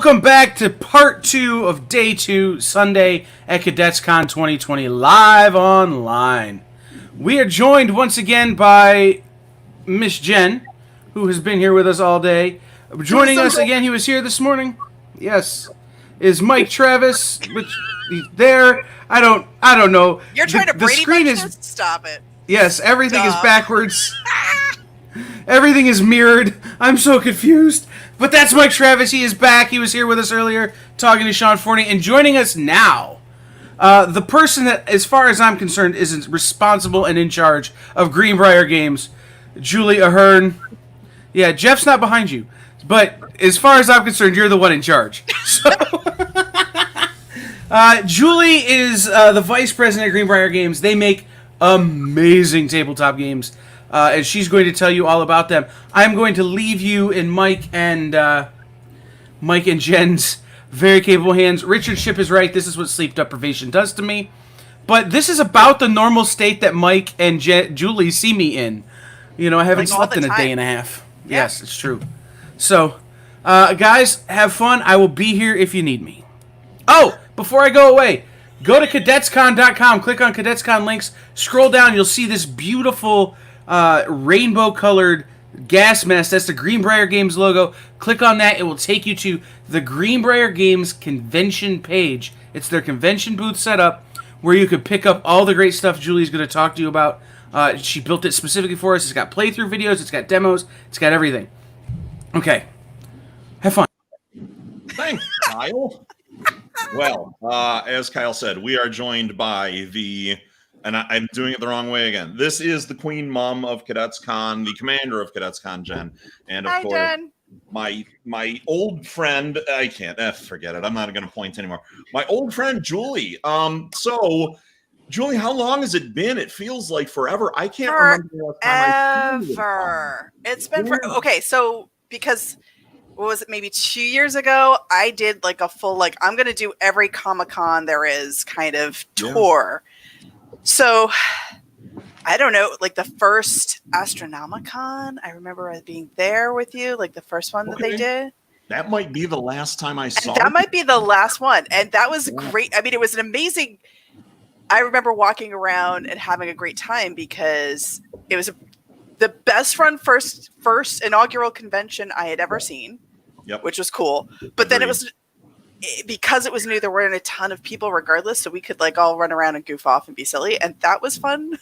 Welcome back to part 2 of day 2, Sunday at Cadets Con 2020, live online. We are joined once again by Miss Jen, who has been here with us all day. Joining us again, he was here this morning. Yes, is Mike Travis, which he's there. I don't know. You're trying to Brady bunch this? Stop it. Yes, everything is backwards. Everything is mirrored. I'm so confused. But that's Mike Travis. He is back. He was here with us earlier talking to Sean Forney. And joining us now, the person that, as far as I'm concerned, is responsible and in charge of Greenbrier Games, Julie Ahern. Yeah, Jeff's not behind you. But as far as I'm concerned, you're the one in charge. So, Julie is the vice president of Greenbrier Games. They make amazing tabletop games. And she's going to tell you all about them. I'm going to leave you in Mike and Jen's very capable hands. Richard Shipp is right. This is what sleep deprivation does to me. But this is about the normal state that Mike and Julie see me in. You know, I haven't slept in a day and a half. Yeah. Yes, it's true. So, guys, have fun. I will be here if you need me. Oh, before I go away, go to cadetscon.com. Click on Cadets Con links. Scroll down. You'll see this beautiful rainbow-colored gas mask. That's the Greenbrier Games logo. Click on that. It will take you to the Greenbrier Games convention page. It's their convention booth setup where you could pick up all the great stuff Julie's going to talk to you about. She built it specifically for us. It's got playthrough videos. It's got demos. It's got everything. Okay. Have fun. Thanks, Kyle. Well, as Kyle said, we are joined by and I'm doing it the wrong way again. This is the Queen Mom of Cadets Con, the commander of Cadets Con, Jen. And of course, Jen. My old friend, I can't, forget it. I'm not going to point anymore. My old friend, Julie. So, Julie, how long has it been? It feels like forever. I can't remember the last time I Ever. It's been okay, so because what was it, maybe 2 years ago, I did like a full, I'm going to do every Comic-Con there is kind of tour. Yeah. So, I don't know, like the first Astronomicon, I remember being there with you, like the first one that they did. That might be the last time I saw it. That might be the last one. And that was great. I mean, it was an amazing, I remember walking around and having a great time because it was the best run first inaugural convention I had ever seen, which was cool. But then it was, because it was new, there weren't a ton of people regardless, so we could all run around and goof off and be silly, and that was fun.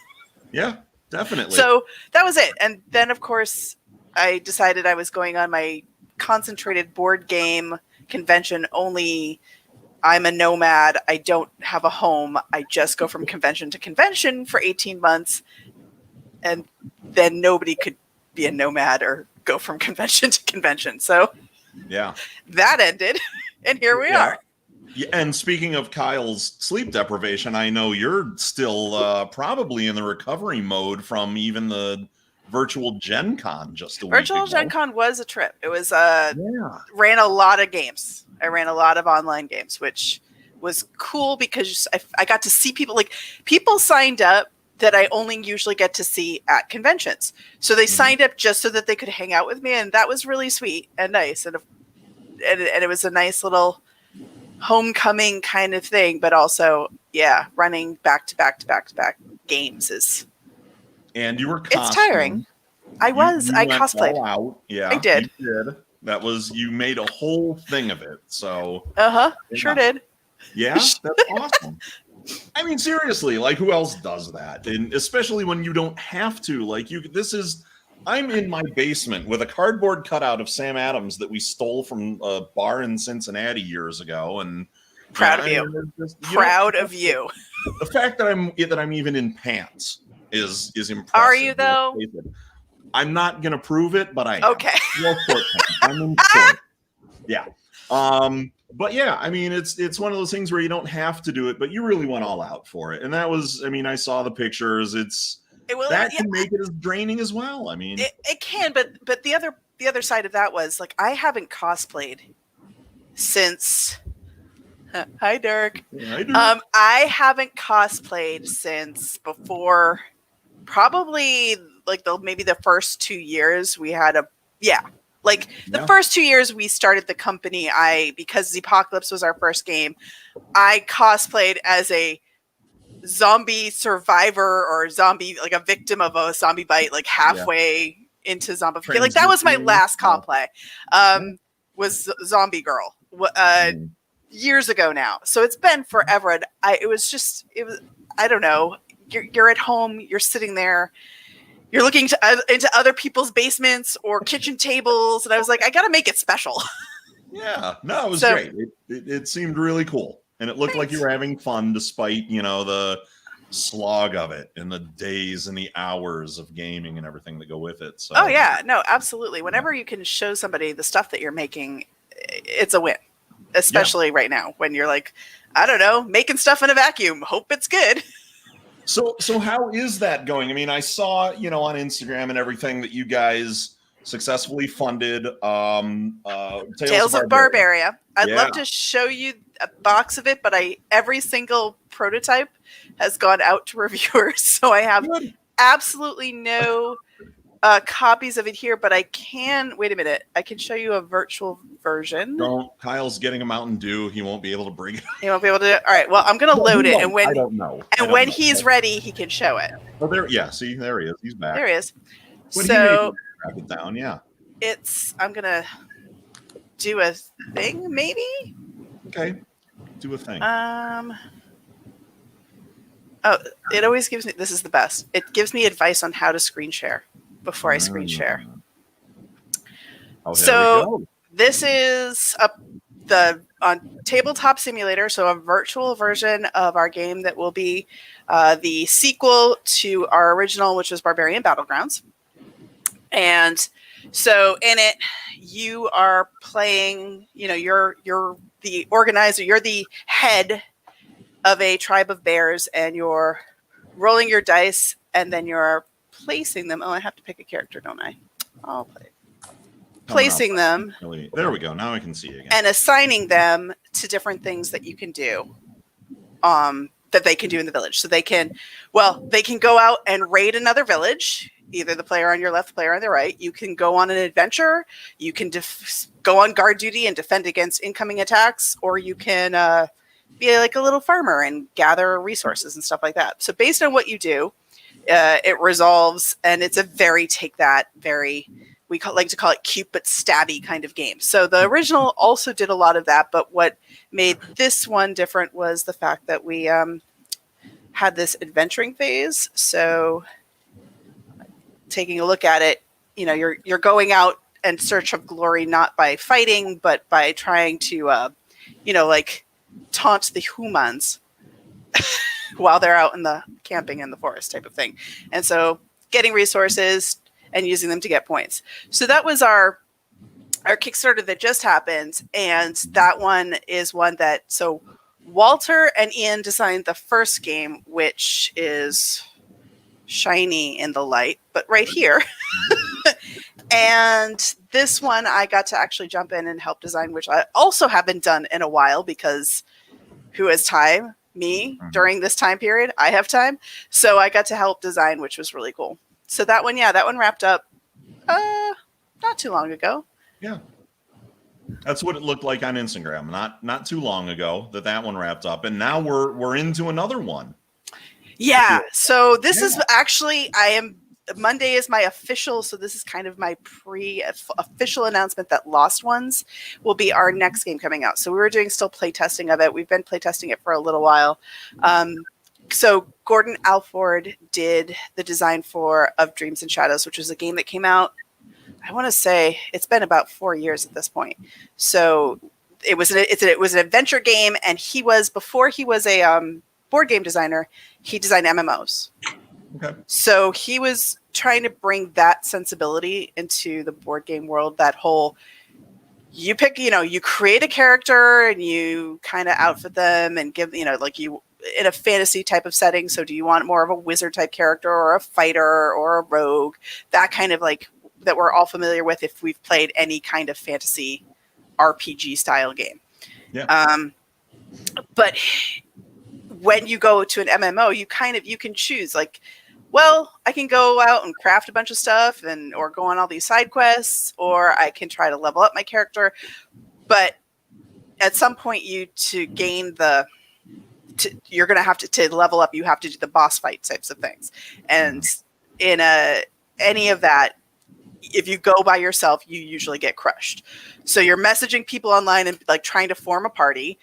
Yeah, definitely. So that was it. And then, of course, I decided I was going on my concentrated board game convention only. I'm a nomad. I don't have a home. I just go from convention to convention for 18 months, and then nobody could be a nomad or go from convention to convention. So that ended. And here we are. Yeah, and speaking of Kyle's sleep deprivation, I know you're still probably in the recovery mode from even the virtual Gen Con just a week ago. Virtual Gen Con was a trip. It was ran a lot of games. I ran a lot of online games, which was cool because I got to see people. People signed up that I only usually get to see at conventions. So they signed up just so that they could hang out with me, and that was really sweet and nice. And it was a nice little homecoming kind of thing, but also, running back to back games is. And you were it's tiring. I cosplayed. All out. Yeah, I did. You did. That was, you made a whole thing of it. So. Sure did. Yeah, that's awesome. I mean, seriously, who else does that? And especially when you don't have to. I'm in my basement with a cardboard cutout of Sam Adams that we stole from a bar in Cincinnati years ago, and proud of you. Proud of you. The fact that I'm even in pants is impressive. Are you though? I'm not gonna prove it, but I am. Okay. I'm in short. Yeah. But yeah, I mean, it's one of those things where you don't have to do it, but you really went all out for it, and that was. I mean, I saw the pictures. That can make it as draining as well. I mean, it can, but the other side of that was I haven't cosplayed since. Hi, Dirk. Hi, Dirk. I haven't cosplayed since before, probably maybe the first 2 years we had Like the first 2 years we started the company, because Apocalypse was our first game, I cosplayed as a zombie survivor or zombie, like a victim of a zombie bite, like halfway into zombification. Like that was my last cosplay. Was Zombie Girl. Years ago now. So it's been forever. And it was I don't know. You're at home, you're sitting there, you're looking into other people's basements or kitchen tables. And I was like, I got to make it special. Yeah, no, it was great. It seemed really cool. And it looked like you were having fun despite, the slog of it and the days and the hours of gaming and everything that go with it. So. Oh, yeah. No, absolutely. Whenever you can show somebody the stuff that you're making, it's a win. Especially right now when you're like, I don't know, making stuff in a vacuum. Hope it's good. So how is that going? I mean, I saw, on Instagram and everything that you guys successfully funded Tales of Barbaria. I'd love to show you a box of it, but every single prototype has gone out to reviewers. So I have absolutely no copies of it here, but I can, wait a minute, I can show you a virtual version. Kyle's getting a Mountain Dew. He won't be able to bring it. He won't be able to. All right, well, I'm going to load it. And when, I don't know. And when he's ready, he can show it. Oh, see, there he is. He's back. There he is. But so wrap it down, I'm going to do a thing, maybe? Okay. Do a thing. It always gives me, this is the best. It gives me advice on how to screen share before I screen share. So this is on Tabletop Simulator, so a virtual version of our game that will be the sequel to our original, which was Barbarian Battlegrounds. And so in it, you are playing, you're the organizer, you're the head of a tribe of bears, and you're rolling your dice, and then you're placing them. Oh, I have to pick a character, don't I? I'll play it. Placing them. There we go. Now I can see you again. And assigning them to different things that you can do. That they can do in the village. So they can go out and raid another village, either the player on your left, the player on the right. You can go on an adventure. You can go on guard duty and defend against incoming attacks, or you can be like a little farmer and gather resources and stuff like that. So based on what you do, it resolves, and it's a we like to call it cute but stabby kind of game. So the original also did a lot of that, but what made this one different was the fact that we had this adventuring phase. So taking a look at it, you're going out in search of glory, not by fighting, but by trying to, taunt the humans while they're out in the camping in the forest type of thing. And so getting resources and using them to get points. So that was our Kickstarter that just happened. And that one is one that, so Walter and Ian designed the first game, which is shiny in the light, but right here. And this one I got to actually jump in and help design, which I also haven't done in a while, because who has time? Me. During this time period, I have time. So I got to help design, which was really cool. So that one wrapped up not too long ago. Yeah. That's what it looked like on Instagram. Not too long ago that one wrapped up. And now we're into another one. Yeah. So this is actually, Monday is my official, so this is kind of my pre-official announcement that Lost Ones will be our next game coming out. So we were doing still play testing of it. We've been play testing it for a little while. So Gordon Alford did the design of Dreams and Shadows, which was a game that came out, I want to say it's been about 4 years at this point. So it was an adventure game, and before he was a board game designer, he designed MMOs. Okay. So he was trying to bring that sensibility into the board game world, that whole, you create a character and you kind of outfit them and give, in a fantasy type of setting. So do you want more of a wizard type character or a fighter or a rogue? That kind of that we're all familiar with if we've played any kind of fantasy RPG style game. Yeah. But when you go to an MMO, you can choose, well, I can go out and craft a bunch of stuff or go on all these side quests, or I can try to level up my character. But at some point you're going to have to level up. You have to do the boss fight types of things. And in any of that, if you go by yourself, you usually get crushed. So you're messaging people online and like trying to form a party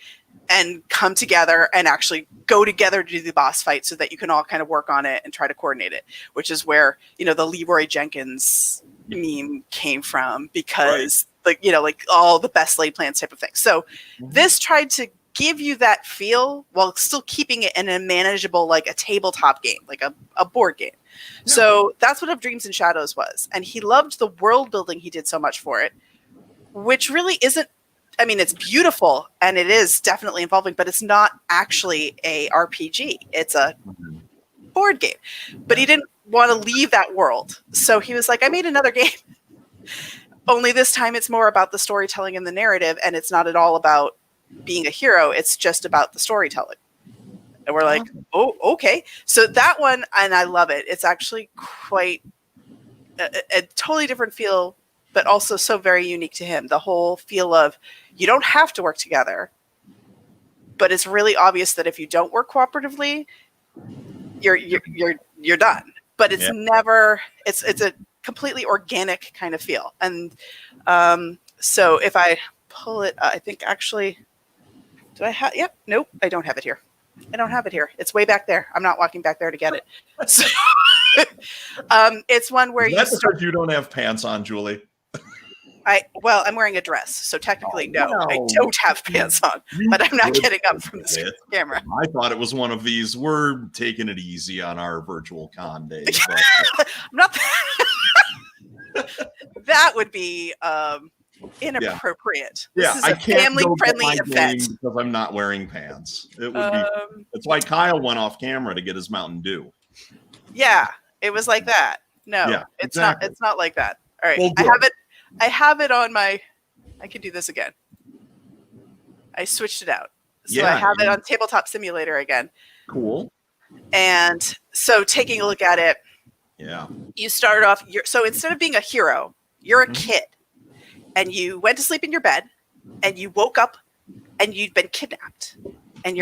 and come together and actually go together to do the boss fight so that you can all kind of work on it and try to coordinate it, which is where, the Leroy Jenkins meme came from, because like all the best laid plans type of thing. So this tried to give you that feel while still keeping it in a manageable, like a tabletop game, like a board game. Yeah. So that's what Of Dreams and Shadows was. And he loved the world building. He did so much for it, which really isn't, I mean, it's beautiful and it is definitely involving, but it's not actually a RPG. It's a board game. But he didn't want to leave that world. So he was like, I made another game. Only this time it's more about the storytelling and the narrative, and it's not at all about being a hero. It's just about the storytelling. And we're like, oh, okay. So that one, and I love it. It's actually quite a totally different feel, but also so very unique to him. The whole feel of you don't have to work together, but it's really obvious that if you don't work cooperatively, you're done. But it's never. It's a completely organic kind of feel. And so if I pull it, I think actually, do I have? Yep. Nope. I don't have it here. I don't have it here. It's way back there. I'm not walking back there to get it. So, it's one where because you don't have pants on, Julie. I'm wearing a dress, so technically no, I don't have pants on, but I'm not getting up from the camera. I thought it was one of these, we're taking it easy on our virtual con days. I'm not. That would be inappropriate. Yeah, this is a family-friendly event because I'm not wearing pants. It would be. That's why Kyle went off camera to get his Mountain Dew. Yeah, it was like that. No, it's not. It's not like that. All right, well, I have it on my. I can do this again. I switched it out, so I have it on Tabletop Simulator again. Cool. And so, taking a look at it, you start off. So instead of being a hero, you're a kid. And you went to sleep in your bed, and you woke up, and you'd been kidnapped, and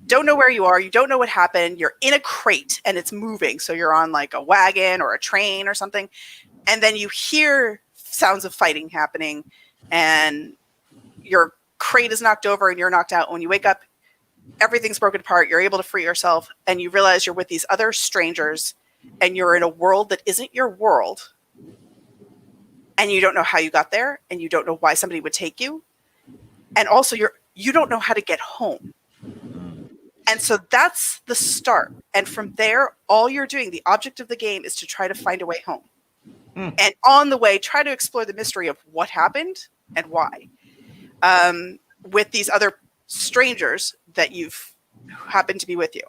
don't know where you are. You don't know what happened. You're in a crate, and it's moving. So you're on like a wagon or a train or something, and then you hear sounds of fighting happening, and your crate is knocked over, and you're knocked out. When you wake up, everything's broken apart. You're able to free yourself, and you realize you're with these other strangers, and you're in a world that isn't your world. And you don't know how you got there, and you don't know why somebody would take you. And also you don't know how to get home. And so that's the start. And from there, all you're doing, the object of the game is to try to find a way home. And on the way, try to explore the mystery of what happened and why. With these other strangers that you've happened to be with you.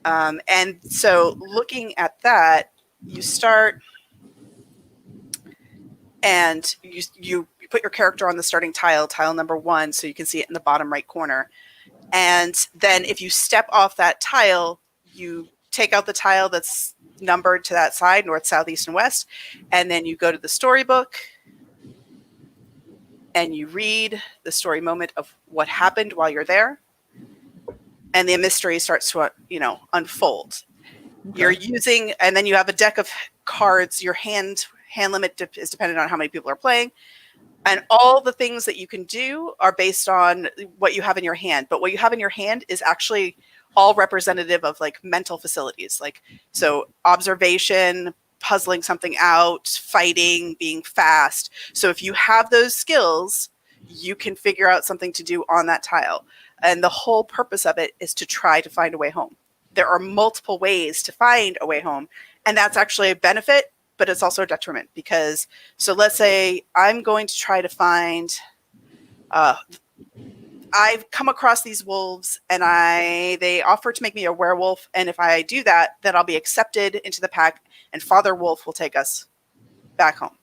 And so looking at that, you start... And you put your character on the starting tile number 1, so you can see it in the bottom right corner. And then if you step off that tile, you take out the tile that's numbered to that side, north, south, east, and west. And then you go to the storybook and you read the story moment of what happened while you're there. And the mystery starts to, unfold. Okay. You're using, and then you have a deck of cards. Your hand limit is dependent on how many people are playing. And all the things that you can do are based on what you have in your hand. But what you have in your hand is actually all representative of like mental facilities. Like, so observation, puzzling something out, fighting, being fast. So if you have those skills, you can figure out something to do on that tile. And the whole purpose of it is to try to find a way home. There are multiple ways to find a way home. And that's actually a benefit, but it's also a detriment because, so let's say I'm going to try to find, I've come across these wolves and they offer to make me a werewolf. And if I do that, then I'll be accepted into the pack and Father Wolf will take us back home.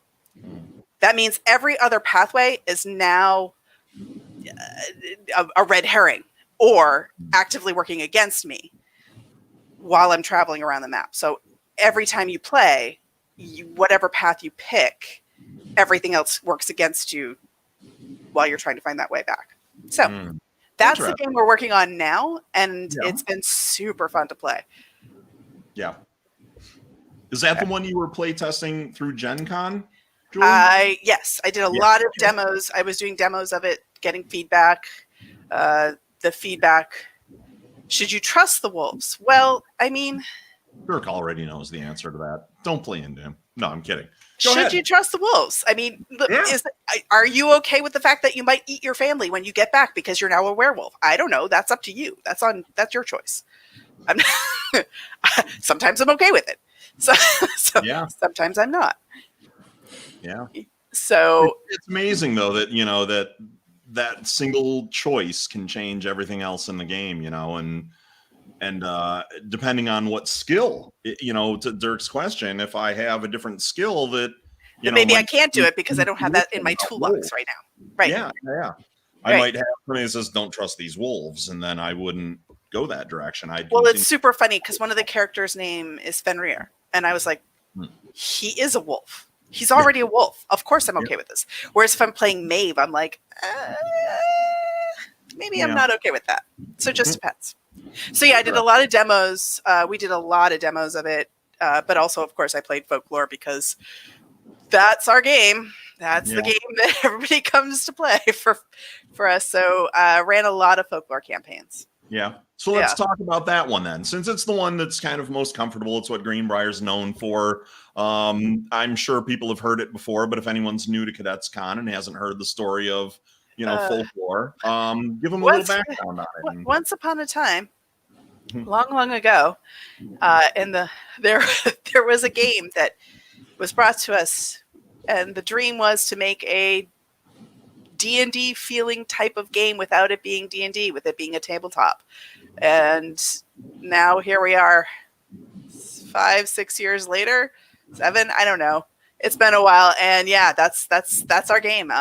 That means every other pathway is now a red herring or actively working against me while I'm traveling around the map. So every time you play, whatever path you pick, everything else works against you while you're trying to find that way back. So that's the game we're working on now, and it's been super fun to play. Yeah. Is that the one you were playtesting through Gen Con, Julie? Yes, I did a lot of demos. I was doing demos of it, getting feedback. The feedback, should you trust the wolves? Well, I mean... Dirk already knows the answer to that. Don't play into him. No, I'm kidding. Should you trust the wolves? I mean, are you okay with the fact that you might eat your family when you get back because you're now a werewolf? I don't know. That's up to you. That's your choice. Sometimes I'm okay with it. So sometimes I'm not. Yeah. So it's amazing though that, you know, that single choice can change everything else in the game, you know, and depending on what skill, you know, to Dirk's question, if I have a different skill that, you know, maybe I can't do it because I don't have that in my toolbox right now. Right. Yeah. I might have somebody that says, don't trust these wolves, and then I wouldn't go that direction. It's super funny because one of the characters' name is Fenrir. And I was like, he is a wolf. He's already a wolf. Of course I'm okay with this. Whereas if I'm playing Maeve, I'm like, maybe I'm not okay with that. So it just depends. So I did a lot of demos. We did a lot of demos of it. But also, of course, I played Folklore because that's our game. That's the game that everybody comes to play for us. So ran a lot of Folklore campaigns. Yeah. So let's talk about that one then, since it's the one that's kind of most comfortable. It's what Greenbrier's known for. I'm sure people have heard it before, but if anyone's new to Cadets Con and hasn't heard the story of, you know, Folklore, give them a little background on it. Once upon a time, long ago, there was a game that was brought to us, and the dream was to make a D&D feeling type of game without it being D&D, with it being a tabletop. And now here we are 5-6 years later, 7, I don't know. It's been a while, and that's our game.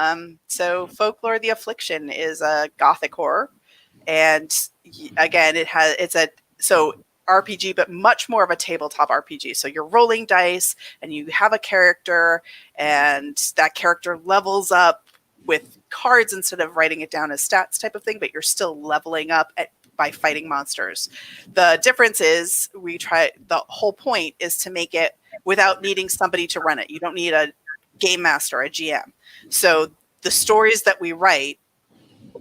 So Folklore the Affliction is a gothic horror, and again it's a RPG, but much more of a tabletop RPG. So you're rolling dice and you have a character, and that character levels up with cards instead of writing it down as stats type of thing, but you're still leveling up by fighting monsters. The difference is the whole point is to make it without needing somebody to run it. You don't need a game master, a GM. So the stories that we write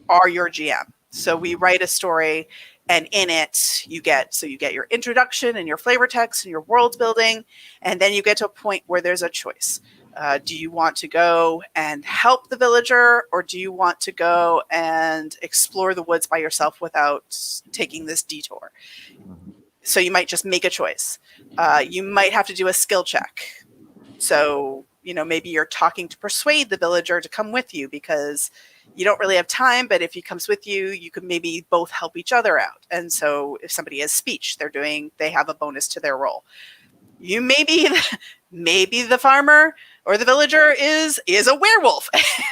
are your GM. So we write a story, and in it you get your introduction and your flavor text and your world building, and then you get to a point where there's a choice. Do you want to go and help the villager, or do you want to go and explore the woods by yourself without taking this detour? So you might just make a choice. You might have to do a skill check. So, you know, maybe you're talking to persuade the villager to come with you because you don't really have time, but if he comes with you, you could maybe both help each other out. And so if somebody has speech, they have a bonus to their roll. You maybe the farmer or the villager is a werewolf,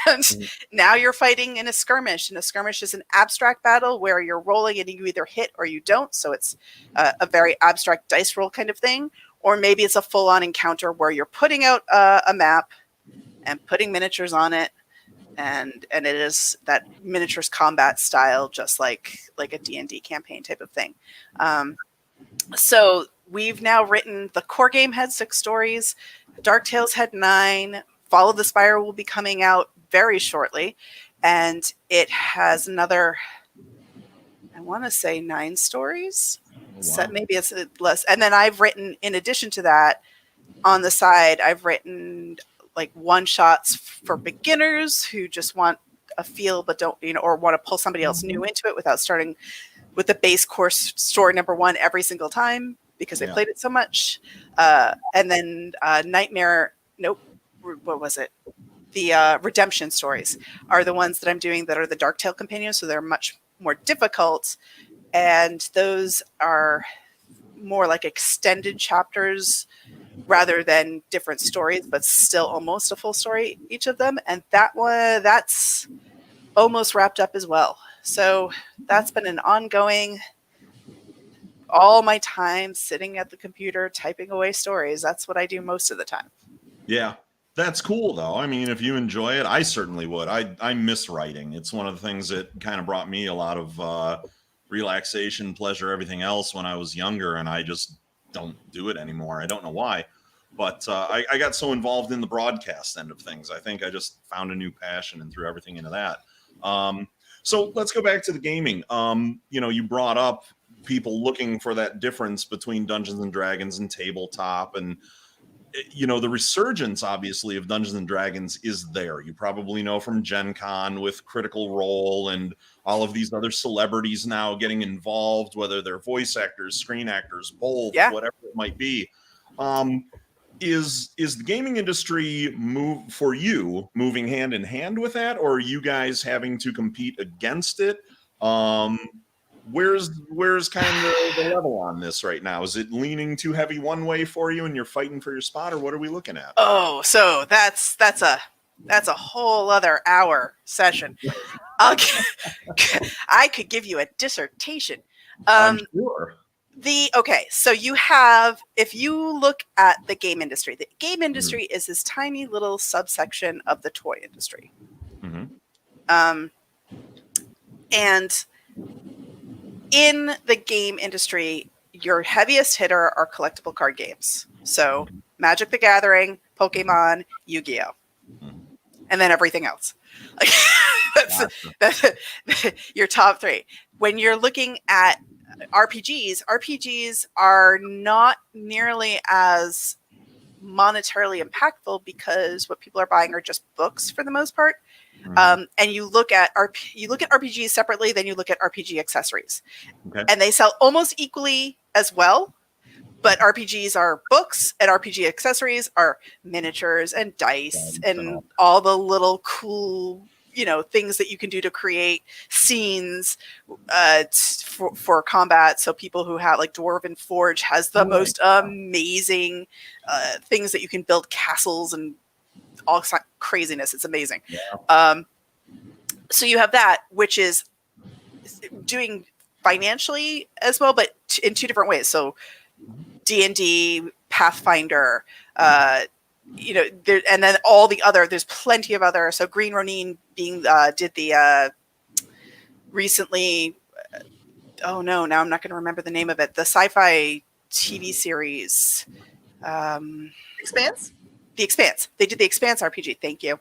and now you're fighting in a skirmish. And a skirmish is an abstract battle where you're rolling and you either hit or you don't. So it's a very abstract dice roll kind of thing. Or maybe it's a full-on encounter where you're putting out a map and putting miniatures on it, and it is that miniatures combat style, just like a D&D campaign type of thing. So we've now written, the core game had 6 stories. Dark Tales had 9. Follow the Spire will be coming out very shortly. And it has another, I want to say 9 stories. Wow. So maybe it's less. And then I've written, in addition to that, on the side, I've written like one-shots for beginners who just want a feel but don't, you know, or want to pull somebody else new into it without starting with the base course story number 1 every single time, because they played it so much. And then what was it? The redemption stories are the ones that I'm doing that are the Dark Tale companions, so they're much more difficult. And those are more like extended chapters rather than different stories, but still almost a full story, each of them. And that's almost wrapped up as well. So that's been an ongoing all my time sitting at the computer typing away stories. That's what I do most of the time. Yeah. That's cool, though. I mean, if you enjoy it, I certainly would. I miss writing. It's one of the things that kind of brought me a lot of relaxation, pleasure, everything else when I was younger, and I just don't do it anymore. I don't know why, but I got so involved in the broadcast end of things. I think I just found a new passion and threw everything into that. So let's go back to the gaming. You brought up people looking for that difference between Dungeons and Dragons and tabletop, and the resurgence, obviously, of Dungeons and Dragons is there. You probably know from Gen Con with Critical Role and all of these other celebrities now getting involved, whether they're voice actors, screen actors, both, whatever it might be. Is the gaming industry moving hand in hand with that, or are you guys having to compete against it? Where's kind of the level on this right now? Is it leaning too heavy one way for you and you're fighting for your spot, or what are we looking at? Oh, so that's a whole other hour session. I could give you a dissertation. I'm sure. So you have, if you look at the game industry is this tiny little subsection of the toy industry. Mm-hmm. And in the game industry, your heaviest hitter are collectible card games. So Magic the Gathering, Pokemon, Yu-Gi-Oh! And then everything else. That's your top three. When you're looking at RPGs are not nearly as monetarily impactful because what people are buying are just books for the most part. And you look at RPGs separately, then you look at RPG accessories, and they sell almost equally as well. But RPGs are books, and RPG accessories are miniatures and dice and all the little cool, things that you can do to create scenes for combat. So people who have, like, Dwarven Forge has the most amazing things that you can build castles and all craziness. It's amazing. So you have that, which is doing financially as well, but in two different ways. So D&D, Pathfinder, and then all the other, there's plenty of other. So Green Ronin did the recently, now I'm not going to remember the name of it, the sci-fi TV series. Expanse? The Expanse. They did the Expanse RPG. Thank you.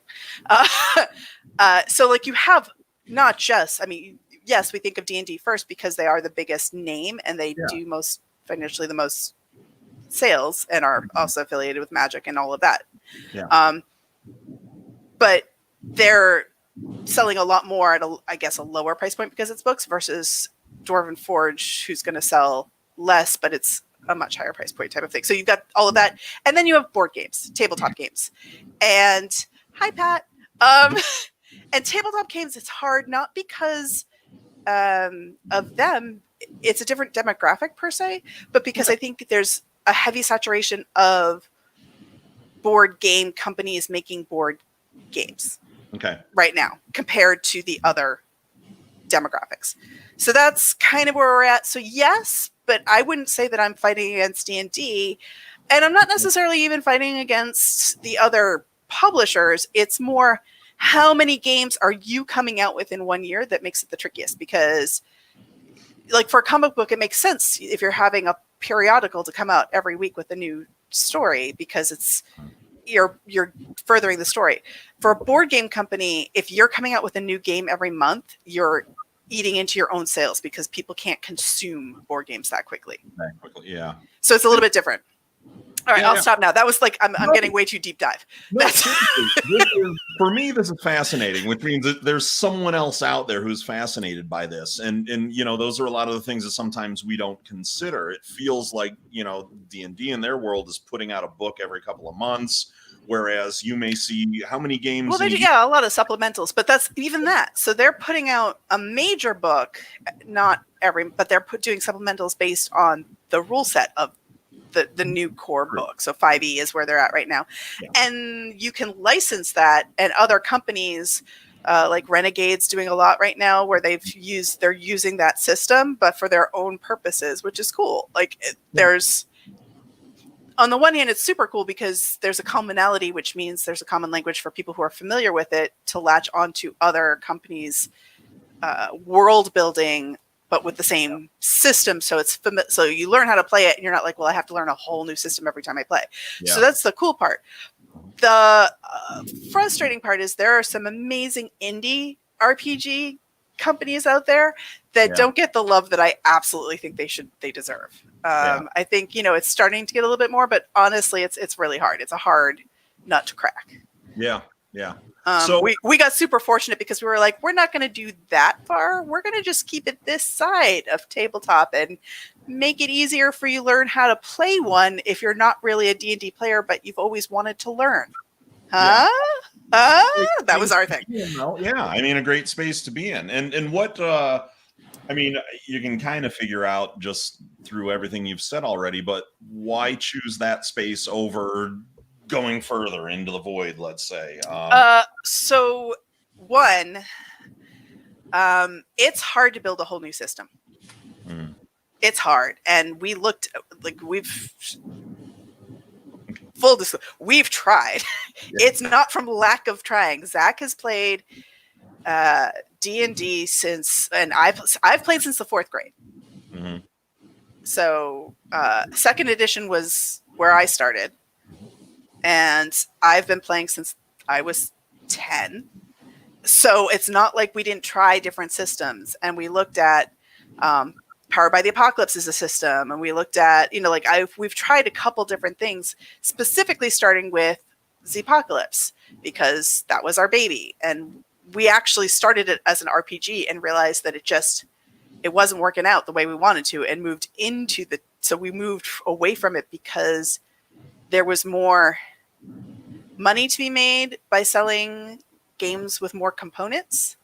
So, like, you have not just, yes, we think of D&D first because they are the biggest name and they do most financially the most sales and are also affiliated with Magic and all of that. But they're selling a lot more at a lower price point because it's books versus Dwarven Forge, who's going to sell less, but it's a much higher price point type of thing. So you've got all of that. And then you have board games, tabletop games. And hi, Pat. And tabletop games, it's hard, not because of them. It's a different demographic per se, but because I think there's a heavy saturation of board game companies making board games right now compared to the other demographics. So that's kind of where we're at. So yes, but I wouldn't say that I'm fighting against D&D, and I'm not necessarily even fighting against the other publishers. It's more, how many games are you coming out with in 1 year that makes it the trickiest? Because, like, for a comic book, it makes sense if you're having a periodical to come out every week with a new story because you're furthering the story. For a board game company, if you're coming out with a new game every month, you're eating into your own sales because people can't consume board games that quickly. Yeah. So it's a little bit different. All right, I'll stop now. That was like, I'm getting way too deep dive. For me, this is fascinating, which means that there's someone else out there who's fascinated by this. And those are a lot of the things that sometimes we don't consider. It feels like, D&D in their world is putting out a book every couple of months, whereas you may see how many games. Well, they do, a lot of supplementals, but that's even that. So they're putting out a major book, but they're doing supplementals based on the rule set of the new core book. So 5e is where they're at right now. Yeah. And you can license that, and other companies like Renegade's doing a lot right now where they're using that system, but for their own purposes, which is cool. Like there's, on the one hand, it's super cool because there's a commonality, which means there's a common language for people who are familiar with it to latch onto other companies' world building, but with the same system. So so you learn how to play it, and you're not like, well, I have to learn a whole new system every time I play. Yeah. So that's the cool part. The frustrating part is there are some amazing indie RPG companies out there that don't get the love that I absolutely think they deserve. I think, it's starting to get a little bit more, but honestly, it's really hard. It's a hard nut to crack. Yeah. Yeah. So we got super fortunate because we were like, we're not going to do that far. We're going to just keep it this side of tabletop and make it easier for you to learn how to play one if you're not really a D&D player, but you've always wanted to learn. That was our thing. Yeah, I mean, a great space to be in. And what, you can kind of figure out just through everything you've said already, but why choose that space over going further into the void, let's say? So one, it's hard to build a whole new system. It's hard. And we looked like we've tried. It's not from lack of trying. Zach has played D&D since, and I've played since the 4th grade. So second edition was where I started. And I've been playing since I was 10. So it's not like we didn't try different systems. And we looked at Powered by the Apocalypse as a system. And we looked at, we've tried a couple different things, specifically starting with Zpocalypse, because that was our baby. And we actually started it as an RPG and realized that it wasn't working out the way we wanted to, and so we moved away from it because there was more money to be made by selling games with more components.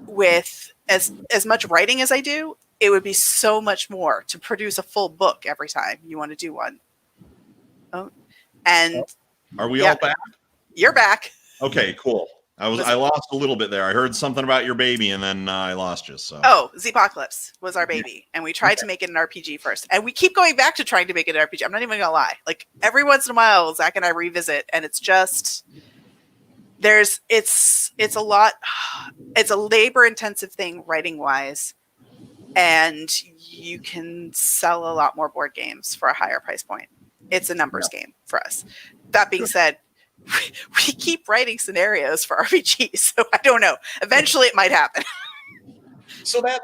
With as much writing as I do, it would be so much more to produce a full book every time you want to do one. Oh, and are we all back? You're back. Okay, cool. I lost a little bit there. I heard something about your baby, and then I lost you. So Zpocalypse was our baby, and we tried to make it an RPG first, and we keep going back to trying to make it an RPG. I'm not even gonna lie. Like every once in a while, Zach and I revisit, and it's just it's a lot. It's a labor-intensive thing writing wise, and you can sell a lot more board games for a higher price point. It's a numbers game for us. That being said, we keep writing scenarios for RPGs, so I don't know. Eventually, it might happen. So that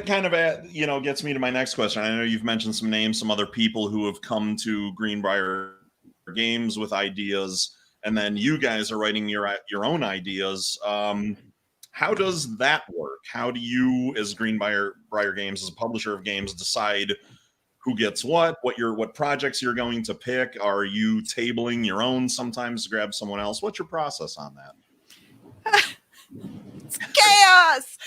kind of gets me to my next question. I know you've mentioned some names, some other people who have come to Greenbrier Games with ideas, and then you guys are writing your own ideas. How does that work? How do you, as Greenbrier Games, as a publisher of games, decide who gets what projects you're going to pick? Are you tabling your own sometimes to grab someone else? What's your process on that? It's chaos.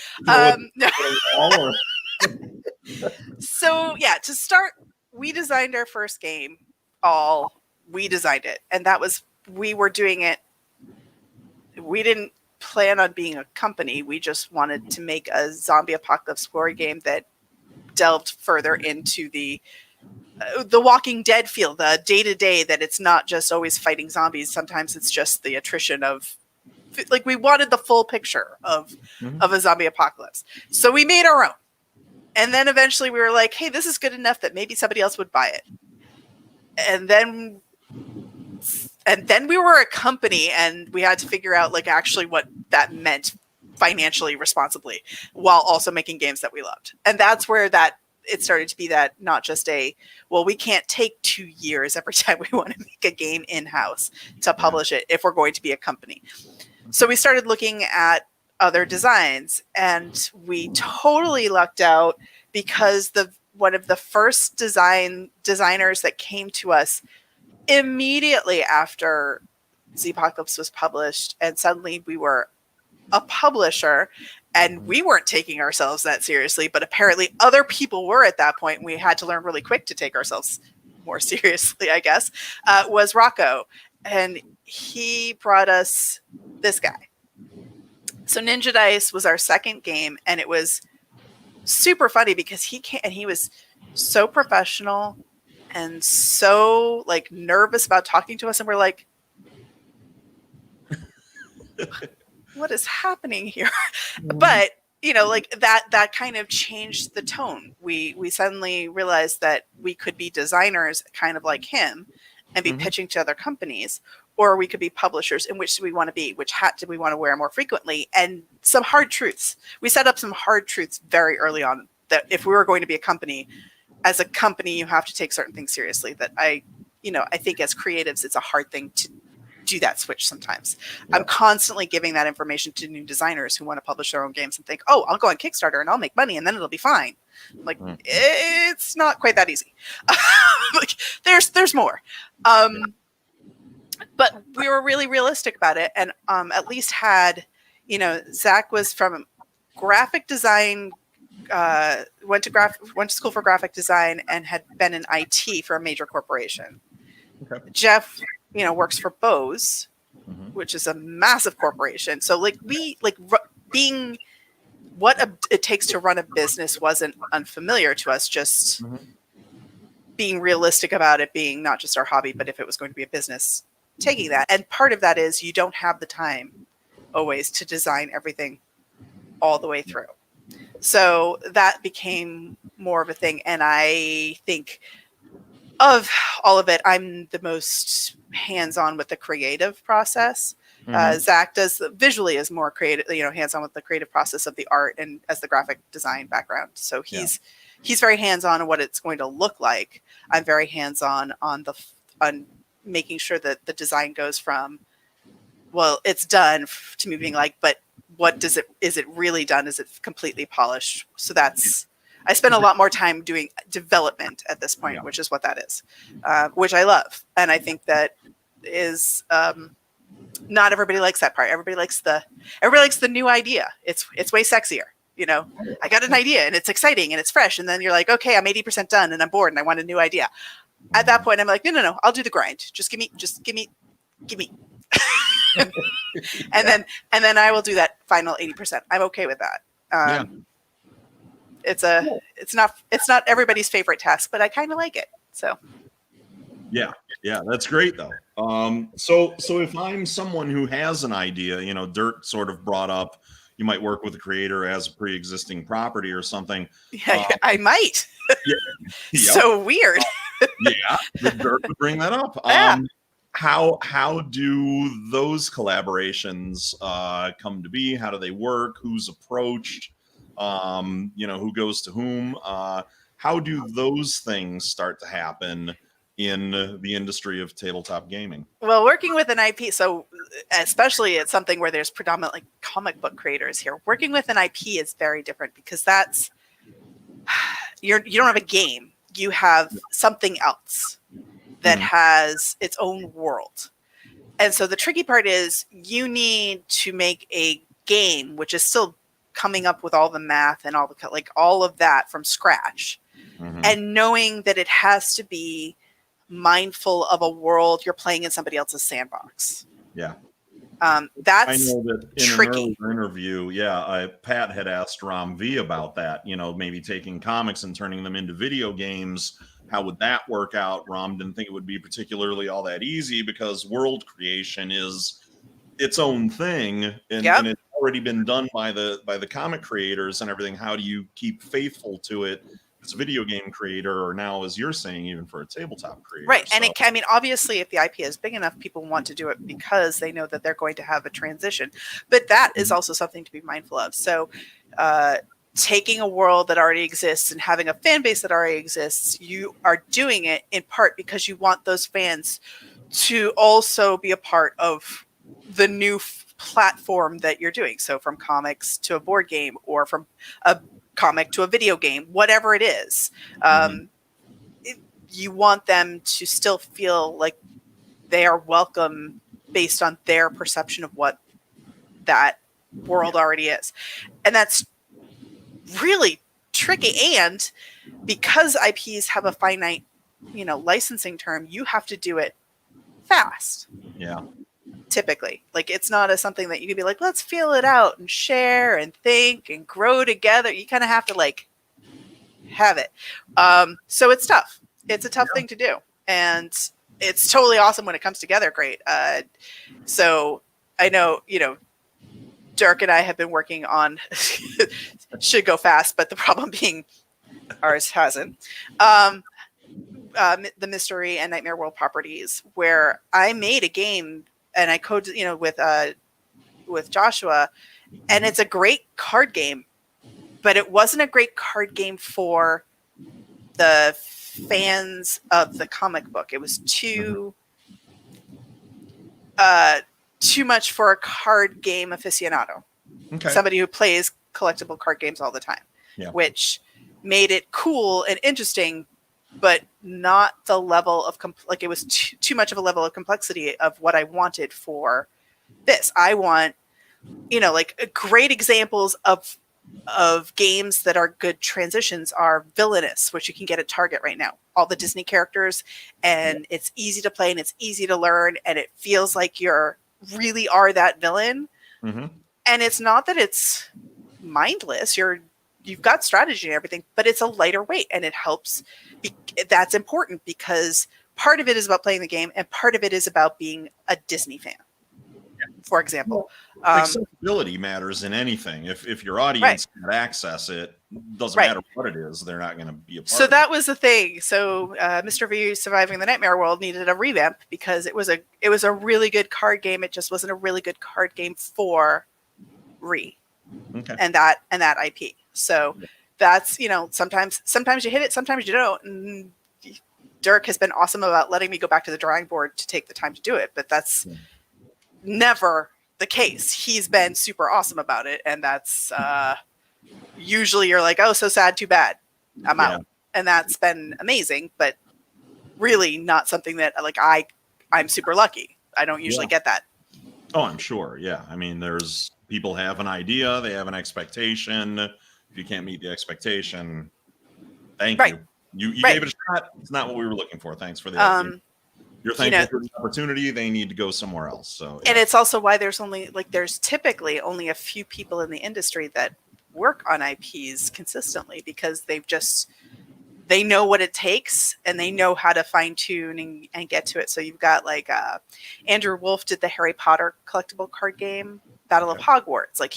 So to start, we designed our first game. We designed it, and we were doing it. We didn't plan on being a company. We just wanted to make a zombie apocalypse story game that delved further into the Walking Dead feel, the day-to-day, that it's not just always fighting zombies. Sometimes it's just the attrition of, like, we wanted the full picture of a zombie apocalypse. So we made our own. And then eventually we were like, hey, this is good enough that maybe somebody else would buy it. And then we were a company, and we had to figure out actually what that meant financially responsibly, while also making games that we loved. And that's where it started to be that not just we can't take 2 years every time we want to make a game in-house to publish it if we're going to be a company. So we started looking at other designs, and we totally lucked out because one of the first designers that came to us immediately after Zpocalypse was published, and suddenly we were a publisher, and we weren't taking ourselves that seriously, but apparently other people were at that point, and we had to learn really quick to take ourselves more seriously, I guess, was Rocco. And he brought us this guy. So Ninja Dice was our second game, and it was super funny because he was so professional and so like nervous about talking to us, and we're like, what is happening here? But like that kind of changed the tone. We suddenly realized that we could be designers kind of like him and be pitching to other companies, or we could be publishers. In which do we want to be? Which hat do we want to wear more frequently? And some hard truths. We set up some hard truths very early on, that if we were going to be a company, as a company, you have to take certain things seriously. That I think as creatives, it's a hard thing to do that switch sometimes. Yep. I'm constantly giving that information to new designers who want to publish their own games and think, oh, I'll go on Kickstarter and I'll make money and then it'll be fine. Like, it's not quite that easy. Like, there's more. But we were really realistic about it, and at least had, Zach was from graphic design, went to school for graphic design and had been in IT for a major corporation. Okay. Jeff, works for Bose, which is a massive corporation. So being what it takes to run a business wasn't unfamiliar to us, just being realistic about it being not just our hobby, but if it was going to be a business, taking that. And part of that is you don't have the time always to design everything all the way through. So that became more of a thing. And I think of all of it, I'm the most hands-on with the creative process. Zach does visually is more creative, hands-on with the creative process of the art and as the graphic design background. So he's very hands-on on what it's going to look like. I'm very hands-on on making sure that the design goes from, well, it's done, to me being like, but what is it really done? Is it completely polished? So I spend a lot more time doing development at this point, which is what that is, which I love. And I think that is, not everybody likes that part. Everybody likes the new idea. It's way sexier. I got an idea and it's exciting and it's fresh. And then you're like, okay, I'm 80% done and I'm bored and I want a new idea. At that point, I'm like, no, I'll do the grind. Just give me. and then I will do that final 80%. I'm okay with that. It's not everybody's favorite task, but I kind of like it. So. Yeah, that's great though. So if I'm someone who has an idea, Dirt sort of brought up, you might work with a creator as a pre-existing property or something. Yeah, I might. Yeah. So weird. Dirt would bring that up. How do those collaborations come to be? How do they work? Who's approached? Who goes to whom? How do those things start to happen in the industry of tabletop gaming? Well, working with an IP, so especially it's something where there's predominantly comic book creators here. Working with an IP is very different because that's you don't have a game. You have something else that has its own world. And so the tricky part is you need to make a game, which is still coming up with all the math and all of that from scratch, and knowing that it has to be mindful of a world you're playing in somebody else's sandbox. Yeah. That's I know that in tricky. an earlier interview, Pat had asked Ram V about that, maybe taking comics and turning them into video games. How would that work out? Ram didn't think it would be particularly all that easy because world creation is its own thing, and it's already been done by the comic creators and everything. How do you keep faithful to it as a video game creator, or now, as you're saying, even for a tabletop creator? Right. And obviously if the IP is big enough, people want to do it because they know that they're going to have a transition, but that is also something to be mindful of. So taking a world that already exists and having a fan base that already exists, you are doing it in part because you want those fans to also be a part of the new platform that you're doing. So from comics to a board game, or from a comic to a video game, whatever it is, you want them to still feel like they are welcome based on their perception of what that world already is. And that's really tricky. And because IPs have a finite, licensing term, you have to do it fast. Yeah. typically. Like, it's not something that you can be like, let's feel it out and share and think and grow together. You kind of have to like have it. So it's tough. It's a tough thing to do. And it's totally awesome when it comes together great. So I know, Dirk and I have been working on should go fast, but the problem being ours hasn't. The Mystery and Nightmare World properties, where I made a game and I coded, with Joshua, and it's a great card game, but it wasn't a great card game for the fans of the comic book. It was too much for a card game aficionado. Okay. Somebody who plays collectible card games all the time, which made it cool and interesting, but not the level of like it was too much of a level of complexity of what I wanted for this. I want, like great examples of games that are good transitions are Villainous, which you can get at Target right now. All the Disney characters, and it's easy to play and it's easy to learn, and it feels like you're really are that villain. Mm-hmm. And it's not that it's mindless. You've got strategy and everything, but it's a lighter weight, and it helps. That's important because part of it is about playing the game, and part of it is about being a Disney fan. For example, accessibility matters in anything. If your audience can access it, doesn't matter what it is, they're not going to be a part. So that was the thing. So Mr. V Surviving the Nightmare World needed a revamp because it was a really good card game. It just wasn't a really good card game for and that IP. So that's, sometimes you hit it, sometimes you don't. And Dirk has been awesome about letting me go back to the drawing board to take the time to do it, but that's never the case. He's been super awesome about it, and that's usually you're like, oh, so sad, too bad, I'm out. And that's been amazing, but really not something that like I'm super lucky. I don't usually get that. Oh, I'm sure. Yeah. I mean, there's people have an idea, they have an expectation. If you can't meet the expectation, thank you. You gave it a shot. It's not what we were looking for. Thanks for the idea. You're thankful for the opportunity. They need to go somewhere else. So, and it's also why there's typically only a few people in the industry that work on IPs consistently, because they know what it takes and they know how to fine tune and get to it. So you've got like Andrew Wolf did the Harry Potter collectible card game, Battle of Hogwarts. Like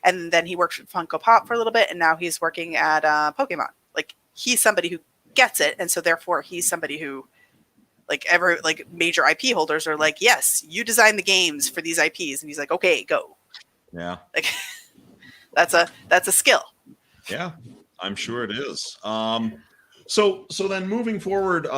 and then he worked with Funko Pop for a little bit, and now he's working at Pokemon. Like he's somebody who gets it, and so therefore he's somebody who major IP holders are like, yes, you design the games for these IPs, and he's like, okay, go. Yeah, like that's a skill. Yeah, I'm sure it is. So then moving forward,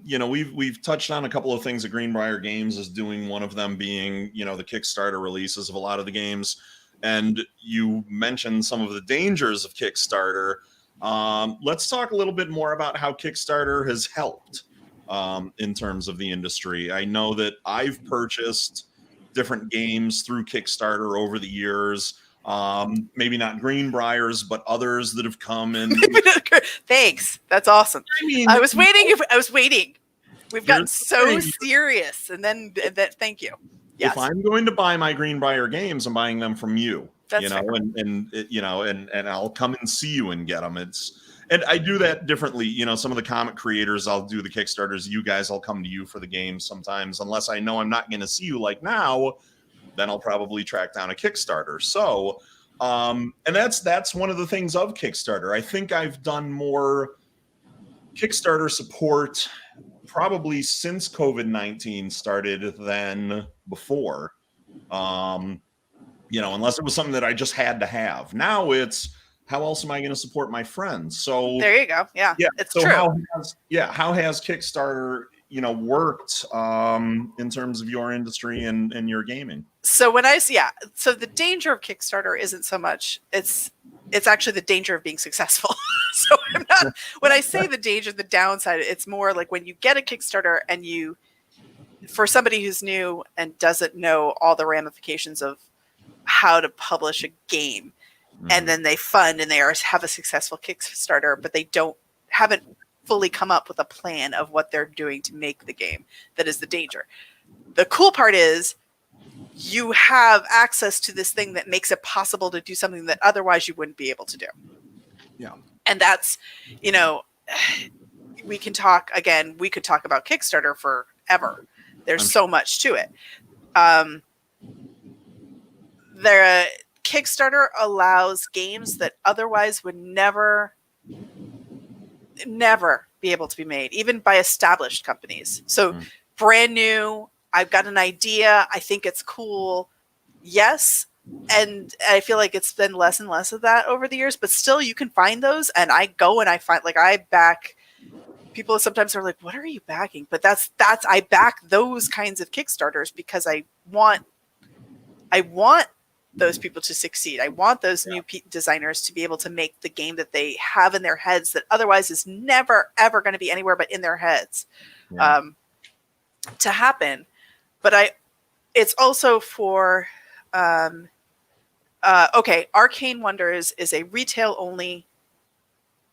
we've touched on a couple of things that Greenbrier Games is doing. One of them being, the Kickstarter releases of a lot of the games, and you mentioned some of the dangers of Kickstarter. Let's talk a little bit more about how Kickstarter has helped in terms of the industry. I know that I've purchased different games through Kickstarter over the years. Maybe not Greenbrier's, but others that have come in. Thanks. That's awesome. I was waiting. We've gotten so serious, and then thank you. Yes. If I'm going to buy my Greenbrier games, I'm buying them from you. That's fair. and I'll come and see you and get them. And I do that differently. Some of the comic creators, I'll do the Kickstarters. You guys, I'll come to you for the games sometimes, unless I know I'm not going to see you like now. Then I'll probably track down a Kickstarter. So, and that's one of the things of Kickstarter. I think I've done more Kickstarter support probably since COVID-19 started than before. Unless it was something that I just had to have. Now it's, how else am I going to support my friends? So there you go. Yeah, it's so true. How has Kickstarter, worked in terms of your industry and your gaming? So so the danger of Kickstarter isn't so much, it's actually the danger of being successful. So when I say the danger, the downside, it's more like when you get a Kickstarter and for somebody who's new and doesn't know all the ramifications of how to publish a game, and then they fund and have a successful Kickstarter, but they haven't fully come up with a plan of what they're doing to make the game. That is the danger. The cool part is you have access to this thing that makes it possible to do something that otherwise you wouldn't be able to do. Yeah. And that's, you know, we could talk about Kickstarter forever. There's so much to it. The Kickstarter allows games that otherwise would never be able to be made, even by established companies. So brand new, I've got an idea, I think it's cool. Yes. And I feel like it's been less and less of that over the years, but still you can find those. And I go and I find, like, I back people sometimes are like, what are you backing? But I back those kinds of Kickstarters because I want those people to succeed. I want those new designers to be able to make the game that they have in their heads that otherwise is never, ever going to be anywhere but in their heads to happen. But it's also for, Arcane Wonders is a retail only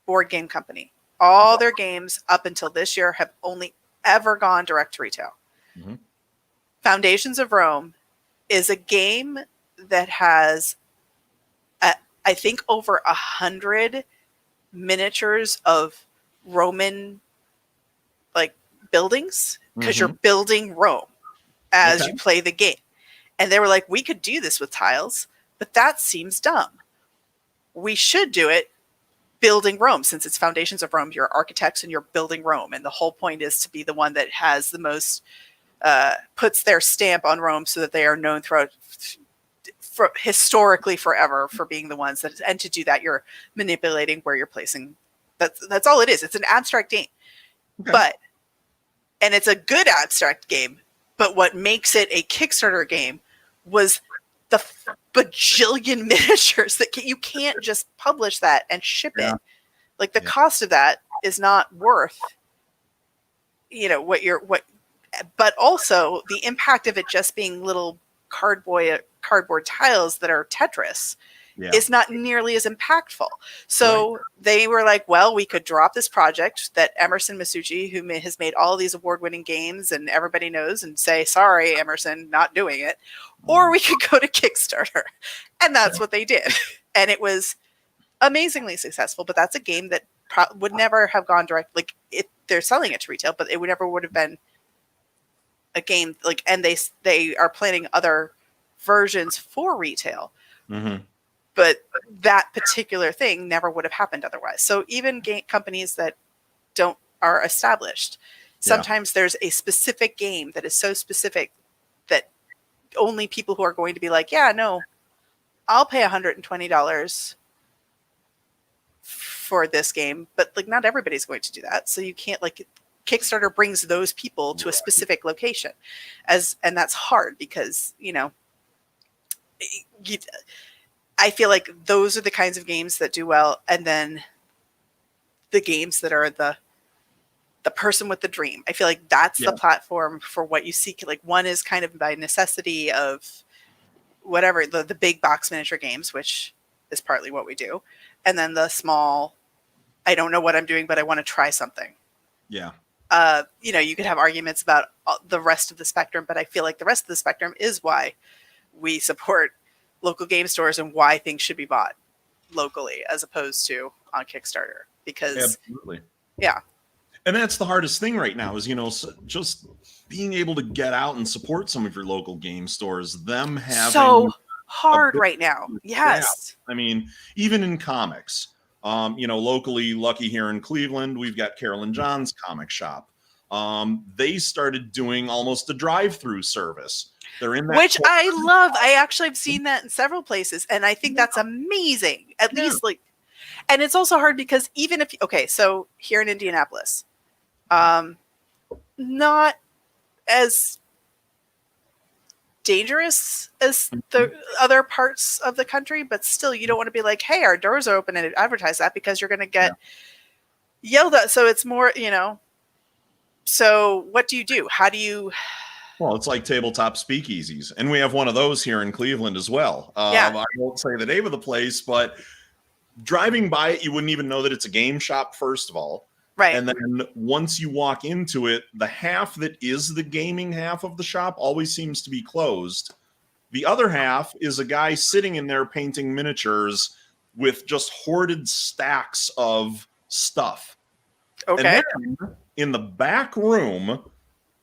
board game company. All their games up until this year have only ever gone direct to retail. Mm-hmm. Foundations of Rome is a game that has, I think, over 100 miniatures of Roman like buildings, because you're building Rome as you play the game. And they were like, we could do this with tiles, but that seems dumb. We should do it building Rome, since it's Foundations of Rome. You're architects and you're building Rome. And the whole point is to be the one that has the most, puts their stamp on Rome so that they are known throughout historically forever for being the ones that, and to do that, you're manipulating where you're placing. That's all it is. It's an abstract game, and it's a good abstract game. But what makes it a Kickstarter game was the bajillion miniatures that you can't just publish that and ship it. Like the cost of that is not worth, but also the impact of it just being little cardboard tiles that are Tetris is not nearly as impactful. So they were like, well, we could drop this project that Emerson Masucci, who has made all these award-winning games and everybody knows, and say, sorry, Emerson, not doing it. Or we could go to Kickstarter. And that's what they did. And it was amazingly successful. But that's a game that would never have gone direct. Like, they're selling it to retail, but it would have been a game like, and they are planning other versions for retail. But that particular thing never would have happened otherwise. So even game companies that are established, sometimes there's a specific game that is so specific that only people who are going to be like, yeah, no, I'll pay $120 for this game. But like, not everybody's going to do that. So you can't, like, Kickstarter brings those people to a specific location, and that's hard because, I feel like those are the kinds of games that do well. And then the games that are the person with the dream, I feel like that's the platform for what you seek. Like, one is kind of by necessity of whatever, the big box miniature games, which is partly what we do. And then the small, I don't know what I'm doing, but I want to try something. Yeah. You could have arguments about the rest of the spectrum, but I feel like the rest of the spectrum is why we support local game stores and why things should be bought locally as opposed to on Kickstarter. Because absolutely. Yeah. And that's the hardest thing right now is, just being able to get out and support some of your local game stores, them having so hard right now. Yes. I mean, even in comics, locally, lucky here in Cleveland, we've got Carolyn John's comic shop. They started doing almost a drive-through service. They're in that, which I love. I actually have seen that in several places, and I think that's amazing. At least, like, and it's also hard because even if so here in Indianapolis, not as dangerous as the other parts of the country, but still, you don't want to be like, hey, our doors are open and advertise that, because you're going to get yelled at. So it's more, so what do you do? How do you? Well, it's like tabletop speakeasies, and we have one of those here in Cleveland as well. I won't say the name of the place, but driving by it, you wouldn't even know that it's a game shop, first of all. Right. And then once you walk into it, the half that is the gaming half of the shop always seems to be closed. The other half is a guy sitting in there painting miniatures with just hoarded stacks of stuff. Okay. And then in the back room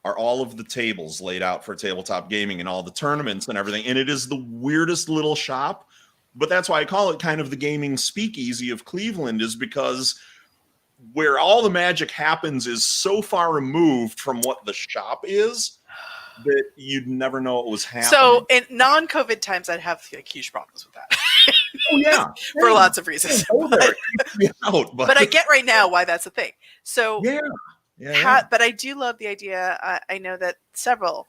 are all of the tables laid out for tabletop gaming and all the tournaments and everything. And it is the weirdest little shop. But that's why I call it kind of the gaming speakeasy of Cleveland, is because where all the magic happens is so far removed from what the shop is that you'd never know it was happening. So in non-COVID times, I'd have like huge problems with that. Oh yeah, For lots of reasons. But I get right now why that's a thing. So but I do love the idea. I know that several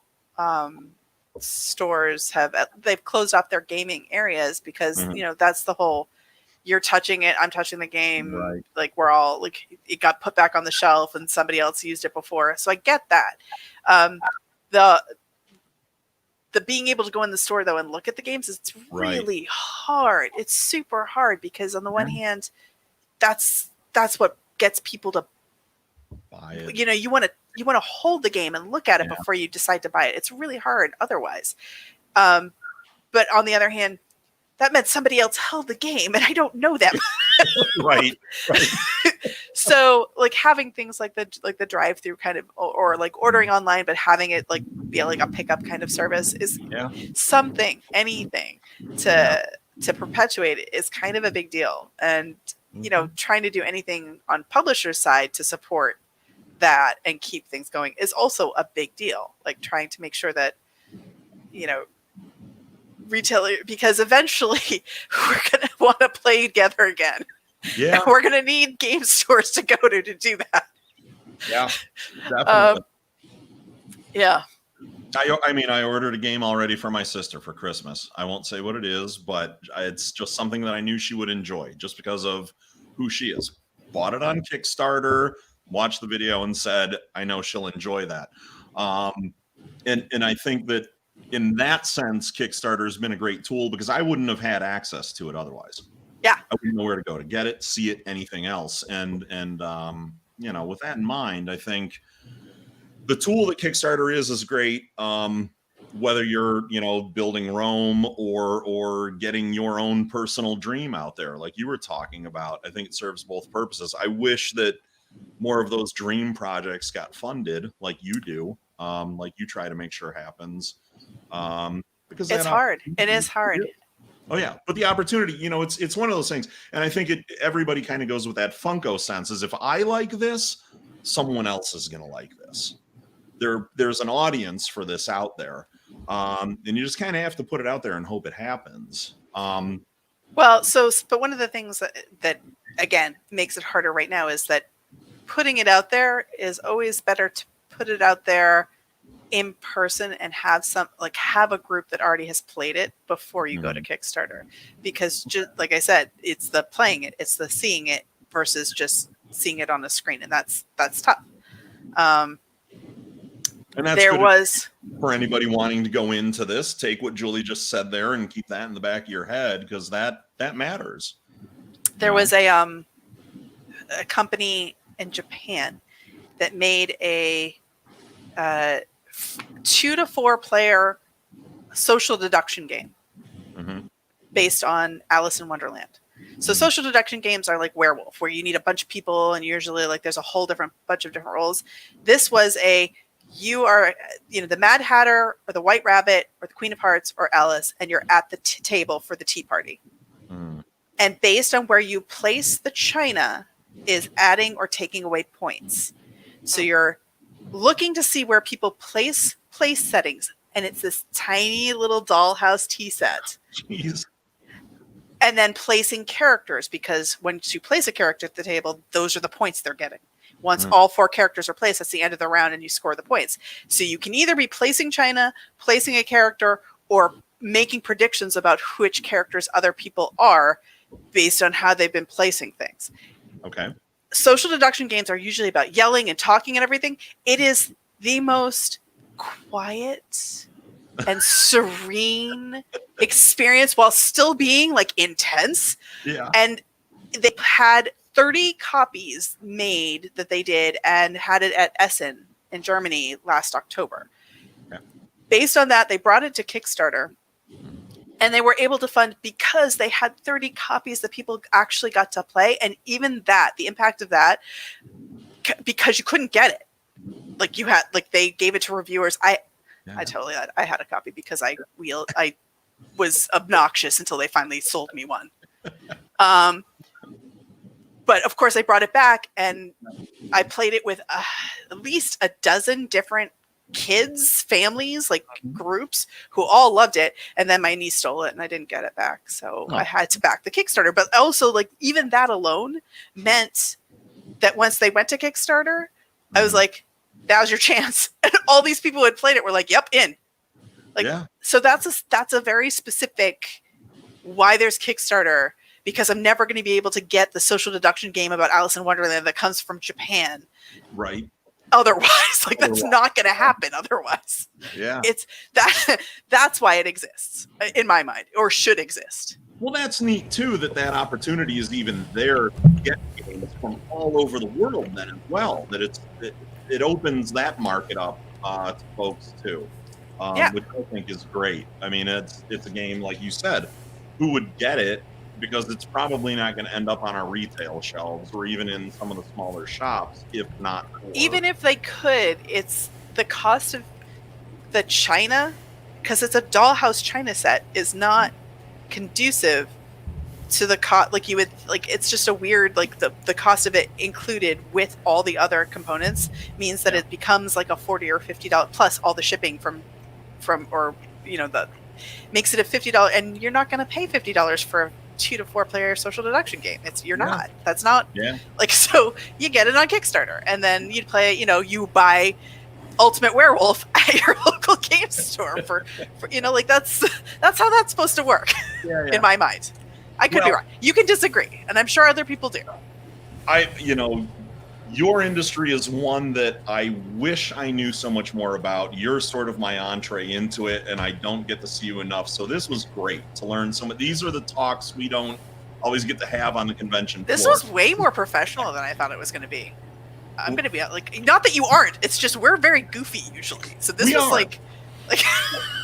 stores they've closed off their gaming areas because that's the whole, you're touching it, I'm touching the game, right. Like we're all like, it got put back on the shelf and somebody else used it before, so I get that. The being able to go in the store though and look at the games, it's really hard. It's super hard because on the one hand, that's what gets people to buy it. You want to hold the game and look at it before you decide to buy it. It's really hard otherwise. But on the other hand, that meant somebody else held the game and I don't know them. Right. So like having things like the drive-through kind of, or like ordering online, but having it like be like a pickup kind of service is anything to perpetuate it is kind of a big deal. And, trying to do anything on publisher's side to support that and keep things going is also a big deal. Like trying to make sure that, retailer, because eventually we're going to want to play together again. Yeah. And we're going to need game stores to go to do that. Yeah, definitely. Yeah. I ordered a game already for my sister for Christmas. I won't say what it is, but it's just something that I knew she would enjoy just because of who she is. Bought it on Kickstarter, watched the video and said, I know she'll enjoy that. And I think that in that sense, Kickstarter has been a great tool because I wouldn't have had access to it otherwise. Yeah. I wouldn't know where to go to get it, see it, anything else. And with that in mind, I think the tool that Kickstarter is great. Whether you're, building Rome or getting your own personal dream out there, like you were talking about, I think it serves both purposes. I wish that more of those dream projects got funded like you do, like you try to make sure happens. Because it's hard. It is hard. Oh yeah, but the opportunity, it's one of those things, and I think everybody kind of goes with that Funko sense. Is if I like this, someone else is going to like this. There's an audience for this out there, and you just kind of have to put it out there and hope it happens. But one of the things that again makes it harder right now is that putting it out there is always better to put it out there in person and have a group that already has played it before you go to Kickstarter, because just like I said, it's the playing it, it's the seeing it versus just seeing it on the screen, and that's tough. And that's for anybody wanting to go into this, take what Julie just said there and keep that in the back of your head, because that matters. There was a company in Japan that made a 2 to 4 player social deduction game based on Alice in Wonderland. So social deduction games are like Werewolf, where you need a bunch of people and usually like there's a whole bunch of different roles. This was you are the Mad Hatter or the White Rabbit or the Queen of Hearts or Alice, and you're at the table for the tea party. And based on where you place the china is adding or taking away points. So you're looking to see where people place settings, and it's this tiny little dollhouse tea set. Jeez. And then placing characters, because once you place a character at the table, those are the points they're getting. Once all 4 characters are placed, that's the end of the round, and you score the points. So you can either be placing china, placing a character, or making predictions about which characters other people are based on how they've been placing things. Okay. Social deduction games are usually about yelling and talking and everything. It is the most quiet and serene experience while still being like intense. Yeah. And they had 30 copies made that they did and had it at Essen in Germany last October. Yeah. Based on that, they brought it to Kickstarter And they were able to fund because they had 30 copies that people actually got to play. And even that, the impact of that, because you couldn't get it. Like you had, like they gave it to reviewers. I totally had. I had a copy because I was obnoxious until they finally sold me one. But of course, I brought it back and I played it with at least a dozen different kids, families, like groups who all loved it. And then my niece stole it and I didn't get it back. So I had to back the Kickstarter. But also, like, even that alone meant that once they went to Kickstarter, I was like, now's your chance. And all these people who had played it were like, yep, in. Like, so that's a very specific why there's Kickstarter, because I'm never going to be able to get the social deduction game about Alice in Wonderland that comes from Japan. Right. Otherwise, like that's not going to happen otherwise. Yeah. It's that's why it exists in my mind, or should exist. Well, that's neat too, that opportunity is even there to get games from all over the world then as well, that it opens that market up to folks too, which I think is great. I mean, it's a game, like you said, who would get it? Because it's probably not going to end up on our retail shelves or even in some of the smaller shops, if not. Even if they could, it's the cost of the China, because it's a Dollhouse China set, is not conducive to the cost. Like you would, like it's just a weird, like the cost of it included with all the other components means that it becomes like a $40 or $50 plus all the shipping from or the makes it a $50, and you're not going to pay $50 for a 2 to 4 player social deduction game. You're not. That's not like, so you get it on Kickstarter and then you play, you buy Ultimate Werewolf at your local game store for like that's how that's supposed to work in my mind. I could be wrong. You can disagree, and I'm sure other people do. Your industry is one that I wish I knew so much more about. You're sort of my entree into it, and I don't get to see you enough. So this was great to learn some of these are the talks we don't always get to have on the convention This floor. was way more professional than I thought it was going to be. I'm going to be like, not that you aren't. It's just we're very goofy usually. So this was like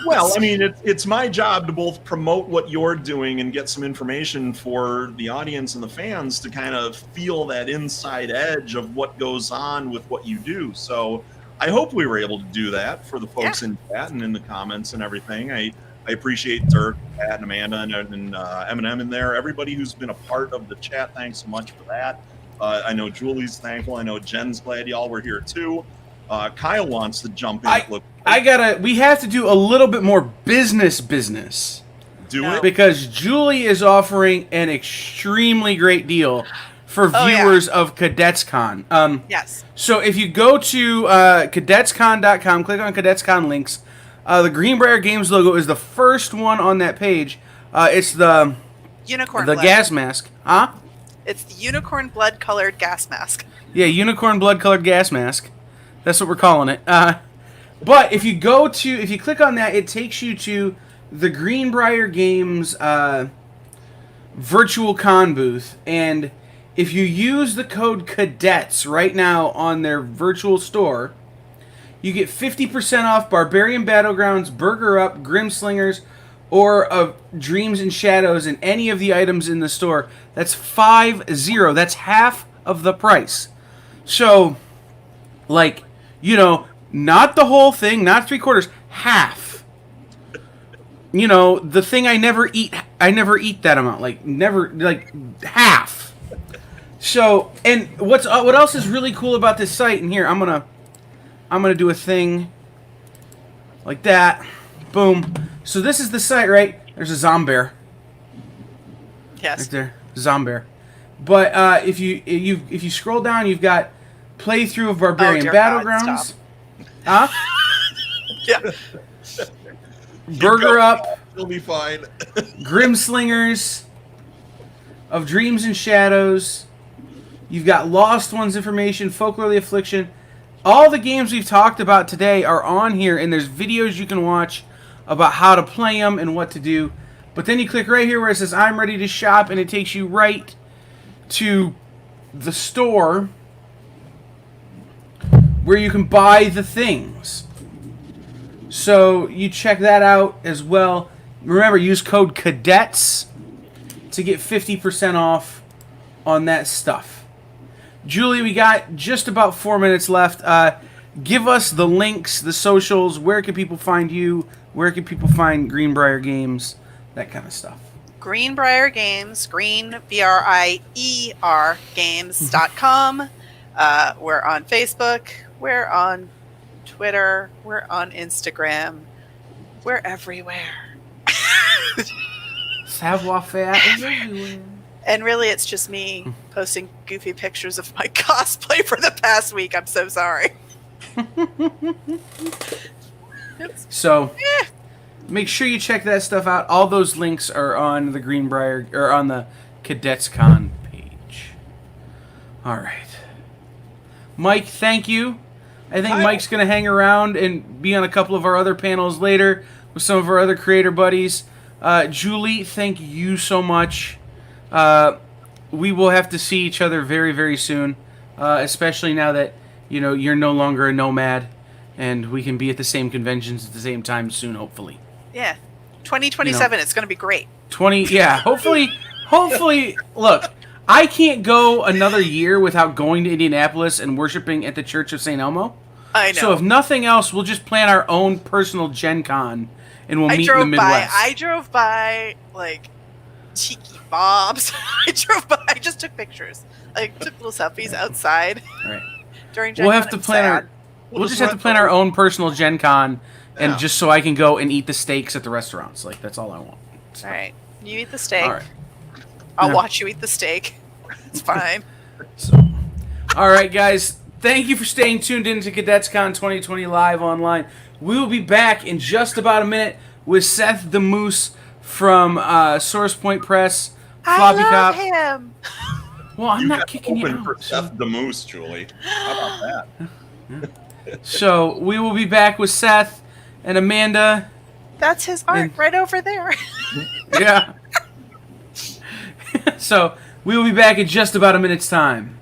well, I mean, it's my job to both promote what you're doing and get some information for the audience and the fans to kind of feel that inside edge of what goes on with what you do. So I hope we were able to do that for the folks in chat and in the comments and everything. I appreciate Dirk, Pat, and Amanda, and Eminem in there. Everybody who's been a part of the chat, thanks so much for that. I know Julie's thankful. I know Jen's glad y'all were here too. Kyle wants to jump in. We have to do a little bit more business. Do it? Because Julie is offering an extremely great deal for viewers of Cadets Con. Yes. So if you go to cadetscon.com, click on Cadets Con links, the Greenbrier Games logo is the first one on that page. It's the unicorn blood. Gas mask. Huh? It's the unicorn blood colored gas mask. Yeah, unicorn blood colored gas mask. That's what we're calling it. But if you click on that, it takes you to the Greenbrier Games virtual con booth. And if you use the code CADETS right now on their virtual store, you get 50% off Barbarian Battlegrounds, Burger Up, Grimslingers, or of Dreams and Shadows and any of the items in the store. That's 50. That's half of the price. So, like, not the whole thing, not 3/4, half. The thing I never eat that amount, like half. So, and what else is really cool about this site? And here, I'm gonna do a thing like that. Boom. So this is the site, right? There's a Zombear. Yes. Right there, Zombear. But if you scroll down, you've got playthrough of Barbarian Battlegrounds. Huh? Yeah. Burger Up. You'll be fine. Grimslingers. Of Dreams and Shadows. You've got Lost Ones information, Folklore the Affliction. All the games we've talked about today are on here, and there's videos you can watch about how to play them and what to do. But then you click right here where it says I'm ready to shop, and it takes you right to the store where you can buy the things. So you check that out as well. Remember, use code CADETS to get 50% off on that stuff. Julie, we got just about 4 minutes left. Give us the links, the socials. Where can people find you? Where can people find Greenbrier Games? That kind of stuff. Greenbrier Games, Green, B-R-I-E-R Games.com. We're on Facebook. We're on Twitter. We're on Instagram. We're everywhere. Savoir-faire is everywhere. And really, it's just me posting goofy pictures of my cosplay for the past week. I'm so sorry. So, make sure you check that stuff out. All those links are on the Greenbrier or on the Cadets Con page. All right, Mike. Thank you. I think Mike's going to hang around and be on a couple of our other panels later with some of our other creator buddies. Julie, thank you so much. We will have to see each other very, very soon, especially now that you're no longer a nomad, and we can be at the same conventions at the same time soon, hopefully. Yeah, 2027. It's going to be great. Yeah, hopefully. Look, I can't go another year without going to Indianapolis and worshiping at the Church of St. Elmo. I know. So if nothing else, we'll just plan our own personal Gen Con, and we'll meet in the Midwest. I drove by, like, Tiki Bob's. I just took pictures. I took little selfies outside. Right. During Gen We'll Con. have to plan We'll just have to plan our own personal Gen Con, and just so I can go and eat the steaks at the restaurants. Like, that's all I want. So. All right. You eat the steak. All right. I'll watch you eat the steak. It's fine. All right, guys. Thank you for staying tuned in to Cadets Con 2020 live online. We will be back in just about a minute with Seth the Moose from Source Point Press. Floppy I love Cop. him. Well, I'm not kicking you open out. for Seth the Moose, Julie. How about that? So we will be back with Seth and Amanda. That's his art right over there. Yeah. So we will be back in just about a minute's time.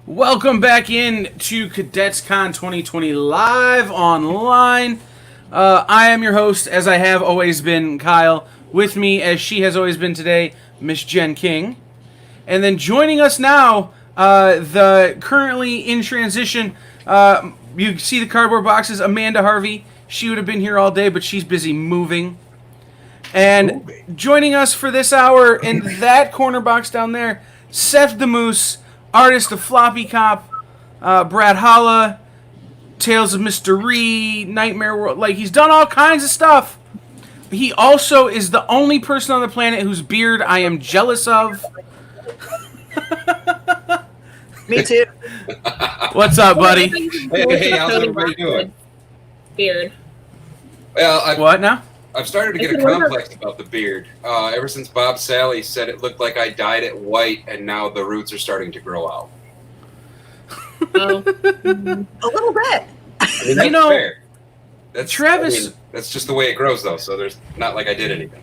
Welcome back in to Cadets Con 2020 live online. I am your host, as I have always been, Kyle. With me, as she has always been today, Miss Jen King. And then joining us now, the currently in transition, you see the cardboard boxes, Amanda Harvey. She would have been here all day, but she's busy moving. And joining us for this hour in that corner box down there, Seth the Moose, artist of Floppy Cop, Brad Holla, Tales of Mystery, Nightmare World. Like, he's done all kinds of stuff. He also is the only person on the planet whose beard I am jealous of. Me too. What's up, buddy? Hey, how's everybody doing? Beard. Well, What now? I've started to get a complex about the beard. Ever since Bob Sally said it looked like I dyed it white, and now the roots are starting to grow out. Oh. A little bit. I mean, that's fair. That's Travis. That's just the way it grows, though. So there's not like I did anything.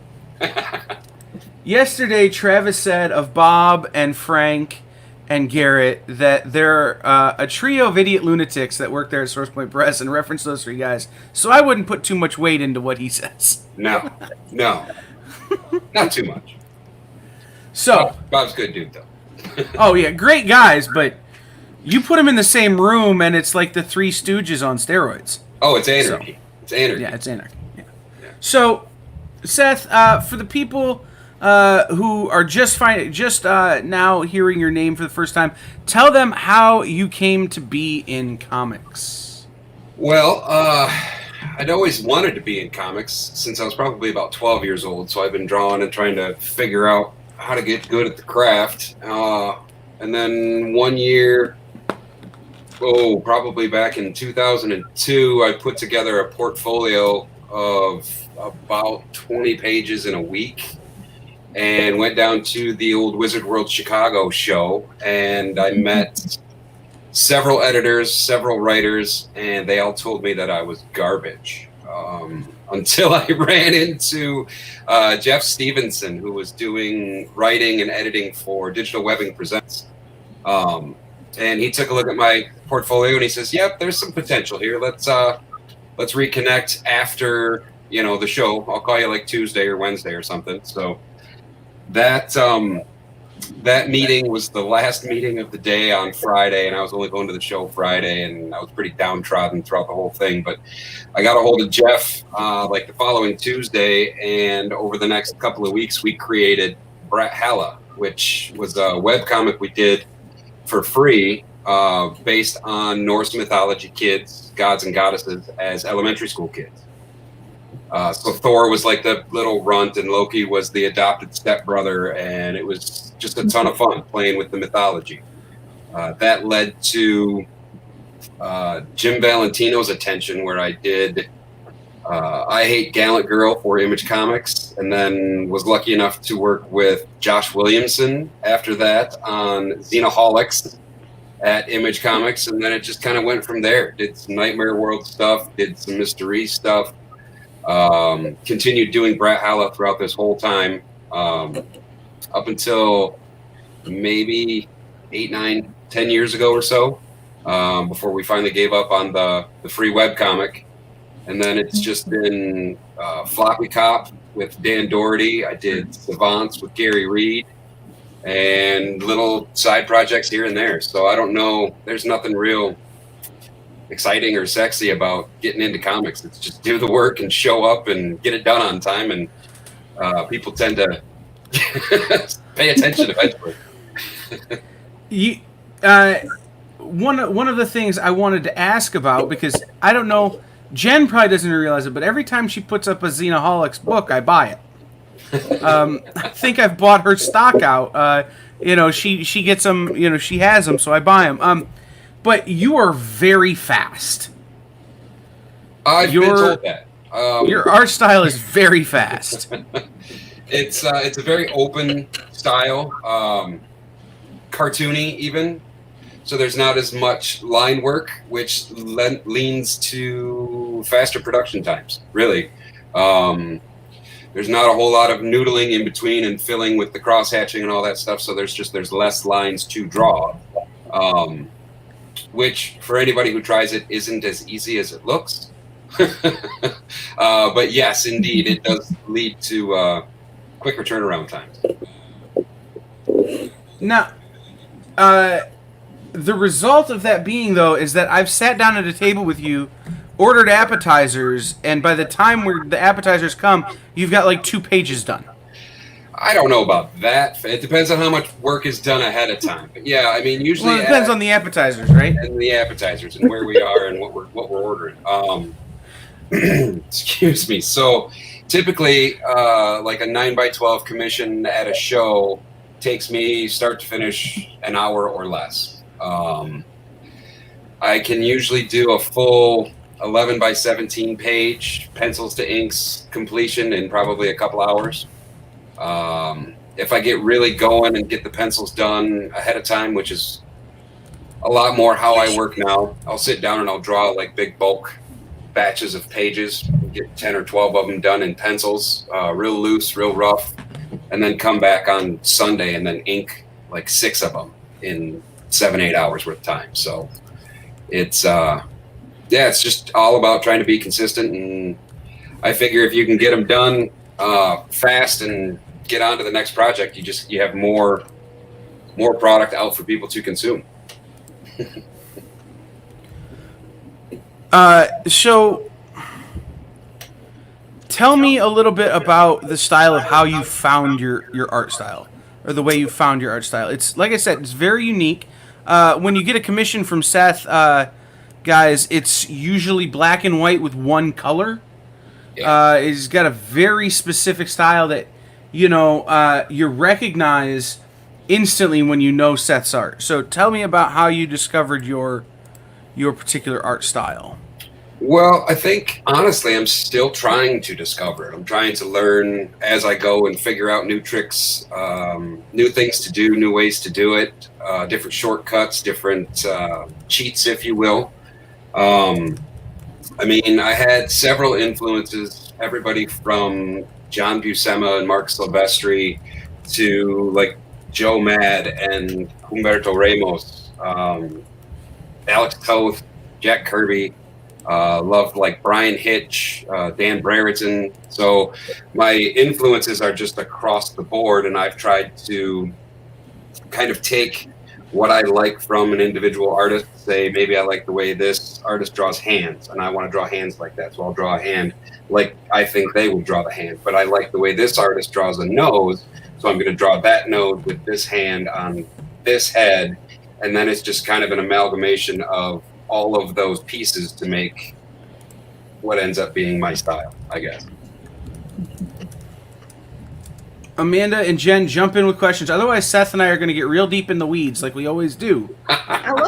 Yesterday, Travis said of Bob and Frank and Garrett that they're a trio of idiot lunatics that work there at Source Point Press, and reference those three guys. So I wouldn't put too much weight into what he says. No, not too much. So Bob's a good dude, though. oh yeah, great guys, but you put them in the same room, and it's like the Three Stooges on steroids. Oh, it's anarchy. So, it's anarchy. Yeah, it's anarchy. Yeah. So, Seth, for the people who are just now hearing your name for the first time, tell them how you came to be in comics. Well, I'd always wanted to be in comics since I was probably about 12 years old. So I've been drawing and trying to figure out how to get good at the craft. And then one year, probably back in 2002, I put together a portfolio of about 20 pages in a week and went down to the old Wizard World Chicago show, and I met several editors, several writers, and they all told me that I was garbage. Until I ran into Jeff Stevenson, who was doing writing and editing for Digital Webbing Presents. And he took a look at my portfolio and he says, "Yep, there's some potential here. Let's reconnect after the show. I'll call you like Tuesday or Wednesday or something." So that meeting was the last meeting of the day on Friday, and I was only going to the show Friday, and I was pretty downtrodden throughout the whole thing. But I got a hold of Jeff like the following Tuesday, and over the next couple of weeks, we created Brathala, which was a webcomic we did for free based on Norse mythology kids, gods and goddesses, as elementary school kids. So Thor was like the little runt, and Loki was the adopted stepbrother, and it was just a ton of fun playing with the mythology. That led to Jim Valentino's attention, where I did I Hate Gallant Girl for Image Comics, and then was lucky enough to work with Josh Williamson after that on Xenoholics at Image Comics, and then it just kind of went from there. Did some Nightmare World stuff, did some mystery stuff. Continued doing Brathala throughout this whole time, up until maybe 8, 9, 10 years ago or so, before we finally gave up on the free webcomic. And then it's just been Floppy Cop with Dan Doherty. I did Savants with Gary Reed, and little side projects here and there. So I don't know. There's nothing real exciting or sexy about getting into comics. It's just do the work and show up and get it done on time, and people tend to pay attention eventually. One of the things I wanted to ask about, because I don't know, Jen probably doesn't realize it, but every time she puts up a Xenoholics book, I buy it. I think I've bought her stock out. She gets them. She has them, so I buy them. But you are very fast. I've been told that. Your art style is very fast. It's a very open style, cartoony even. So there's not as much line work, which leans to faster production times, really. There's not a whole lot of noodling in between and filling with the cross-hatching and all that stuff, so there's less lines to draw. Which, for anybody who tries it, isn't as easy as it looks. But yes, indeed, it does lead to quicker turnaround times. Now, the result of that being, though, is that I've sat down at a table with you, ordered appetizers, and by the time the appetizers come, you've got like 2 pages done. I don't know about that. It depends on how much work is done ahead of time. But yeah, I mean, usually it depends on the appetizers, right? And the appetizers and where we are and what we're ordering. Excuse me. So typically, like a 9x12 commission at a show takes me start to finish an hour or less. I can usually do a full 11x17 page pencils to inks completion in probably a couple hours. If I get really going and get the pencils done ahead of time, which is a lot more how I work now, I'll sit down and I'll draw like big bulk batches of pages, get 10 or 12 of them done in pencils, real loose, real rough, and then come back on Sunday and then ink like 6 of them in 7-8 hours worth of time. So it's it's just all about trying to be consistent, and I figure if you can get them done fast and get on to the next project, you have more product out for people to consume. So tell me a little bit about the style of how you found your art style, or the way you found your art style. It's like I said, it's very unique. When you get a commission from Seth, guys, it's usually black and white with one color. Yeah. He's got a very specific style that, you recognize instantly when you know Seth's art. So tell me about how you discovered your particular art style. Well, I think, honestly, I'm still trying to discover it. I'm trying to learn as I go and figure out new tricks, new things to do, new ways to do it, different shortcuts, different cheats, if you will. I mean, I had several influences, everybody from John Buscema and Mark Silvestri to, like, Joe Mad and Humberto Ramos, Alex Toth, Jack Kirby. Loved, like, Brian Hitch, Dan Brereton. So my influences are just across the board, and I've tried to kind of take what I like from an individual artist. Say, maybe I like the way this artist draws hands, and I want to draw hands like that, so I'll draw a hand like I think they would draw the hand. But I like the way this artist draws a nose, so I'm going to draw that nose with this hand on this head, and then it's just kind of an amalgamation of all of those pieces to make what ends up being my style, I guess. Amanda and Jen, jump in with questions. Otherwise, Seth and I are going to get real deep in the weeds like we always do.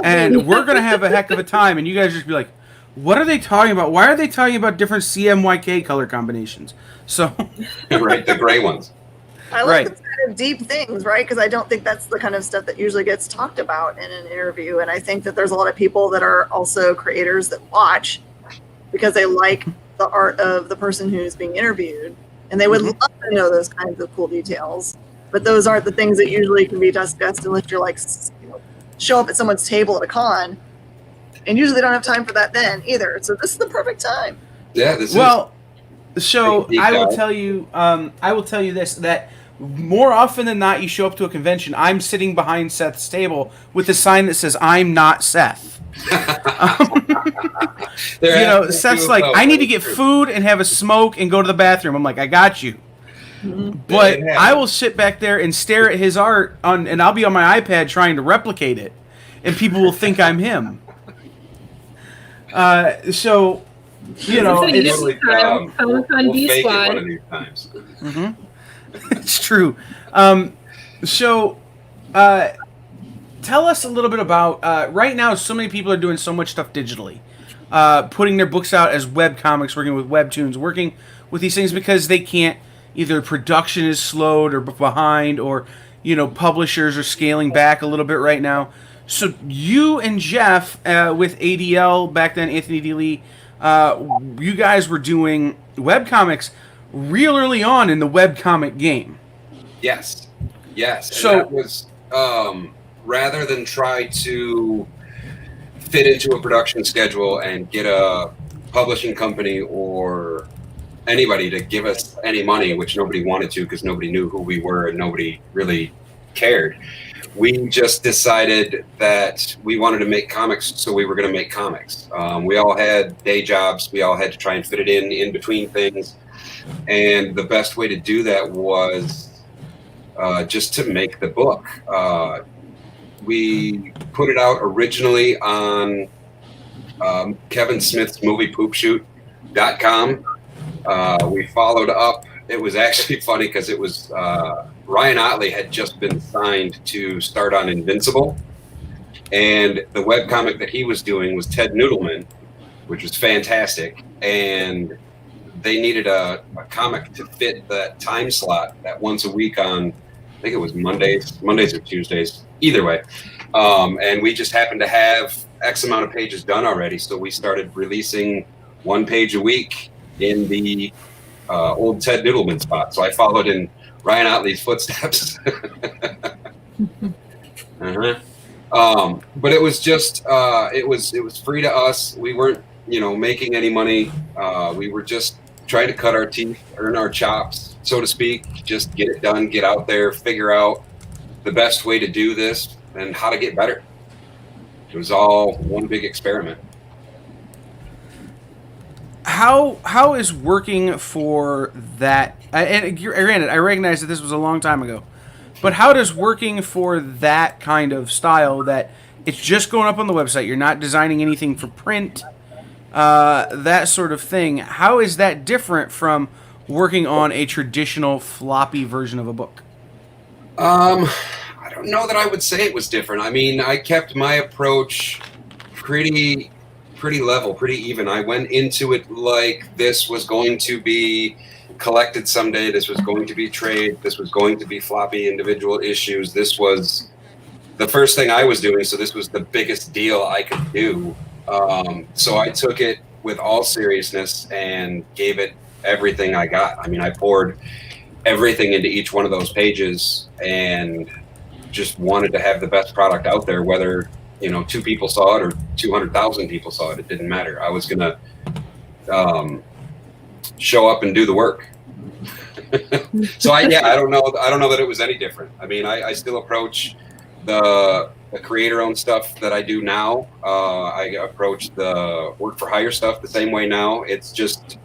And we're going to have a heck of a time, and you guys just be like, what are they talking about? Why are they talking about different CMYK color combinations? So, right, the gray ones. I like the kind of deep things, right? Because I don't think that's the kind of stuff that usually gets talked about in an interview. And I think that there's a lot of people that are also creators that watch because they like the art of the person who's being interviewed. And they would love to know those kinds of cool details. But those aren't the things that usually can be discussed unless you're like, show up at someone's table at a con. And usually they don't have time for that then either. So this is the perfect time. Yeah, this So I will tell you this, that more often than not, you show up to a convention, I'm sitting behind Seth's table with a sign that says, "I'm not Seth." Seth's like, "I need to get food and have a smoke and go to the bathroom." I'm like, "I got you." But I will sit back there and stare at his art, and I'll be on my iPad trying to replicate it, and people will think I'm him. So, it's fake it one of these times. It's true. Tell us a little bit about, right now, so many people are doing so much stuff digitally. Putting their books out as web comics, working with webtoons, working with these things because they can't, either production is slowed or behind, or, publishers are scaling back a little bit right now. So you and Jeff, with ADL, back then, Anthony D. Lee, you guys were doing webcomics real early on in the webcomic game. Yes. So and that was, rather than try to fit into a production schedule and get a publishing company or anybody to give us any money, which nobody wanted to because nobody knew who we were and nobody really cared. We just decided that we wanted to make comics, so we were going to make comics. We all had day jobs. We all had to try and fit it in between things. And the best way to do that was just to make the book. We put it out originally on Kevin Smith's moviepoopshoot.com. We followed up. It was actually funny because it was Ryan Otley had just been signed to start on Invincible. And the webcomic that he was doing was Ted Noodleman, which was fantastic. And they needed a comic to fit that time slot, that once a week on, I think it was Mondays or Tuesdays, either way. And we just happened to have X amount of pages done already. So we started releasing one page a week in the old Ted Noodleman spot. So I followed in Ryan Otley's footsteps. But it was just, it was free to us. We weren't, making any money. We were just trying to cut our teeth, earn our chops so to speak. Just get it done, get out there, figure out the best way to do this and how to get better. It was all one big experiment. How is working for that? And granted, I recognize that this was a long time ago, but how does working for that kind of style, that it's just going up on the website, you're not designing anything for print, that sort of thing, how is that different from working on a traditional floppy version of a book? I don't know that I would say it was different. I mean, I kept my approach pretty level, pretty even. I went into it like this was going to be collected someday. This was going to be trade. This was going to be floppy individual issues. This was the first thing I was doing, so this was the biggest deal I could do. So I took it with all seriousness and gave it everything I got. I mean, I poured everything into each one of those pages and just wanted to have the best product out there, whether 2 people saw it or 200,000 people saw it. It didn't matter. I was gonna show up and do the work. So I don't know that it was any different. I mean, I still approach the creator-owned stuff that I do now. I approach the work for hire stuff the same way now. It's just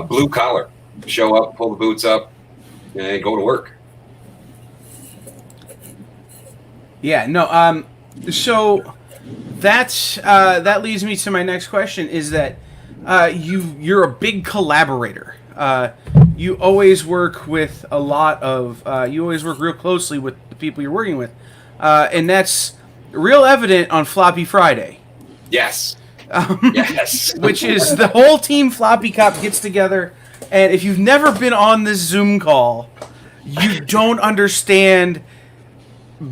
blue collar. Show up, pull the boots up, and go to work. Yeah, no. So that leads me to my next question: is that you're a big collaborator. You always work with a lot of. You always work real closely with the people you're working with, and that's real evident on Floppy Friday. Yes. Yes. Which is the whole team Floppy Cop gets together, and if you've never been on this Zoom call, you don't understand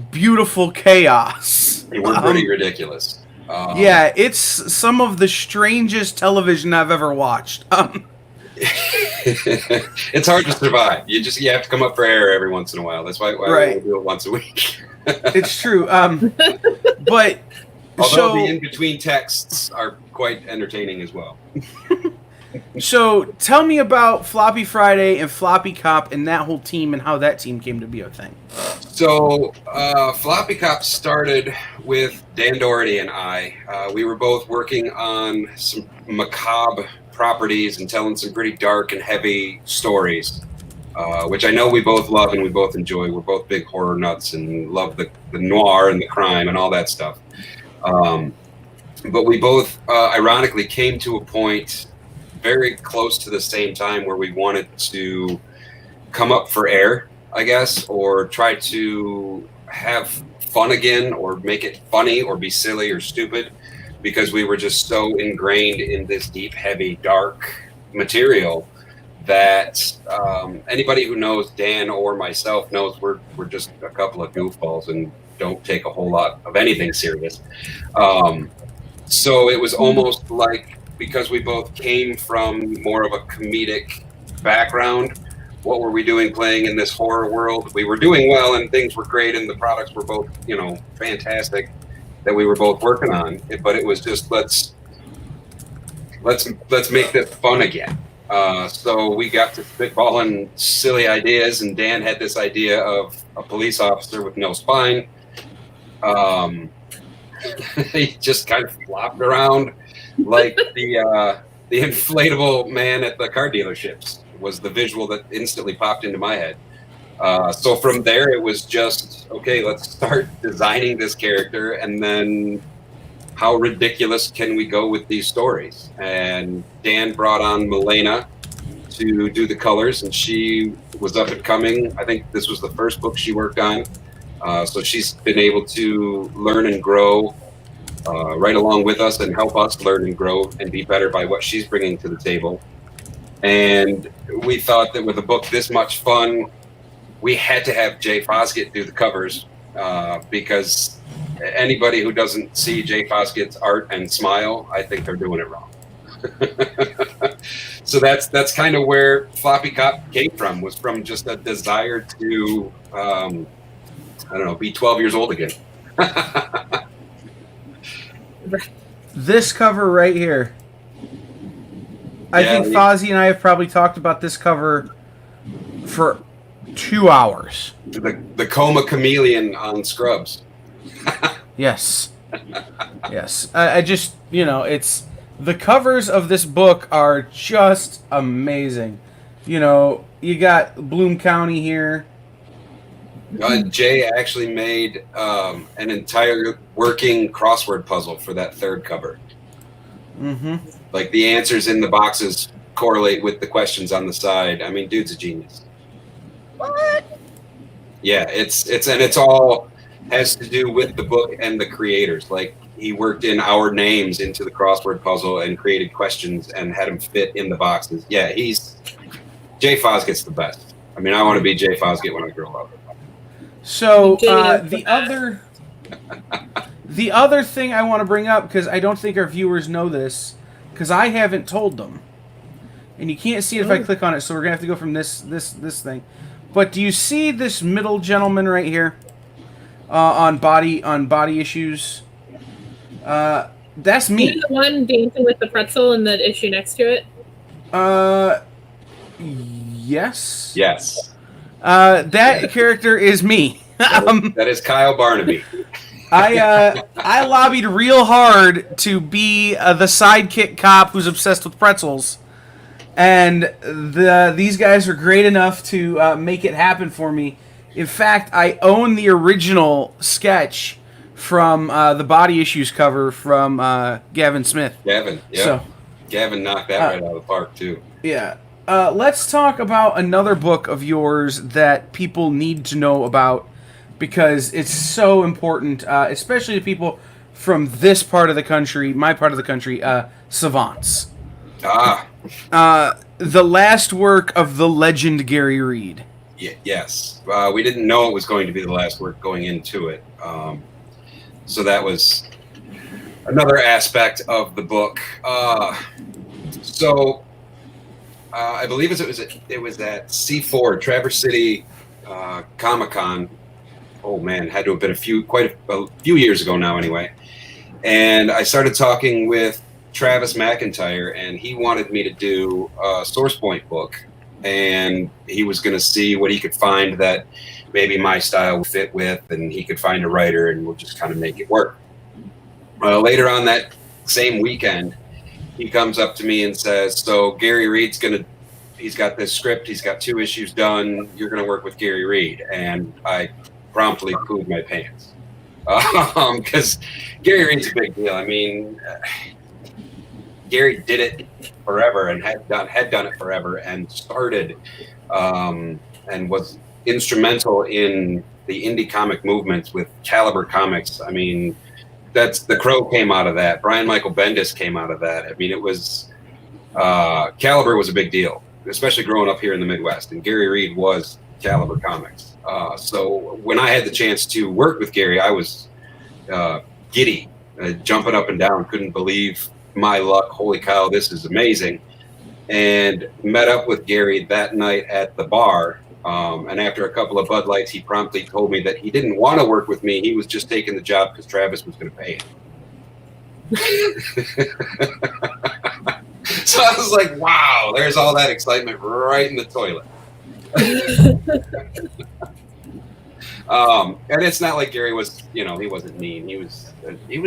beautiful chaos. We're pretty ridiculous. Yeah, it's some of the strangest television I've ever watched. It's hard to survive. You have to come up for air every once in a while. That's why we do it once a week. It's true. But although the in-between texts are quite entertaining as well. So tell me about Floppy Friday and Floppy Cop and that whole team and how that team came to be a thing. So Floppy Cop started with Dan Doherty and I. We were both working on some macabre properties and telling some pretty dark and heavy stories, which I know we both love and we both enjoy. We're both big horror nuts and love the noir and the crime and all that stuff. But we both, ironically, came to a point very close to the same time where we wanted to come up for air, I guess, or try to have fun again, or make it funny, or be silly or stupid, because we were just so ingrained in this deep, heavy, dark material that anybody who knows Dan or myself knows we're just a couple of goofballs and don't take a whole lot of anything serious. So it was almost like, because we both came from more of a comedic background, what were we doing playing in this horror world? We were doing well and things were great and the products were both, fantastic that we were both working on. But it was just, let's make this fun again. So we got to spitballing silly ideas, and Dan had this idea of a police officer with no spine. He just kind of flopped around like the inflatable man at the car dealerships was the visual that instantly popped into my head. So from there, it was just, okay, let's start designing this character, and then how ridiculous can we go with these stories? And Dan brought on Milena to do the colors, and she was up and coming. I think this was the first book she worked on. So she's been able to learn and grow right along with us and help us learn and grow and be better by what she's bringing to the table. And we thought that with a book this much fun, we had to have Jay Foskett do the covers, because anybody who doesn't see Jay Foskett's art and smile, I think they're doing it wrong. So that's kind of where Floppy Cop came from, was from just a desire to, be 12 years old again. This cover right here. I think Fozzie and I have probably talked about this cover for 2 hours. The coma chameleon on Scrubs. Yes. Yes. I just, it's the covers of this book are just amazing. You got Bloom County here. Jay actually made an entire working crossword puzzle for that third cover. Mm-hmm. Like the answers in the boxes correlate with the questions on the side. I mean, dude's a genius. What? Yeah, it's all has to do with the book and the creators. Like he worked in our names into the crossword puzzle and created questions and had them fit in the boxes. Yeah, Jay Fosgit's the best. I mean, I want to be Jay Fosgit when I grow up. So the other thing I want to bring up, because I don't think our viewers know this, because I haven't told them, and you can't see it if I click on it, so we're gonna have to go from this thing. But do you see this middle gentleman right here on body issues? That's me. Is the one dancing with the pretzel in the issue next to it? Yes. Yes. That character is me. That is Kyle Barnaby. I lobbied real hard to be the sidekick cop who's obsessed with pretzels, and these guys are great enough to make it happen for me. In fact, I own the original sketch from the Body Issues cover from Gavin Smith. Gavin, yeah. So, Gavin knocked that right out of the park too. Yeah. Let's talk about another book of yours that people need to know about, because it's so important, especially to people from this part of the country, my part of the country, savants. The last work of the legend Gary Reed. Yes. We didn't know it was going to be the last work going into it. So that was another aspect of the book. I believe it was at C4, Traverse City Comic-Con. Oh man, had to have been quite a few years ago now anyway. And I started talking with Travis McIntyre, and he wanted me to do a Source Point book. And he was going to see what he could find that maybe my style would fit with, and he could find a writer, and we'll just kind of make it work. Later on that same weekend, he comes up to me and says, so Gary Reed's he's got this script, he's got 2 issues done, you're going to work with Gary Reed. And I promptly pooed my pants. Because Gary Reed's a big deal. I mean, Gary did it forever and had done it forever and started and was instrumental in the indie comic movements with Caliber Comics. I mean, The Crow came out of that. Brian Michael Bendis came out of that. I mean, it was Caliber was a big deal, especially growing up here in the Midwest. And Gary Reed was Caliber Comics. So when I had the chance to work with Gary, I was giddy, jumping up and down, couldn't believe my luck. Holy cow, this is amazing. And met up with Gary that night at the bar. And after a couple of Bud Lights, he promptly told me that he didn't want to work with me. He was just taking the job because Travis was going to pay him. So I was like, wow, there's all that excitement right in the toilet. And it's not like Gary was, he wasn't mean. He was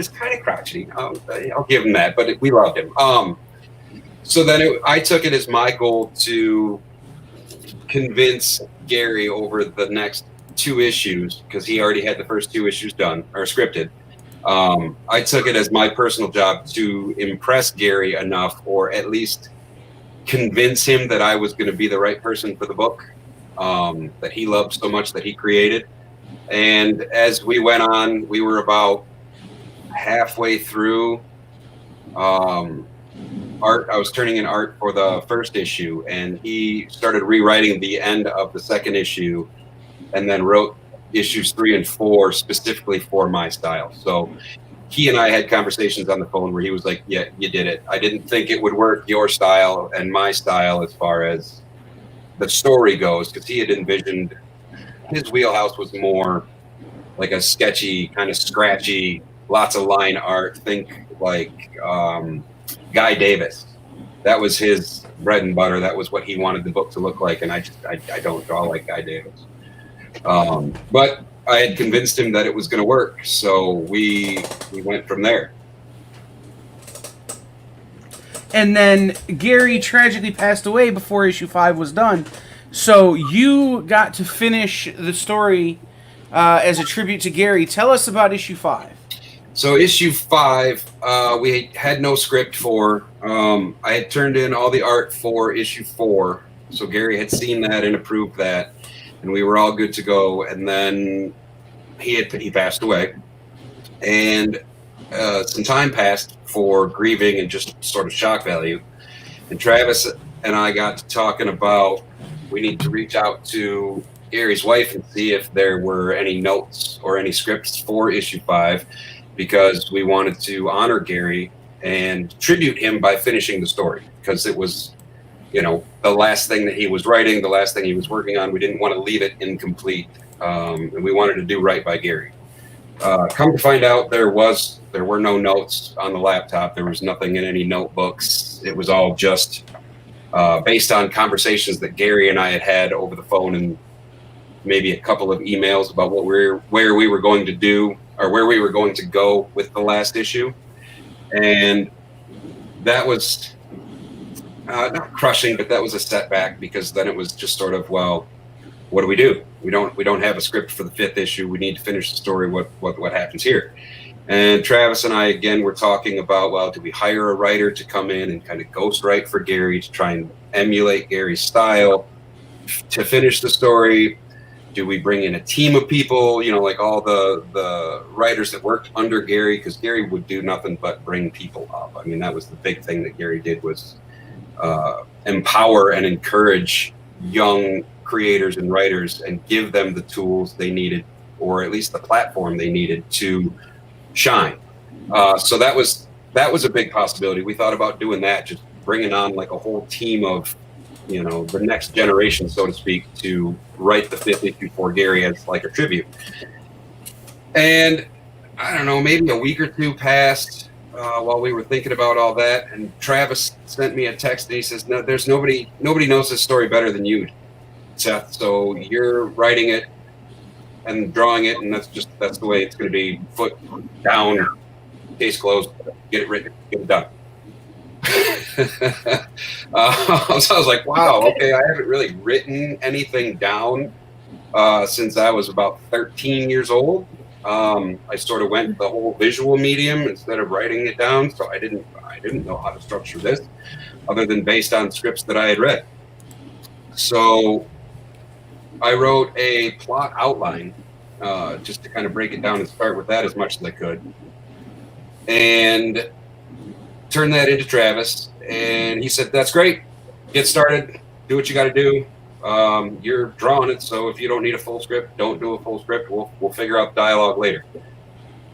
kind of crotchety. I'll give him that, but we loved him. So then I took it as my goal to convince Gary over the next 2 issues, because he already had the first 2 issues done or scripted. I took it as my personal job to impress Gary enough, or at least convince him that I was going to be the right person for the book that he loved so much that he created. And as we went on, we were about halfway through art. I was turning in art for the first issue, and he started rewriting the end of the second issue, and then wrote issues 3 and 4 specifically for my style. So he and I had conversations on the phone where he was like, yeah, you did it. I didn't think it would work, your style and my style, as far as the story goes, because he had envisioned his wheelhouse was more like a sketchy, kind of scratchy, lots of line art. Think like Guy Davis. that was his bread and butter. That was what he wanted the book to look like, and I don't draw like Guy Davis. But I had convinced him that it was going to work, so we went from there. And then Gary tragically passed away before issue 5 was done. So you got to finish the story as a tribute to Gary. Tell us about issue 5. So issue 5, we had no script for. I had turned in all the art for issue 4. So Gary had seen that and approved that, and we were all good to go. And then he passed away, and some time passed for grieving and just sort of shock value. And Travis and I got to talking about we need to reach out to Gary's wife and see if there were any notes or any scripts for issue 5, because we wanted to honor Gary and tribute him by finishing the story, because it was, the last thing that he was writing, the last thing he was working on. We didn't want to leave it incomplete, and we wanted to do right by Gary. Come to find out, there were no notes on the laptop. There was nothing in any notebooks. It was all just based on conversations that Gary and I had had over the phone, and maybe a couple of emails about where we were going to do, or where we were going to go with the last issue. And that was not crushing, but that was a setback, because then it was just sort of, well, what do? We don't have a script for the 5th issue. We need to finish the story. What happens here? And Travis and I, again, were talking about, well, do we hire a writer to come in and kind of ghostwrite for Gary to try and emulate Gary's style to finish the story? Do we bring in a team of people, like all the writers that worked under Gary? Because Gary would do nothing but bring people up. I mean, that was the big thing that Gary did, was empower and encourage young creators and writers and give them the tools they needed, or at least the platform they needed to shine. So that was a big possibility. We thought about doing that, just bringing on like a whole team of, the next generation, so to speak, to write the 5th issue for Gary as like a tribute. And I don't know, maybe a week or two passed while we were thinking about all that, and Travis sent me a text and he says, "No, there's nobody knows this story better than you, Seth. So you're writing it and drawing it, and that's the way it's going to be. Foot down, case closed, get it written, get it done." So I was like, wow, okay, I haven't really written anything down since I was about 13 years old. I sort of went the whole visual medium instead of writing it down, so I didn't know how to structure this other than based on scripts that I had read. So I wrote a plot outline just to kind of break it down and start with that as much as I could, and turned that into Travis, and he said, "That's great. Get started. Do what you got to do. You're drawing it, so if you don't need a full script, don't do a full script. We'll figure out dialogue later."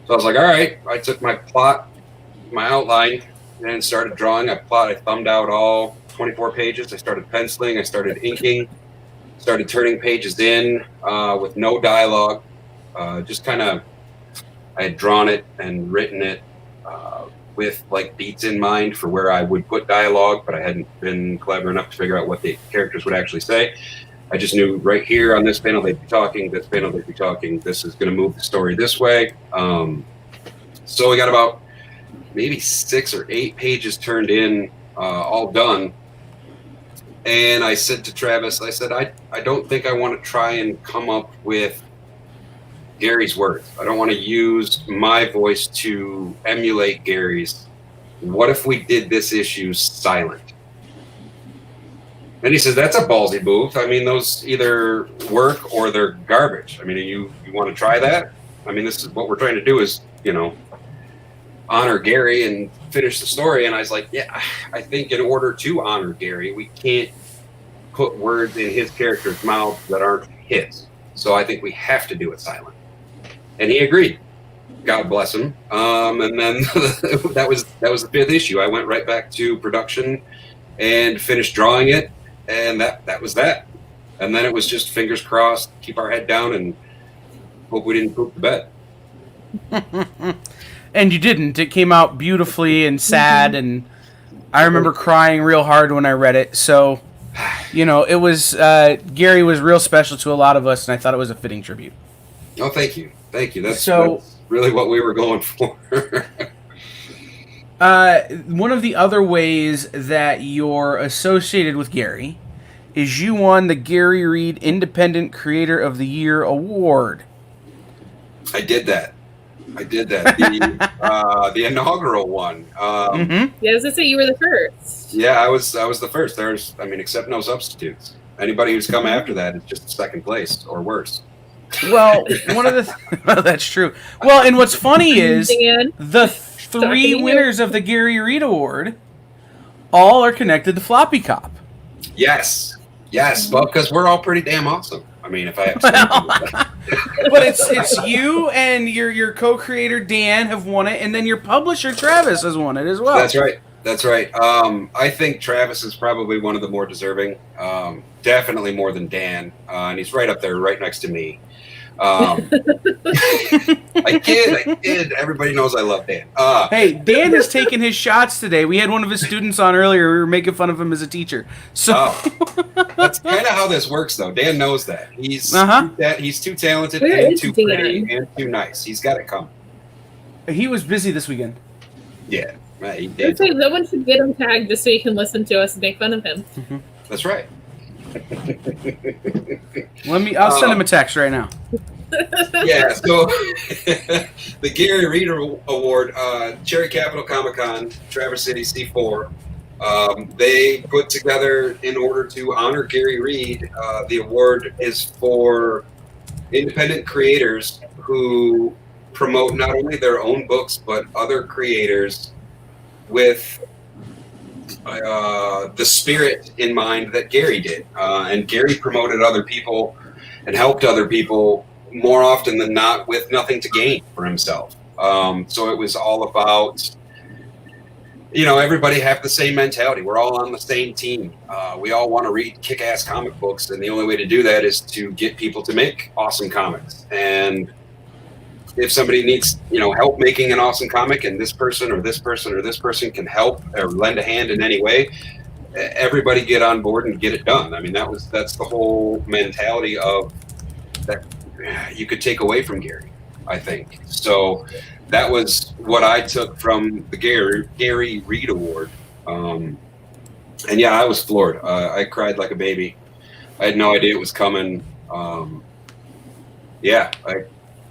So I was like, all right. I took my plot, my outline, and started drawing. I thumbed out all 24 pages. I started penciling. I started inking. Started turning pages in with no dialogue. Just kind of, I had drawn it and written it with like beats in mind for where I would put dialogue, but I hadn't been clever enough to figure out what the characters would actually say. I just knew right here on this panel they'd be talking, this panel they'd be talking, this is going to move the story this way. So we got about maybe 6 or 8 pages turned in, all done. And I said to Travis, I said, I don't think I want to try and come up with Gary's words. I don't want to use my voice to emulate Gary's. What if we did this issue silent? And he says, that's a ballsy move. I mean, those either work or they're garbage. I mean, you want to try that? I mean, this is what we're trying to do is, honor Gary and finish the story. And I was like, yeah, I think in order to honor Gary, we can't put words in his character's mouth that aren't his. So I think we have to do it silent. And he agreed. God bless him. And then that was the 5th issue. I went right back to production and finished drawing it, and that was that. And then it was just fingers crossed, keep our head down, and hope we didn't poop the bed. And you didn't. It came out beautifully and sad, and I remember crying real hard when I read it. So, it was Gary was real special to a lot of us, and I thought it was a fitting tribute. Oh, thank you. That's really what we were going for. One of the other ways that you're associated with Gary is you won the Gary Reed Independent Creator of the Year Award. I did that. The inaugural one. Yeah, I was gonna say you were the first. Yeah, I was the first. Except no substitutes. Anybody who's come after that is just second place or worse. Well, that's true. Well, and what's funny is the 3 winners of the Gary Reed Award all are connected to Floppy Cop. Yes, well, because we're all pretty damn awesome. I mean, if I have to. But it's you and your co-creator Dan have won it, and then your publisher Travis has won it as well. That's right. I think Travis is probably one of the more deserving. Definitely more than Dan, and he's right up there, right next to me. I kid. Everybody knows I love Dan. Hey, Dan has taken his shots today. We had one of his students on earlier. We were making fun of him as a teacher. So that's kind of how this works, though. Dan knows that. He's too talented and too pretty and too nice. He's got it coming. He was busy this weekend. Yeah, he did. I'd say no one should get him tagged just so he can listen to us and make fun of him. Mm-hmm. That's right. I'll send him a text right now. Yeah, so the Gary Reed Award, Cherry Capital Comic Con, Traverse City C4, they put together in order to honor Gary Reed. The award is for independent creators who promote not only their own books but other creators with the spirit in mind that Gary did. And Gary promoted other people and helped other people more often than not with nothing to gain for himself. So it was all about, everybody have the same mentality. We're all on the same team. We all want to read kick-ass comic books, and the only way to do that is to get people to make awesome comics. And if somebody needs, help making an awesome comic, and this person or this person or this person can help or lend a hand in any way, everybody get on board and get it done. I mean, that's the whole mentality of that you could take away from Gary, I think. So that was what I took from the Gary Reed Award. And yeah, I was floored. I cried like a baby. I had no idea it was coming. Yeah, I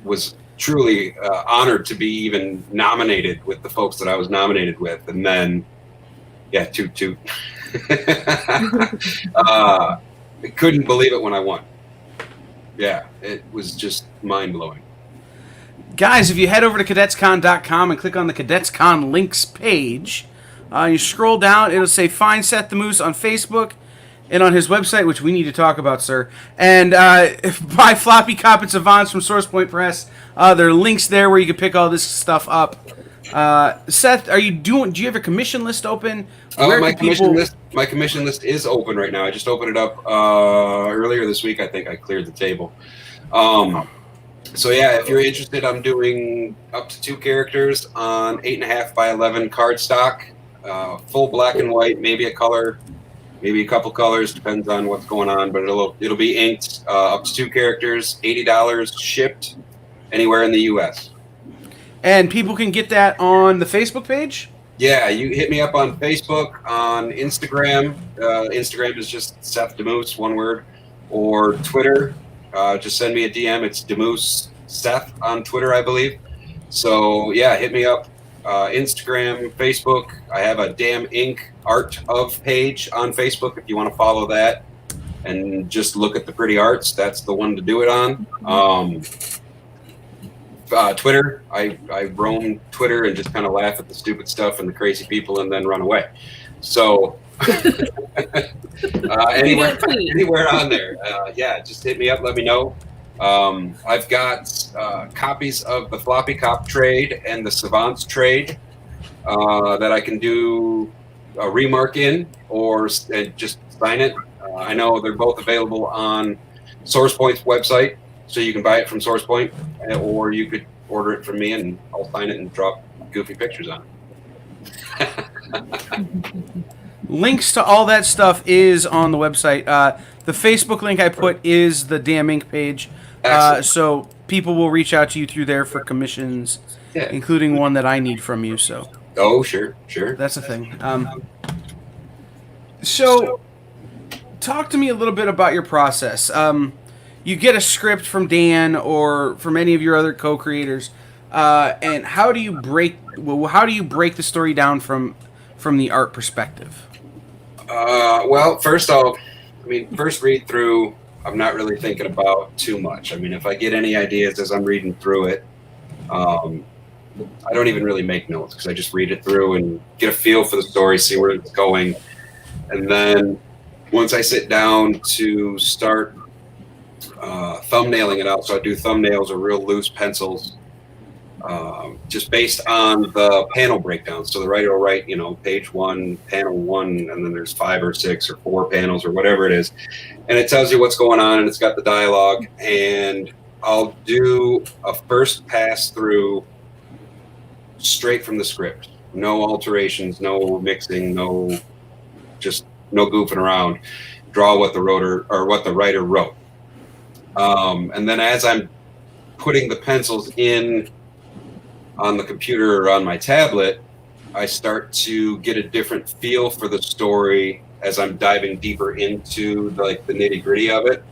was truly honored to be even nominated with the folks that I was nominated with. And then, yeah, toot. I couldn't believe it when I won. Yeah, it was just mind-blowing. Guys, if you head over to CadetsCon.com and click on the Cadets Con links page, you scroll down, it'll say Find Seth the Moose on Facebook and on his website, which we need to talk about, sir. And buy Floppy Cop and Savants from SourcePoint Press. There are links there where you can pick all this stuff up. Seth, do you have a commission list open? My commission list is open right now. I just opened it up earlier this week. I think I cleared the table. So yeah, if you're interested, I'm doing up to 2 characters on 8.5 by 11 cardstock, full black and white, maybe a color, maybe a couple colors, depends on what's going on. But it'll be inked, up to 2 characters, $80 shipped anywhere in the U.S. And people can get that on the Facebook page? Yeah, you hit me up on Facebook, on Instagram. Instagram is just Seth DeMoose, one word, or Twitter. Just send me a DM. It's DeMoose Seth on Twitter, I believe. So yeah, hit me up. Instagram, Facebook. I have a Damn Ink Art of page on Facebook if you want to follow that and just look at the pretty arts. That's the one to do it on. Twitter, I roam Twitter and just kind of laugh at the stupid stuff and the crazy people and then run away. So anywhere on there, yeah, just hit me up, let me know. I've got copies of the Floppy Cop trade and the Savants trade that I can do a remark in or just sign it. I know they're both available on SourcePoint's website, so you can buy it from SourcePoint, or you could order it from me and I'll sign it and drop goofy pictures on it. Links to all that stuff is on the website. The Facebook link I put is the Damn Ink page. So people will reach out to you through there for commissions, including one that I need from you. So. Oh, sure. That's a thing. So, talk to me a little bit about your process. You get a script from Dan or from any of your other co-creators, and how do you break the story down from the art perspective? Well, first read through, I'm not really thinking about too much. I mean, if I get any ideas as I'm reading through it, I don't even really make notes because I just read it through and get a feel for the story, see where it's going. And then once I sit down to start thumbnailing it out, so I do thumbnails or real loose pencils, just based on the panel breakdown. So the writer will write, page 1, panel 1, and then there's 5 or 6 or 4 panels or whatever it is. And it tells you what's going on, and it's got the dialogue. And I'll do a first pass through straight from the script. No alterations, no mixing, no goofing around. Draw what the writer wrote. And then as I'm putting the pencils in on the computer or on my tablet, I start to get a different feel for the story as I'm diving deeper into the nitty-gritty of it.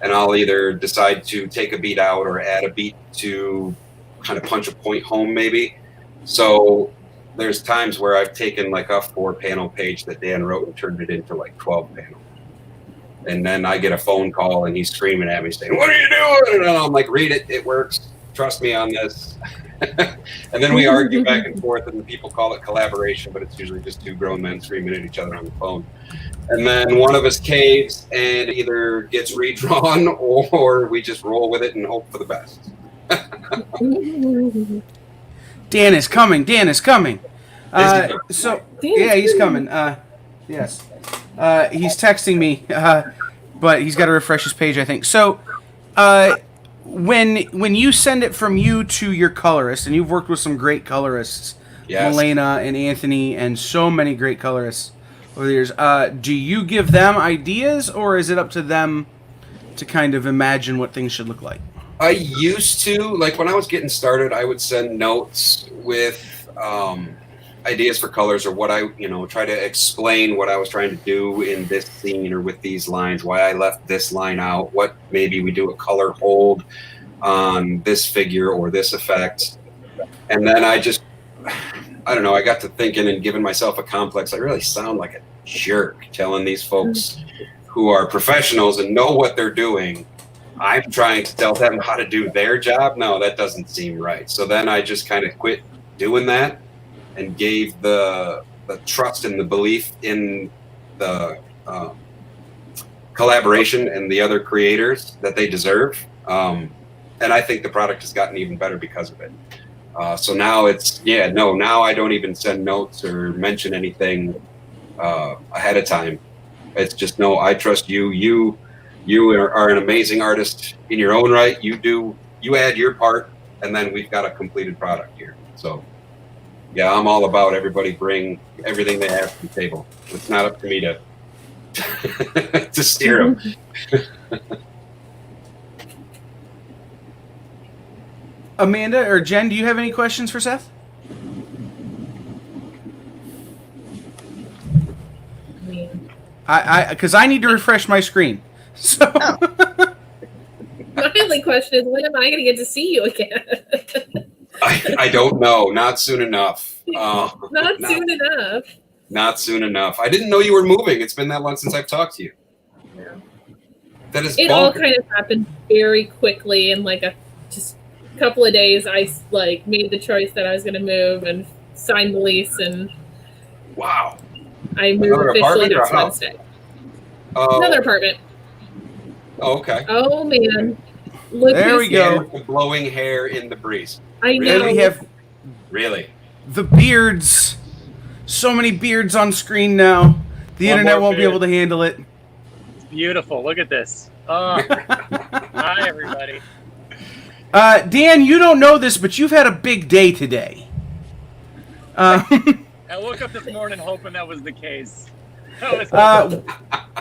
And I'll either decide to take a beat out or add a beat to kind of punch a point home maybe. So there's times where I've taken a 4-panel page that Dan wrote and turned it into 12 panels. And then I get a phone call and he's screaming at me saying, "What are you doing?" And I'm like, "Read it. It works. Trust me on this." And then we argue back and forth, and people call it collaboration, but it's usually just 2 grown men screaming at each other on the phone. And then one of us caves and either gets redrawn or we just roll with it and hope for the best. Dan is coming. He's coming. Yes. He's texting me, but he's got to refresh his page, I think. So, when you send it from you to your colorist, and you've worked with some great colorists, yes, Milena and Anthony, and so many great colorists over the years, do you give them ideas, or is it up to them to kind of imagine what things should look like? I used to, when I was getting started, I would send notes with ideas for colors or what I, try to explain what I was trying to do in this scene or with these lines, why I left this line out, what maybe we do a color hold on this figure or this effect. And then I don't know, I got to thinking and giving myself a complex. I really sound like a jerk telling these folks who are professionals and know what they're doing, I'm trying to tell them how to do their job. No, that doesn't seem right. So then I just kind of quit doing that and gave the trust and the belief in the collaboration and the other creators that they deserve. And I think the product has gotten even better because of it. So now now I don't even send notes or mention anything ahead of time. It's just, no, I trust you. You are an amazing artist in your own right. You add your part, and then we've got a completed product here. So, yeah, I'm all about everybody bring everything they have to the table. It's not up to me to to steer them. Amanda or Jen, do you have any questions for Seth? Because I need to refresh my screen. So. My only question is, when am I going to get to see you again? I don't know. Not soon enough. Not soon enough. Not soon enough. I didn't know you were moving. It's been that long since I've talked to you. Yeah. That is. It all kind of happened very quickly in just a couple of days. I made the choice that I was going to move and signed the lease, and wow. I moved officially next Wednesday. Another apartment. Oh, okay. Oh man! Look, there we go. The blowing hair in the breeze. I know. And we have the beards. So many beards on screen now. The internet won't be able to handle it. It's beautiful. Look at this. Oh. Hi, everybody. Dan, you don't know this, but you've had a big day today. I woke up this morning hoping that was the case.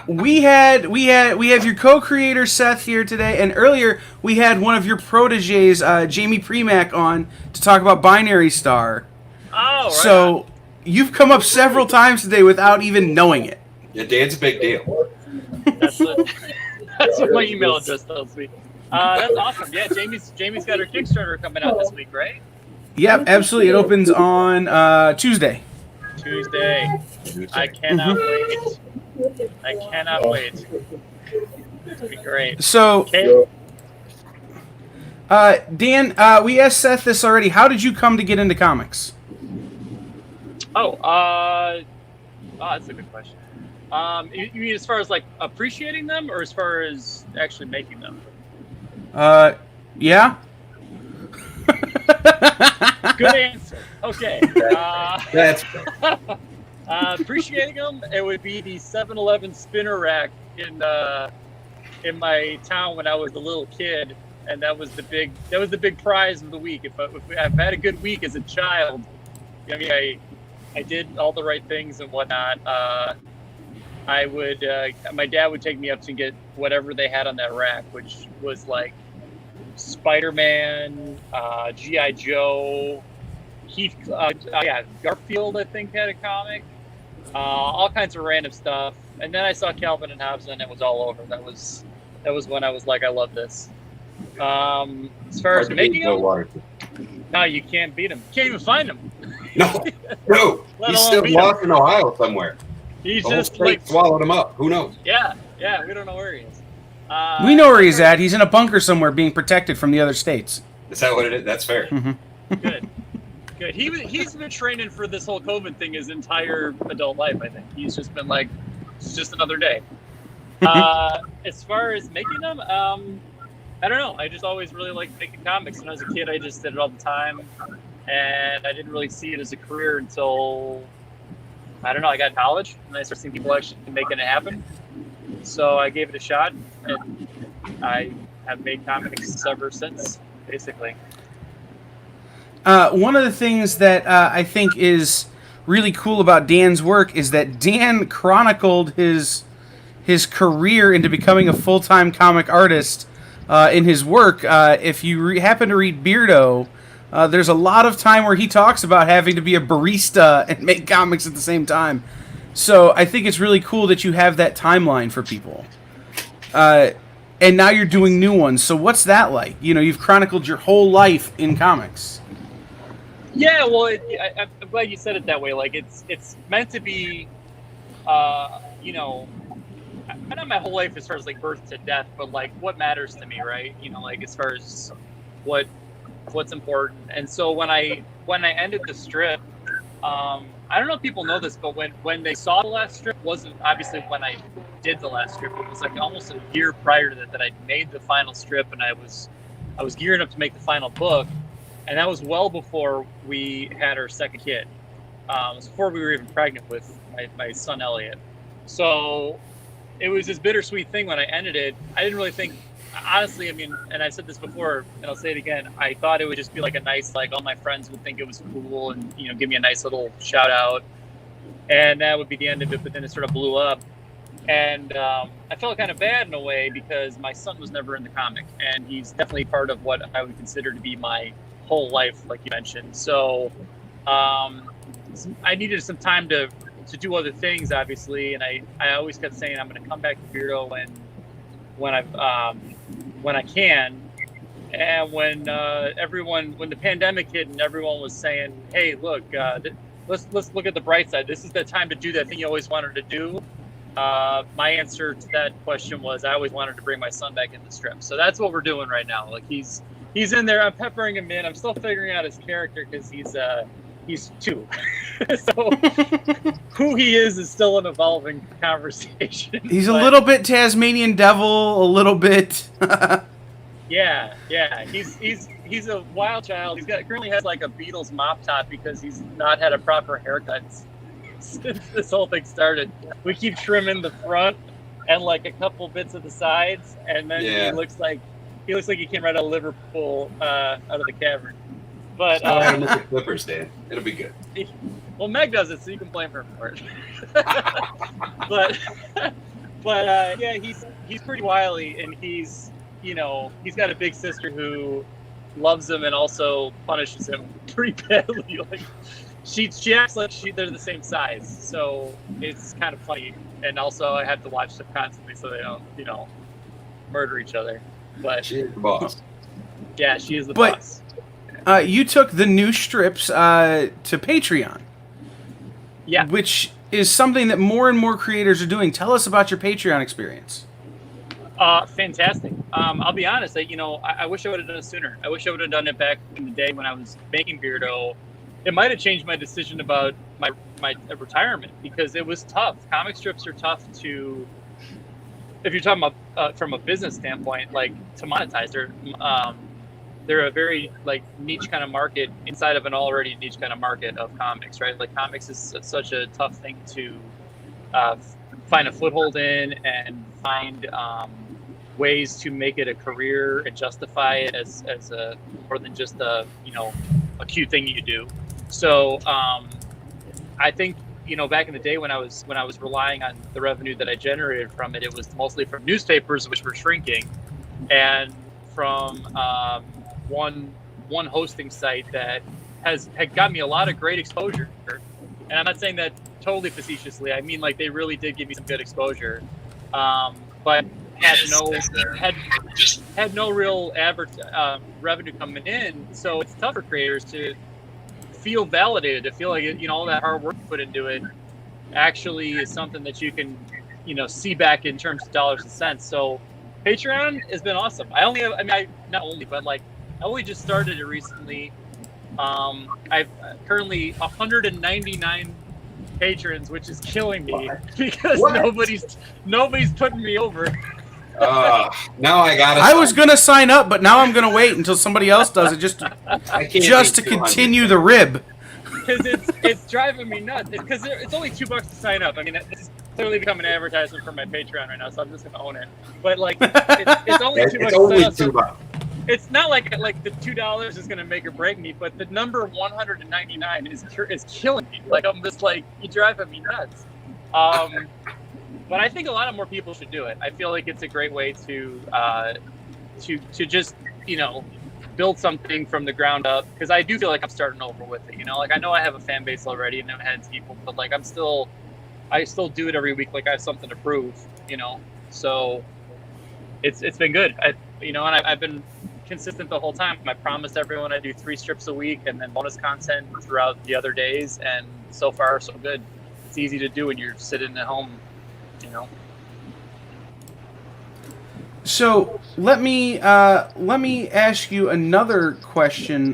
We have your co-creator Seth here today, and earlier we had one of your proteges, Jamie Premack, on to talk about Binary Star. Oh, right. So you've come up several times today without even knowing it. Yeah, Dan's a big deal. That's what my email address tells me. That's awesome. Yeah, Jamie's got her Kickstarter coming out this week, right? Yep, absolutely. It opens on Tuesday. Tuesday. I cannot wait. I cannot wait. It'll be great. So, Okay. Dan, we asked Seth this already. How did you come to get into comics? That's a good question. You mean as far as like appreciating them, or as far as actually making them? Yeah. Good answer. Okay. That's Appreciating them, it would be the 7-Eleven spinner rack in my town when I was a little kid, and that was the big prize of the week. If I've had a good week as a child, I mean, I did all the right things and whatnot. I would my dad would take me up to get whatever they had on that rack, which was like Spider-Man, G.I. Joe, Garfield, I think, had a comic, all kinds of random stuff. And then I saw Calvin and Hobbes, and it was all over. That was when I was like, I love this. As far as making them, no, you can't beat them. You can't even find them. No. Let He's alone still beat lost in Ohio somewhere. He's The whole just state like, swallowed him up. Who knows? yeah, we don't know where he is. We know where he's at. He's in a bunker somewhere being protected from the other states. Is that what it is? That's fair. Good. He's been training for this whole COVID thing his entire adult life, I think. He's just been like, it's just another day. As far as making them, I don't know. I just always really liked making comics. When I was a kid, I just did it all the time. And I didn't really see it as a career until, I don't know, I got to college. And I started seeing people actually making it happen. So I gave it a shot. And I have made comics ever since, basically. One of the things that I think is really cool about Dan's work is that Dan chronicled his career into becoming a full-time comic artist in his work. If you happen to read Beardo, there's a lot of time where he talks about having to be a barista and make comics at the same time. So I think it's really cool that you have that timeline for people. And now you're doing new ones. So what's that like? You know, you've chronicled your whole life in comics. Yeah, well, I'm glad you said it that way. Like, it's meant to be, you know, not my whole life as far as like birth to death, but like what matters to me, right? You know, like as far as what's important. And so when I ended the strip, I don't know if people know this, but when they saw the last strip, wasn't obviously when I did the last strip. It was like almost a year prior to that I made the final strip, and I was gearing up to make the final book. And that was well before we had our second kid. It was before we were even pregnant with my son Elliot. So it was this bittersweet thing when I ended it. I didn't really think, honestly, I mean, and I said this before, and I'll say it again, I thought it would just be like a nice, like all my friends would think it was cool and, you know, give me a nice little shout out. And that would be the end of it, but then it sort of blew up. And I felt kind of bad in a way because my son was never in the comic, and he's definitely part of what I would consider to be my whole life, like you mentioned. So I needed some time to do other things, obviously, and I always kept saying I'm going to come back to Beardo when I can. And when the pandemic hit and everyone was saying, hey, look, let's look at the bright side, this is the time to do that thing you always wanted to do, my answer to that question was I always wanted to bring my son back in the strip. So that's what we're doing right now. Like he's in there. I'm peppering him in. I'm still figuring out his character because he's 2. So who he is still an evolving conversation. He's a little bit Tasmanian Devil, a little bit. Yeah. He's a wild child. Currently has like a Beatles mop top because he's not had a proper haircut since this whole thing started. We keep trimming the front and like a couple bits of the sides, and then he looks like he came right out of Liverpool, out of the cavern. But look at Clippers, Dan. It'll be good. Well, Meg does it, so you can blame her for it. but yeah, he's pretty wily, and he's got a big sister who loves him and also punishes him pretty badly. Like she acts like they're the same size, so it's kind of funny. And also, I have to watch them constantly so they don't murder each other. But she's the boss. Yeah, she is the boss. You took the new strips to Patreon. Yeah. Which is something that more and more creators are doing. Tell us about your Patreon experience. Fantastic. I'll be honest, I wish I would have done it sooner. I wish I would have done it back in the day when I was making Beardo. It might have changed my decision about my retirement, because it was tough. Comic strips are tough to, if you're talking about from a business standpoint, like to monetize. They're a very like niche kind of market inside of an already niche kind of market of comics, right? Like comics is such a tough thing to find a foothold in and find ways to make it a career and justify it as a more than just a cute thing you do. So I think back in the day when I was relying on the revenue that I generated from it, it was mostly from newspapers, which were shrinking, and from one hosting site that had got me a lot of great exposure. And I'm not saying that totally facetiously. I mean, like, they really did give me some good exposure, but had no real revenue coming in. So it's tough for creators to feel validated, to feel like all that hard work you put into it actually is something that you can see back in terms of dollars and cents. So Patreon has been awesome. I only just started it recently. I've currently 199 patrons, which is killing me because nobody's putting me over. Now I was gonna sign up, but now I'm gonna wait until somebody else does it just to continue the rib. Because it's driving me nuts. Because it's only $2 to sign up. I mean, this is clearly become an advertisement for my Patreon right now, so I'm just gonna own it. But like, it's only $2 to sign up. It's not like the $2 is gonna make or break me, but the number 199 is killing me. Like, I'm just like, you're driving me nuts. But I think a lot of more people should do it. I feel like it's a great way to just build something from the ground up, because I do feel like I'm starting over with it. Like, I know I have a fan base already and I've had people, but like I still do it every week. Like, I have something to prove. So it's been good. And I've been consistent the whole time. I promised everyone I do 3 strips a week and then bonus content throughout the other days, and so far so good. It's easy to do when you're sitting at home. So let me ask you another question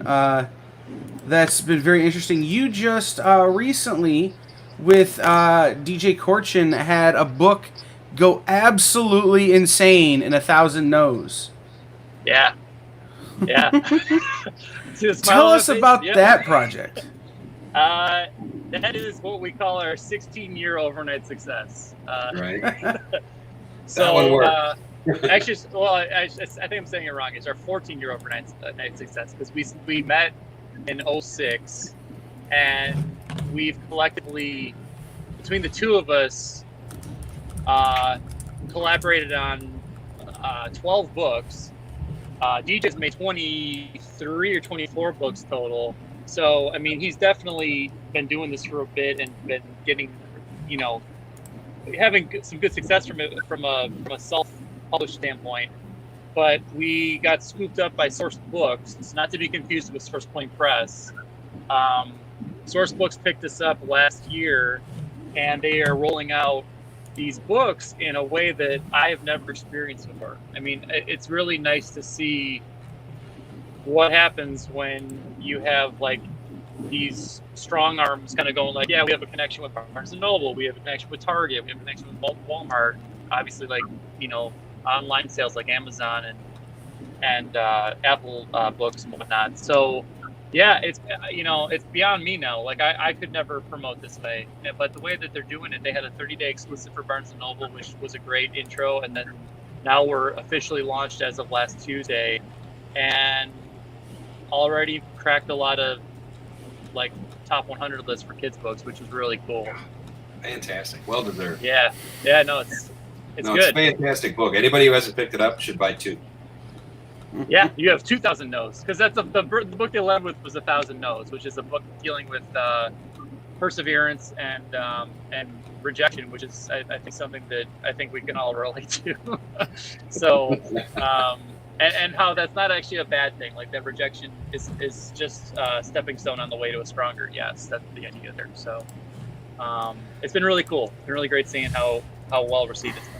that's been very interesting. You just recently with DJ Corchin had a book go absolutely insane in 1,000 No's. Yeah. Tell us about that project. That is what we call our 16-year overnight success. Right. So, that one worked. Actually, well, I think I'm saying it wrong. It's our 14-year overnight success, because we met in 2006, and we've collectively, between the two of us, collaborated on 12 books. DJ's made 23 or 24 books total. So, I mean, he's definitely been doing this for a bit and been getting, having some good success from it from a self-published standpoint. But we got scooped up by Source Books. It's not to be confused with Source Point Press. Source Books picked us up last year, and they are rolling out these books in a way that I have never experienced before. I mean, it's really nice to see what happens when you have like these strong arms kind of going like, yeah, we have a connection with Barnes & Noble, we have a connection with Target, we have a connection with Walmart, obviously, like, online sales like Amazon and Apple books and whatnot. So yeah, it's it's beyond me now. Like, I could never promote this way, but the way that they're doing it, they had a 30-day exclusive for Barnes & Noble, which was a great intro, and then now we're officially launched as of last Tuesday, and already cracked a lot of like top 100 list for kids books, which was really cool. Fantastic. Well deserved. Yeah. No, it's It's good. a fantastic book. Anybody who hasn't picked it up should buy 2. Yeah, you have 2,000 No's, because that's the book they led with was 1,000 No's, which is a book dealing with perseverance and rejection, which is I think something that I think we can all relate to. So and how that's not actually a bad thing. Like that rejection is just a stepping stone on the way to a stronger yes. That's the idea there. So it's been really cool. It's been really great seeing how well received it's been.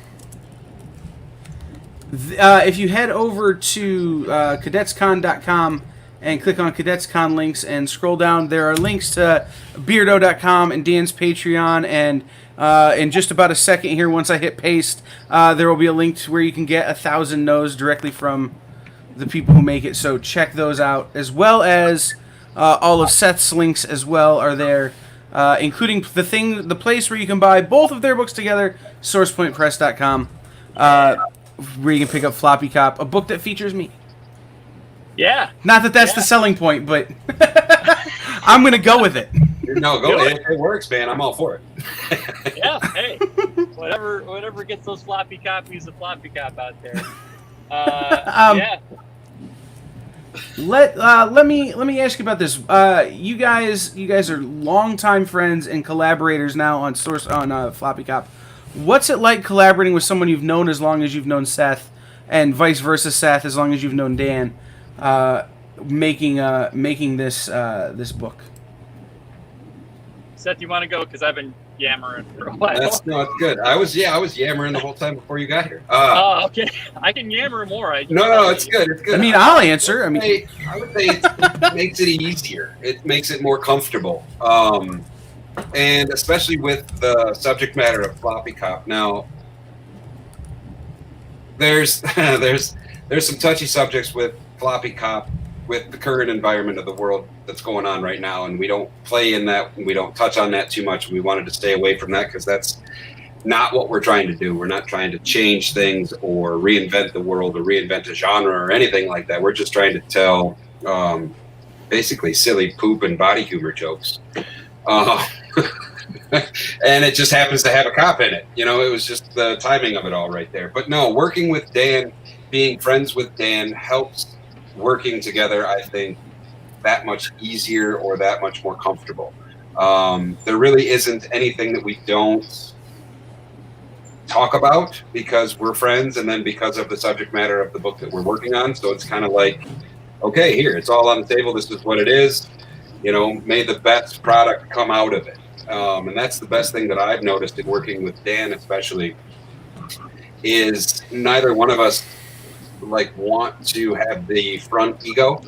If you head over to cadetscon.com and click on Cadets Con links and scroll down, there are links to beardo.com and Dan's Patreon, and in just about a second here, once I hit paste, there will be a link to where you can get 1,000 No's directly from the people who make it, so check those out, as well as all of Seth's links as well are there, including the place where you can buy both of their books together, sourcepointpress.com. Where you can pick up Floppy Cop, a book that features me. Yeah. Not that that's the selling point, but I'm going to go with it. No, go ahead. It works, man. I'm all for it. Yeah, hey. Whatever gets those floppy copies of Floppy Cop out there. Yeah. Let me ask you about this. You guys are longtime friends and collaborators now on Floppy Cop. What's it like collaborating with someone you've known as long as you've known Seth, and vice versa, Seth, as long as you've known Dan, making this book? Seth, you want to go? Because I've been yammering for a while. It's good. I was yammering the whole time before you got here. Okay. I can yammer more. No, it's good. It's good. I mean, I'll answer. I would say it makes it easier. It makes it more comfortable. And especially with the subject matter of Floppy Cop. Now, there's some touchy subjects with Floppy Cop, with the current environment of the world that's going on right now, and we don't play in that, and we don't touch on that too much. We wanted to stay away from that because that's not what we're trying to do. We're not trying to change things or reinvent the world or reinvent a genre or anything like that. We're just trying to tell basically silly poop and body humor jokes. And it just happens to have a cop in it. It was just the timing of it all right there. But no, working with Dan, being friends with Dan helps working together, I think, that much easier or that much more comfortable. There really isn't anything that we don't talk about because we're friends, and then because of the subject matter of the book that we're working on. So it's kind of like, okay, here, it's all on the table. This is what it is. May the best product come out of it. And that's the best thing that I've noticed in working with Dan, especially, is neither one of us want to have the front ego.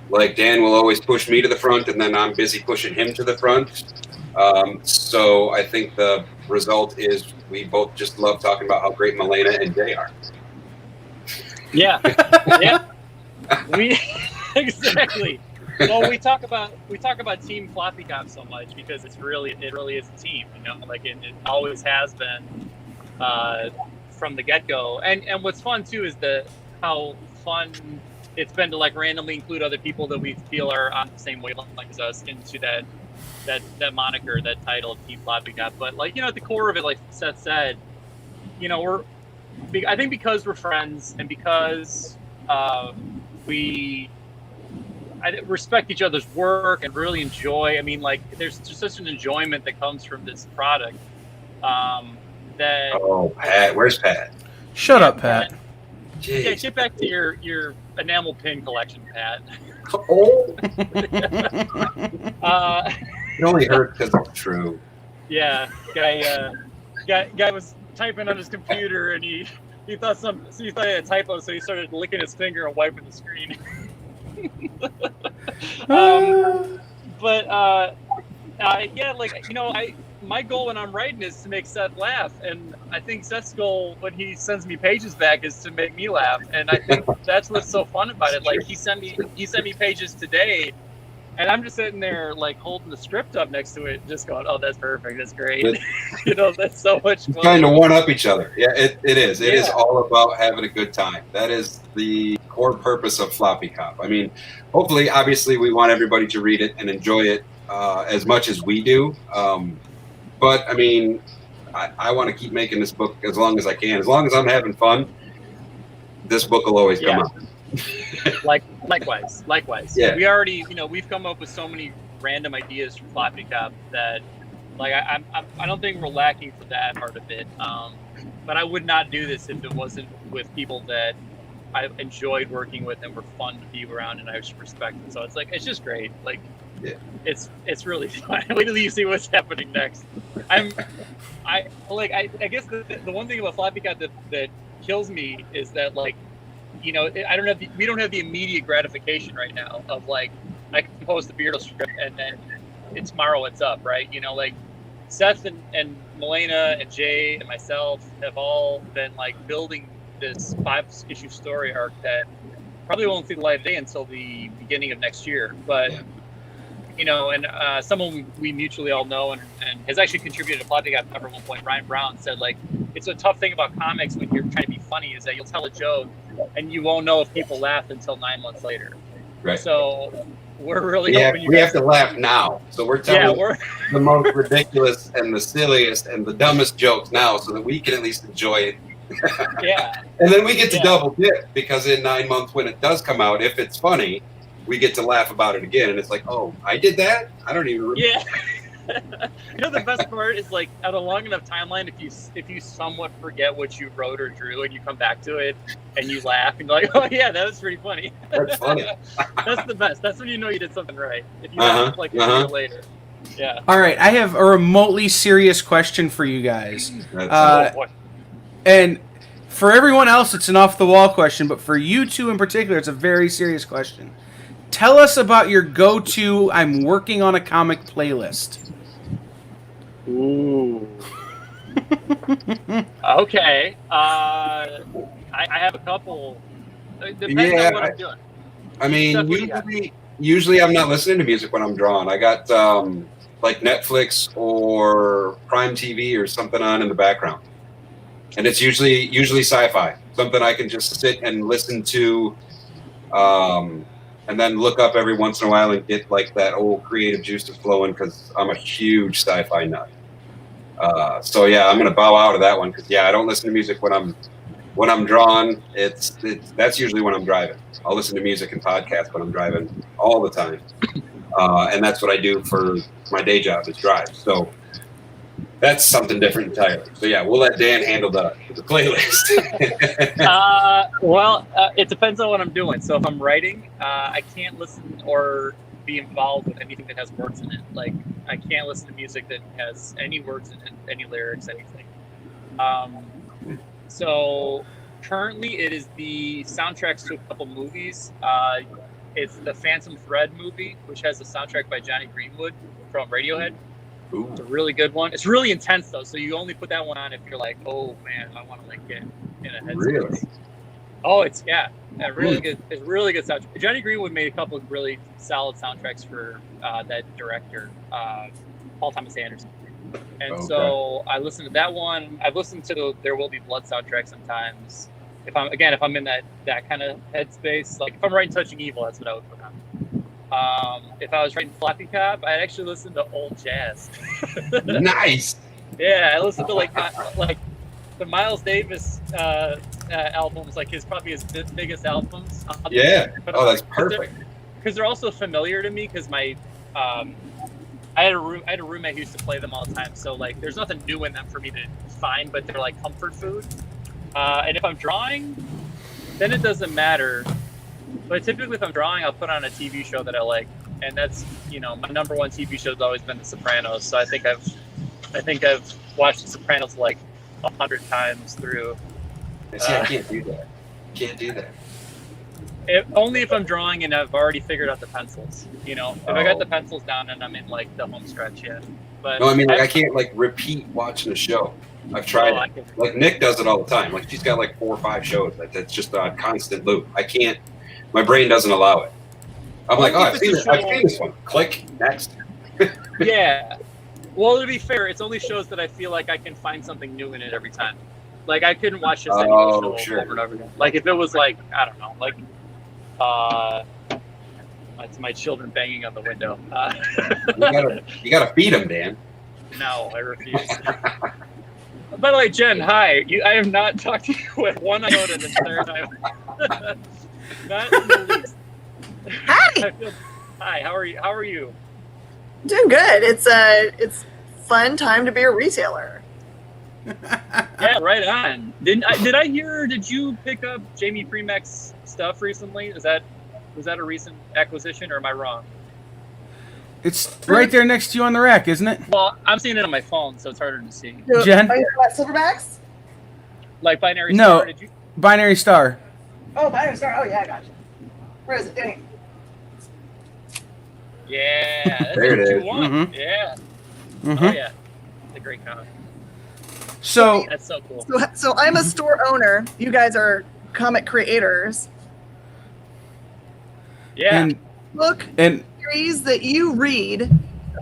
Like Dan will always push me to the front, and then I'm busy pushing him to the front. So I think the result is we both just love talking about how great Milena and Jay are. Yeah. Exactly. Well, we talk about Team Floppy Cop so much because it really is a team, it always has been from the get-go. And what's fun too is how fun it's been to randomly include other people that we feel are on the same wavelength as us into that moniker, that title, Team Floppy Cop. But at the core of it, like Seth said, I think because we're friends and because I respect each other's work and really enjoy. I mean, there's just such an enjoyment that comes from this product. Oh, Pat, where's Pat? Shut up, Pat. Jeez. Yeah, get back to your enamel pin collection, Pat. Oh. It only hurts because it's true. Yeah, guy was typing on his computer and he thought he thought he had a typo, so he started licking his finger and wiping the screen. My goal when I'm writing is to make Seth laugh, and I think Seth's goal when he sends me pages back is to make me laugh, and I think that's what's so fun about it. He sent me pages today, and I'm just sitting there holding the script up next to it, just going, "Oh, that's perfect, that's great." That's so much fun. Kind of one up each other. Yeah, it is. It is all about having a good time. That is the core purpose of Floppy Cop. I mean, hopefully, obviously, we want everybody to read it and enjoy it as much as we do. But I mean, I want to keep making this book as long as I can. As long as I'm having fun, this book will always come out. Likewise. Yeah. We already, we've come up with so many random ideas for Floppy Cop that, like, I don't think we're lacking for that part of it. But I would not do this if it wasn't with people that I enjoyed working with and were fun to be around and I just respected. So it's just great. Like, yeah. It's really fun. Wait till you see what's happening next. I guess the one thing about Floppy Cop that kills me is that, like, we don't have the immediate gratification right now of, like, I can post the Beardo script and then tomorrow it's up, right? Like Seth and Milena and Jay and myself have all been, like, building this 5-issue story arc that probably won't see the light of day until the beginning of next year. But someone we mutually all know and has actually contributed to Floppy Cop cover at one point, Ryan Brown, said, like, it's a tough thing about comics when you're trying to be funny is that you'll tell a joke and you won't know if people laugh until 9 months later. Right. So we're really hoping we have to laugh now. So we're telling we're the most ridiculous and the silliest and the dumbest jokes now so that we can at least enjoy it. Yeah. And then we get to double dip because in 9 months when it does come out, if it's funny, we get to laugh about it again. And it's like, oh, I did that? I don't even remember. Yeah. The best part is, like, at a long enough timeline, if you somewhat forget what you wrote or drew and you come back to it and you laugh and you're like, oh yeah, that was pretty funny. That's funny. That's the best. That's when you know you did something right. If you laugh like a year later. Yeah. All right, I have a remotely serious question for you guys. And for everyone else, it's an off-the-wall question, but for you two in particular, it's a very serious question. Tell us about your go-to I'm working on a comic playlist. Ooh. Okay. I have a couple. It depends on what I'm doing. I mean, usually I'm not listening to music when I'm drawing. I got like Netflix or Prime TV or something on in the background. And it's usually sci-fi, something I can just sit and listen to, and then look up every once in a while and get, like, that old creative juices flowing because I'm a huge sci-fi nut. So yeah, I'm gonna bow out of that one because I don't listen to music when I'm drawing. That's usually when I'm driving. I'll listen to music and podcasts when I'm driving all the time, and that's what I do for my day job is drive. So. That's something different entirely. So yeah, we'll let Dan handle the playlist. It depends on what I'm doing. So if I'm writing, I can't listen or be involved with anything that has words in it. Like, I can't listen to music that has any words in it, any lyrics, anything. So currently it is the soundtracks to a couple movies. It's the Phantom Thread movie, which has a soundtrack by Johnny Greenwood from Radiohead. Ooh. It's a really good one. It's really intense though, so you only put that one on if you're like, oh man, I want to, like, get in a headspace. Really? Oh, it's really good. It's really good soundtrack. Johnny Greenwood made a couple of really solid soundtracks for that director, Paul Thomas Anderson. And so I listened to that one. I've listened to the There Will Be Blood soundtrack sometimes. If I'm in that kind of headspace, like if I'm writing Touching Evil, that's what I would put on. If I was writing Floppy Cop, I'd actually listen to old jazz. Nice. Yeah, I listened to like the Miles Davis albums, like probably his biggest albums. Yeah. That's perfect. Because they're also familiar to me. Because my I had a roommate who used to play them all the time. So, like, there's nothing new in them for me to find, but they're like comfort food. And if I'm drawing, then it doesn't matter. But typically, if I'm drawing, I'll put on a TV show that I like, and that's, my number one TV show has always been The Sopranos. So I think I've watched The Sopranos like 100 times through. See, I can't do that. Only if I'm drawing and I've already figured out the pencils. If I got the pencils down and I'm in, like, the home stretch yet. But no, I mean, like, I can't, like, repeat watching a show. I've tried it. Like, Nick does it all the time. Like, she's got like 4 or 5 shows that's just on constant loop. I can't. My brain doesn't allow it. I'm like, I've seen this one. Click, next. Yeah. Well, to be fair, it's only shows that I feel like I can find something new in it every time. Like, I couldn't watch this show over and over again. Like, if it was like, I don't know, like, That's my children banging on the window. You gotta feed them, Dan. No, I refuse. By the way, Jen, hi. I have not talked to you with one iota this entire time. Not in the least. Hi. Hi. How are you? How are you? Doing good. It's fun time to be a retailer. Yeah, right on. Did I hear? Did you pick up Jamie Fremek's stuff recently? Was that a recent acquisition, or am I wrong? It's right there next to you on the rack, isn't it? Well, I'm seeing it on my phone, so it's harder to see. So, Jen? are you talking about Silverbacks? Like Binary No. Star, did you? Binary Star. Oh, Binary Star. Oh, yeah, I got you. Where is it? Dang it. Yeah, that's There what it you is. want. Mhm. Yeah. Mm-hmm. Oh yeah. It's a great comic. So, That's so cool. So I'm a store owner. You guys are comic creators. Yeah. Look, and series that you read,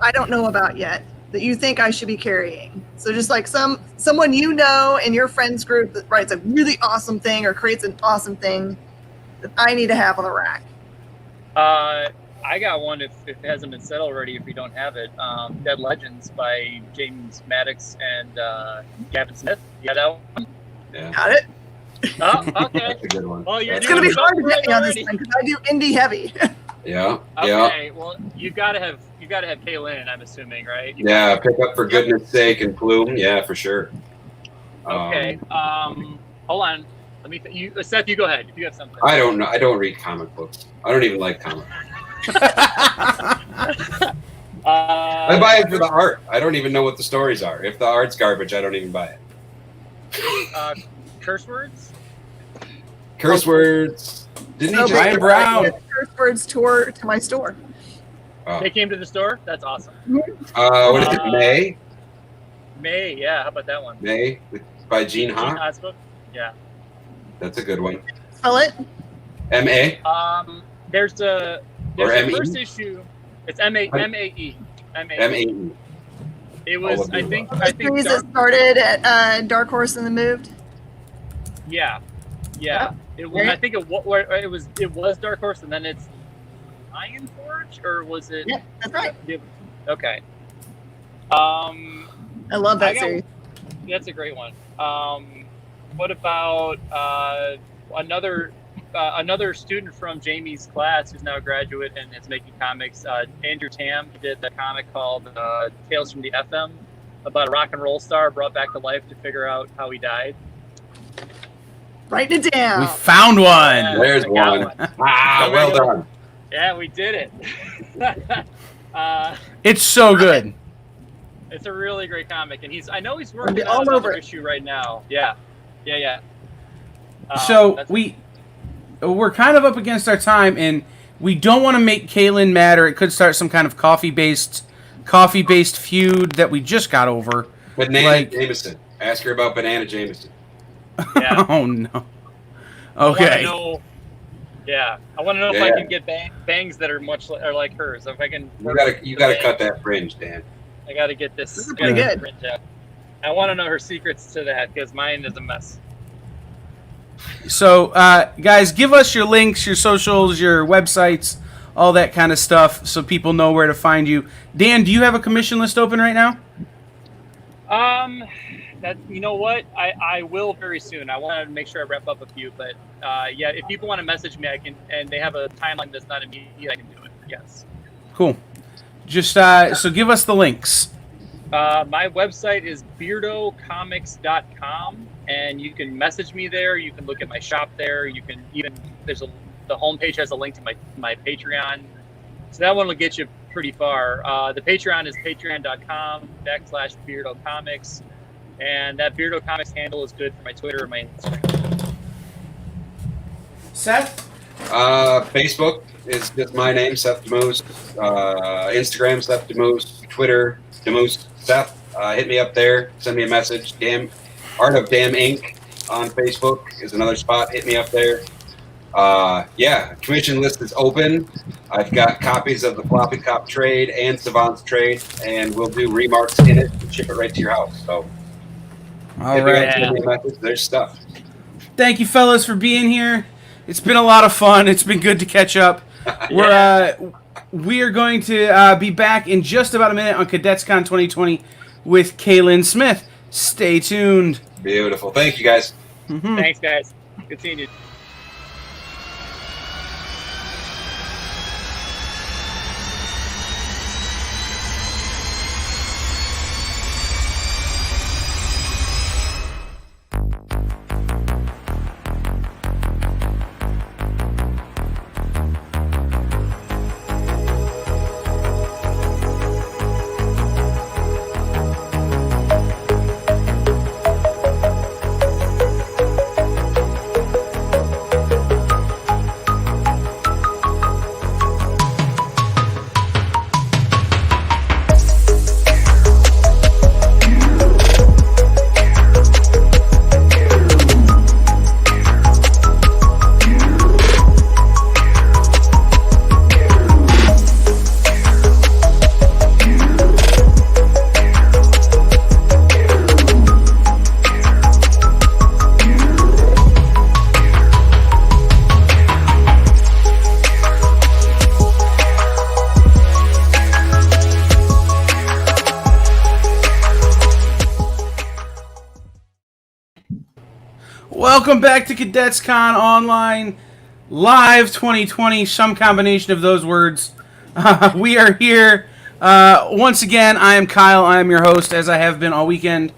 I don't know about yet, that you think I should be carrying. So just like someone you know in your friends group that writes a really awesome thing or creates an awesome thing that I need to have on the rack. I got one if it hasn't been said already, if we don't have it. Dead Legends by James Maddox and Gavin Smith. You got that one? Yeah, Got it? Oh, okay. that's a good one. Well, you're It's going to be doing hard to get something me on this already. one because I do indie heavy. Yeah, Okay, well, you gotta have Kaylin, I'm assuming, right? yeah. Pick up for goodness sake and Plume. Yeah, for sure. Okay. Hold on. Let me. Seth, you go ahead if you have something. I don't know. I don't read comic books. I don't even like comic books. I buy it for the art. I don't even know what the stories are. If the art's garbage, I don't even buy it. Curse words. Curse words. Didn't he So just Brian Brown. Curse Words tour to my store. Oh. They came to the store. That's awesome. What is it? May? May, yeah. How about that one? May by Gene Gene Ha. Ha's book? Yeah. That's a good one. Spell it? M.A. There's Or the M.E.? first issue. It's M.A.E. M.A.E. It was, All of I the think, The series that started at Dark Horse and then moved. yeah. It was, Right. I think it was Dark Horse, and then it's Iron Forge, or was it? Yep, that's right. Okay. I love that series. That's a great one. What about another student from Jamie's class who's now a graduate and is making comics? Andrew Tam did a comic called Tales from the FM about a rock and roll star brought back to life to figure out how he died. Write it down. we found one. Yeah, There's I got one. Ah, well done. Yeah, we did it. It's so good. It's a really great comic, and I know he's working be on all another over it. issue right now. Yeah. So that's- we're kind of up against our time, and we don't want to make Kaylin mad, or it could start some kind of coffee-based feud that we just got over. Banana Jameson. Ask her about Banana Jameson. Yeah. Oh no. I wanna Okay. know- yeah, I want to know if I can get bangs that are are like hers. If I can, You gotta cut that fringe, Dan. I gotta get this. This is pretty good. I want to know her secrets to that because mine is a mess. So, guys, give us your links, your socials, your websites, all that kind of stuff, so people know where to find you. Dan, do you have a commission list open right now? You know what? I will very soon. I want to make sure I wrap up a few, but yeah, if people want to message me, I can, and they have a timeline that's not immediate, I can do it. Yes. Cool. Just so give us the links. My website is beardocomics.com, and you can message me there. You can look at my shop there. You can even the homepage has a link to my Patreon, so that one will get you pretty far. The Patreon is patreon.com/beardocomics, and that Beardo Comics handle is good for my Twitter and my Instagram. Seth? Facebook is just my name, Seth DeMoose. Instagram, Seth DeMoose. Twitter, DeMoose Seth. Hit me up there. Send me a message. Art of Damn Inc. on Facebook is another spot. Hit me up there. Yeah, commission list is open. I've got copies of the Floppy Cop trade and Savant's trade, and we'll do remarks in it and ship it right to your house. So, All right. send me a message. There's stuff. Thank you, fellas, for being here. It's been a lot of fun. It's been good to catch up. We are going to be back in just about a minute on Cadets Con 2020 with Kaylin Smith. Stay tuned. Beautiful. Thank you, guys. Mm-hmm. Thanks, guys. Good seeing you. Welcome back to Cadets Con Online Live 2020, some combination of those words. We are here. Once again, I am Kyle. I am your host, as I have been all weekend.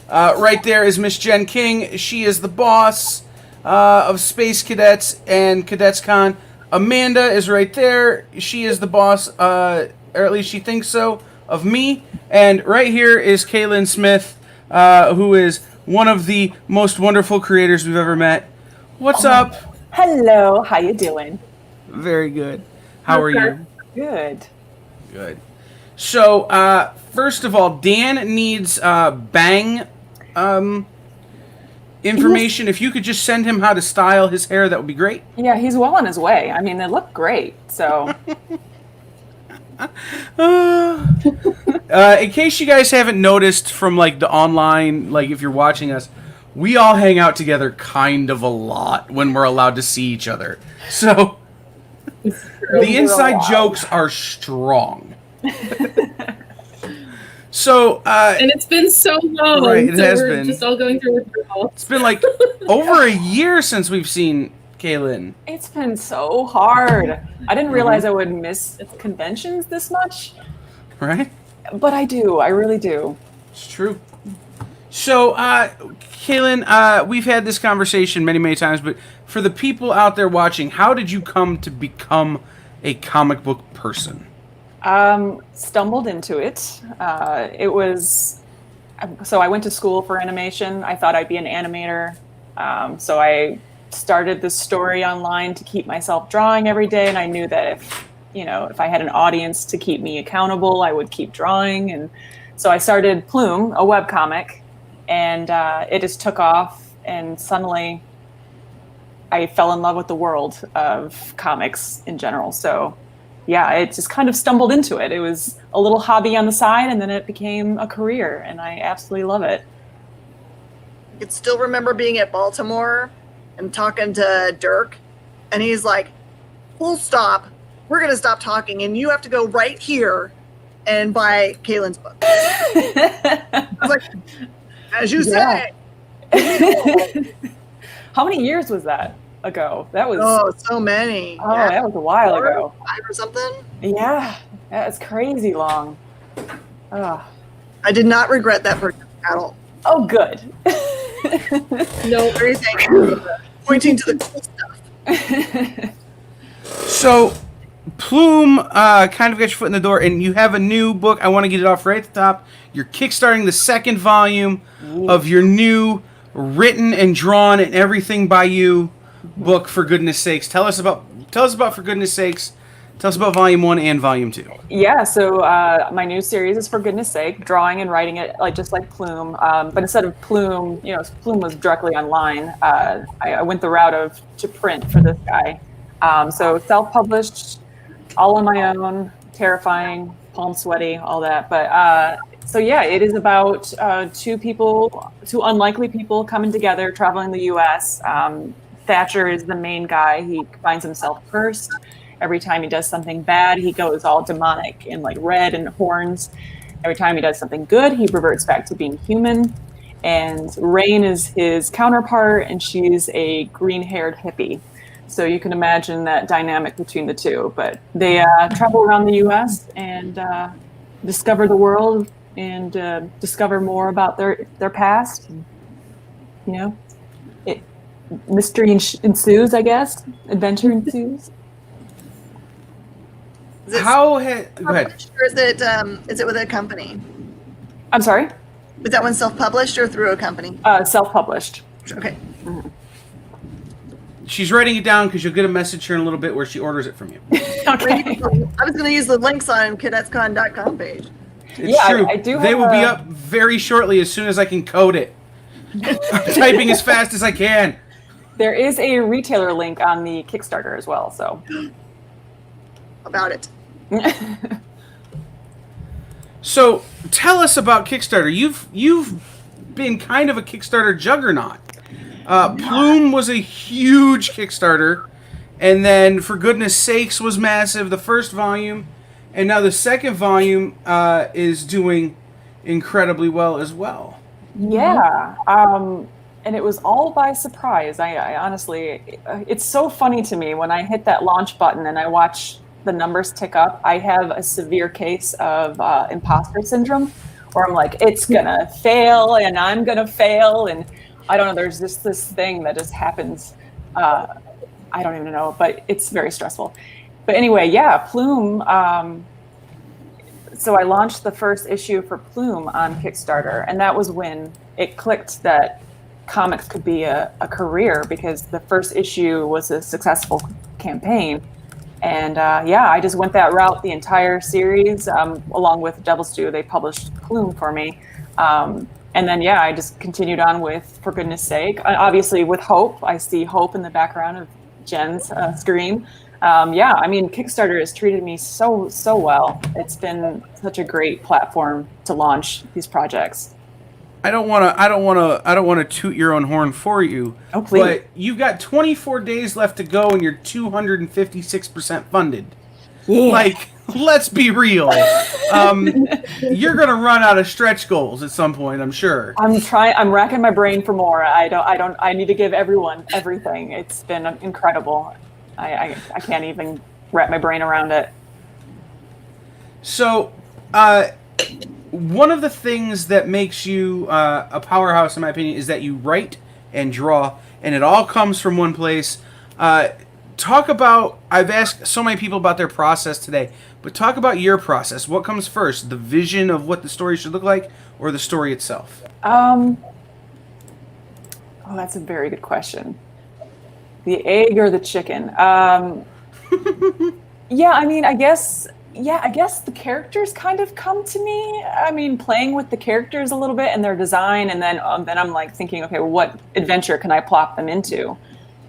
Right there is Miss Jen King. She is the boss of Space Cadets and Cadets Con. Amanda is right there. She is the boss, or at least she thinks so, of me. And right here is Kaylin Smith, who is one of the most wonderful creators we've ever met. What's up? Hello, how you doing? Very good. How are you? Good. Good. So, first of all, Dan needs bang information. If you could just send him how to style his hair, that would be great. Yeah, he's well on his way. I mean, they look great, so... In case you guys haven't noticed from like the online, like if you're watching us, we all hang out together kind of a lot when we're allowed to see each other. So the inside jokes are strong. So and it's been so long. Right, it so has we're been. just all going through withdrawal. It's been like over a year since we've seen Kaylin. It's been so hard. I didn't realize I would miss conventions this much. Right? But I do. I really do. It's true. So, Kaylin, we've had this conversation many, many times, but for the people out there watching, how did you come to become a comic book person? Stumbled into it. It was... So I went to school for animation. I thought I'd be an animator. So I started this story online to keep myself drawing every day, and I knew that if I had an audience to keep me accountable, I would keep drawing. And so I started Plume, a webcomic, and it just took off, and suddenly I fell in love with the world of comics in general. So yeah, it just kind of stumbled into it. It was a little hobby on the side, and then it became a career, and I absolutely love it. I could still remember being at Baltimore and talking to Dirk, and he's like, full stop, we're going to stop talking, and you have to go right here and buy Kaylin's book. I was like, as you say. How many years was that ago? That was so many. Oh, yeah. That was a while ago. 5 or something? Yeah, that's crazy long. Oh. I did not regret that purchase at all. Oh, good. No, everything. Pointing to the cool stuff. So, Plume kind of got your foot in the door, and you have a new book. I want to get it off right at the top. You're kickstarting the second volume of your new written and drawn and everything by you book, For Goodness Sakes. Tell us about For Goodness Sakes. Tell us about Volume 1 and Volume 2. Yeah, so my new series is For Goodness Sake, drawing and writing it just like Plume. But instead of Plume, Plume was directly online. I went the route to print for this guy. So self-published, all on my own, terrifying, palm sweaty, all that. But so yeah, it is about two unlikely people coming together, traveling the U.S. Thatcher is the main guy. He finds himself cursed, Every time he does something bad, he goes all demonic and like red and horns. Every time he does something good, he reverts back to being human. And Rain is his counterpart, and she's a green-haired hippie. So you can imagine that dynamic between the two. But they travel around the U.S. and discover the world and discover more about their past. And, you know, mystery ensues, I guess. Adventure ensues. Is it Go ahead. published, or is it with a company? I'm sorry? Is that one self-published or through a company? Self-published. Okay. She's writing it down because you'll get a message here in a little bit where she orders it from you. Okay. I was going to use the links on cadetscon.com page. It's true. I do They have will be up very shortly as soon as I can code it. I'm typing as fast as I can. There is a retailer link on the Kickstarter as well, so. About it. So tell us about Kickstarter. You've been kind of a Kickstarter juggernaut. Plume was a huge Kickstarter, and then For Goodness Sakes was massive, the first volume, and now the second volume is doing incredibly well as well. Yeah, and it was all by surprise. I honestly, it's so funny to me when I hit that launch button and I watch the numbers tick up. I have a severe case of imposter syndrome, where I'm like, it's gonna fail, and I'm gonna fail, and I don't know. There's just this thing that just happens. I don't even know, but it's very stressful. But anyway, yeah, Plume. So I launched the first issue for Plume on Kickstarter, and that was when it clicked that comics could be a career, because the first issue was a successful campaign. And I just went that route the entire series, along with Devil's Due. They published Plume for me. And then, I just continued on with For Goodness Sake. Obviously, with Hope, I see Hope in the background of Jen's screen. I mean, Kickstarter has treated me so well. It's been such a great platform to launch these projects. I don't want to toot your own horn for you. Oh, please. But you've got 24 days left to go, and you're 256% funded. Yeah. Like, let's be real. You're gonna run out of stretch goals at some point, I'm sure. I'm racking my brain for more. I need to give everyone everything. It's been incredible. I can't even wrap my brain around it. So, one of the things that makes you a powerhouse, in my opinion, is that you write and draw, and it all comes from one place. Talk about, I've asked so many people about their process today, but talk about your process. What comes first, the vision of what the story should look like, or the story itself? Oh, that's a very good question. The egg or the chicken? I mean, I guess the characters kind of come to me. I mean, playing with the characters a little bit and their design, and then I'm like thinking, okay, what adventure can I plop them into?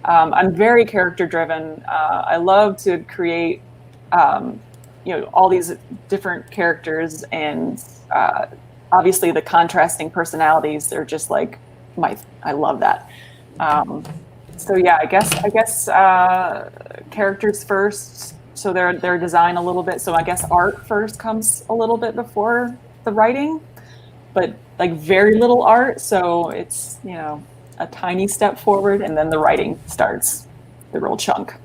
I'm very character driven. I love to create, all these different characters, and obviously the contrasting personalities. They're just like I love that. I guess characters first. So their design a little bit. So I guess art first comes a little bit before the writing, but like very little art. So it's, a tiny step forward, and then the writing starts, the real chunk.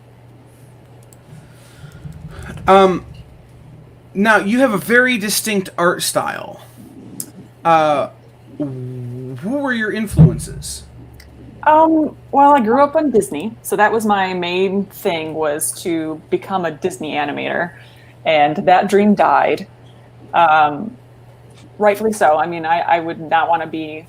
Now you have a very distinct art style. Who were your influences? Well, I grew up on Disney, so that was my main thing, was to become a Disney animator, and that dream died. Rightfully so. I mean, I would not want to be,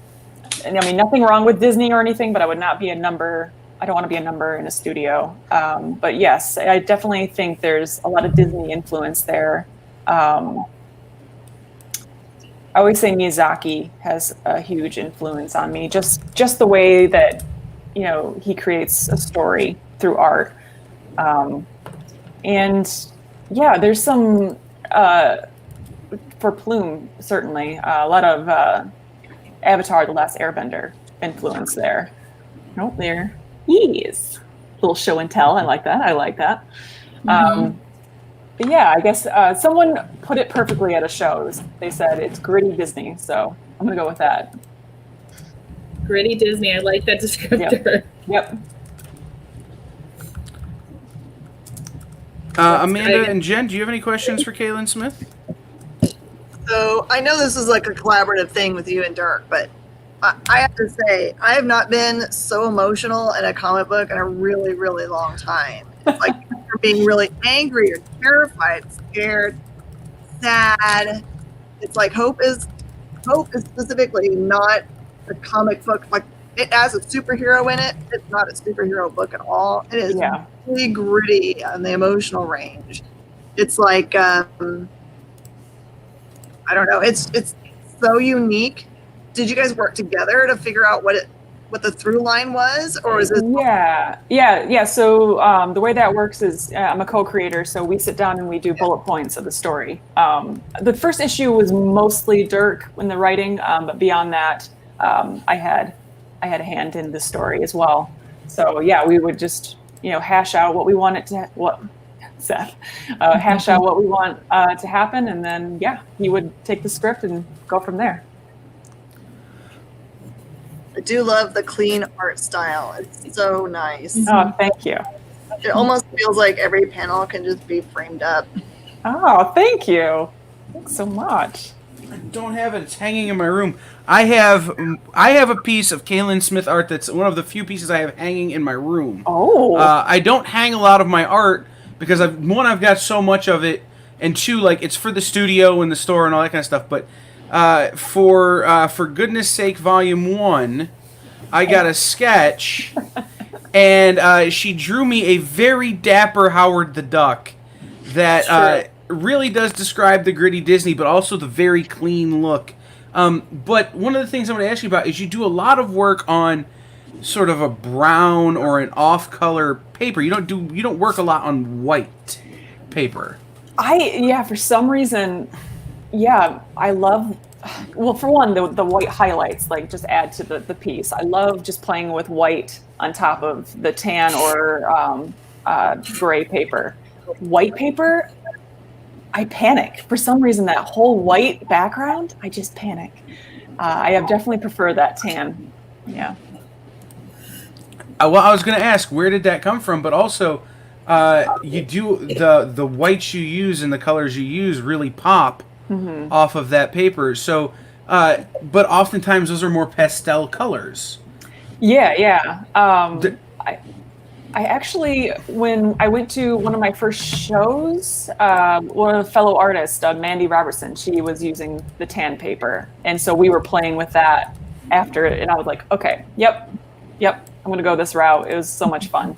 nothing wrong with Disney or anything, but I would not be a number. I don't want to be a number in a studio. But yes, I definitely think there's a lot of Disney influence there. I always say Miyazaki has a huge influence on me, just the way that, he creates a story through art. There's some, for Plume, certainly, a lot of Avatar: The Last Airbender influence there. Oh, there he is. Little show and tell. I like that. But yeah, I guess someone put it perfectly at a show. They said it's gritty Disney, so I'm gonna go with that. Gritty Disney. I like that descriptor. Yep. Amanda and Jen, do you have any questions for Kaylin Smith? So I know this is like a collaborative thing with you and Dirk, but I have to say, I have not been so emotional in a comic book in a really, really long time. It's like you're being really angry or terrified, scared, sad. It's like Hope is specifically not a comic book. Like it has a superhero in it. It's not a superhero book at all. It is really gritty on the emotional range. It's like I don't know. It's so unique. Did you guys work together to figure out what the through line was, or is it? Yeah. So the way that works is I'm a co-creator, so we sit down and we do bullet points of the story. The first issue was mostly Dirk in the writing, but beyond that, I had a hand in the story as well. So yeah, we would just hash out what we wanted to hash out what we want to happen, and then he would take the script and go from there. I do love the clean art style. It's so nice. Oh, thank you. It almost feels like every panel can just be framed up. Oh, thank you. Thanks so much. I don't have it. It's hanging in my room. I have a piece of Kaylin Smith art that's one of the few pieces I have hanging in my room. Oh. I don't hang a lot of my art because I've got so much of it, and two, like it's for the studio and the store and all that kind of stuff. But for goodness sake, Volume 1, I got a sketch, and she drew me a very dapper Howard the Duck that really does describe the gritty Disney, but also the very clean look. But one of the things I want to ask you about is you do a lot of work on sort of a brown or an off-color paper. You don't work a lot on white paper. For some reason, I love, well, for one, the white highlights, like, just add to the piece. I love just playing with white on top of the tan or gray paper. White paper, I panic. For some reason, that whole white background, I just panic. I have definitely prefer that tan. Yeah. Well, I was going to ask, where did that come from? But also, you do the whites you use and the colors you use really pop off of that paper. So, but oftentimes those are more pastel colors. Yeah. I actually, when I went to one of my first shows, one of the fellow artists, Mandy Robertson, she was using the tan paper, and so we were playing with that after it, and I was like, okay, yep, I'm gonna go this route. It was so much fun.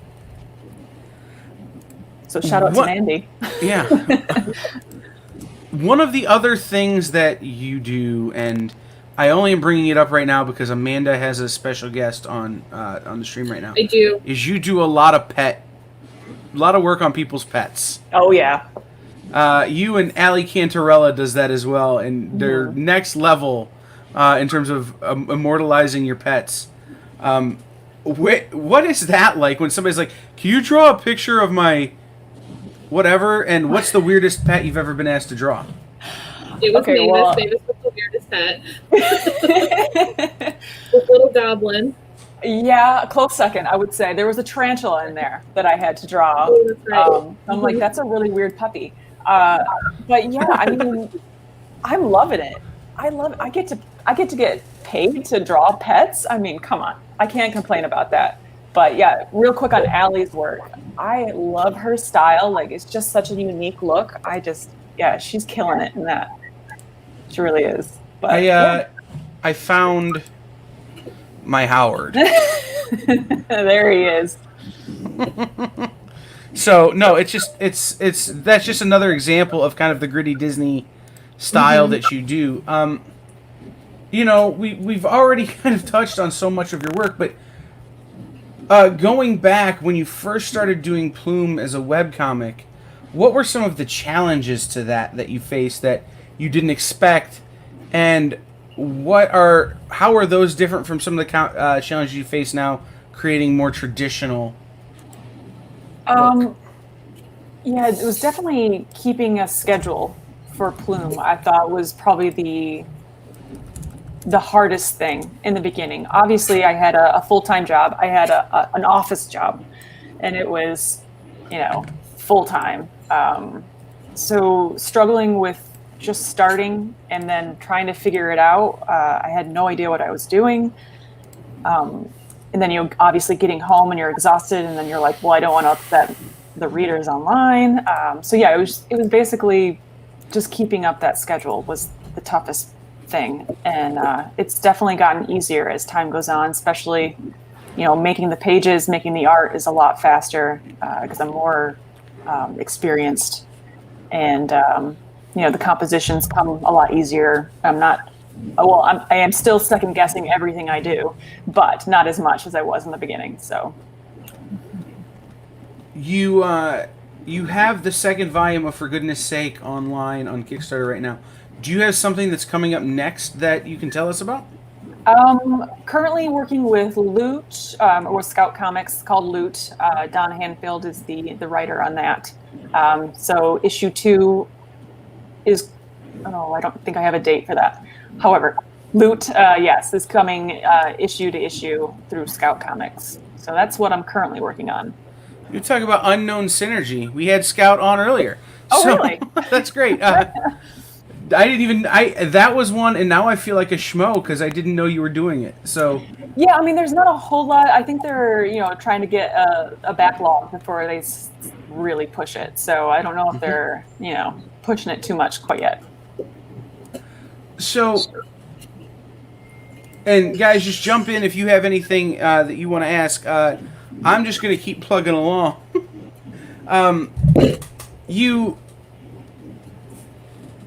So shout out to Mandy. Yeah. One of the other things that you do, and I only am bringing it up right now because Amanda has a special guest on the stream right now. I do. Is you do a lot of work on people's pets. Oh yeah. You and Allie Cantarella does that as well, and they're next level in terms of immortalizing your pets. What is that like when somebody's like, "Can you draw a picture of my whatever?" And what's the weirdest pet you've ever been asked to draw? It was Mavis. Well, Mavis was the weirdest pet. This little goblin. Yeah, a close second, I would say. There was a tarantula in there that I had to draw. Oh, that's right. I'm like, that's a really weird puppy. But yeah, I mean, I'm loving it. I get to get paid to draw pets. I mean, come on. I can't complain about that. But yeah, real quick on Allie's work. I love her style. Like, it's just such a unique look. She's killing it in that. She really is. But I found my Howard. There he is. So no, that's just another example of kind of the gritty Disney style that you do. We've already kind of touched on so much of your work, but going back when you first started doing Plume as a webcomic, what were some of the challenges to that you faced that you didn't expect, and how are those different from some of the challenges you face now creating more traditional work? Yeah, it was definitely keeping a schedule for Plume. I thought was probably the hardest thing in the beginning. Obviously, I had a full-time job. I had an office job, and it was, full-time. So struggling with just starting and then trying to figure it out. I had no idea what I was doing. And then, obviously getting home and you're exhausted, and then you're like, well, I don't want to upset the readers online. So yeah, it was basically just keeping up that schedule was the toughest thing. And it's definitely gotten easier as time goes on, especially, making the pages, making the art is a lot faster because I'm more experienced, and the compositions come a lot easier. I am still second guessing everything I do, but not as much as I was in the beginning. So you have the second volume of For Goodness Sake online on Kickstarter right now. Do you have something that's coming up next that you can tell us about? Currently working with Loot, or Scout Comics, called Loot. Don Hanfield is the writer on that. So issue 2 is, I don't think I have a date for that. However, Loot, yes, is coming issue to issue through Scout Comics. So that's what I'm currently working on. You talk about unknown synergy. We had Scout on earlier. Oh, really? That's great. That was one, and now I feel like a schmo because I didn't know you were doing it. So yeah, I mean, there's not a whole lot. I think they're trying to get a backlog before they really push it. So I don't know if they're pushing it too much quite yet. So, and guys, just jump in if you have anything that you want to ask. I'm just going to keep plugging along.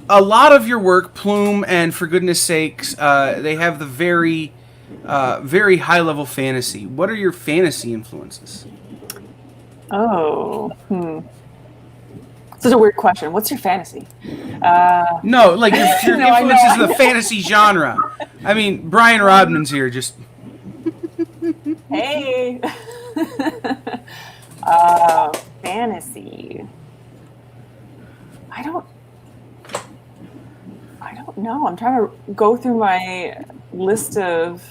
A lot of your work, Plume and For Goodness Sakes, they have the very, very high-level fantasy. What are your fantasy influences? Such a weird question. What's your fantasy? No, like your influences in the fantasy genre. I mean, Brian Rodman's here. Just hey. Fantasy. I don't know. I'm trying to go through my list of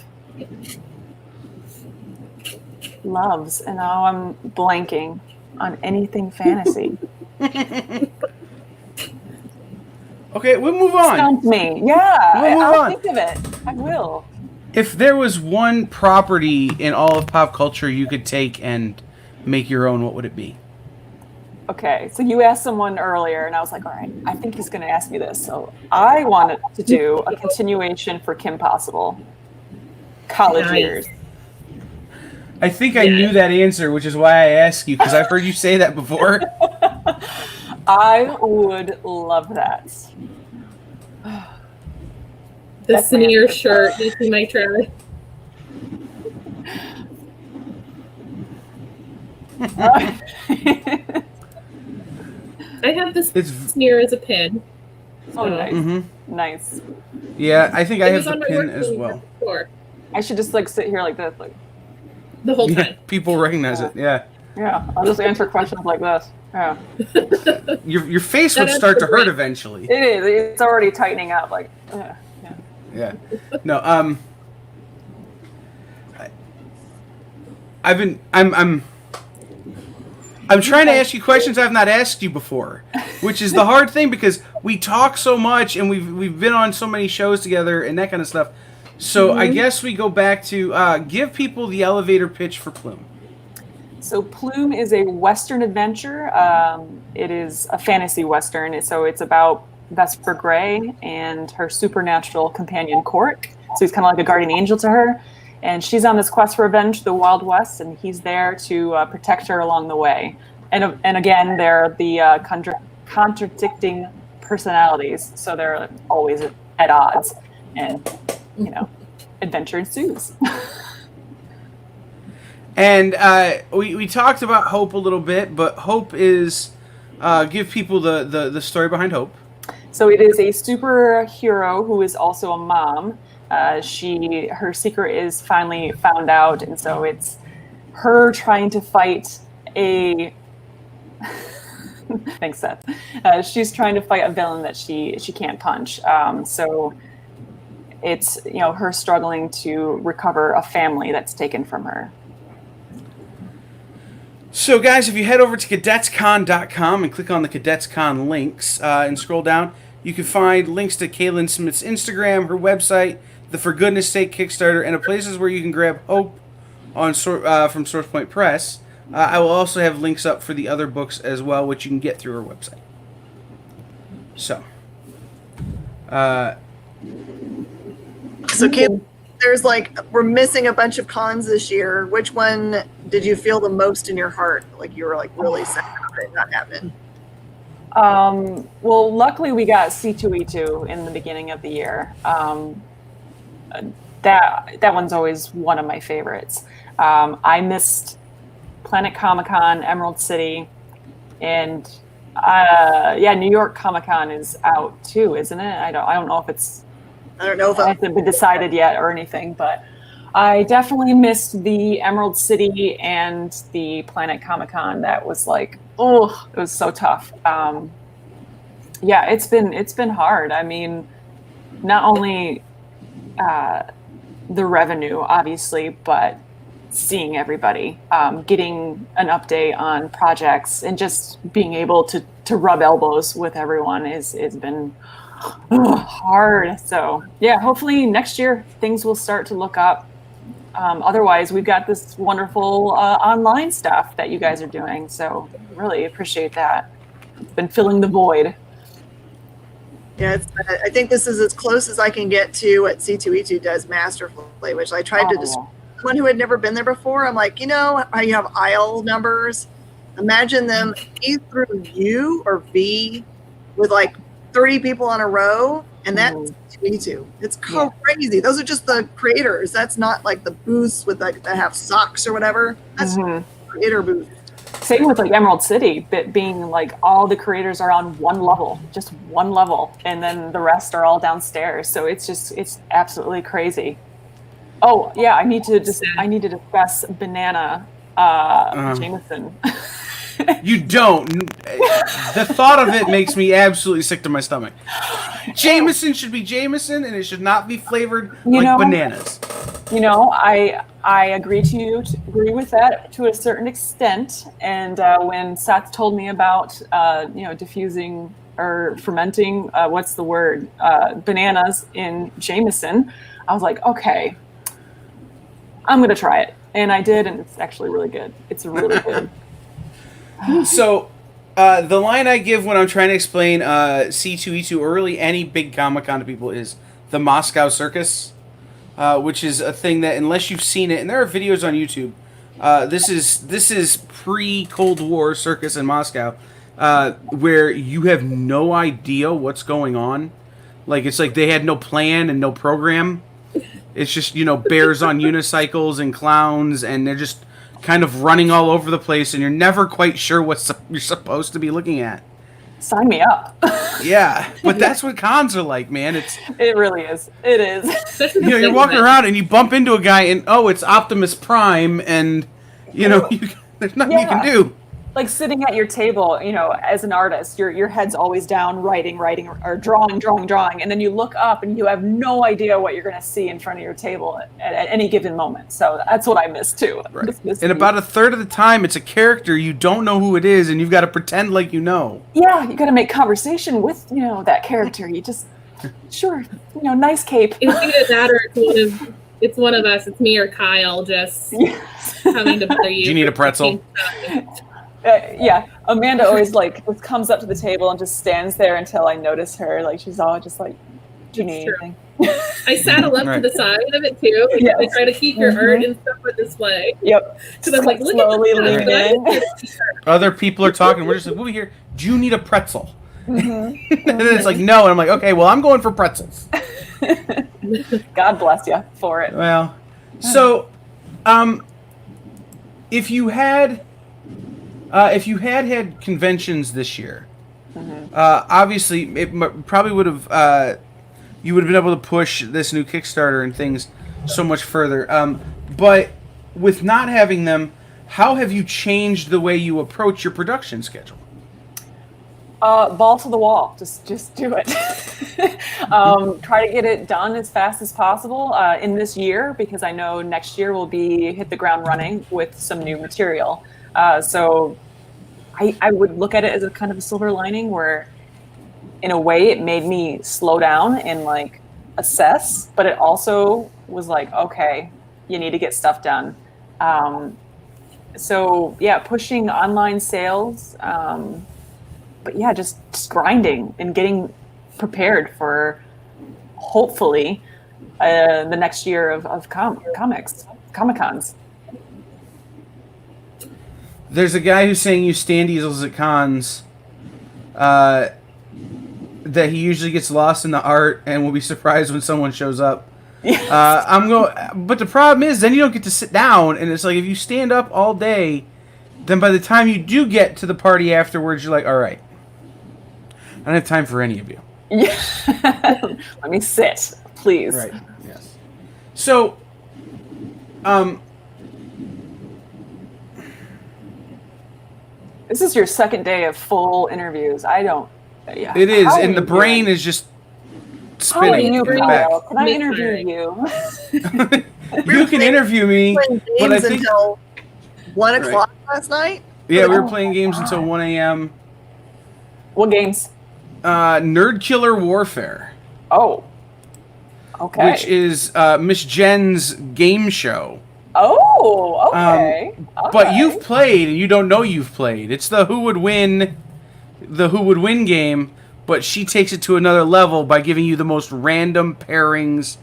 loves, and now I'm blanking on anything fantasy. Okay, we'll move on. Stumped me. Yeah, we'll move I'll on. think of it. I will. If there was one property in all of pop culture you could take and make your own, what would it be? Okay, so you asked someone earlier, and I was like, all right, I think he's going to ask me this. So I wanted to do a continuation for Kim Possible. College years. I think I knew that answer, which is why I asked you, because I've heard you say that before. I would love that. The sneer shirt makes me might try. I have this sneer as a pin. Oh, nice. Mm-hmm. Nice. Yeah, I think I have the pin as well. Before. I should just sit here like this, like the whole time. People recognize it. Yeah. Yeah, I'll just answer questions like this. Yeah. Your face would start to hurt eventually. It is. It's already tightening up. Like. Yeah. No. I'm trying to ask you questions I've not asked you before, which is the hard thing because we talk so much and we've been on so many shows together and that kind of stuff. So I guess we go back to give people the elevator pitch for Plume. So Plume is a Western adventure. It is a fantasy Western. So it's about Vesper Grey and her supernatural companion Cork. So he's kind of like a guardian angel to her. And she's on this quest for revenge to the Wild West, and he's there to protect her along the way. And again, they're the contradicting personalities, so they're always at odds. And, adventure ensues. And we talked about Hope a little bit, but Hope is give people the story behind Hope. So it is a superhero who is also a mom. Her secret is finally found out, and so it's her trying to fight a Thanks, Seth. She's trying to fight a villain that she can't punch. So it's, her struggling to recover a family that's taken from her. So, guys, if you head over to cadetscon.com and click on the Cadets Con links and scroll down, you can find links to Kaylin Smith's Instagram, her website, the For Goodness Sake Kickstarter, and places where you can grab Hope on from SourcePoint Press. I will also have links up for the other books as well, which you can get through her website. So, Kate, there's we're missing a bunch of cons this year. Which one did you feel the most in your heart? Like you were really sad about it not happening? Well, luckily we got C2E2 in the beginning of the year. That one's always one of my favorites. I missed Planet Comic-Con, Emerald City, and New York Comic-Con is out too, isn't it? I don't know if it's. I don't know if it hasn't been decided yet or anything, but I definitely missed the Emerald City and the Planet Comic-Con. That was it was so tough. It's been hard. I mean, not only the revenue, obviously, but seeing everybody, getting an update on projects, and just being able to rub elbows with everyone has been hard. So hopefully next year things will start to look up. Otherwise, we've got this wonderful online stuff that you guys are doing. So really appreciate that. It's been filling the void. Yeah, I think this is as close as I can get to what C2E2 does masterfully, which I tried to describe to someone who had never been there before. I'm like, how you have aisle numbers? Imagine them E through U or V with 30 people on a row, and that's C2E2. It's crazy. Those are just the creators. That's not the booths with that have socks or whatever. That's creator booth. Same with Emerald City, but being all the creators are on one level, just one level, and then the rest are all downstairs. So it's absolutely crazy. Oh yeah, I need to discuss Banana Jameson. You don't. The thought of it makes me absolutely sick to my stomach. Jameson should be Jameson, and it should not be flavored bananas. I agree with that to a certain extent. And when Seth told me about diffusing or fermenting, what's the word, bananas in Jameson, I was like, okay, I'm gonna try it, and I did, and it's actually really good. It's really good. So, the line I give when I'm trying to explain C2E2 or really any big Comic-Con to people is the Moscow Circus, which is a thing that unless you've seen it, and there are videos on YouTube, this is pre-Cold War circus in Moscow, where you have no idea what's going on. It's they had no plan and no program. It's just, bears on unicycles and clowns, and they're just kind of running all over the place, and you're never quite sure what you're supposed to be looking at. Sign me up. Yeah, but that's what cons are like, man. It really is. It is. You're walking around and you bump into a guy, and it's Optimus Prime, and there's nothing you can do. Sitting at your table, as an artist, your head's always down, writing, or drawing, and then you look up and you have no idea what you're going to see in front of your table at any given moment. So that's what I miss too. Right. And about a third of the time, it's a character you don't know who it is, and you've got to pretend like you know. Yeah, you got to make conversation with that character. You just nice cape. It's either that or it's one of us. It's me or Kyle just having to bother you. Do you need a pretzel? Amanda always just comes up to the table and just stands there until I notice her. She's all just do you need anything? I saddle up to the side of it too. I try to keep your art and stuff on display. Yep. Because I'm look slowly at lean in. Other people are talking. We're just over here. Do you need a pretzel? And then it's no, and I'm okay. Well, I'm going for pretzels. God bless you for it. Well, so, if you had conventions this year, obviously it probably would have you would have been able to push this new Kickstarter and things so much further. But with not having them, how have you changed the way you approach your production schedule? Ball to the wall. Just do it. Try to get it done as fast as possible in this year, because I know next year will be hit the ground running with some new material. So I would look at it as a kind of a silver lining where, in a way, it made me slow down and like assess, but it also was like, okay, you need to get stuff done. So yeah, pushing online sales, but yeah, just grinding and getting prepared for hopefully the next year of Comic-Cons. There's a guy who's saying you stand easels at cons, that he usually gets lost in the art and will be surprised when someone shows up. Yes. But the problem is, then you don't get to sit down, and it's like if you stand up all day, then by the time you do get to the party afterwards, you're like, all right, I don't have time for any of you. Yeah. Let me sit, please. Right. Yes. So, this is your second day of full interviews. Yeah. it is, How are and the you brain doing? is just How are spinning you, in the back. Kyle? Can I interview you? You can interview me, Playing but I games think until 1:00 last night. yeah, we were playing games until 1 a.m. What games? Nerd Killer Warfare, Oh. Okay. which is Miss Jen's game show. Oh, okay. But you've played, and you don't know you've played. It's the Who Would Win game, but she takes it to another level by giving you the most random pairings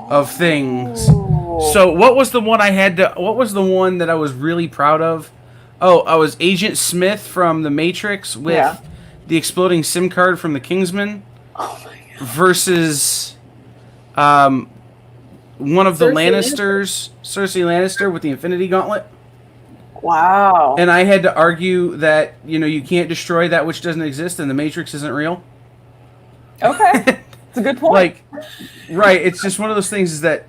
of things. Oh. So what was the one what was the one that I was really proud of? Oh, I was Agent Smith from The Matrix with the exploding SIM card from the Kingsman versus one of the Lannisters, Cersei Lannister with the Infinity Gauntlet. Wow. And I had to argue that, you can't destroy that which doesn't exist and the Matrix isn't real. Okay. It's a good point. Right, it's just one of those things is that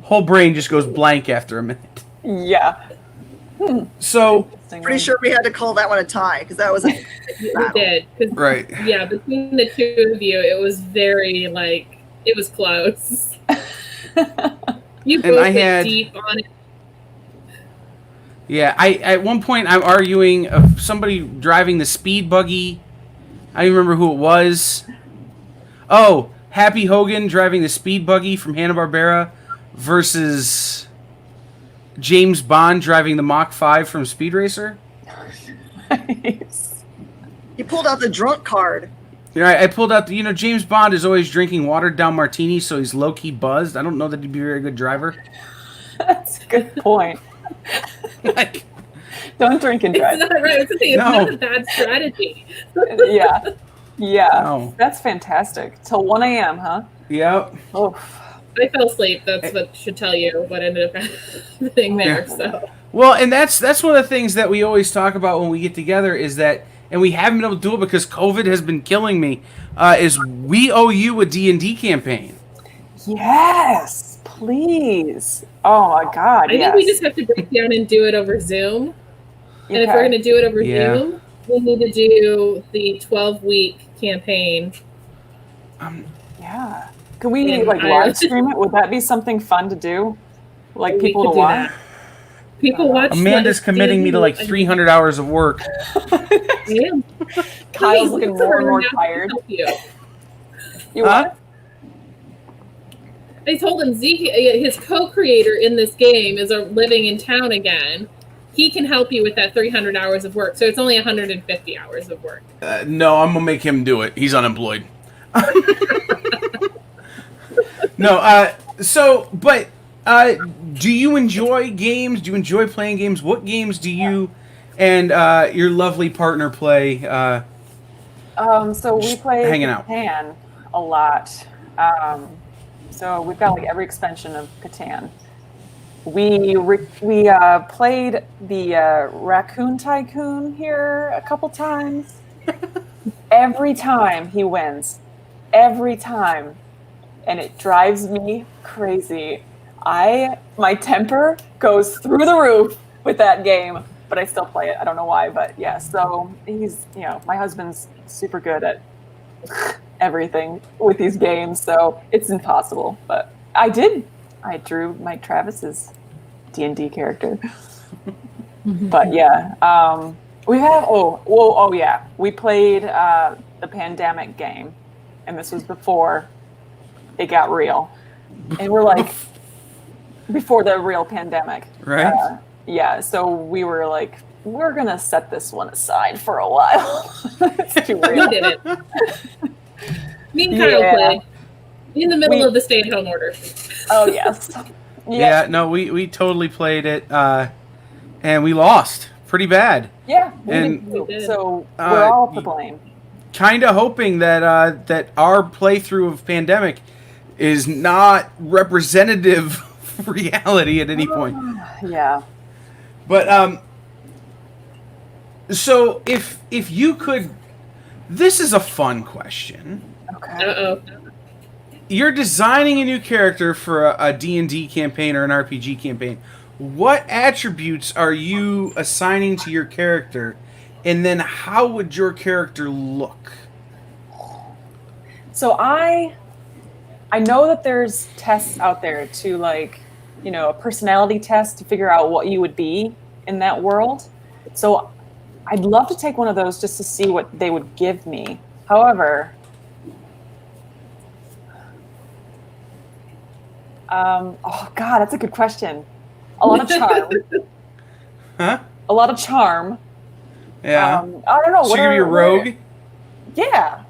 whole brain just goes blank after a minute. Yeah. So, Pretty sure we had to call that one a tie because that was a We did. 'Cause, right. yeah, between the two of you, it was very, it was close. You And both I had- went deep on it. Yeah, at one point I'm arguing of somebody driving the speed buggy. I don't remember who it was. Oh, Happy Hogan driving the speed buggy from Hanna-Barbera versus James Bond driving the Mach 5 from Speed Racer. Nice. He pulled out the drunk card. Yeah, I pulled out the, James Bond is always drinking watered down martinis, so he's low-key buzzed. I don't know that he'd be a very good driver. That's a good point. Like, Don't drink and drive. It's not right. It's not a bad strategy. Yeah. Yeah. No. That's fantastic. Till 1 a.m., huh? Yep. Oh. I fell asleep. That's what should tell you what ended up happening there. So. Well, and that's one of the things that we always talk about when we get together is that, and we haven't been able to do it because COVID has been killing me, is we owe you a D&D campaign. Yes, please. Oh my God, I think we just have to break down and do it over Zoom. And if we're going to do it over Zoom, we need to do the 12-week campaign. Yeah. Can we live stream it? Would that be something fun to do? Like people to watch? People watch. Amanda's committing me to 300 hours of work. Yeah. Kyle's looking more and more tired. You what? I told him his co-creator in this game is living in town again. He can help you with that 300 hours of work. So it's only 150 hours of work. No, I'm going to make him do it. He's unemployed. No, do you enjoy games? Do you enjoy playing games? What games do you and your lovely partner play? So we play hanging out. Catan a lot. So we've got every expansion of Catan. We played the Raccoon Tycoon here a couple times. Every time he wins. Every time. And it drives me crazy. My temper goes through the roof with that game. but I still play it. I don't know why, but yeah. So he's, my husband's super good at everything with these games, so it's impossible. But I drew Mike Travis's D&D character. But yeah, we have. We played the pandemic game, and this was before it got real, and we're like before the real pandemic, right? Yeah, so we were like, we're gonna set this one aside for a while. It's too real. We did it. Me and Kyle played in the middle of the stay-at-home order. Oh yes. Yeah. No, we totally played it, and we lost pretty bad. Yeah, we did. So we're all to blame. Kind of hoping that that our playthrough of Pandemic is not representative of reality at any point. Yeah. But so if you could, this is a fun question. Okay. Uh-oh. You're designing a new character for a D&D campaign or an RPG campaign. What attributes are you assigning to your character, and then how would your character look? So I know that there's tests out there to like, a personality test to figure out what you would be in that world. So I'd love to take one of those just to see what they would give me. However, oh God, that's a good question. A lot of charm. Huh? A lot of charm. Yeah. I don't know. So you're a rogue? Yeah.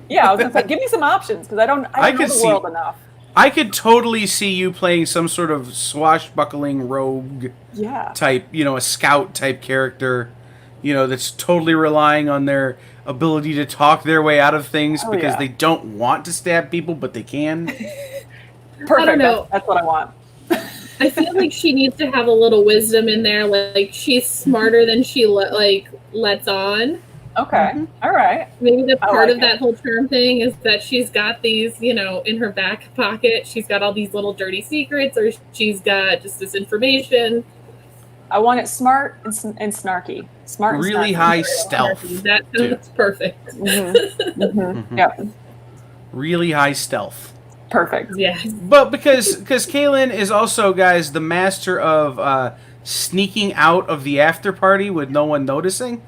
Yeah, I was gonna say, give me some options because I don't know the world enough. I could totally see you playing some sort of swashbuckling rogue type, a scout type character, that's totally relying on their ability to talk their way out of things because they don't want to stab people, but they can. Perfect. I don't know. That's what I want. I feel like she needs to have a little wisdom in there. Like she's smarter than she lets on. Okay. Mm-hmm. All right. Maybe the part of that whole charm thing is that she's got these, in her back pocket. She's got all these little dirty secrets, or she's got just this information. I want it smart and snarky. Smart and really snarky. High stealth. That sounds perfect. Mm-hmm. Mm-hmm. Yep. Really high stealth. Perfect. Yeah. But because Kaylin is also, guys, the master of sneaking out of the after party with no one noticing.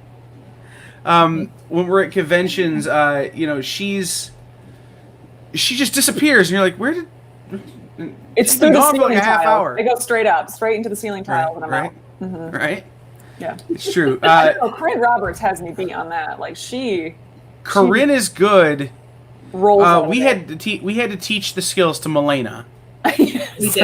When we're at conventions, she just disappears, and you're like, where did? It's through the ceiling for like a half tile. hour. It goes straight into the ceiling tile when I'm out. Mm-hmm. Right. Yeah, it's true. Corinne Roberts has me beat on that. Like Corinne is good. Rolls. We had to teach the skills to Milena. We did. Let's see.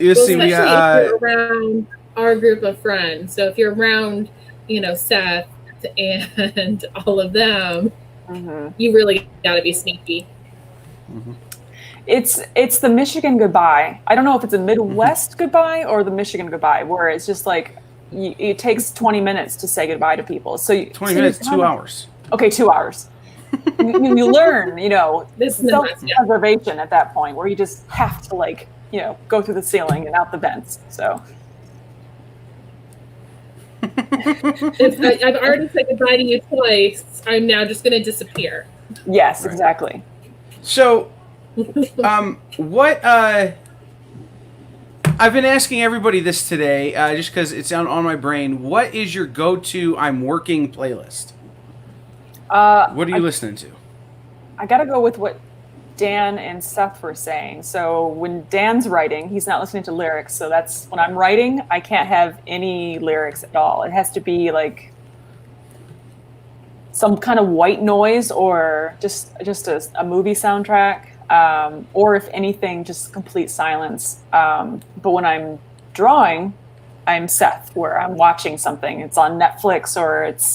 Especially if you're around our group of friends. So if you're around, Seth and all of them, you really got to be sneaky. Mm-hmm. It's the Michigan goodbye. I don't know if it's a Midwest goodbye or the Michigan goodbye, where it's just like it takes 20 minutes to say goodbye to people. So 20 minutes, 2 hours. Okay, 2 hours. you learn, this self-preservation at that point, where you just have to go through the ceiling and out the vents. So. I've already said goodbye to you twice. I'm now just going to disappear. Yes, exactly. So, what? I've been asking everybody this today, just because it's on my brain. What is your go-to I'm working playlist? What are you listening to? I got to go with what Dan and Seth were saying. So when Dan's writing, he's not listening to lyrics. So that's when I'm writing, I can't have any lyrics at all. It has to be like some kind of white noise or just a movie soundtrack. Or if anything, just complete silence. But when I'm drawing, I'm Seth, where I'm watching something. It's on Netflix or it's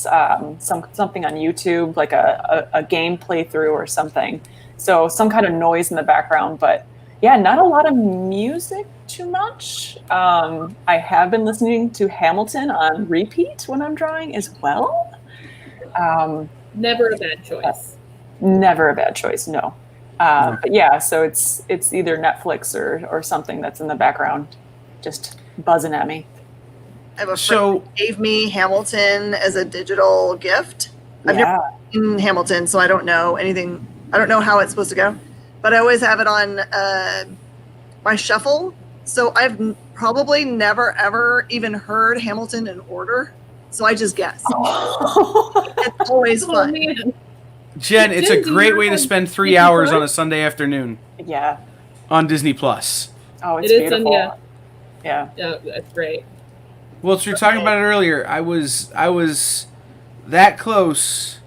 something on YouTube, like a game playthrough or something. So some kind of noise in the background, but yeah, not a lot of music too much. I have been listening to Hamilton on repeat when I'm drawing as well. Never a bad choice. Never a bad choice, no. But yeah, so it's either Netflix or something that's in the background. Just buzzing at me. I have a friend who gave me Hamilton as a digital gift. I've never seen Hamilton, so I don't know anything. I don't know how it's supposed to go, but I always have it on my shuffle. So I've probably never ever even heard Hamilton in order. So I just guess. It's always fun. Man. Jen, it's a great way to spend 3 hours on a Sunday afternoon. Yeah. On Disney Plus. Oh, it's beautiful. Yeah, that's great. Well, so you were talking about it earlier. I was that close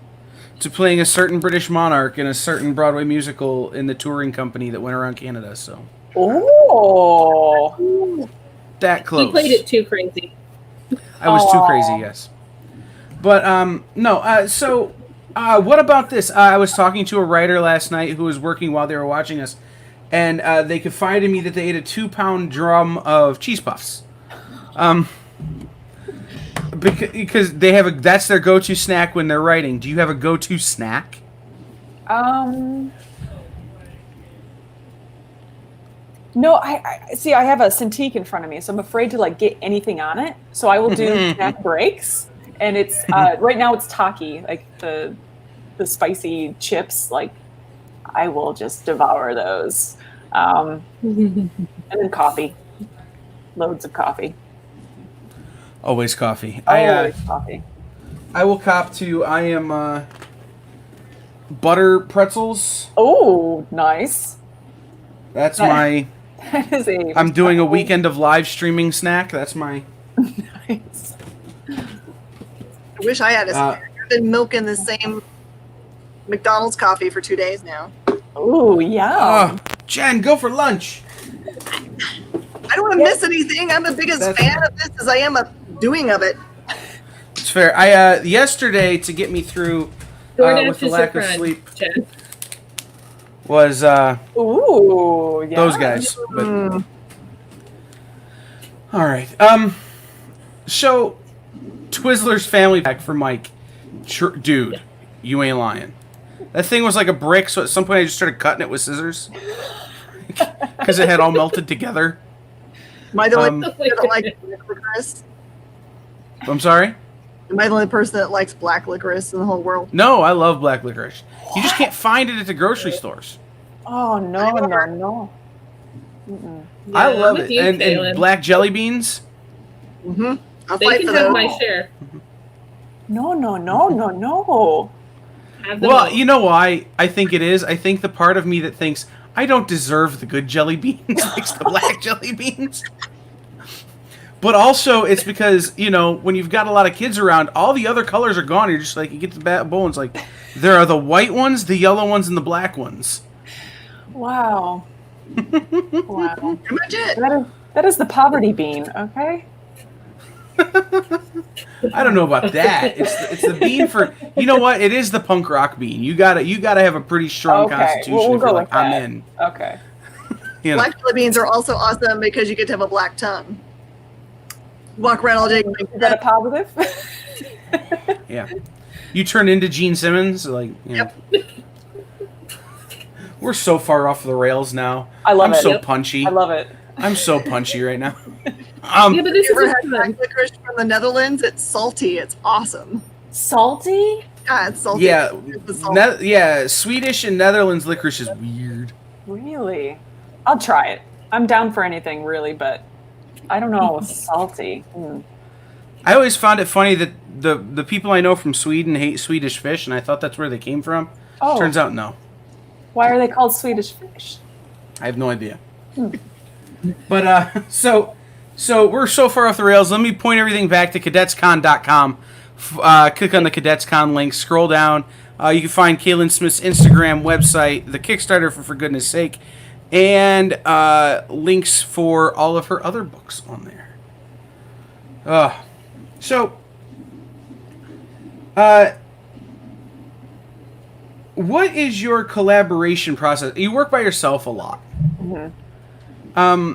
to playing a certain British monarch in a certain Broadway musical in the touring company that went around Canada. So. Oh. That close. You played it too crazy. I was too crazy, yes. But no. So, what about this? I was talking to a writer last night who was working while they were watching us, and they confided to me that they ate a 2-pound drum of cheese puffs. Because they have that's their go-to snack when they're writing. Do you have a go-to snack? No, I see. I have a Cintiq in front of me, so I'm afraid to get anything on it. So I will do snack breaks, and it's right now it's Taki, like the spicy chips. Like I will just devour those, and then coffee, loads of coffee. Always coffee. Always coffee. I will cop to. I am butter pretzels. Oh, nice. That's my. That is I'm doing a weekend of live streaming snack. That's my. Nice. I wish I had a snack. I've been milking the same McDonald's coffee for 2 days now. Oh, yeah. Jen, go for lunch. I don't want to miss anything. I'm the biggest fan of this as I am a doing of it. It's fair. I yesterday, to get me through with the lack of sleep, Jen. was ooh, yeah. those guys. But, all right. So Twizzlers family pack for Mike. Dude, you ain't lying. That thing was like a brick, so at some point I just started cutting it with scissors because it had all melted together. Am I the only person that likes black licorice? I'm sorry? Am I the only person that likes black licorice in the whole world? No, I love black licorice. You just can't find it at the grocery stores. Oh, no. Yeah, I love it. You, and black jelly beans. Mm-hmm. I'll they fight can for have those. my share. No. Well, you know why I think it is? I think the part of me that thinks I don't deserve the good jelly beans likes the black jelly beans. But also, it's because, when you've got a lot of kids around, all the other colors are gone. You're just like, you get the bowl, and it's like, there are the white ones, the yellow ones, and the black ones. Wow. Wow. Pretty much it. That is the poverty bean, okay? I don't know about that. It's the bean for, you know what? It is the punk rock bean. You gotta have a pretty strong constitution we'll if you're go like, with that. I'm in. Okay. Black jelly beans are also awesome because you get to have a black tongue. Walk around all day. Is that a positive? Yeah. You turn into Gene Simmons, Yep. We're so far off the rails now. I love it. I'm so punchy. I love it. I'm so punchy right now. Yeah, but this You ever is had black licorice from the Netherlands? It's salty. It's awesome. Salty? Yeah, it's salty. Yeah, It's the salt. Swedish and Netherlands licorice is weird. Really? I'll try it. I'm down for anything, really, but I don't know. Salty. I always found it funny that the people I know from Sweden hate Swedish fish, and I thought that's where they came from. Oh. Turns out, no. Why are they called Swedish fish? I have no idea. But so we're so far off the rails. Let me point everything back to cadetscon.com. Click on the Cadets Con link. Scroll down. You can find Kaylin Smith's Instagram, website, the Kickstarter for Goodness Sake, and links for all of her other books on there. What is your collaboration process? You work by yourself a lot. Mm-hmm.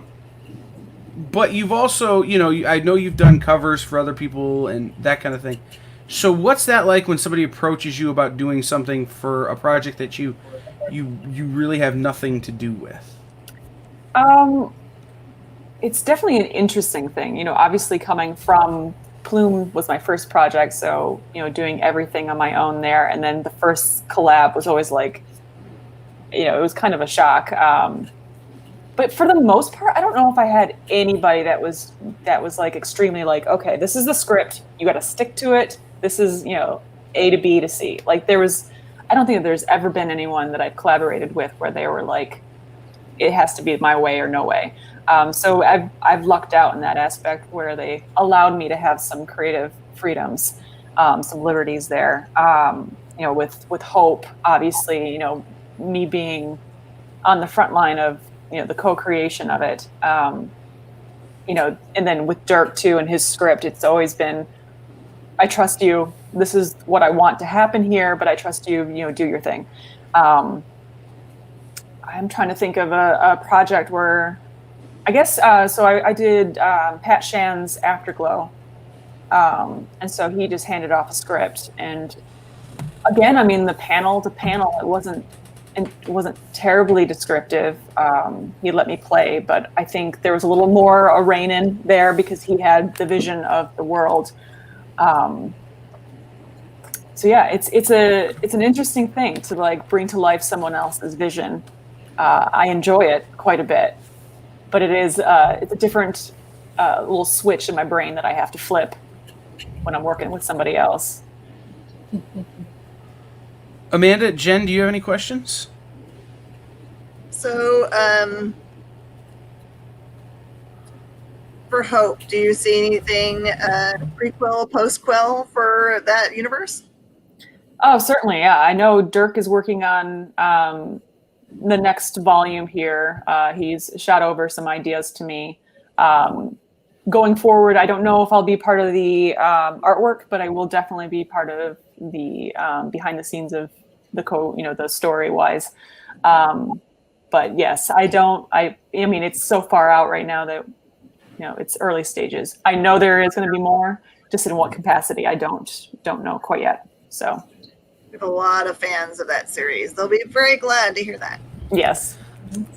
But you've also, I know you've done covers for other people and that kind of thing. So what's that like when somebody approaches you about doing something for a project that you really have nothing to do with? it's definitely an interesting thing. You know, obviously coming from Plume was my first project, so you know, doing everything on my own there, and then the first collab was always like, you know, it was kind of a shock. But for the most part, I don't know if I had anybody that was like extremely like, okay, this is the script, you got to stick to it. This is, you know, A to B to C. Like I don't think that there's ever been anyone that I've collaborated with where they were like, it has to be my way or no way. So I've lucked out in that aspect where they allowed me to have some creative freedoms, some liberties there. You know, with Hope, obviously, you know, me being on the front line of, you know, the co-creation of it, you know, and then with Dirk too and his script, it's always been, I trust you. This is what I want to happen here, but I trust you. You know, do your thing. I'm trying to think of a project where, I guess, so I did Pat Shan's Afterglow, and so he just handed off a script, and again, I mean, the panel to panel, it wasn't terribly descriptive. He let me play, but I think there was a little more a rein in there because he had the vision of the world. So yeah, it's an interesting thing to like bring to life someone else's vision. I enjoy it quite a bit, but it's a different little switch in my brain that I have to flip when I'm working with somebody else. Amanda, Jen, do you have any questions? So, for Hope, do you see anything prequel, postquel for that universe? Oh, certainly, yeah. I know Dirk is working on the next volume here. He's shot over some ideas to me. Going forward, I don't know if I'll be part of the artwork, but I will definitely be part of the behind the scenes of the story wise. But yes, I mean, it's so far out right now that, you know, it's early stages. I know there is going to be more, just in what capacity, I don't know quite yet. So We have a lot of fans of that series. They'll be very glad to hear that. yes.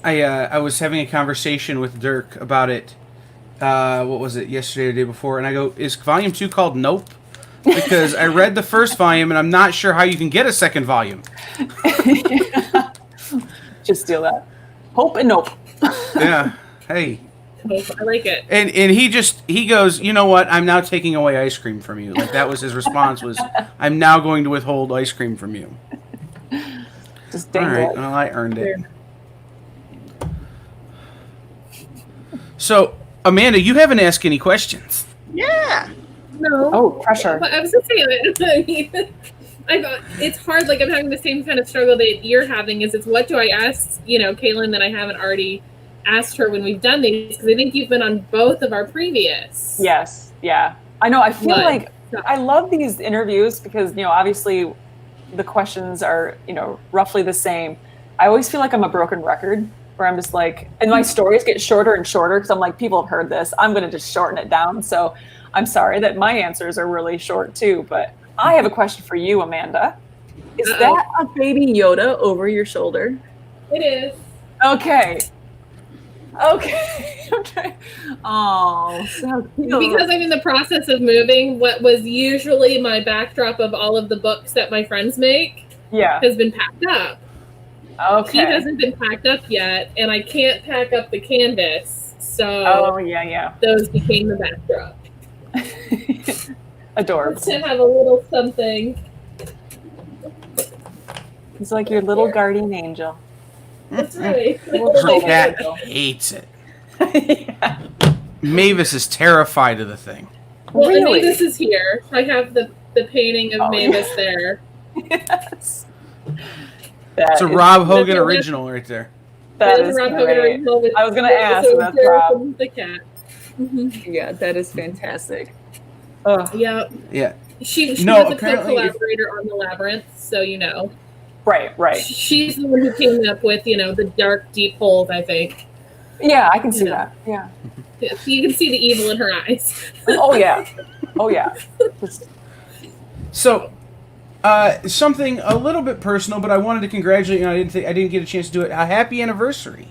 I was having a conversation with Dirk about it. What was it, yesterday or the day before? And I go, is Volume 2 called Nope? Because I read the first volume and I'm not sure how you can get a second volume. Just steal that. Hope and Nope. Yeah. Hey. I like it. And he goes, you know what? I'm now taking away ice cream from you. Like, that was his response, was, I'm now going to withhold ice cream from you. Just All dangle right. it. Well, I earned it. So, Amanda, you haven't asked any questions. Yeah. No. Oh, pressure. But I was gonna say, I mean, it's hard. Like, I'm having the same kind of struggle that you're having. It's what do I ask, Kaylin, that I haven't already asked her when we've done these? Because I think you've been on both of our previous. Yes. Yeah. I know. I feel like I love these interviews because, obviously the questions are, roughly the same. I always feel like I'm a broken record where I'm just like, and my stories get shorter and shorter because I'm like, people have heard this. I'm going to just shorten it down. So I'm sorry that my answers are really short too, but I have a question for you, Amanda. Is that a baby Yoda over your shoulder? It is. Okay. Oh, so cute. Because I'm in the process of moving, what was usually my backdrop of all of the books that my friends make has been packed up. Okay. He hasn't been packed up yet, and I can't pack up the canvas. So those became the backdrop. Adorable. To have a little something. He's like your little guardian angel. That's right. Her cat hates it. Yeah. Mavis is terrified of the thing. Well, Really? Mavis is here. I have the painting of Mavis there. Yes. It's a Rob Hogan original right there. That is is Rob Hogan great. original. With I was going to ask. so That's Dirk Rob. and the cat. Yeah, that is fantastic. Yeah. Yeah. She was a apparently co-collaborator on the Labyrinth, so Right. She's the one who came up with, the dark, deep holes, I think. Yeah, I can see that. Yeah. Yeah, you can see the evil in her eyes. Oh yeah. So, something a little bit personal, but I wanted to congratulate you. I didn't get a chance to do it. A happy anniversary.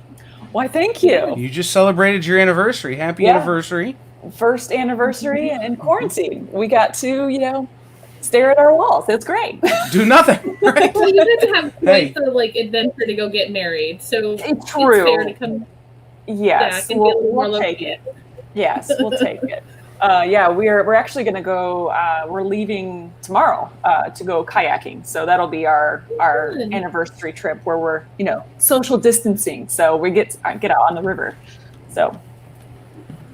Why, thank you. You just celebrated your anniversary. Happy anniversary. First anniversary in quarantine. We got to, stare at our walls. It's great. Do nothing. Right? Well, you get to have quite the adventure to go get married, so it's fair to come Yes, back and we'll take it. Yes, we'll take it. We're actually going to go. We're leaving tomorrow to go kayaking, so that'll be our anniversary trip where we're social distancing. So we get out on the river. So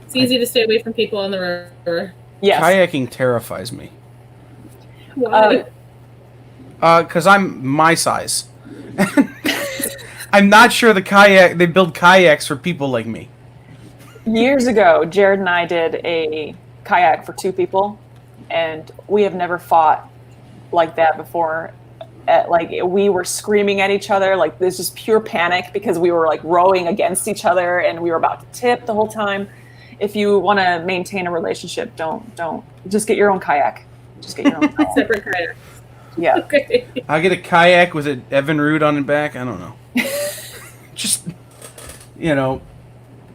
it's easy to stay away from people on the river. Yes, kayaking terrifies me. Why? Because I'm my size. I'm not sure they build kayaks for people like me. Years ago, Jared and I did a kayak for 2 people, and we have never fought like that before. We were screaming at each other, there's just pure panic because we were rowing against each other, and we were about to tip the whole time. If you want to maintain a relationship, don't just get your own kayak. Just get your own kayak. Separate kayak. Yeah. Okay. I'll get a kayak with an Evan Root on the back. I don't know. Just,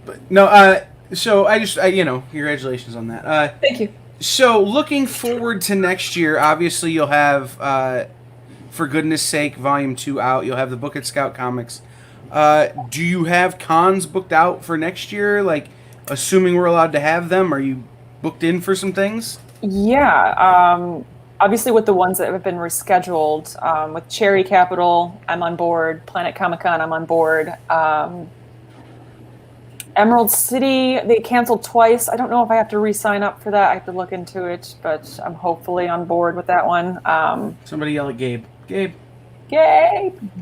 but no. So congratulations on that. Thank you. So looking forward to next year, obviously you'll have, For Goodness Sake, Volume 2 out. You'll have the book at Scout Comics. Do you have cons booked out for next year? Assuming we're allowed to have them, are you booked in for some things? Yeah. Obviously, with the ones that have been rescheduled, with Cherry Capital, I'm on board. Planet Comic-Con, I'm on board. Emerald City, they canceled twice. I don't know if I have to re-sign up for that. I have to look into it, but I'm hopefully on board with that one. Somebody yell at Gabe. Gabe.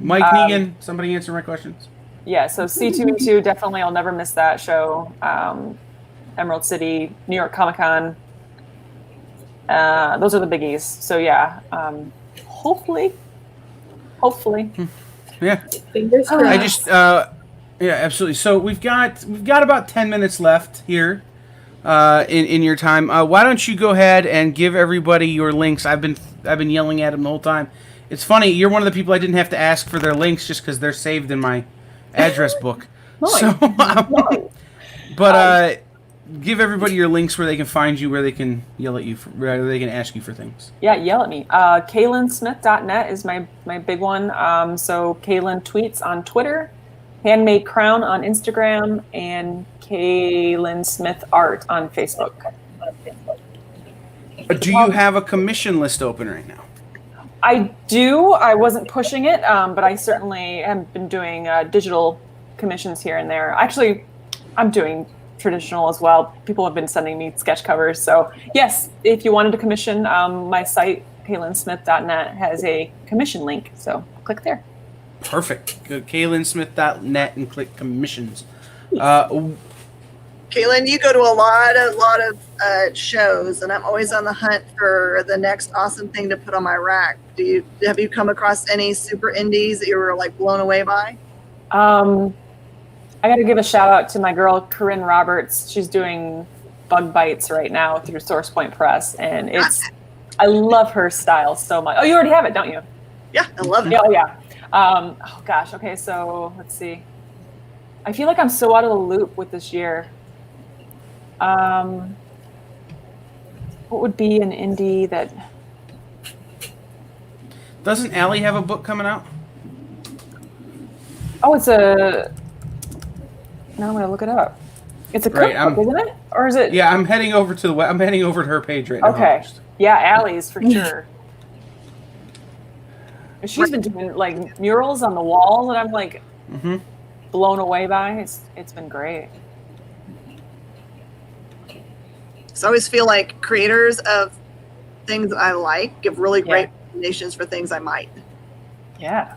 Mike Negan. Somebody answer my questions. Yeah, so C2E2, definitely I'll never miss that show. Emerald City, New York Comic-Con. Those are the biggies. So yeah, hopefully. Yeah. Fingers crossed. Yeah, absolutely. So we've got about 10 minutes left here in your time. Why don't you go ahead and give everybody your links? I've been yelling at them the whole time. It's funny, you're one of the people I didn't have to ask for their links just because they're saved in my address book. Nice. So, but give everybody your links where they can find you, where they can yell at you, where they can ask you for things. Yeah, yell at me. KaylinSmith.net is my big one. So Kaylin tweets on Twitter, Handmade Crown on Instagram, and Kaylin Smith Art on Facebook. Do you have a commission list open right now? I do. I wasn't pushing it, but I certainly have been doing digital commissions here and there. Actually, I'm doing traditional as well. People have been sending me sketch covers. So yes, if you wanted to commission, my site, KaylinSmith.net, has a commission link. So click there. Perfect. Go to KaylinSmith.net and click commissions. Kaylin, you go to a lot of shows, and I'm always on the hunt for the next awesome thing to put on my rack. Have you come across any super indies that you were blown away by? I got to give a shout out to my girl Corinne Roberts. She's doing Bug Bites right now through Source Point Press, and I love her style so much. Oh, you already have it, don't you? Yeah, I love it. Oh yeah. Oh gosh. Okay, so let's see. I feel like I'm so out of the loop with this year. What would be an indie that? Doesn't Allie have a book coming out? Oh, it's a. Now I'm gonna look it up. It's a cookbook, isn't it? Or is it? Yeah, I'm heading over to I'm heading over to her page right now. Okay. Yeah, Allie's for sure. She's been doing murals on the walls, and I'm blown away by. It's been great. So I always feel like creators of things I like give really great recommendations for things I might. Yeah.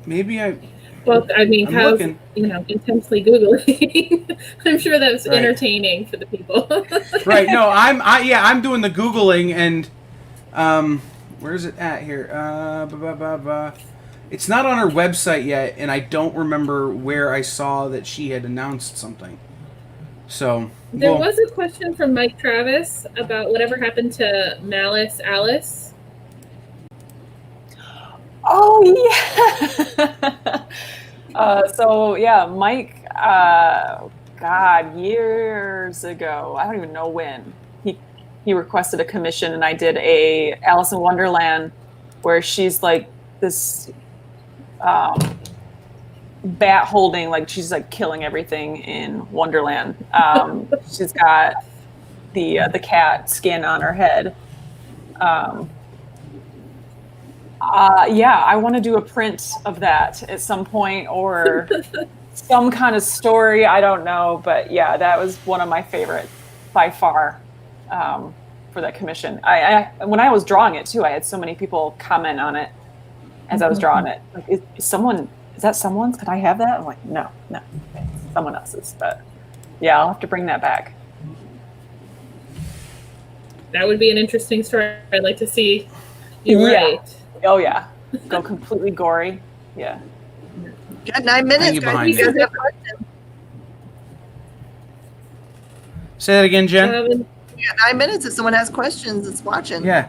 Maybe I. Well, I mean, Kyle's intensely Googling. I'm sure that's entertaining for the people. Right. No, I'm doing the Googling, and where's it at here? It's not on her website yet, and I don't remember where I saw that she had announced something. So there was a question from Mike Travis about whatever happened to Malice Alice. Oh yeah. So yeah, Mike. God, years ago, I don't even know when he requested a commission, and I did a Alice in Wonderland, where she's like this bat holding, like she's like killing everything in Wonderland. She's got the cat skin on her head. Yeah, I want to do a print of that at some point, or some kind of story. I don't know, but yeah, that was one of my favorite by far for that commission. I when I was drawing it too, I had so many people comment on it as I was drawing it. Like, is that someone's? Could I have that? I'm like, no, it's someone else's. But yeah, I'll have to bring that back. That would be an interesting story. I'd like to see you write. Oh yeah, go completely gory. Yeah. Got 9 minutes, guys. You guys have questions. Say that again, Jen. Yeah, 9 minutes. If someone has questions, it's watching. Yeah.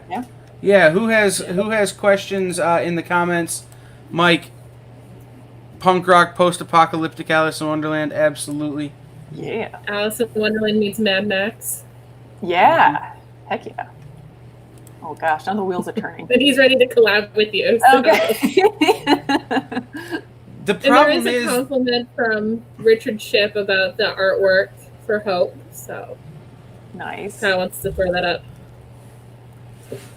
Who has questions in the comments? Mike. Punk rock, post-apocalyptic Alice in Wonderland. Absolutely. Yeah. Alice in Wonderland meets Mad Max. Yeah. Heck yeah. Oh gosh, now the wheels are turning. But he's ready to collab with you. So. Okay. The problem and there is a compliment from Richard Shipp about the artwork for Hope. So nice. Kyle wants to throw that up.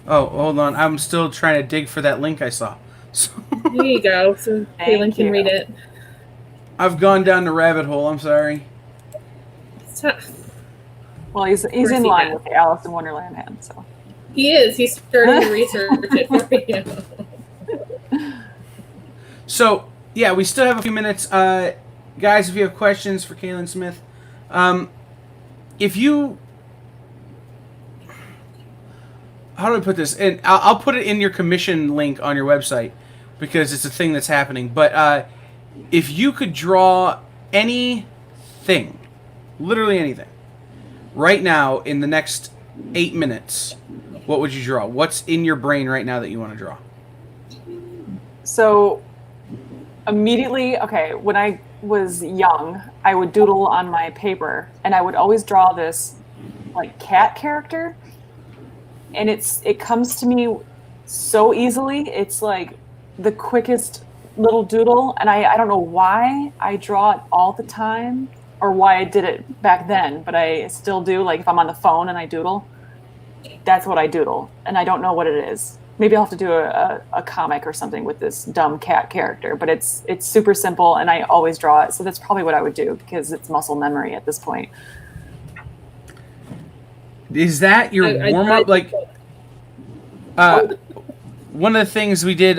Oh, hold on. I'm still trying to dig for that link I saw. So there you go. So Kaylin can read it. I've gone down the rabbit hole. I'm sorry. It's tough. Well, he's in line with the Alice in Wonderland hand, so. He is. He's starting to research it for you. So, yeah, we still have a few minutes. Guys, if you have questions for Kaylin Smith, if you... How do I put this? And I'll put it in your commission link on your website because it's a thing that's happening. But if you could draw anything, literally anything, right now in the next 8 minutes, what would you draw? What's in your brain right now that you want to draw? So immediately, okay, when I was young, I would doodle on my paper, and I would always draw this like cat character, and it comes to me so easily. It's like the quickest little doodle, and I don't know why I draw it all the time or why I did it back then, but I still do. Like if I'm on the phone and I doodle, that's what I doodle, and I don't know what it is. Maybe I'll have to do a comic or something with this dumb cat character, but it's super simple, and I always draw it, so that's probably what I would do because it's muscle memory at this point. Is that your warm-up? Like, one of the things we did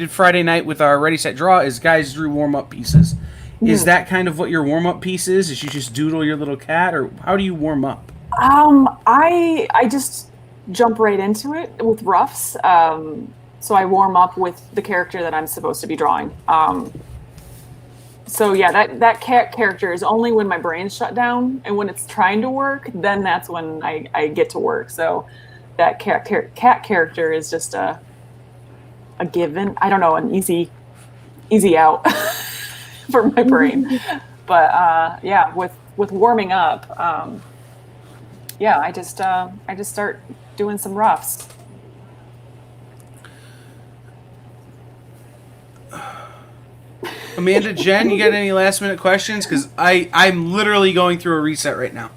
Friday night with our Ready, Set, Draw is guys drew warm-up pieces. Is that kind of what your warm-up piece is? Is you just doodle your little cat, or how do you warm up? I just jump right into it with roughs. So I warm up with the character that I'm supposed to be drawing. So yeah, that cat character is only when my brain's shut down, and when it's trying to work, then that's when I get to work. So that cat character is just a given. I don't know, an easy out for my brain. But yeah, with warming up, yeah, I just start doing some roughs. Amanda, Jen, you got any last minute questions? Because I'm literally going through a reset right now.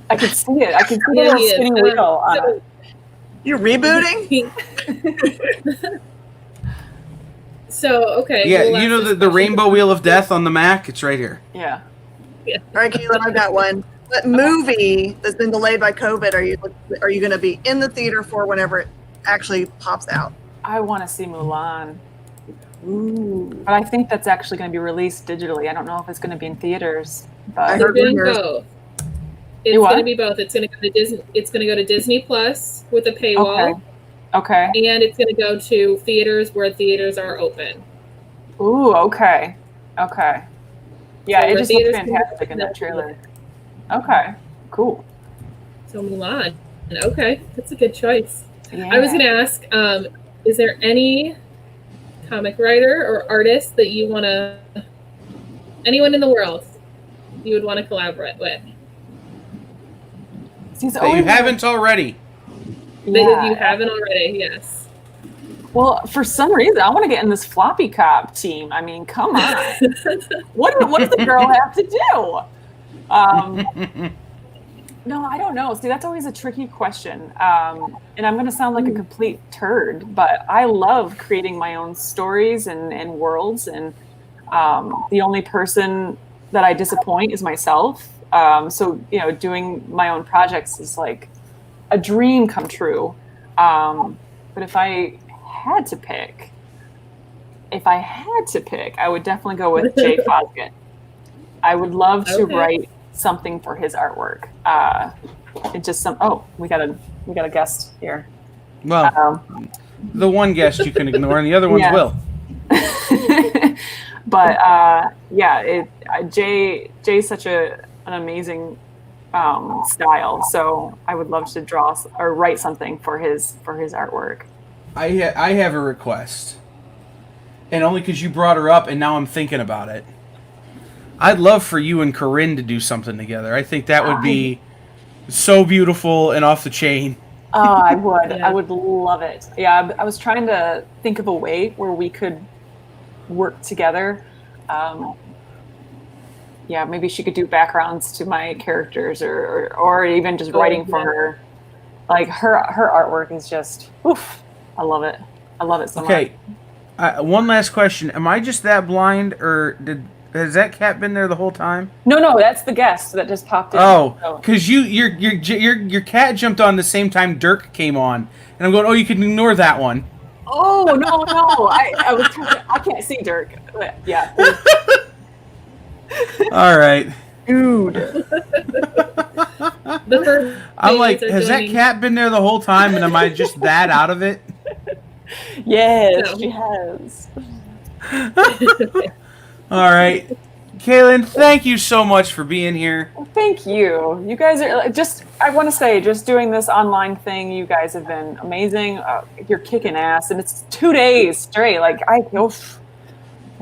I can see it. I can see the little spinning wheel. You're rebooting? So, okay. Yeah, you know the rainbow wheel of death on the Mac? It's right here. Yeah. All right, Caitlin, I've got one. What movie that's been delayed by COVID are you going to be in the theater for whenever it actually pops out? I want to see Mulan. Ooh. But I think that's actually going to be released digitally. I don't know if it's going to be in theaters. But I heard rumors. Both. It's going to be both. It's going to go to Disney. It's going to go to Disney Plus with a paywall. Okay. And it's going to go to theaters where theaters are open. Ooh. Okay. Okay. Yeah, So it just looks fantastic in that trailer. Okay. Cool. So Mulan. Okay, that's a good choice. Yeah. I was going to ask, is there any comic writer or artist that you want to, anyone in the world you would want to collaborate with? That you haven't already. That you haven't already, yes. Well, for some reason, I want to get in this floppy cop team. I mean, come on. What does the girl have to do? No, I don't know. See, that's always a tricky question. And I'm going to sound like a complete turd, but I love creating my own stories and worlds. And the only person that I disappoint is myself. So, doing my own projects is like a dream come true. But if I had to pick, I would definitely go with Jay Fosgett. I would love to write something for his artwork. We got a guest here. Well, the one guest you can ignore, and the other ones will. But Jay's such an amazing style. So I would love to draw or write something for his artwork. I have a request, and only because you brought her up, and now I'm thinking about it. I'd love for you and Corinne to do something together. I think that would be so beautiful and off the chain. Oh, I would. I would love it. Yeah, I was trying to think of a way where we could work together. Maybe she could do backgrounds to my characters, or even just writing for her. Like her artwork is just, oof. I love it. I love it so much. Okay, one last question. Am I just that blind, or has that cat been there the whole time? No, that's the guest that just popped in. Oh, because your cat jumped on the same time Dirk came on, and I'm going, oh, you can ignore that one. Oh no, I can't see Dirk. Yeah. All right. Dude. I'm like, has that cat been there the whole time, and am I just that out of it? Yes, she has. All right. Kaylin, thank you so much for being here. Well, thank you. You guys are I want to say, just doing this online thing, you guys have been amazing. You're kicking ass, and it's 2 days straight. Like, I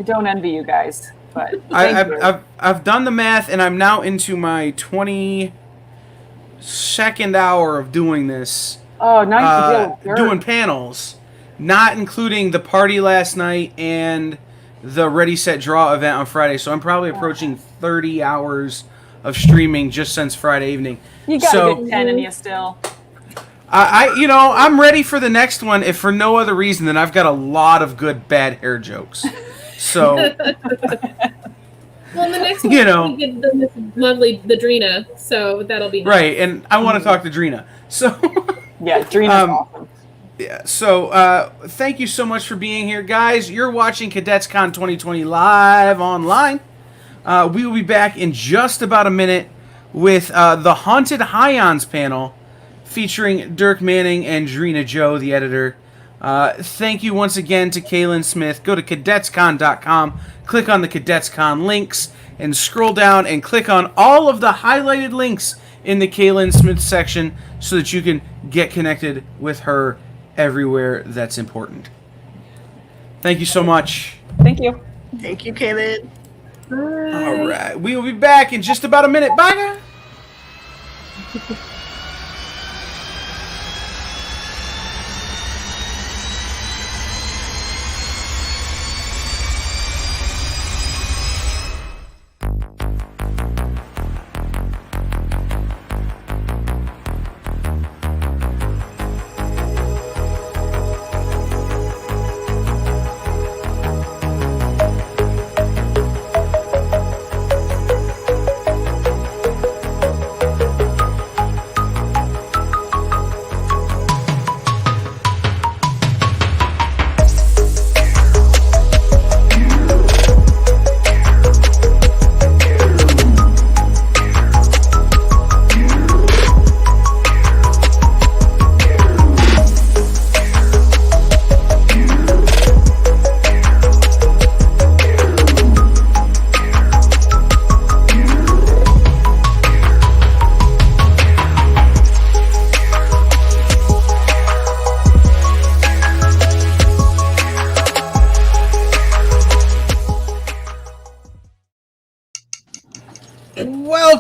don't envy you guys, but I've done the math, and I'm now into my 22nd hour of doing this. Oh, nice. Doing panels, not including the party last night and the Ready, Set, Draw event on Friday. So I'm probably approaching 30 hours of streaming just since Friday evening. You got a good 10 in you still. I'm ready for the next one, if for no other reason than I've got a lot of good bad hair jokes. So, well, the next one, we get the lovely Drina, so that'll be nice. Right, and I want to talk to Drina. So, yeah, Drina's awesome. Yeah, so thank you so much for being here, guys. You're watching Cadets Con 2020 live online. We will be back in just about a minute with the Haunted Highons panel featuring Dirk Manning and Drina Joe, the editor. Thank you once again to Kaylin Smith. Go to cadetscon.com, click on the Cadets Con links, and scroll down and click on all of the highlighted links in the Kaylin Smith section so that you can get connected with her everywhere that's important. Thank you so much. Thank you. Thank you, Kaylin. Bye. All right. We will be back in just about a minute. Bye, guys.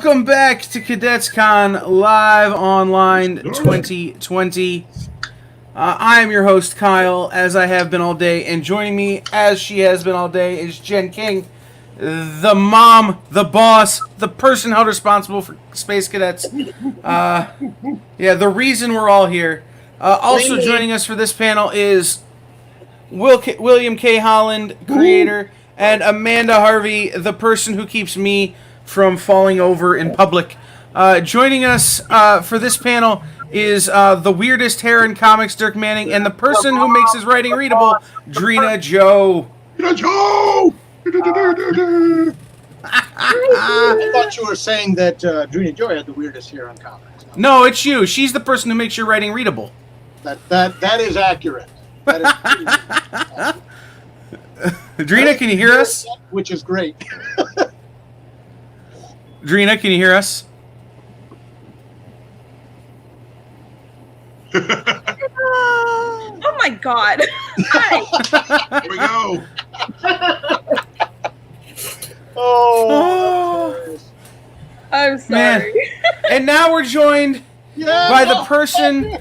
Welcome back to Cadets Con Live Online 2020. I am your host, Kyle, as I have been all day, and joining me, as she has been all day, is Jen King, the mom, the boss, the person held responsible for Space Cadets. The reason we're all here. Also joining us for this panel is William K. Holland, creator, and Amanda Harvey, the person who keeps me from falling over in public. Joining us for this panel is the weirdest hair in comics, Dirk Manning, and the person who makes his writing readable, Drina Joe. Drina Joe! I thought you were saying that Drina Joe had the weirdest hair in comics. No, it's you. She's the person who makes your writing readable. That is accurate. That is Drina, can you hear us? Which is great. Drina, can you hear us? Oh my God. Hi. Here we go. I'm sorry. Man. And now we're joined by the person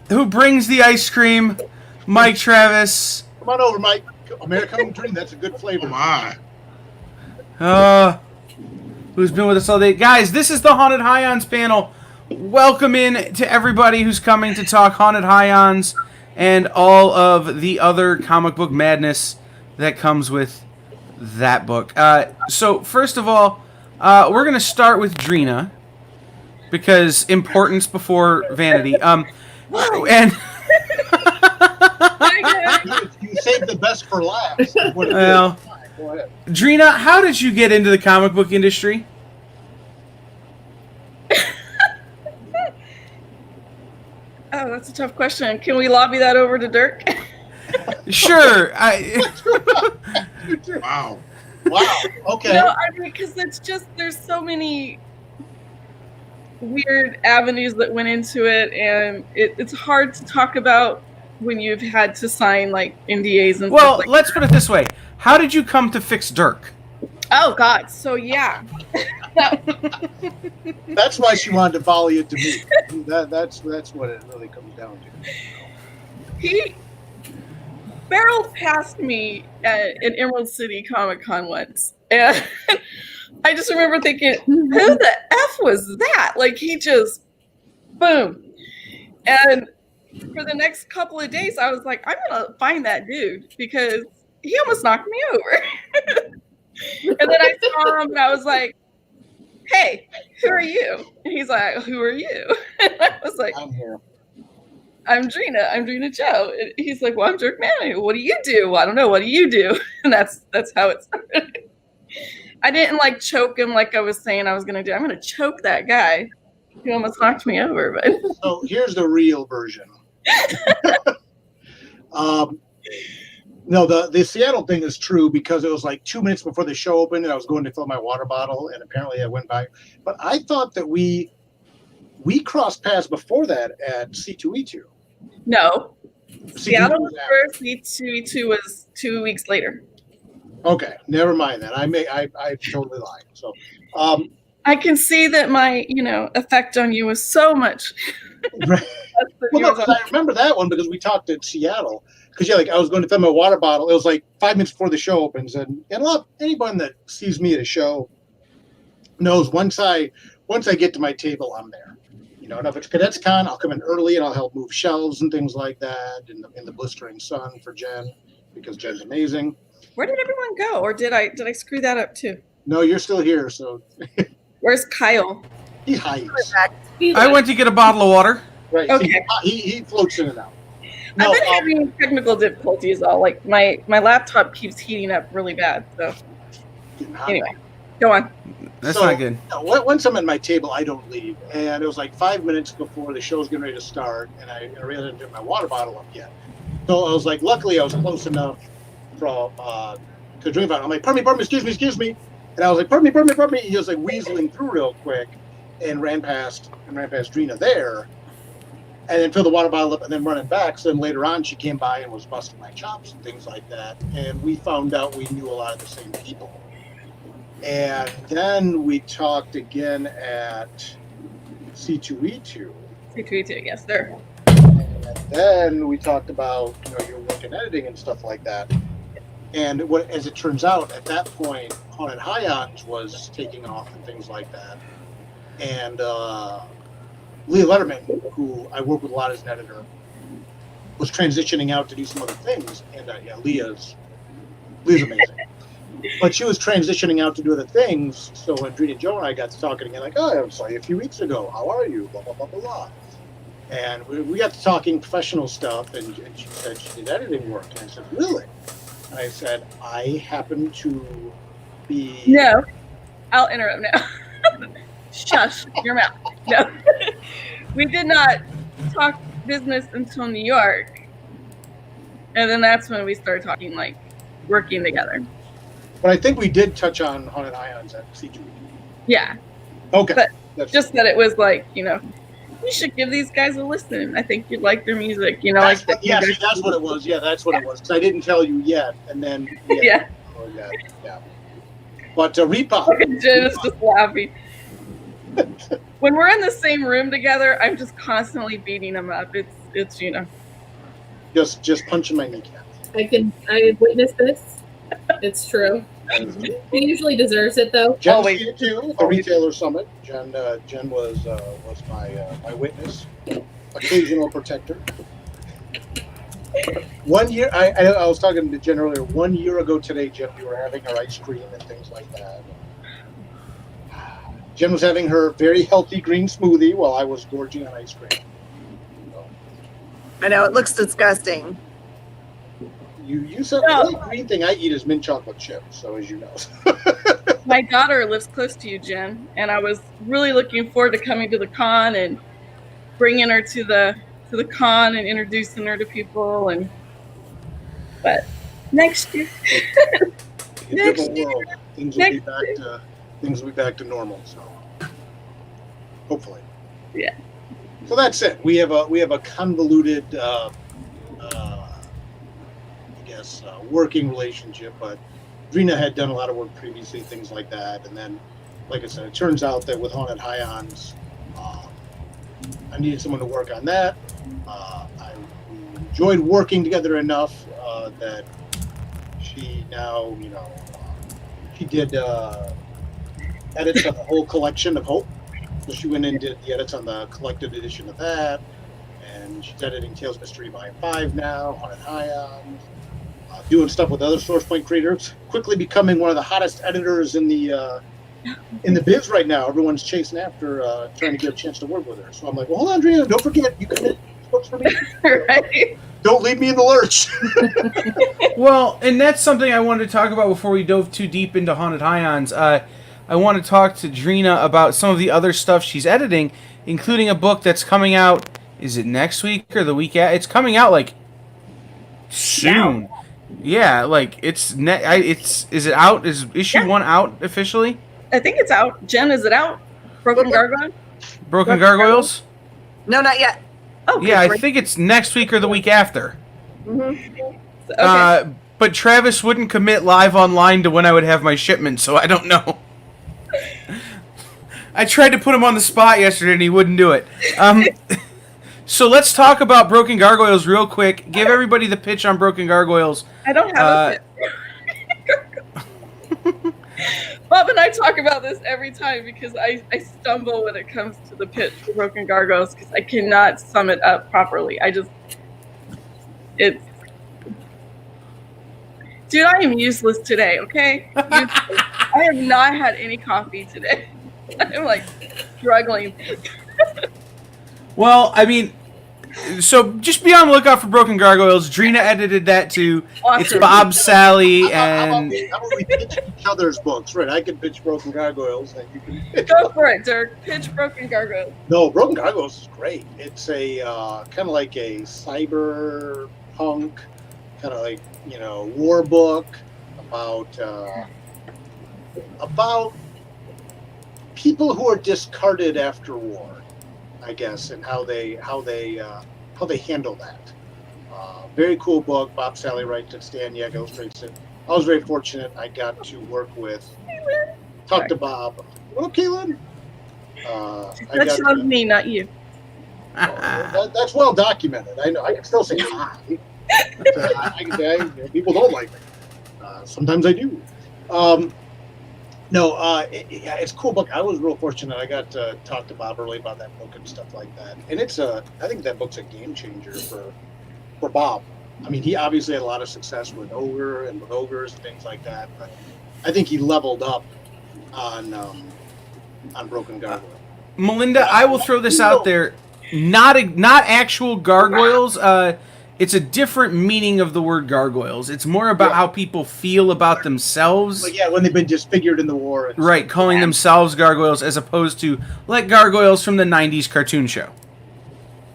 who brings the ice cream, Mike Travis. Come on over, Mike. American dream, that's a good flavor. Who's been with us all day. Guys, this is the Haunted Highons panel. Welcome in to everybody who's coming to talk Haunted Highons and all of the other comic book madness that comes with that book. So, first of all, we're going to start with Drina, because importance before vanity. And you saved the best for last. Well, go ahead. Drina, how did you get into the comic book industry? Oh, that's a tough question. Can we lobby that over to Dirk? Sure. Wow. Okay. No, I mean, because it's just, there's so many weird avenues that went into it, and it's hard to talk about when you've had to sign like NDAs and stuff like let's put it this way. How did you come to fix Dirk? Oh God, so yeah. That's why she wanted to volley it to me. That's what it really comes down to. He barreled past me at Emerald City Comic Con once, and I just remember thinking, who the F was that? Like, he just, boom. And for the next couple of days, I was like, I'm going to find that dude, because he almost knocked me over. And then I saw him, and I was like, hey, who are you? And he's like, who are you? And I was like, I'm here. I'm Drina Joe. And he's like, well, I'm Dirk Manning. What do you do? Well, I don't know. What do you do? And that's how it started. I didn't like choke him like I was saying I was going to do. I'm going to choke that guy. He almost knocked me over. But so here's the real version. No, the Seattle thing is true, because it was like 2 minutes before the show opened, and I was going to fill my water bottle, and apparently I went by. But I thought that we crossed paths before that at C2E2. No. Seattle was first, C2E2 was 2 weeks later. Okay, never mind that. I totally lied. So I can see that my, effect on you was so much. Right. Well, no, I remember that one because we talked at Seattle. Because I was going to fill my water bottle. It was like 5 minutes before the show opens, and anyone that sees me at a show knows once I get to my table, I'm there. And if it's Cadets Con, I'll come in early and I'll help move shelves and things like that in the blistering sun for Jen, because Jen's amazing. Where did everyone go, or did I screw that up too? No, you're still here. So where's Kyle? He hides. I went to get a bottle of water. Right. Okay. He floats in and out. I've been having technical difficulties. Like my laptop keeps heating up really bad. So anyway, go on. That's not good. Once I'm at my table, I don't leave. And it was like 5 minutes before the show's getting ready to start, and I really didn't get my water bottle up yet. So I was like, luckily I was close enough to drink it. I'm like, pardon me, excuse me. And I was like, pardon me. He was like weaseling through real quick and ran past Drina there. And then filled the water bottle up and then running back. So then later on, she came by and was busting my chops and things like that. And we found out we knew a lot of the same people. And then we talked again at C2E2. C2E2, yes, there. And then we talked about, your work in editing and stuff like that. And as it turns out, at that point, Haunted Highons was taking off and things like that. And Leah Letterman, who I work with a lot as an editor, was transitioning out to do some other things. And Leah's amazing. But she was transitioning out to do other things. So when Drina, Joe, and I got to talking again, like, oh, I saw you a few weeks ago. How are you? Blah, blah, blah, blah, blah. And we got to talking professional stuff. And she said she did editing work. And I said, really? And I said, I happen to be... No, I'll interrupt now. Shush, your mouth. No. We did not talk business until New York. And then that's when we started talking, like, working together. But I think we did touch on Haunted Ions at CG. Yeah. Okay. But that's just that it was like, you should give these guys a listen. I think you'd like their music. That's what it was. Yeah, that's what it was. Because I didn't tell you yet. And then, yeah. Oh, yeah. But Repop. Jen is just laughing. When we're in the same room together, I'm just constantly beating him up. It's Just punching my kneecap. I witnessed this. It's true. He usually deserves it, though. Jen too, the retailer summit. Jen was my witness, occasional protector. 1 year, I was talking to Jen earlier. 1 year ago today, Jen, we were having our ice cream and things like that. Jen was having her very healthy green smoothie while I was gorging on ice cream. So. I know, it looks disgusting. You said the only green thing I eat is mint chocolate chips, so as you know. My daughter lives close to you, Jen, and I was really looking forward to coming to the con and bringing her to the con and introducing her to people. But next year, Things will be back to normal. So hopefully, yeah. So that's it. We have a convoluted. Working relationship, but Drina had done a lot of work previously, things like that, and then, like I said, it turns out that with Haunted Highons, I needed someone to work on that. I enjoyed working together enough that she now, she did edits on the whole collection of Hope. So she went and did the edits on the collected edition of that, and she's editing Tales Mystery Volume 5 now, Haunted Highons. Doing stuff with other Source Point creators, quickly becoming one of the hottest editors in the biz right now. Everyone's chasing after trying to get a chance to work with her. So I'm like, well, hold on, Andrea, don't forget, you can edit books for me. Right. Don't leave me in the lurch. Well, and that's something I wanted to talk about before we dove too deep into Haunted Highons. I want to talk to Drina about some of the other stuff she's editing, including a book that's coming out. Is it next week or the week after? It's coming out like soon. Now. Yeah, like is it out? Is issue 1 out officially? I think it's out. Jen, is it out? Broken Gargoyle? Broken Gargoyles? No, not yet. Oh, yeah, I think it's next week or the week after. Mm-hmm. Okay. But Travis wouldn't commit live online to when I would have my shipment, so I don't know. I tried to put him on the spot yesterday and he wouldn't do it. So let's talk about Broken Gargoyles real quick. Give everybody the pitch on Broken Gargoyles. I don't have a pitch. Bob and I talk about this every time because I stumble when it comes to the pitch for Broken Gargoyles because I cannot sum it up properly. Dude, I am useless today, okay? I have not had any coffee today. I'm like struggling. Well, I mean, so just be on the lookout for Broken Gargoyles. Drina edited that too. Awesome. It's Bob, Sally, and... How about we pitch each other's books? Right, I can pitch Broken Gargoyles, and you can pitch... Go for it, Dirk. Pitch Broken Gargoyles. No, Broken Gargoyles is great. It's a kind of like a cyberpunk, kind of like, war book about people who are discarded after war, I guess, and how they handle that. Very cool book. Bob Sally writes it. Stan Yeg illustrates it. I was very fortunate. I got to work with Talk to Bob. Well, Caitlin. That she loves me, not you. That's well documented. I know. I can still say hi. People don't like me. Sometimes I do. It's a cool book. I was real fortunate. I got to talk to Bob early about that book and stuff like that. And I think that book's a game changer for Bob. I mean, he obviously had a lot of success with Ogre and with Ogres and things like that. But I think he leveled up on Broken Gargoyle. Melinda, I will throw this out there. Not actual gargoyles. It's a different meaning of the word gargoyles. It's more about how people feel about themselves. Like, when they've been disfigured in the war. Right, calling themselves gargoyles as opposed to like gargoyles from the 90s cartoon show.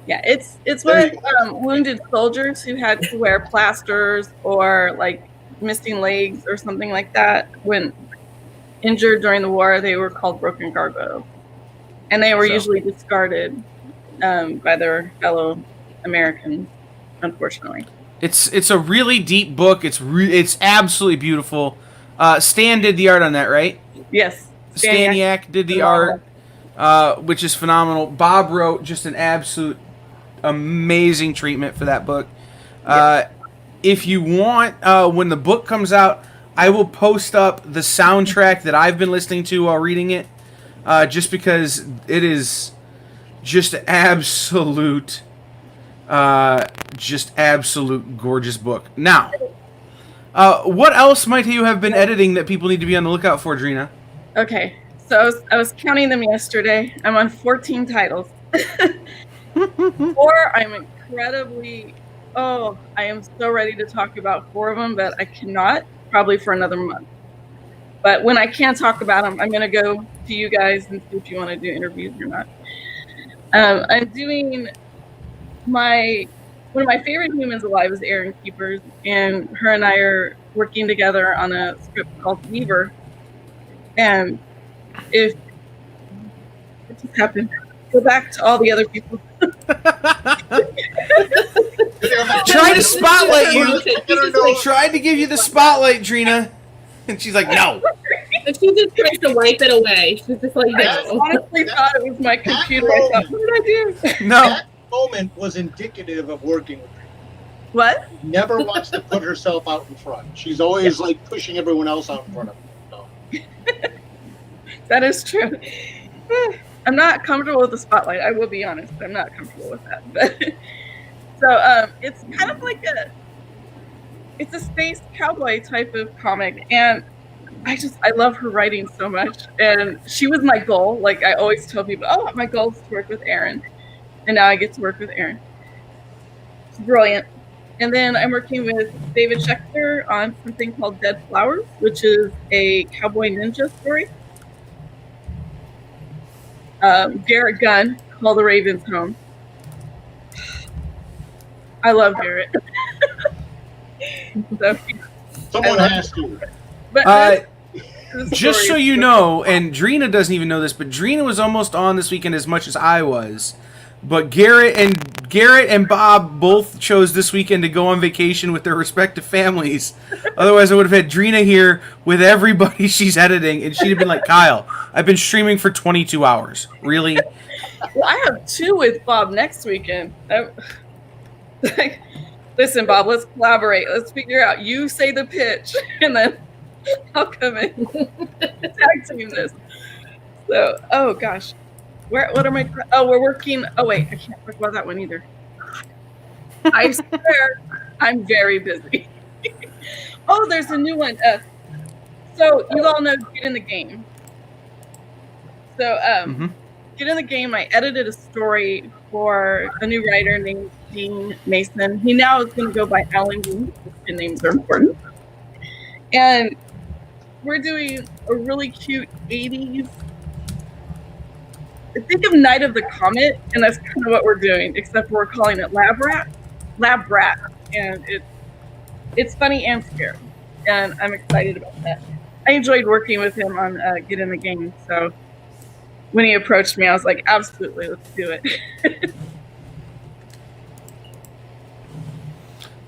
Yeah, it's what wounded soldiers who had to wear plasters or like missing legs or something like that when injured during the war, they were called broken gargoyles. And they were usually discarded by their fellow Americans, unfortunately. It's a really deep book. It's absolutely beautiful. Stan did the art on that, right? Yes. Staniak did the art, which is phenomenal. Bob wrote just an absolute amazing treatment for that book. If you want, when the book comes out, I will post up the soundtrack that I've been listening to while reading it, just because it is just absolute gorgeous book. Now, what else might you have been editing that people need to be on the lookout for, Drina? Okay, so I was counting them yesterday. I'm on 14 titles. Four, I am so ready to talk about 4 of them, but I cannot, probably for another month. But when I can talk about them, I'm going to go to you guys and see if you want to do interviews or not. I'm doing one of my favorite humans alive is Erin Keepers, and her and I are working together on a script called Weaver. And what just happened? Go back to all the other people. Tried to spotlight you. Tried to give you the spotlight, Drina. And she's like, no. And she just tries to wipe it away. She's just like, I just honestly thought it was my computer. I thought, what did I do? No. That moment was indicative of working with her. What? Never wants to put herself out in front. She's always like pushing everyone else out in front of her. So. That is true. I'm not comfortable with the spotlight. I will be honest. I'm not comfortable with that. But so it's kind of like it's a space cowboy type of comic, and I love her writing so much. And she was my goal. Like I always tell people, my goal is to work with Erin, and now I get to work with Erin. It's brilliant. And then I'm working with David Schechter on something called Dead Flowers, which is a cowboy ninja story. Garrett Gunn, Call the Ravens Home. I love Garrett. Someone has to. But just so you know, and Drina doesn't even know this, but Drina was almost on this weekend as much as I was. But Garrett and Bob both chose this weekend to go on vacation with their respective families. Otherwise, I would have had Drina here with everybody she's editing, and she'd have been like, Kyle, I've been streaming for 22 hours. Really? Well, I have 2 with Bob next weekend. Listen, Bob, let's collaborate. Let's figure out. You say the pitch, and then I'll come in tag team this. So, oh gosh. What are my... Oh, we're working... Oh, wait. I can't talk about that one either. I swear I'm very busy. Oh, there's a new one. So, you all know Get in the Game. So, Get in the Game, I edited a story for a new writer named Dean Mason. He now is going to go by Alan Dean. His names are important. And we're doing a really cute 80s... Think of Night of the Comet, and that's kind of what we're doing, except we're calling it Lab Rat, and it's funny and scary, and I'm excited about that. I enjoyed working with him on Get in the Game, so when he approached me, I was like, absolutely, let's do it.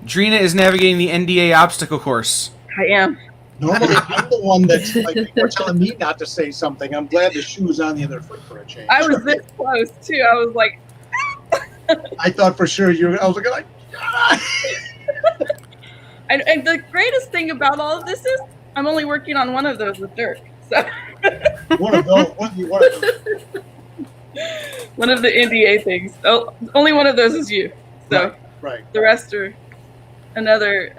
Drina is navigating the NDA obstacle course. I am. Normally, I'm the one that's like, you're telling me not to say something. I'm glad the shoe's on the other foot for a change. I was this close too. I was like, I thought for sure you were. I was like, and the greatest thing about all of this is I'm only working on one of those with Dirk. So one of those. one of the NDA things. Oh, only one of those is you. So right. The rest are another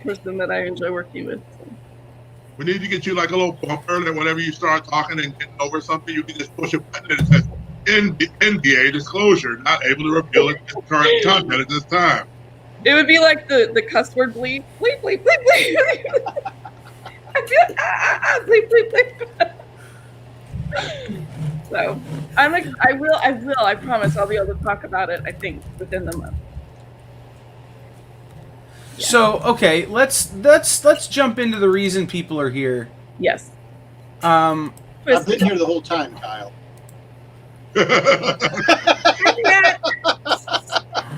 person that I enjoy working with. So. We need to get you like a little bumper that whenever you start talking and getting over something, you can just push a button and it says NDA disclosure, not able to reveal its current content at this time. It would be like the cuss word bleep, bleep, bleep, bleep, bleep. I feel bleep, bleep, bleep. So I'm like, I promise I'll be able to talk about it, I think, within the month. Yeah. So, okay, let's jump into the reason people are here. Yes. I've been here the whole time, Kyle.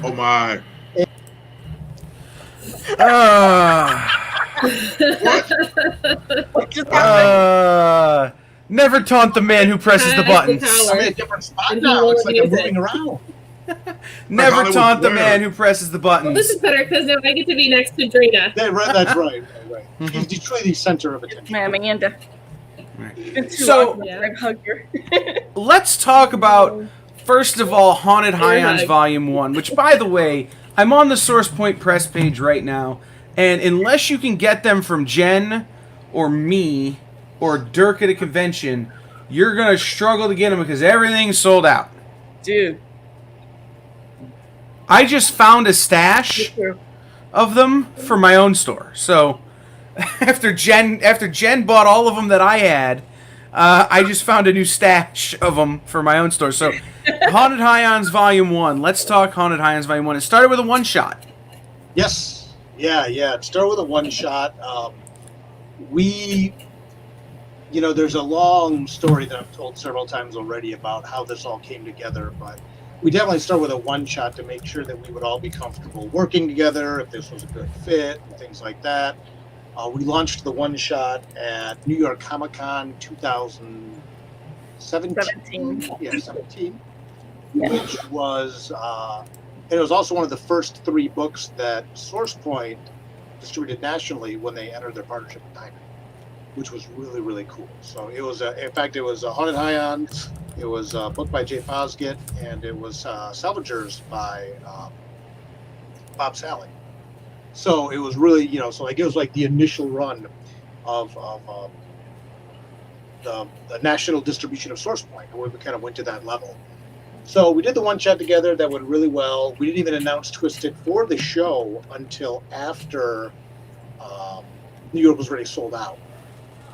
Oh my. What just happened? Never taunt the man who presses the buttons. I'm in a different spot now. It's like I'm moving around. Never taunt the man who presses the buttons. Well, this is better because now I get to be next to Drina. That's right. He's Detroit, the center of attention. My Amanda. So, I've hugged her. Let's talk about, first of all, Haunted Highlands Volume 1, which, by the way, I'm on the SourcePoint press page right now, and unless you can get them from Jen or me or Dirk at a convention, you're going to struggle to get them because everything's sold out. Dude. I just found a stash of them for my own store. So after Jen bought all of them that I had, I just found a new stash of them for my own store. So Haunted Highlands Volume 1. Let's talk Haunted Highlands Volume 1. It started with a one-shot. Yes. Yeah. It started with a one-shot. There's a long story that I've told several times already about how this all came together, but we definitely started with a one-shot to make sure that we would all be comfortable working together, if this was a good fit, and things like that. We launched the one-shot at New York Comic Con 2017. Yeah, 17. Yeah. Which was, and it was also one of the first 3 books that SourcePoint distributed nationally when they entered their partnership with Diamond, which was really, really cool. So it was, in fact, it was Haunted Highlands. It was a book by Jay Fosgit, and it was Salvagers by Bob Sally. So it was really, it was like the initial run of the national distribution of SourcePoint, where we kind of went to that level. So we did the one shot together. That went really well. We didn't even announce Twisted for the show until after New York was already sold out.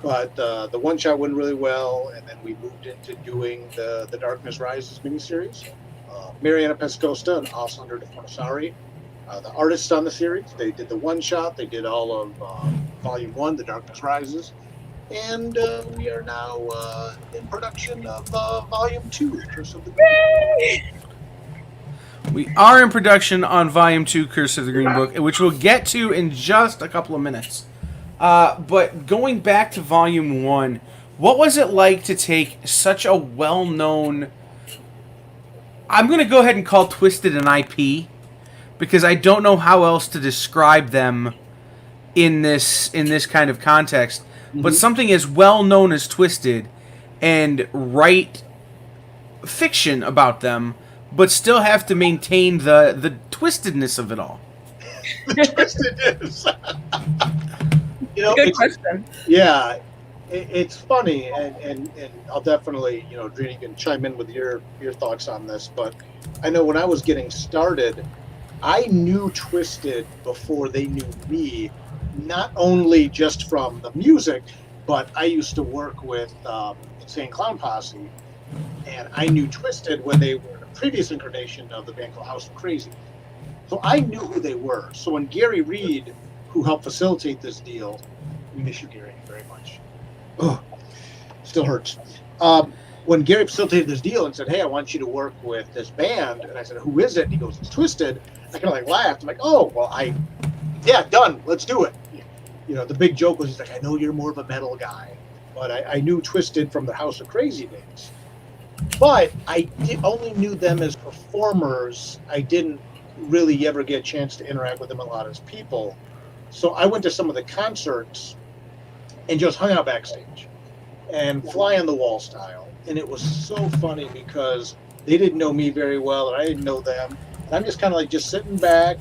But the one shot went really well, and then we moved into doing the Darkness Rises miniseries. Mariana Pescosta and Auslander de Fornisari, the artists on the series, they did the one shot. They did all of Volume 1, The Darkness Rises, and we are now in production of Volume 2, Curse of the Green Book. We are in production on Volume 2, Curse of the Green Book, which we'll get to in just a couple of minutes. But going back to Volume 1, what was it like to take such a well-known... I'm going to go ahead and call Twisted an IP, because I don't know how else to describe them in this kind of context. Mm-hmm. But something as well-known as Twisted, and write fiction about them, but still have to maintain the twistedness of it all. The twistedness. Good question. Yeah, it's funny, and I'll definitely, Drina, you can chime in with your thoughts on this, but I know when I was getting started, I knew Twisted before they knew me, not only just from the music, but I used to work with Insane Clown Posse, and I knew Twisted when they were the previous incarnation of the band called House of Crazy. So I knew who they were. So when Gary Reed, who helped facilitate this deal, we miss you, Gary, very much. Ugh, still hurts. When Gary facilitated this deal and said, "Hey, I want you to work with this band," and I said, "Who is it?" And he goes, "It's Twisted." I kind of laughed. I'm like, "Oh, well, yeah, done. Let's do it." the big joke was, he's like, I know you're more of a metal guy, but I knew Twisted from the House of Crazy days. But I only knew them as performers. I didn't really ever get a chance to interact with them a lot as people. So I went to some of the concerts and just hung out backstage and fly on the wall style. And it was so funny because they didn't know me very well and I didn't know them. And I'm just kind of like just sitting back,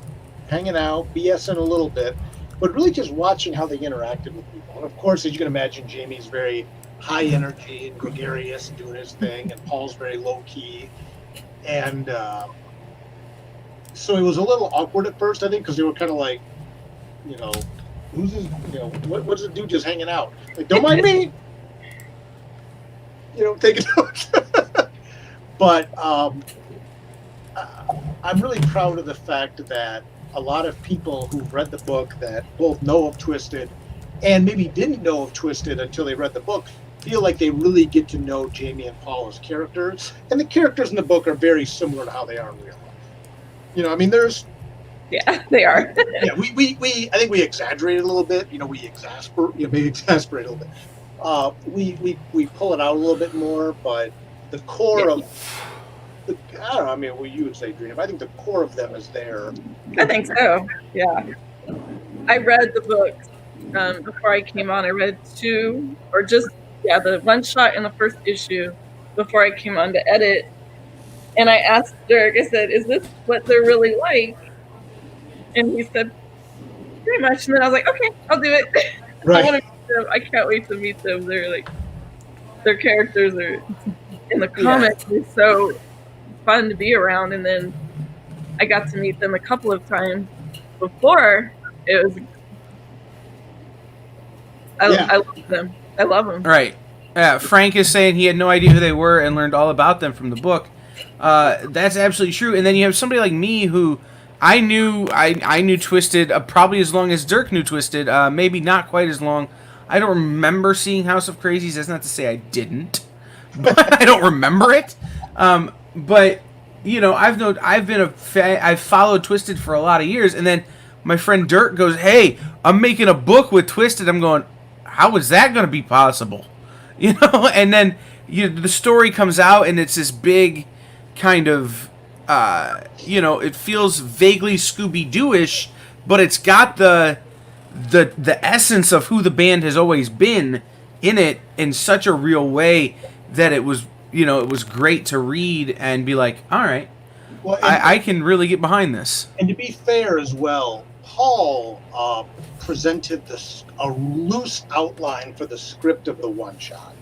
hanging out, BSing a little bit, but really just watching how they interacted with people. And of course, as you can imagine, Jamie's very high energy and gregarious and doing his thing, and Paul's very low key. And so it was a little awkward at first, I think, because they were kind of like, who's this, what's the dude just hanging out? Like, don't mind me. Take it out. But I'm really proud of the fact that a lot of people who've read the book that both know of Twisted and maybe didn't know of Twisted until they read the book feel like they really get to know Jamie and Paul as characters. And the characters in the book are very similar to how they are in real life. There's... Yeah, they are. Yeah, we I think we exaggerate a little bit. We exasperate a little bit. We pull it out a little bit more, but the core of... I don't know, you would say Dream. I think the core of them is there. I think so, yeah. I read the book before I came on. I read two, or just, the one shot in the first issue before I came on to edit. And I asked Dirk, I said, is this what they're really like? And he said, pretty much. And then I was like, okay, I'll do it. Right. I want to meet them. I can't wait to meet them. They're like, their characters are in the comics. Yeah. They're so fun to be around. And then I got to meet them a couple of times before. It was, I love them. I love them. Right. Frank is saying he had no idea who they were and learned all about them from the book. That's absolutely true. And then you have somebody like me who I knew Twisted probably as long as Dirk knew Twisted. Maybe not quite as long. I don't remember seeing House of Crazies. That's not to say I didn't, but I don't remember it. But I've followed Twisted for a lot of years, and then my friend Dirk goes, "Hey, I'm making a book with Twisted." I'm going, "How is that going to be possible?" And then the story comes out, and it's this big kind of, it feels vaguely Scooby-Doo-ish, but it's got the essence of who the band has always been in it in such a real way that it was, it was great to read and be like, all right, I can really get behind this. And to be fair as well, Paul presented a loose outline for the script of the one-shot.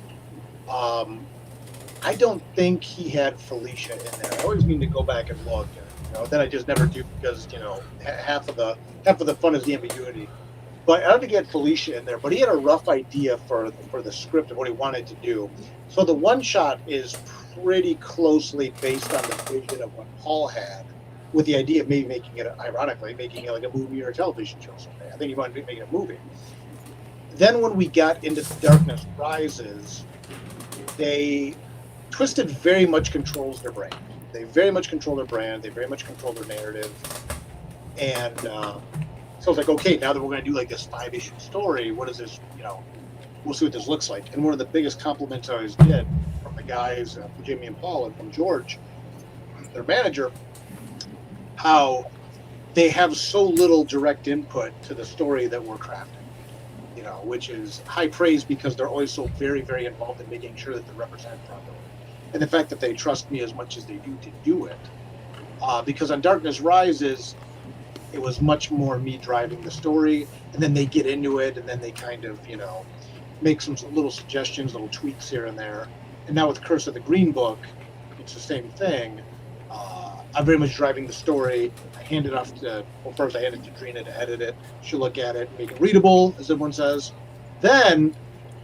I don't think he had Felicia in there. I always mean to go back and look, then I just never do because half of the fun is the ambiguity. But I don't think he had Felicia in there. But he had a rough idea for the script of what he wanted to do. So the one shot is pretty closely based on the vision of what Paul had, with the idea of maybe making it, ironically, making it like a movie or a television show someday. I think he wanted to make it a movie. Then when we got into Darkness Rises, Twisted very much controls their brand. They very much control their brand. They very much control their narrative. And so I was like, okay, now that we're going to do like this 5-issue story, what is this, we'll see what this looks like. And one of the biggest compliments I always get from the guys, from Jamie and Paul and from George, their manager, how they have so little direct input to the story that we're crafting. Which is high praise because they're always so very, very involved in making sure that they're represented properly. And the fact that they trust me as much as they do to do it. Because on Darkness Rises, it was much more me driving the story, and then they get into it, and then they kind of, make some little suggestions, little tweaks here and there. And now with Curse of the Green Book, it's the same thing. I'm very much driving the story. I hand it off to, first I hand it to Drina to edit it. She'll look at it, make it readable, as everyone says. Then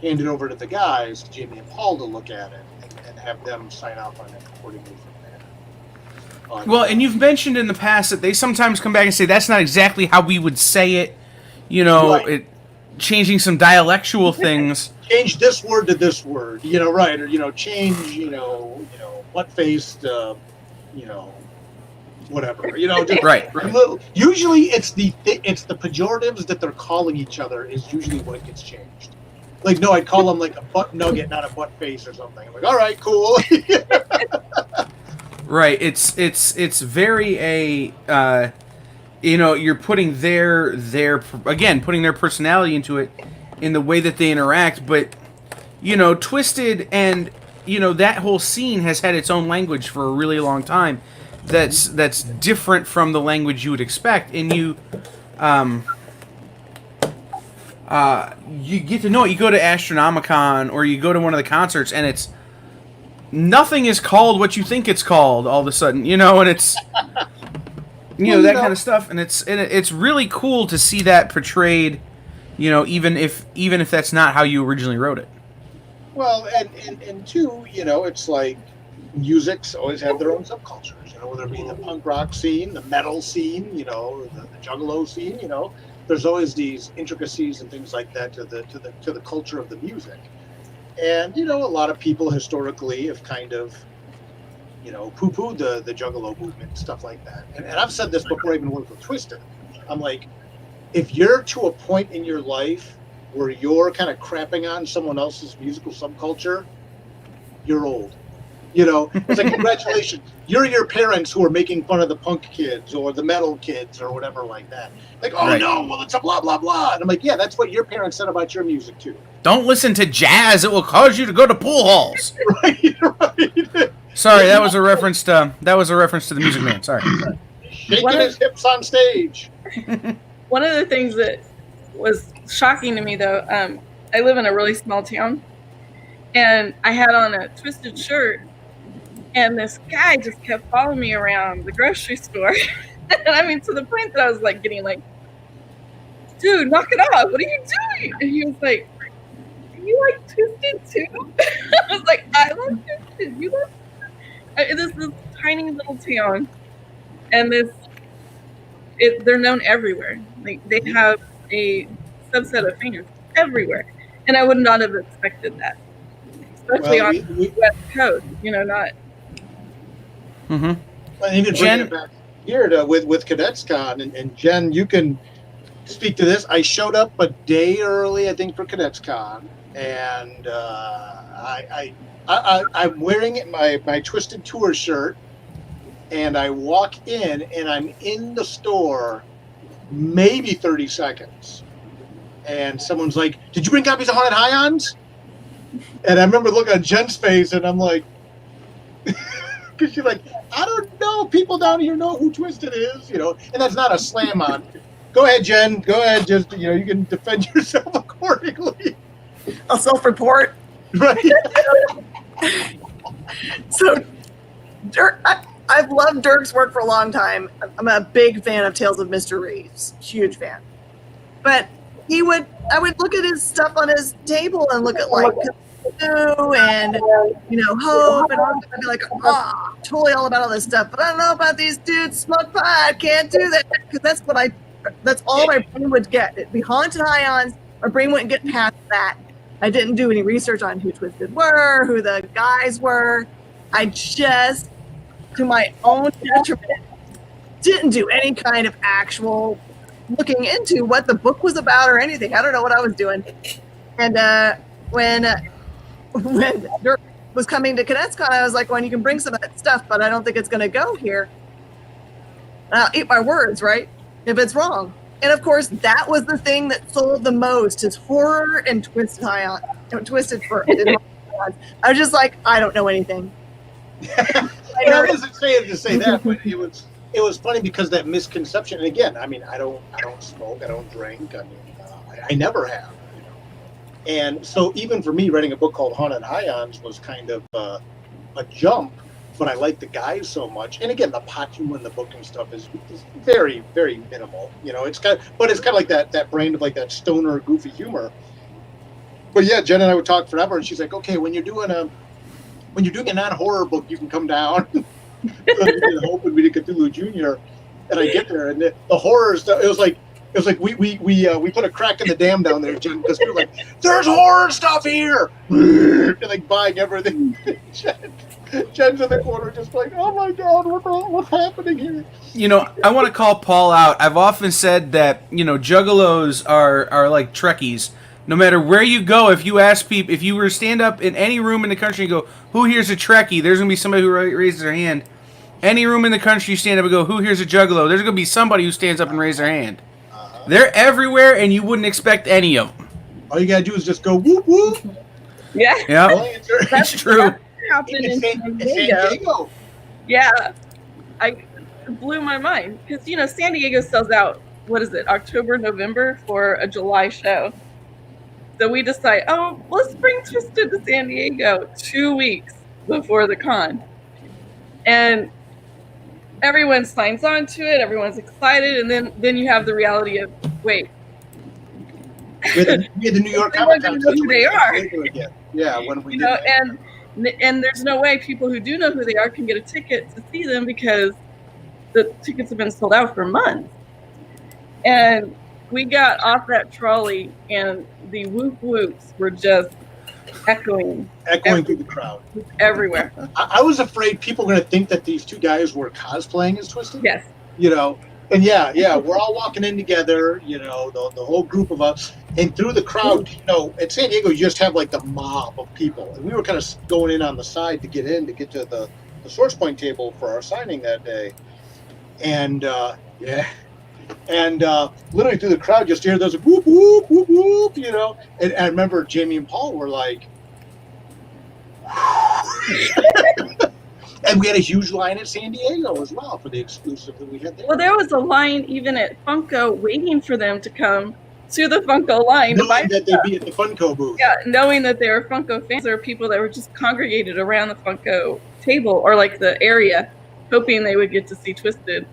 hand it over to the guys, Jamie and Paul, to look at it and have them sign off on it accordingly from there. Well, and you've mentioned in the past that they sometimes come back and say that's not exactly how we would say it. Right. Changing some dialectual things. Change this word to this word, right? Or change, butt-faced, whatever, you know, just Right. little, usually it's the pejoratives that they're calling each other is usually what gets changed. Like, no, I'd call them like a butt nugget, not a butt face or something. I'm like, all right, cool. Right. It's very a you know, you're putting their again, putting their personality into it in the way that they interact, but you know, Twisted and you know, that whole scene has had its own language for a really long time. That's different from the language you would expect, and you get to know it. You go to Astronomicon or you go to one of the concerts, and it's nothing is called what you think it's called all of a sudden, you know, and it's you know that kind of stuff, and it's really cool to see that portrayed, you know, even if that's not how you originally wrote it. Well, and two, you know, it's like musics always have their own subcultures, you know, whether it be the punk rock scene, the metal scene, you know, the juggalo scene, you know, there's always these intricacies and things like that to the culture of the music. And, you know, a lot of people historically have kind of, you know, poo-pooed the juggalo movement and stuff like that. And I've said this before I even worked with Twisted. I'm like, if you're to a point in your life where you're kind of crapping on someone else's musical subculture, you're old. You know, it's like, congratulations, you're your parents who are making fun of the punk kids or the metal kids or whatever like that. Like, oh Right. no, well, it's a blah, blah, blah. And I'm like, yeah, that's what your parents said about your music too. Don't listen to jazz; it will cause you to go to pool halls. Right, right. Sorry, that was a reference to the Music Man. Sorry. Shaking his hips on stage. One of the things that was shocking to me, though, I live in a really small town, and I had on a Twisted shirt, and this guy just kept following me around the grocery store. And I mean, to the point that I was like getting like, dude, knock it off. What are you doing? And he was like, you like Twisted too? I was like, I love Twisted. You love Twisted? This is a tiny little town, and they're known everywhere. Like, they have a subset of fans everywhere, and I would not have expected that, especially on the West Coast. You know, not. Mm-hmm. And even bringing it back here to with Cadets Con, and Jen, you can speak to this. I showed up a day early, I think, for Cadets Con, and I'm wearing my Twisted Tour shirt, and I walk in, and I'm in the store maybe 30 seconds, and someone's like, "Did you bring copies of Haunted Highons?" And I remember looking at Jen's face, and I'm like, because she's like, I don't know, people down here know who Twisted is, you know, and that's not a slam on. Go ahead, Jen. Go ahead. Just, you know, you can defend yourself accordingly. I'll self-report. Right. So, Dirk, I've loved Dirk's work for a long time. I'm a big fan of Tales of Mr. Reeves. Huge fan. But I would look at his stuff on his table and look at like and, you know, Hope, and I'd be like, oh, totally all about all this stuff. But I don't know about these dudes smoke pot. I can't do that, because that's all my brain would get. It'd be Haunted Highons. My brain wouldn't get past that. I didn't do any research on who Twisted were, who the guys were. I just, to my own detriment, didn't do any kind of actual looking into what the book was about or anything. I don't know what I was doing. And when Dirk was coming to Cadets Con, I was like, well, you can bring some of that stuff, but I don't think it's going to go here. And I'll eat my words, right? If it's wrong. And of course, that was the thing that sold the most, is horror and Twisted for. I was just like, I don't know anything. I wasn't saying to say that, but it was funny because that misconception. And again, I mean, I don't smoke, I don't drink. I mean, I never have. You know? And so even for me, writing a book called Haunted Highons was kind of a jump. But I like the guys so much, and again, the pot humor in the book and stuff is very, very minimal. You know, it's kind of like that brand of like that stoner, goofy humor. But yeah, Jen and I would talk forever, and she's like, "Okay, when you're doing a non-horror book, you can come down." So Hope and we did Cthulhu Jr. And I get there, and the horror stuff. It was like we put a crack in the dam down there, Jen, because we were like, "There's horror stuff here," and like buying everything. Jen's in the corner just like, oh my God, what's happening here? You know, I want to call Paul out. I've often said that, you know, juggalos are like Trekkies. No matter where you go, if you ask people, if you were to stand up in any room in the country and go, who here's a Trekkie? There's going to be somebody who raises their hand. Any room in the country you stand up and go, who here's a juggalo? There's going to be somebody who stands up and raises their hand. They're everywhere, and you wouldn't expect any of them. All you got to do is just go, whoop, whoop. Yeah. Yeah, it's true. That happened in San Diego. Yeah. It blew my mind. Because, you know, San Diego sells out, what is it, October, November for a July show. So we decide, oh, let's bring Twisted to San Diego 2 weeks before the con. And everyone signs on to it, everyone's excited, and then you have the reality of, wait. We had the New York Comic Con know who they are. Yeah, when we you did know, that. and there's no way people who do know who they are can get a ticket to see them because the tickets have been sold out for months. And we got off that trolley, and the whoop whoops were just echoing through the crowd. Everywhere. I was afraid people were going to think that these two guys were cosplaying as Twisted. Yes. You know, and yeah, we're all walking in together, you know, the whole group of us. And through the crowd, you know, at San Diego, you just have like the mob of people. And we were kind of going in on the side to get to the Source Point table for our signing that day. And, and literally through the crowd, just hear those whoop, whoop, whoop, whoop, you know. And I remember Jamie and Paul were like, and we had a huge line at San Diego as well for the exclusive that we had there. Well, there was a line even at Funko waiting for them to come to the Funko line. Knowing that they'd be at the Funko booth. Yeah, knowing that they were Funko fans. There were people that were just congregated around the Funko table or like the area, hoping they would get to see Twisted.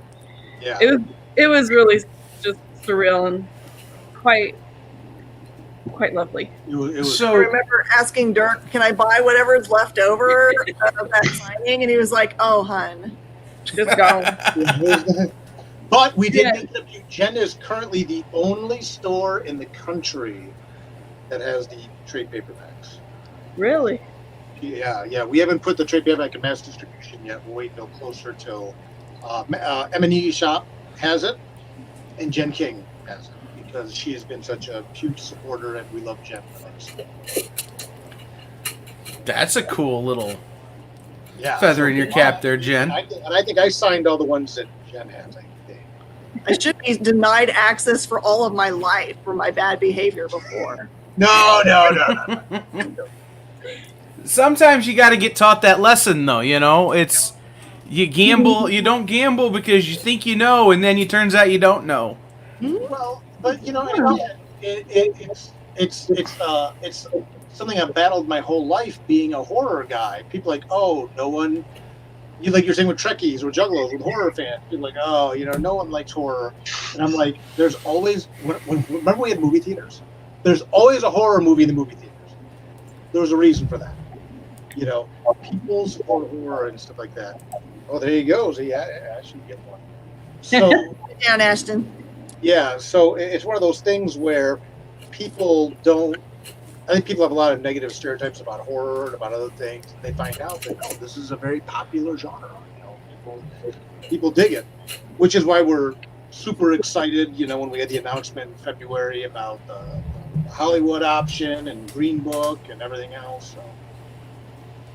Yeah. It was really just surreal and quite lovely. It was, I remember asking Dirk, can I buy whatever's left over of that signing? And he was like, oh, hun. Just go. But we did make it up to you. Jen is currently the only store in the country that has the trade paperbacks. Really? Yeah. We haven't put the trade paperback in mass distribution yet. We'll wait no closer till M&E Shop has it, and Jen King has it, because she has been such a huge supporter, and we love Jen. That's a cool little feather in your cap there, Jen. And I think I signed all the ones that Jen has. I should be denied access for all of my life for my bad behavior before. No. Sometimes you got to get taught that lesson, though. You know, it's you gamble. You don't gamble because you think you know, and then it turns out you don't know. Well, but you know, again, it's something I've battled my whole life, being a horror guy. People are like, oh, no one. You're saying with Trekkies or Juggalos with horror fans. People are like, oh, you know, no one likes horror. And I'm like, there's always. Remember we had movie theaters? There's always a horror movie in the movie theaters. There was a reason for that. You know, people support horror and stuff like that. Oh, there you go. So yeah, I should get one. So down, Ashton. Yeah, so it's one of those things where people don't. I think people have a lot of negative stereotypes about horror and about other things. They find out that this is a very popular genre. You know, people dig it, which is why we're super excited. You know, when we had the announcement in February about the Hollywood option and Green Book and everything else. So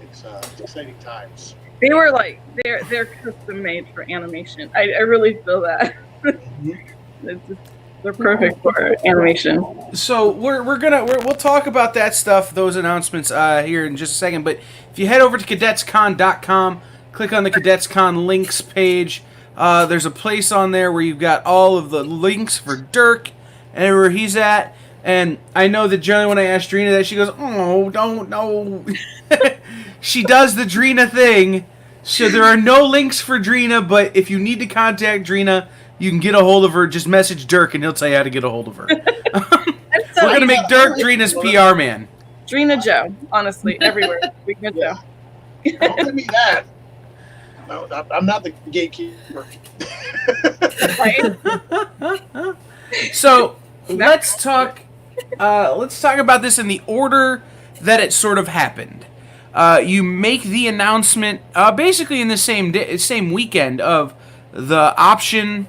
it's exciting times. They were like they're custom made for animation. I really feel that. They're perfect for animation. So we'll talk about that stuff, those announcements here in just a second. But if you head over to cadetscon.com, click on the Cadets Con links page. There's a place on there where you've got all of the links for Dirk and where he's at. And I know that generally when I ask Drina that, she goes, "Oh, don't know." She does the Drina thing. So there are no links for Drina, but if you need to contact Drina, you can get a hold of her. Just message Dirk, and he'll tell you how to get a hold of her. We're going to make Dirk Drina's PR man. Drina Joe, honestly, everywhere. Drina Joe. Don't give me that. No, I'm not the gatekeeper. So let's talk about this in the order that it sort of happened. you make the announcement basically in the same weekend of the option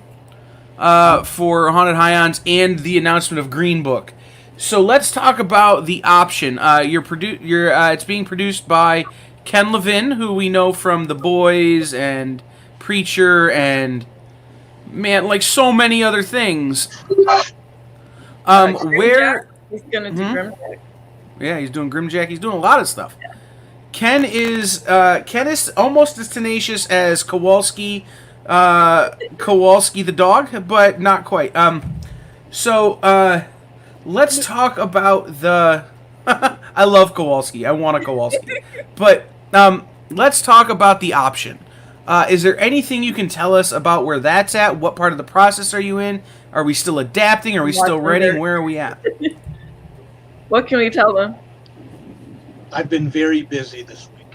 for Haunted Highlands and the announcement of Green Book. So let's talk about the option. It's being produced by Ken Levin, who we know from The Boys and Preacher and like so many other things. Where he's gonna do Grimjack. Yeah, he's doing Grimjack. He's doing a lot of stuff. Ken is almost as tenacious as Kowalski the dog, but not quite. Let's talk about the. I love Kowalski. I want a Kowalski, but let's talk about the option. Is there anything you can tell us about where that's at? What part of the process are you in? Are we still adapting? Are we still writing? Where are we at? What can we tell them? I've been very busy this week.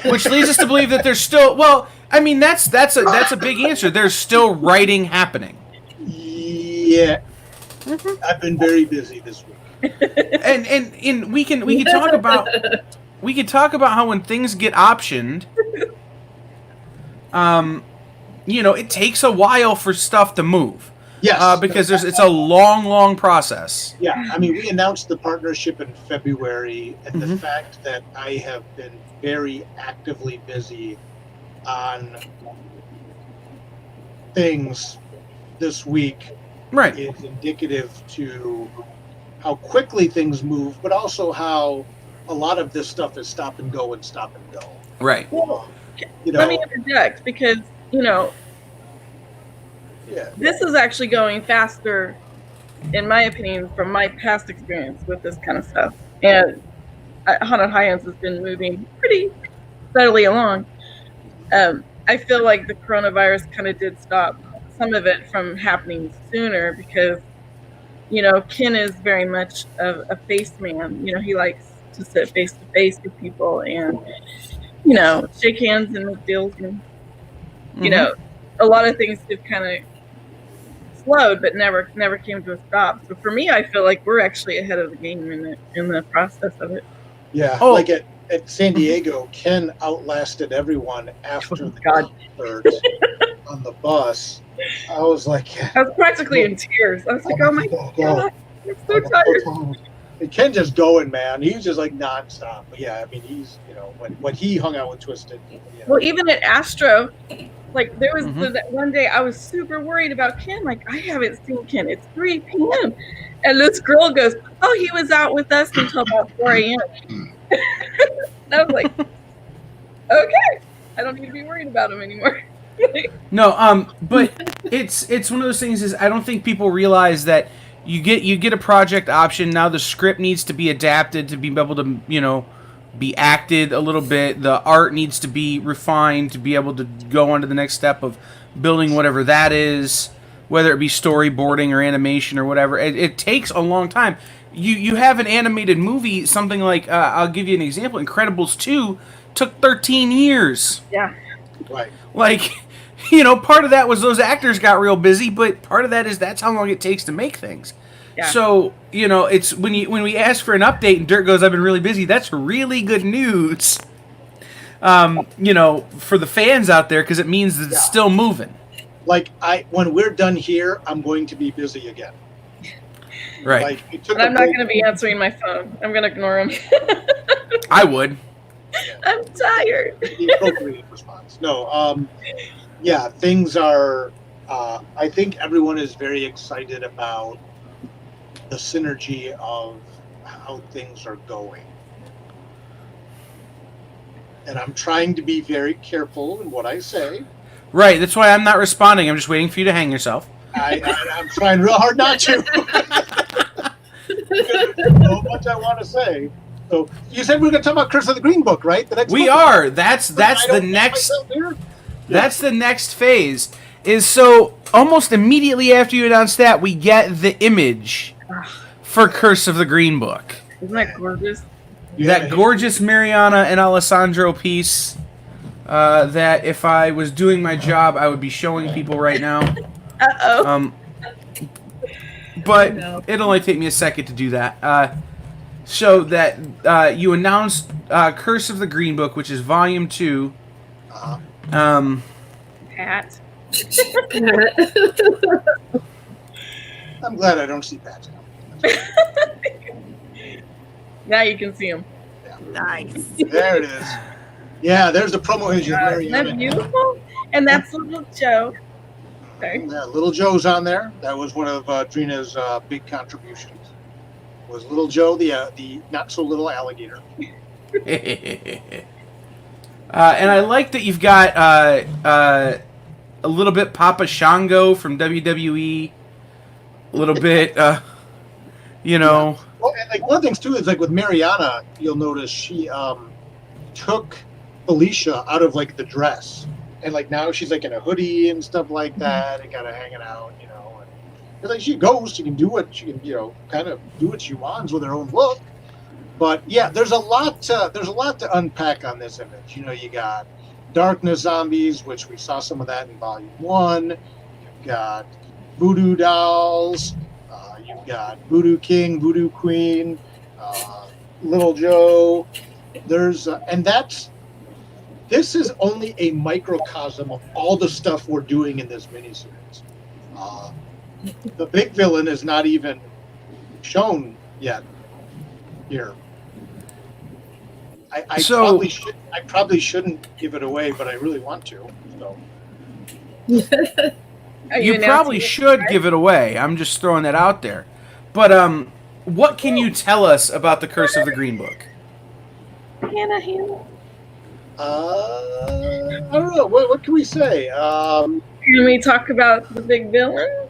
Which leads us to believe that there's still. Well, I mean that's a big answer. There's still writing happening. Yeah, I've been very busy this week. And we can talk about how when things get optioned, it takes a while for stuff to move. Yes, because it's a long process. Yeah, I mean, we announced the partnership in February, and the fact that I have been very actively busy on things this week is indicative to how quickly things move, but also how a lot of this stuff is stop and go. Right. Well, let me interject because, this is actually going faster, in my opinion, from my past experience with this kind of stuff. And Haunted Highlands has been moving pretty steadily along. I feel like the coronavirus kind of did stop some of it from happening sooner because, Ken is very much a face man. He likes to sit face to face with people and, shake hands and make deals. And, a lot of things have kind of slowed, but never came to a stop. So for me, I feel like we're actually ahead of the game in the process of it. Yeah, like at San Diego, Ken outlasted everyone after the concert on the bus. I was like, I was practically in tears. I was like, oh my God, I'm so tired. And Ken just going, man. He's just like nonstop. But yeah, I mean, he's when he hung out with Twisted. Well, even at Astro, like there was that one day I was super worried about Ken. Like I haven't seen Ken. It's 3 p.m. And this girl goes, "Oh, he was out with us until about 4 a.m." And I was like, "Okay, I don't need to be worried about him anymore." No, but it's one of those things. Is I don't think people realize that you get a project option. Now the script needs to be adapted to be able to be acted a little bit. The art needs to be refined to be able to go on to the next step of building whatever that is, whether it be storyboarding or animation or whatever. It takes a long time. You have an animated movie, something like, I'll give you an example, Incredibles 2 took 13 years. Yeah. Right. Like, part of that was those actors got real busy, but part of that is that's how long it takes to make things. Yeah. So, it's when we ask for an update and Dirk goes, I've been really busy, that's really good news, for the fans out there, because it means that it's still moving. Like, when we're done here, I'm going to be busy again. Right. Like, but I'm not going to be answering my phone. I'm going to ignore him. I would. I'm tired. The appropriate response. No, yeah, things are, I think everyone is very excited about the synergy of how things are going. And I'm trying to be very careful in what I say. Right, that's why I'm not responding. I'm just waiting for you to hang yourself. I'm trying real hard not to. There's so much I want to say. So you said we were going to talk about Curse of the Green Book, right? The next we book? are. That's the next. That's the next phase. Is so almost immediately after you announce that, we get the image for Curse of the Green Book. Isn't that gorgeous? That gorgeous Mariana and Alessandro piece. That if I was doing my job, I would be showing people right now. Uh-oh. But it'll only take me a second to do that. So that you announced Curse of the Green Book, which is Volume 2. Pat. I'm glad I don't see Pat. Now you can see him. Nice. There it is. Yeah, there's the promo image of Isn't that Mariana. beautiful? And that's little Joe. Okay. Yeah, Little Joe's on there. That was one of Drina's big contributions. Was Little Joe the not so little alligator? And I like that you've got a little bit Papa Shango from WWE. A little bit, you know. Well, and like one of the things too is like with Mariana, you'll notice she took Felicia out of like the dress, and like now she's like in a hoodie and stuff like that, and kind of hanging out, you know. And like she goes, she can do what she can, you know, kind of do what she wants with her own look. But yeah, there's a lot to unpack on this image. You know, you got darkness zombies, which we saw some of that in Volume 1. You've got voodoo dolls. You've got Voodoo King, Voodoo Queen, Little Joe. There's this is only a microcosm of all the stuff we're doing in this miniseries. The big villain is not even shown yet here. I probably shouldn't give it away, but I really want to. So. You probably should give it away. I'm just throwing that out there. But what can you tell us about the Curse of the Green Book? Hannah. I don't know. What can we say? Can we talk about the big villain?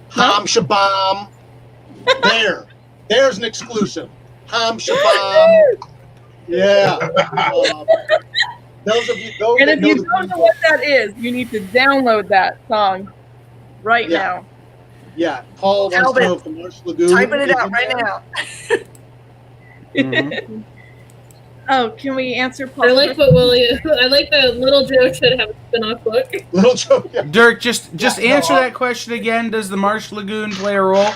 Ham Shabam. There's an exclusive. Ham Shabam. Yeah. Those of you, and if you don't know what that is, you need to download that song right now. Yeah, Paul wants to know if the Marsh Lagoon. Typing it out right now. Mm-hmm. Oh, can we answer Paul? I like what William. I like that Little Joe should have a spin-off book. Little Joe. Yeah. Dirk, just answer that question again. Does the Marsh Lagoon play a role?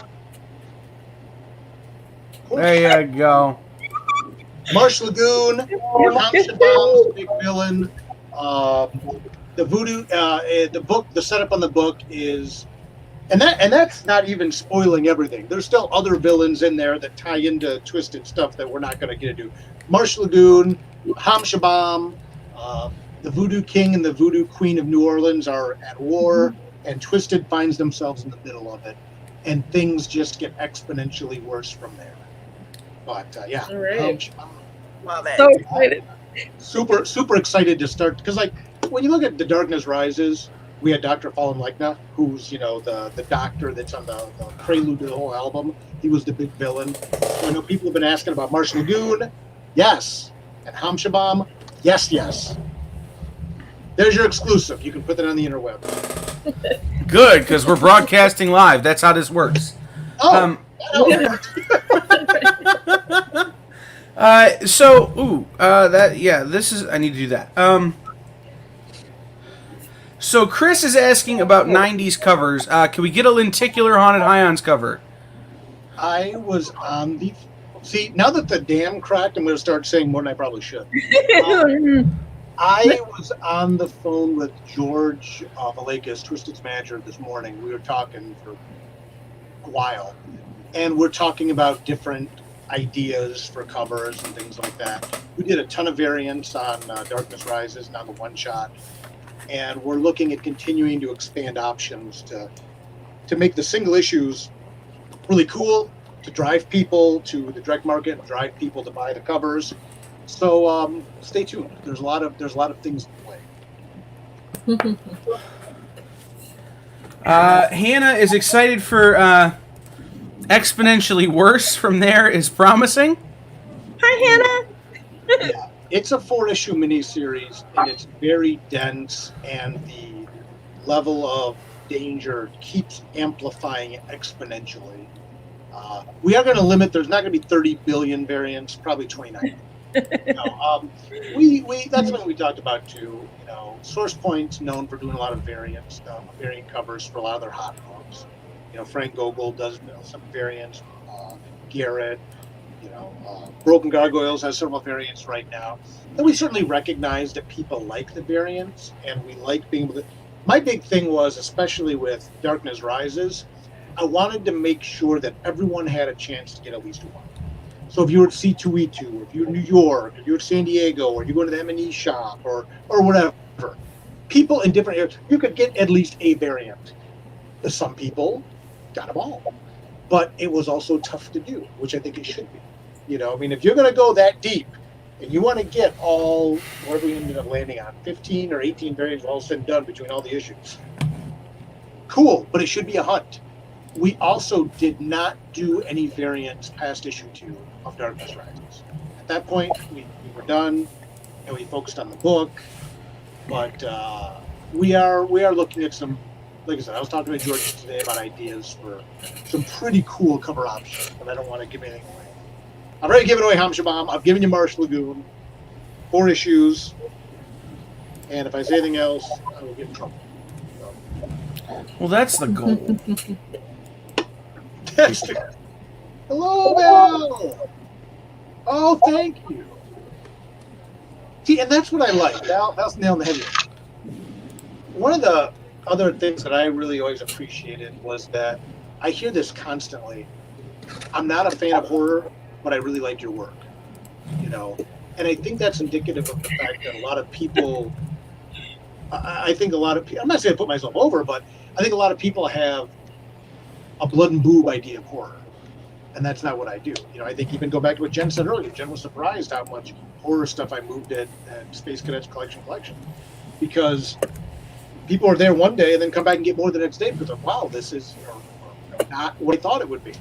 There you go. Marsh Lagoon, Ham Shabam's big villain. The voodoo, the book, the setup on the book is, and that's not even spoiling everything. There's still other villains in there that tie into twisted stuff that we're not going to get into. Marsh Lagoon, Ham Shabam, the Voodoo King and the Voodoo Queen of New Orleans are at war, and Twisted finds themselves in the middle of it, and things just get exponentially worse from there. But yeah, All right. Ham Shabam. Love it. So excited. Super excited to start, because like when you look at The Darkness Rises, we had Dr. Fallen Lekna, who's, you know, the doctor that's on the prelude to the whole album. He was the big villain. I know people have been asking about Marsh Lagoon. Yes. And Ham Shabam. Yes. There's your exclusive. You can put that on the interweb. Good, because we're broadcasting live. That's how this works. Oh. This is, I need to do that. So Chris is asking about 90s covers. Can we get a lenticular Haunted Highlands cover? I was on the... See, now that the dam cracked, I'm going to start saying more than I probably should. I was on the phone with George Valakis, Twisted's manager, this morning. We were talking for a while, and we're talking about different ideas for covers and things like that. We did a ton of variants on Darkness Rises, now the one-shot, and we're looking at continuing to expand options to make the single issues really cool, to drive people to the direct market, drive people to buy the covers. So stay tuned. There's a lot of things in play. Hannah is excited for Exponentially Worse from There is Promising. Hi, Hannah. Yeah, it's a 4-issue miniseries, and it's very dense, and the level of danger keeps amplifying exponentially. We are going to limit. There's not going to be 30 billion variants, probably 29. That's something we talked about too. You know, Source Point's known for doing a lot of variant covers for a lot of their hot books. You know, Frank Gogol does some variants. Garrett, Broken Gargoyles has several variants right now. And we certainly recognize that people like the variants, and we like being able to. My big thing was, especially with Darkness Rises, I wanted to make sure that everyone had a chance to get at least one. So if you were at C2E2, or if you're in New York, or you're at San Diego, or you're going to the M&E shop, or whatever, people in different areas, you could get at least a variant. Some people got them all. But it was also tough to do, which I think it should be. If you're going to go that deep, and you want to get all, whatever we ended up landing on, 15 or 18 variants all said and done between all the issues, cool, but it should be a hunt. We also did not do any variants past issue 2 of Darkness Rises. At that point, we were done, and we focused on the book. But we are looking at some, like I said, I was talking to George today about ideas for some pretty cool cover options, but I don't want to give anything away. I've already given away Hamshabam. I've given you Marsh Lagoon, 4 issues, and if I say anything else, I will get in trouble. Well, that's the goal. Hello, Val. Oh, thank you. See, and that's what I like. That's nail on the head. One of the other things that I really always appreciated was that I hear this constantly. I'm not a fan of horror, but I really like your work. And I think that's indicative of the fact that a lot of people. I think a lot of people. I'm not saying I put myself over, but I think a lot of people have a blood and boob idea of horror, and that's not what I do. I think even go back to what Jen said earlier. Jen was surprised how much horror stuff I moved at Space Cadets Collection, because people are there one day and then come back and get more the next day because of, wow, this is not what I thought it would be.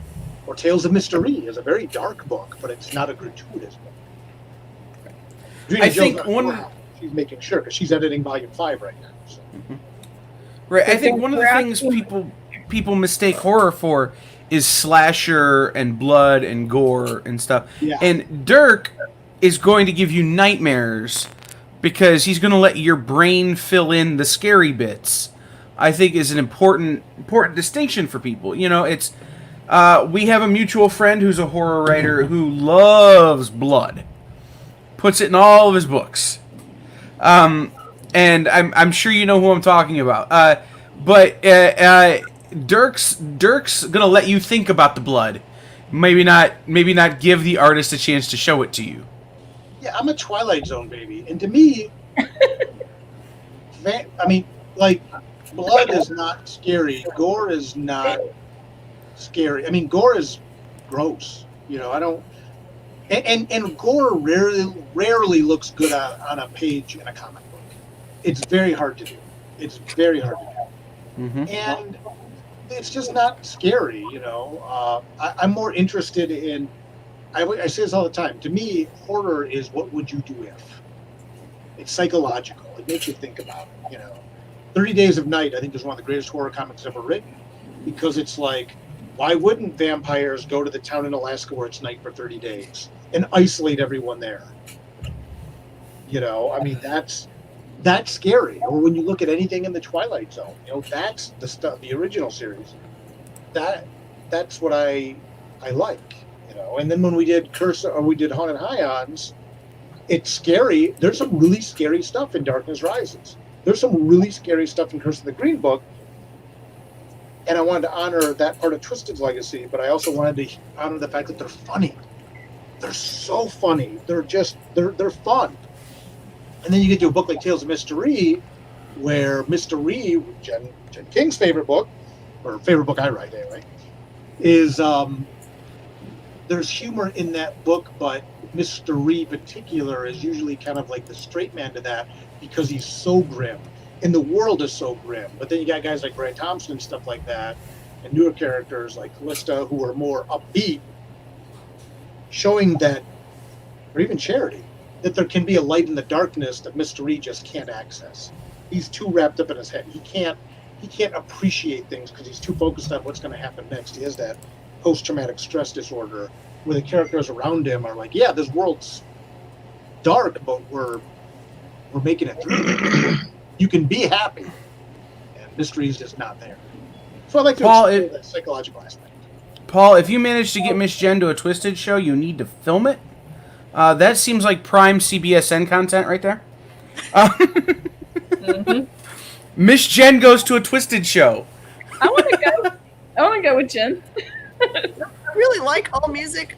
Or Tales of Mystery is a very dark book, but it's not a gratuitous book. I think she's making sure because she's editing volume 5 right now. So. Mm-hmm. Right. I think one of the things people mistake horror for is slasher and blood and gore and stuff. Yeah. And Dirk is going to give you nightmares because he's going to let your brain fill in the scary bits. I think is an important distinction for people. It's we have a mutual friend who's a horror writer who loves blood, puts it in all of his books, and I'm sure you know who I'm talking about. But Dirk's gonna let you think about the blood, maybe not give the artist a chance to show it to you. Yeah, I'm a Twilight Zone baby, and to me, blood is not scary. Gore is not scary. Gore is gross. I don't. And gore rarely looks good on a page in a comic book. It's very hard to do. Mm-hmm. And it's just not scary. I'm more interested in. I say this all the time. To me, horror is what would you do if? It's psychological. It makes you think about it. 30 Days of Night, I think, is one of the greatest horror comics ever written, because it's like, why wouldn't vampires go to the town in Alaska where it's night for 30 days and isolate everyone there? That's scary. Or when you look at anything in the Twilight Zone, that's the stuff, the original series. That's what I like. And then when we did Haunted Highons, it's scary. There's some really scary stuff in Darkness Rises. There's some really scary stuff in Curse of the Green Book. And I wanted to honor that part of Twisted's legacy, but I also wanted to honor the fact that they're funny. They're so funny. They're fun. And then you get to a book like Tales of Mystery, where Mystery, Jen King's favorite book, or favorite book I write anyway, is there's humor in that book, but Mystery in particular is usually kind of like the straight man to that because he's so grim. And the world is so grim. But then you got guys like Brad Thompson and stuff like that, and newer characters like Callista who are more upbeat, showing that, or even Charity, that there can be a light in the darkness that Mystery just can't access. He's too wrapped up in his head. He can't appreciate things because he's too focused on what's going to happen next. He has that post-traumatic stress disorder where the characters around him are like, yeah, this world's dark, but we're making it through. You can be happy, and Mystery is just not there. So I like to explore that psychological aspect. Paul, if you manage to get Miss Jen to a Twisted show, you need to film it. That seems like prime CBSN content right there. Miss Jen goes to a Twisted show. I want to go. I want to go with Jen. I really like all music.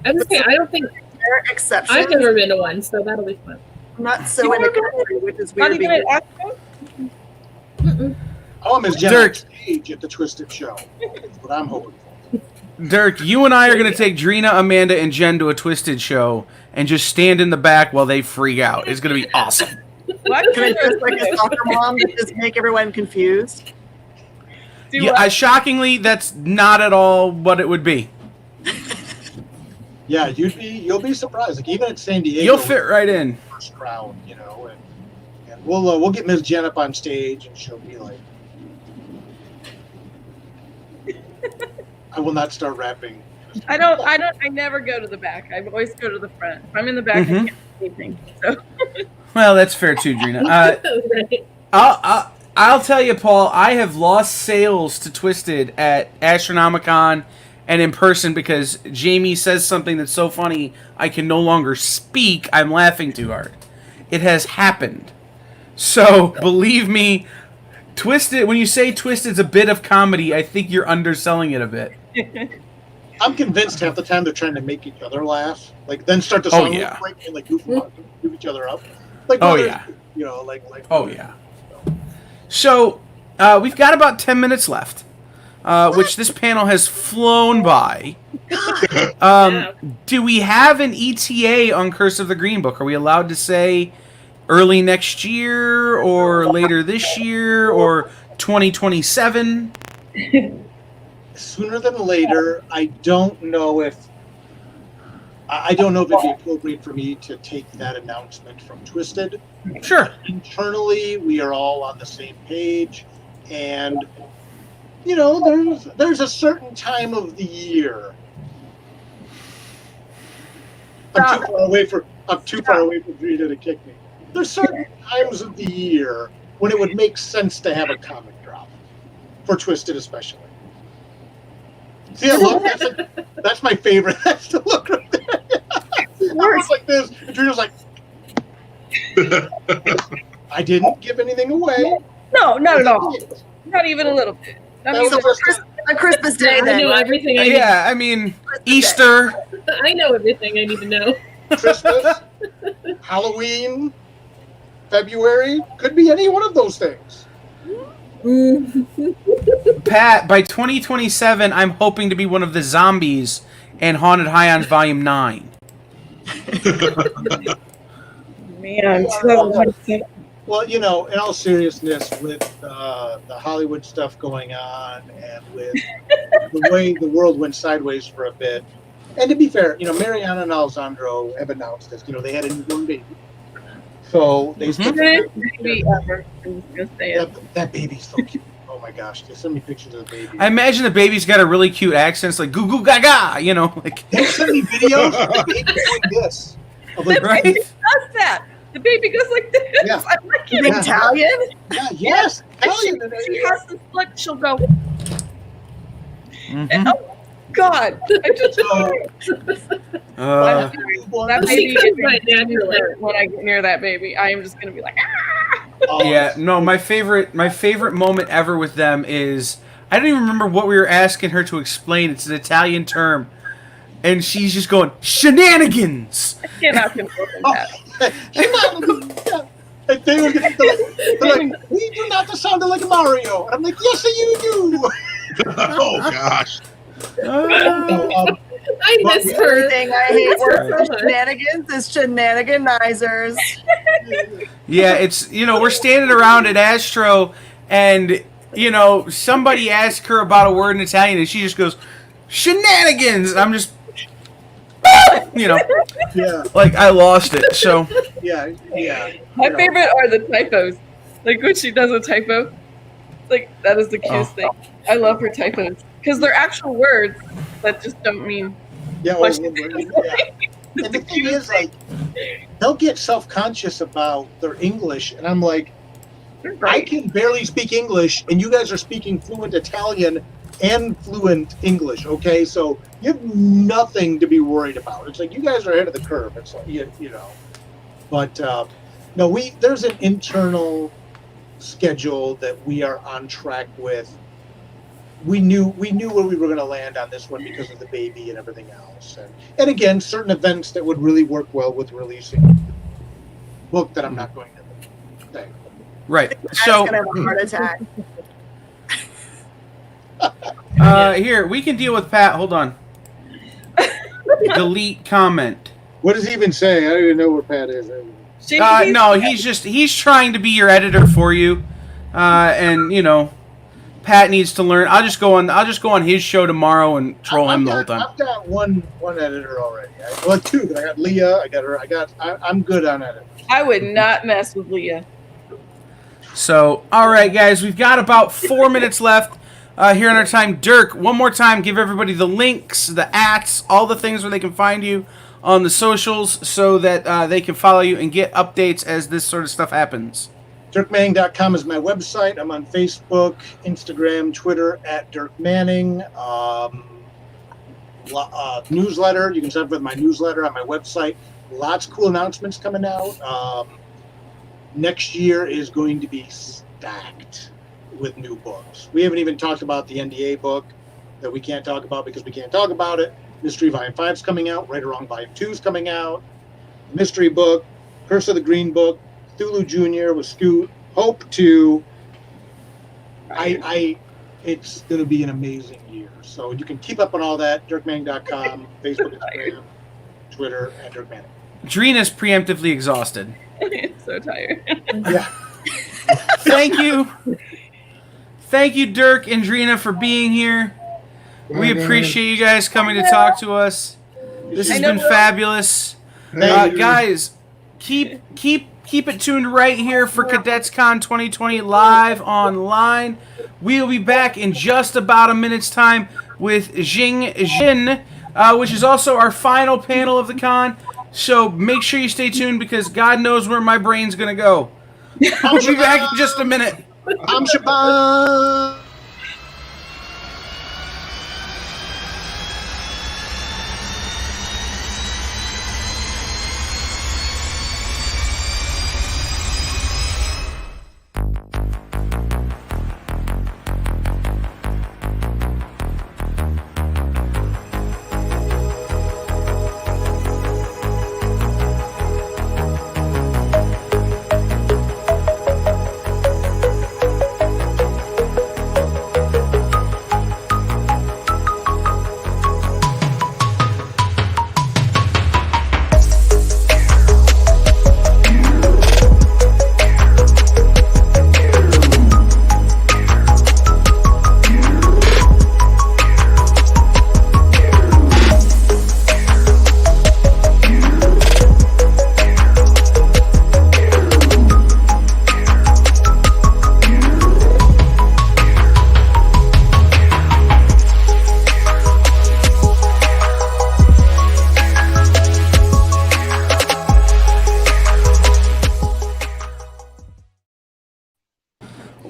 I don't think There are exceptions. I've never been to one, so that'll be fun. I'm not so into country, which is weird. Not even at Astro? Oh, Miss Jen Dirk. on stage at the Twisted show. That's what I'm hoping for. Dirk, you and I are going to take Drina, Amanda, and Jen to a Twisted show and just stand in the back while they freak out. It's going to be awesome. What? Can I dress like a soccer mom to just make everyone confused? Yeah, shockingly, that's not at all what it would be. Yeah, you'll be surprised. Like even at San Diego, You'll fit right in. First crowd, you know, and we'll get Ms. Jen up on stage, and she'll be like, I will not start rapping. I never go to the back. I always go to the front. If I'm in the back, I can't see anything. So. Well, that's fair too, Drina. Right. I'll tell you, Paul, I have lost sales to Twisted at Astronomicon and in person because Jamie says something that's so funny I can no longer speak. I'm laughing too hard. It has happened. So, believe me, Twisted, when you say Twisted's a bit of comedy, I think you're underselling it a bit. I'm convinced half the time they're trying to make each other laugh, like then start the song and like goof each other up. Like, you know, like. Oh yeah. So we've got about 10 minutes left, which this panel has flown by. Do we have an ETA on Curse of the Green Book? Are we allowed to say early next year or later this year or 2027? Sooner than later. I don't know if it'd be appropriate for me to take that announcement from Twisted. Sure. Internally, we are all on the same page, and you know, there's a certain time of the year. I'm too far away for Drita to kick me. There's certain times of the year when it would make sense to have a comic drop for Twisted, especially. See that look? That's my favorite. That's the look right there. I was like this, and Drita's like, I didn't give anything away. No, not at all. Not even a little bit. On Christmas Day, I know everything I need. Yeah, I mean, Easter. I know everything I need to know. Christmas, Halloween, February, could be any one of those things. Pat, by 2027, I'm hoping to be one of the zombies in Haunted Highlands Volume 9. Man, well, you know, in all seriousness, with the Hollywood stuff going on and with the way the world went sideways for a bit, and to be fair, you know, Mariana and Alessandro have announced this. You know, they had a newborn baby. So they baby ever. I'm just gonna say it. That baby's so cute. Oh my gosh, they send me pictures of the baby. I imagine the baby's got a really cute accent. It's like goo goo gaga, you know, like they send me videos of the baby doing this. The baby does that. The baby goes like this. Yeah. I like it. Italian? Yeah, yes, Italian. She has this look. She'll go. And, oh God! I just. That baby is right when I get near that baby. I am just gonna be like, ah! Yeah, no, my favorite moment ever with them is I don't even remember what we were asking her to explain. It's an Italian term, and she's just going shenanigans. I cannot control that. And they're like, we do not sound like Mario. And I'm like, yes, you do. Oh gosh. I miss her. Everything I hate work for shenanigans is shenaniganizers. Yeah, it's, you know, we're standing around at Astro, and, you know, somebody asked her about a word in Italian, and she just goes, shenanigans! And I'm just, you know, like, I lost it, so. Yeah. My favorite are the typos. Like, when she does a typo, like, that is the cutest thing. I love her typos. Because they're actual words that just don't mean. Yeah, well, and the thing is, like, they'll get self-conscious about their English, and I'm like, I can barely speak English, and you guys are speaking fluent Italian, and fluent English. Okay, so you have nothing to be worried about. It's like you guys are ahead of the curve. It's like you know, but no, there's an internal schedule that we are on track with. We knew where we were going to land on this one because of the baby and everything else, and again, certain events that would really work well with releasing a book that I'm not going to say. Right. So gonna have a heart attack. Here, we can deal with Pat. Hold on. Delete comment. What does he even say? I don't even know where Pat is. No, he's trying to be your editor for you, and you know, Pat needs to learn. I'll just go on his show tomorrow and troll him the whole time. I've got one editor already. Well, two. I got Leah. I got her. I'm good on editing. I would not mess with Leah. So, all right, guys, we've got about 4 minutes left here in our time. Dirk, one more time, give everybody the links, the ats, all the things where they can find you on the socials so that they can follow you and get updates as this sort of stuff happens. DirkManning.com is my website. I'm on Facebook, Instagram, Twitter at Dirk Manning. Newsletter. You can sign up with my newsletter on my website. Lots of cool announcements coming out. Next year is going to be stacked with new books. We haven't even talked about the NDA book that we can't talk about because we can't talk about it. Mystery Volume 5 is coming out. Right or Wrong Volume 2 is coming out. Mystery book, Curse of the Green Book, Cthulhu Jr. with Scoot, Hope 2. It's going to be an amazing year. So you can keep up on all that. DirkManning.com, Facebook, Instagram, Twitter, and Dirk Manning. Drina's preemptively exhausted. So tired. Yeah. Thank you. Thank you, Dirk and Drina, for being here. We appreciate you guys coming to talk to us. This has been fabulous. Guys, keep it tuned right here for Cadets Con 2020 live online. We'll be back in just about a minute's time with Jing Jin, which is also our final panel of the con. So make sure you stay tuned because God knows where my brain's going to go. I'll be back in just a minute. I'm Shabbat.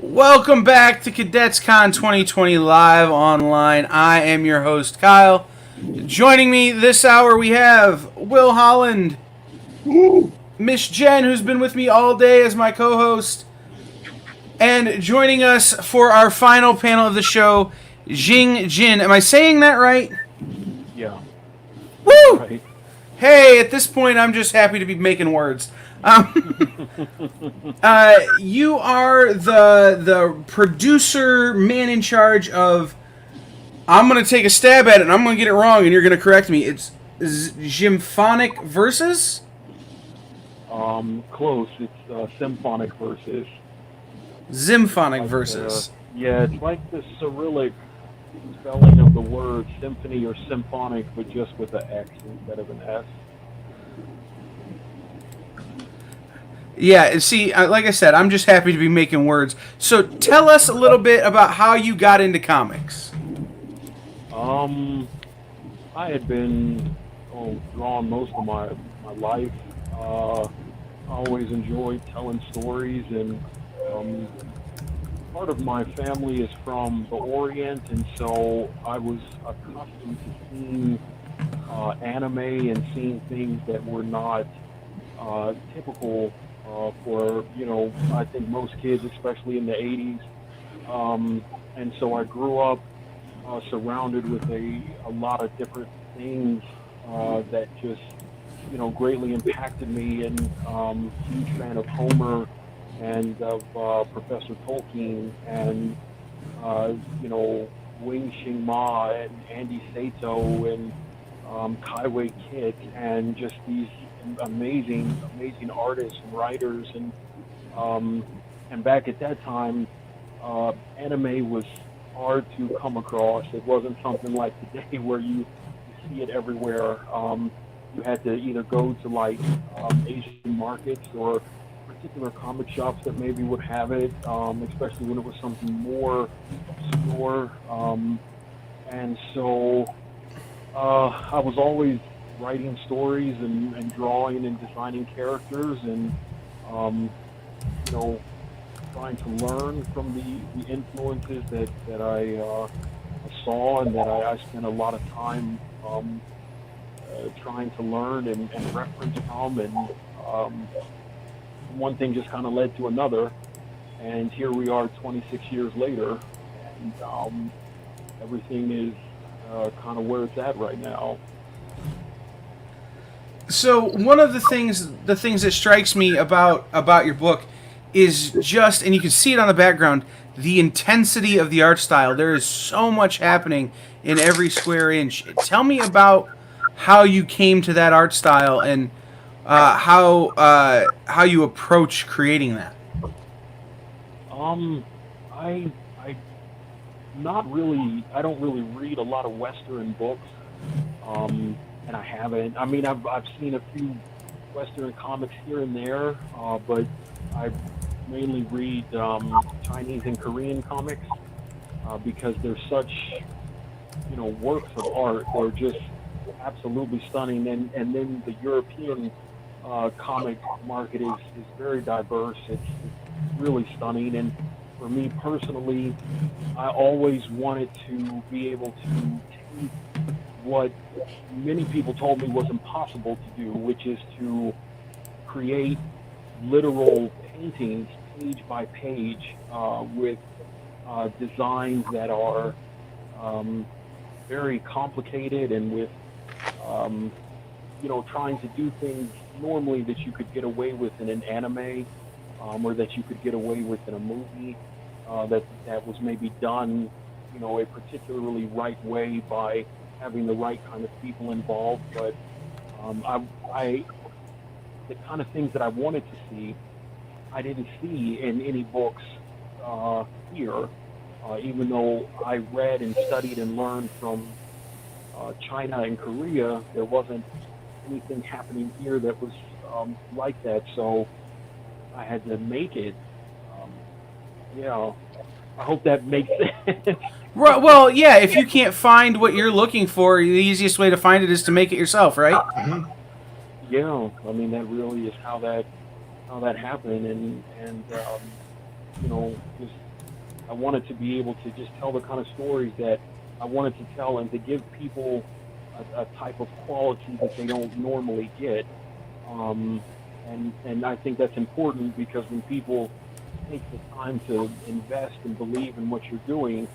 Welcome back to Cadets Con 2020 live online. I am your host, Kyle. Joining me this hour, we have Will Holland, Miss Jen, who's been with me all day as my co-host, and joining us for our final panel of the show, Jing Jin. Am I saying that right? Yeah. Woo! Right. Hey, at this point, I'm just happy to be making words. You are the producer, man in charge of. I'm gonna take a stab at it, and I'm gonna get it wrong, and you're gonna correct me. It's Symphonic Versus. Close. It's Symphonic Versus. Symphonic Versus. Yeah, it's like the Cyrillic spelling of the word symphony or symphonic, but just with an X instead of an S. Yeah, see, like I said, I'm just happy to be making words. So tell us a little bit about how you got into comics. I had been drawn most of my life. I always enjoyed telling stories, and part of my family is from the Orient, and so I was accustomed to seeing anime and seeing things that were not typical for, I think most kids, especially in the 80s. And so I grew up surrounded with a lot of different things that just, greatly impacted me. And huge fan of Homer and of Professor Tolkien and, Wing Shing Ma and Andy Sato and Kaiwei Kit and just these amazing artists and writers. And back at that time, anime was hard to come across. It wasn't something like today where you see it everywhere. You had to either go to like Asian markets or particular comic shops that maybe would have it, especially when it was something more obscure. And so I was always writing stories and drawing and designing characters and, trying to learn from the influences that I saw and that I spent a lot of time trying to learn and reference from. And one thing just kind of led to another. And here we are 26 years later. And everything is kind of where it's at right now. So one of the things that strikes me about your book is just, and you can see it on the background, the intensity of the art style. There is so much happening in every square inch. Tell me about how you came to that art style and how you approach creating that. I don't really read a lot of Western books, and I haven't. I mean, I've seen a few Western comics here and there, but I mainly read Chinese and Korean comics because they're such, works of art. They're just absolutely stunning. And then the European comic market is very diverse. It's really stunning. And for me personally, I always wanted to be able to take what many people told me was impossible to do, which is to create literal paintings page by page with designs that are very complicated and with trying to do things normally that you could get away with in an anime or that you could get away with in a movie that was maybe done a particularly right way by having the right kind of people involved. But the kind of things that I wanted to see, I didn't see in any books here, even though I read and studied and learned from China and Korea. There wasn't anything happening here that was like that, so I had to make it. I hope that makes sense. Well, yeah, if you can't find what you're looking for, the easiest way to find it is to make it yourself, right? Mm-hmm. Yeah, I mean, that really is how that happened, and just I wanted to be able to just tell the kind of stories that I wanted to tell and to give people a type of quality that they don't normally get. And I think that's important because when people take the time to invest and believe in what you're doing,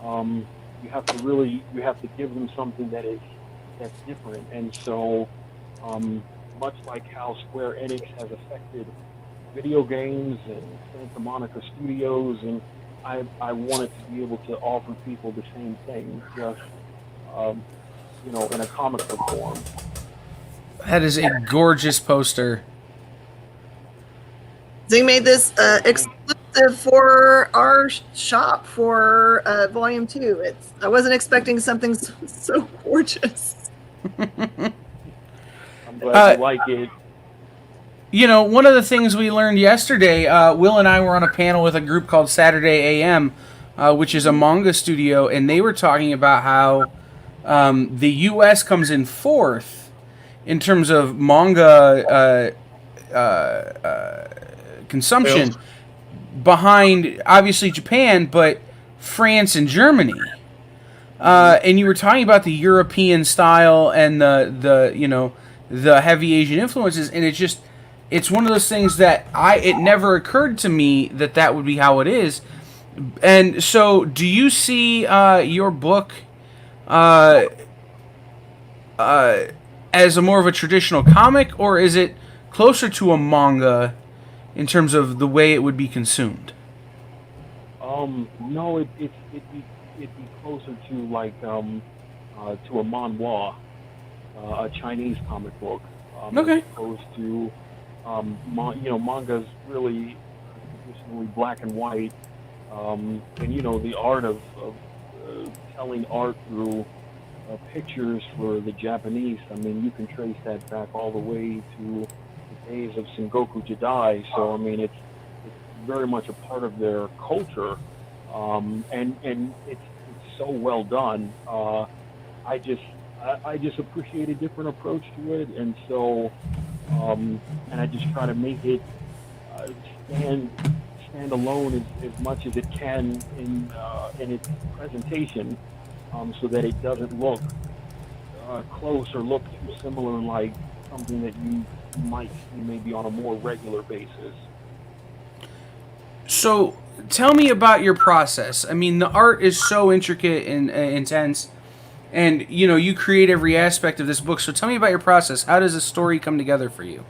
you have to give them something that's different. And so, much like how Square Enix has affected video games and Santa Monica Studios, and I wanted to be able to offer people the same thing, just in a comic book form. That is a gorgeous poster. Zing made this exclusive for our shop for Volume 2. I wasn't expecting something so gorgeous. I'm glad you like it. One of the things we learned yesterday, Will and I were on a panel with a group called Saturday AM, which is a manga studio, and they were talking about how the U.S. comes in fourth in terms of manga consumption, behind obviously Japan, but France and Germany. And you were talking about the European style and the heavy Asian influences, and it's one of those things that it never occurred to me that would be how it is. And so, do you see your book as a more of a traditional comic, or is it closer to a manga in terms of the way it would be consumed? No, it'd be closer to like to a manhwa, a Chinese comic book. Okay. As opposed to manga's really traditionally black and white, and the art of telling art through pictures for the Japanese. I mean, you can trace that back all the way to the days of Sengoku Jidai. So I mean, it's very much a part of their culture, and it's so well done. I just appreciate a different approach to it, and so and I just try to make it stand alone as much as it can in its presentation, so that it doesn't look close or look too similar like something that you might see maybe on a more regular basis. So, tell me about your process. I mean, the art is so intricate and intense, and you create every aspect of this book. So, tell me about your process. How does a story come together for you?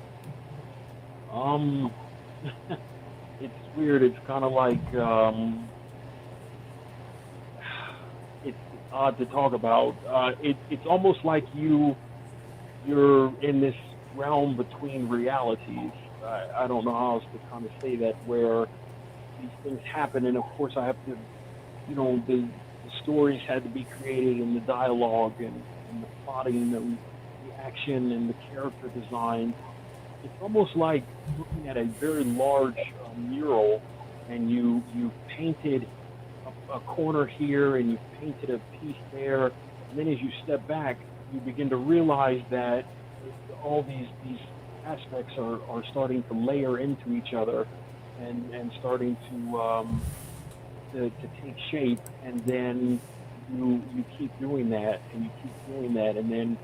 It's weird. It's kind of like it's odd to talk about. It's almost like you're in this realm between realities. I don't know how else to kind of say that, where these things happen, and of course I have to, the stories had to be created, and the dialogue and the plotting and the action and the character design. It's almost like looking at a very large mural, and you painted a corner here, and you painted a piece there, and then as you step back, you begin to realize that all these aspects are starting to layer into each other, and starting to take shape, and then you keep doing that, and you keep doing that, and then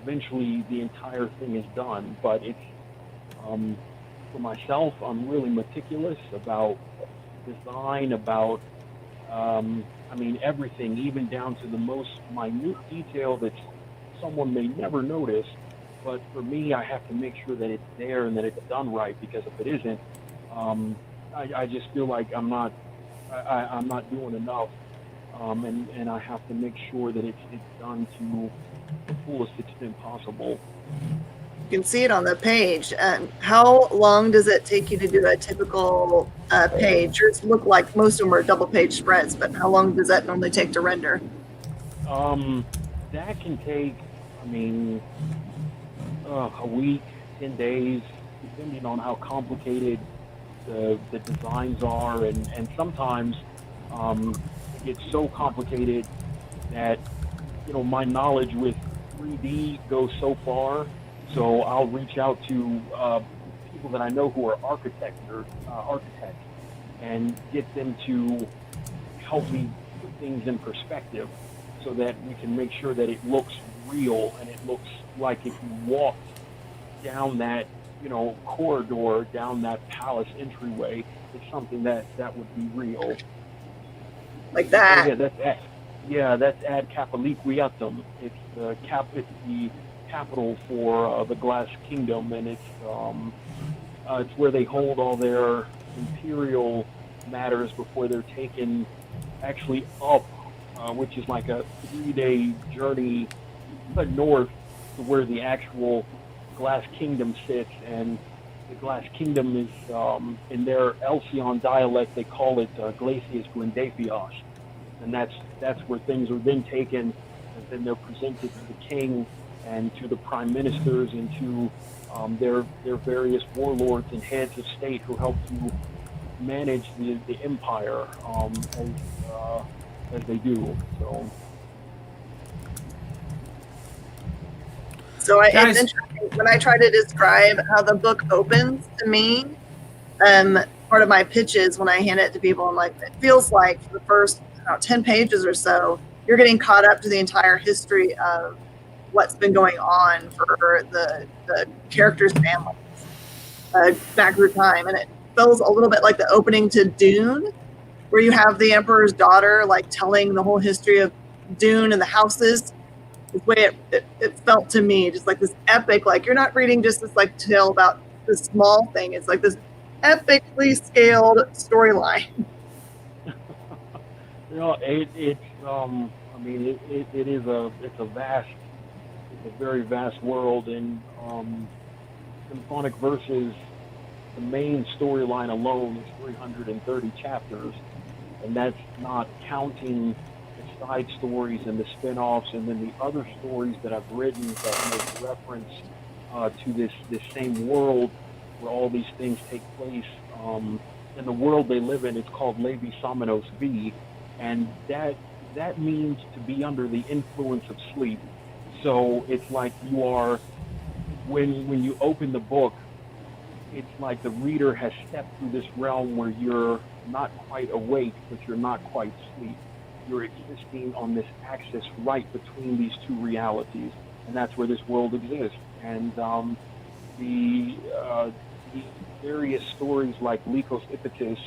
eventually the entire thing is done. But it's for myself, I'm really meticulous about design, about everything, even down to the most minute detail that someone may never notice. But for me, I have to make sure that it's there and that it's done right, because if it isn't, I just feel like I'm not doing enough, and I have to make sure that it's done to the fullest extent possible. You can see it on the page. How long does it take you to do a typical page? Yours look like most of them are double page spreads, but how long does that normally take to render? That can take, a week, 10 days, depending on how complicated the designs are, and sometimes it gets so complicated that my knowledge with 3D goes so far. So I'll reach out to people that I know who are architects and get them to help me put things in perspective, so that we can make sure that it looks real, and it looks like if you walked down that corridor, down that palace entryway, it's something that would be real. Like that. That's Ad Capaliquiatum. It's the capital for the Glass Kingdom, and it's where they hold all their imperial matters before they're taken actually up, which is like a 3-day journey north to where the actual Glass Kingdom sits. And the Glass Kingdom is, in their Elsion dialect, they call it Glacius Glendapios, and that's where things are then taken, and then they're presented to the king and to the prime ministers and to their various warlords and heads of state who help to manage the empire as they do. So it's interesting when I try to describe how the book opens to me. part of my pitches when I hand it to people. I'm like, it feels like for the first 10 pages or so, you're getting caught up to the entire history of what's been going on for the characters' families back through time. And it feels a little bit like the opening to Dune, where you have the Emperor's daughter like telling the whole history of Dune and the houses. The way it felt to me, just like this epic, like you're not reading just this like tale about this small thing. It's like this epically scaled storyline. It's I mean it's a very vast world, and Symphonic Verses, the main storyline alone is 330 chapters, and that's not counting the side stories and the spin-offs and then the other stories that I've written that make reference to this same world where all these things take place. In the world they live in, it's called Levi Samenos V, and that means to be under the influence of sleep. So it's like you are, when you open the book, it's like the reader has stepped through this realm where you're not quite awake, but you're not quite asleep. You're existing on this axis right between these two realities, and that's where this world exists. And the various stories like Lycos Ippitus,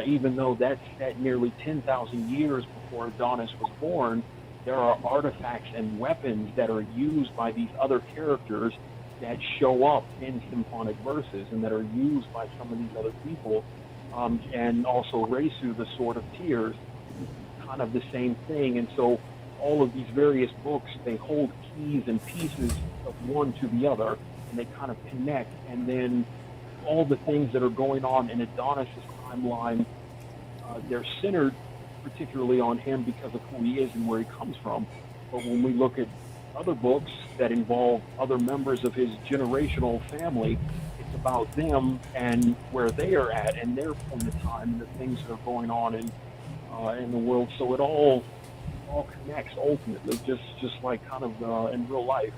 even though that's at nearly 10,000 years before Adonis was born, there are artifacts and weapons that are used by these other characters that show up in Symphonic Verses and that are used by some of these other people. And also Resu, the Sword of Tears, kind of the same thing. And so all of these various books, they hold keys and pieces of one to the other, and they kind of connect. And then all the things that are going on in Adonis' timeline, they're centered particularly on him because of who he is and where he comes from. But when we look at other books that involve other members of his generational family, it's about them and where they are at and their point of time and the things that are going on in the world. So it all connects ultimately, just like kind of in real life.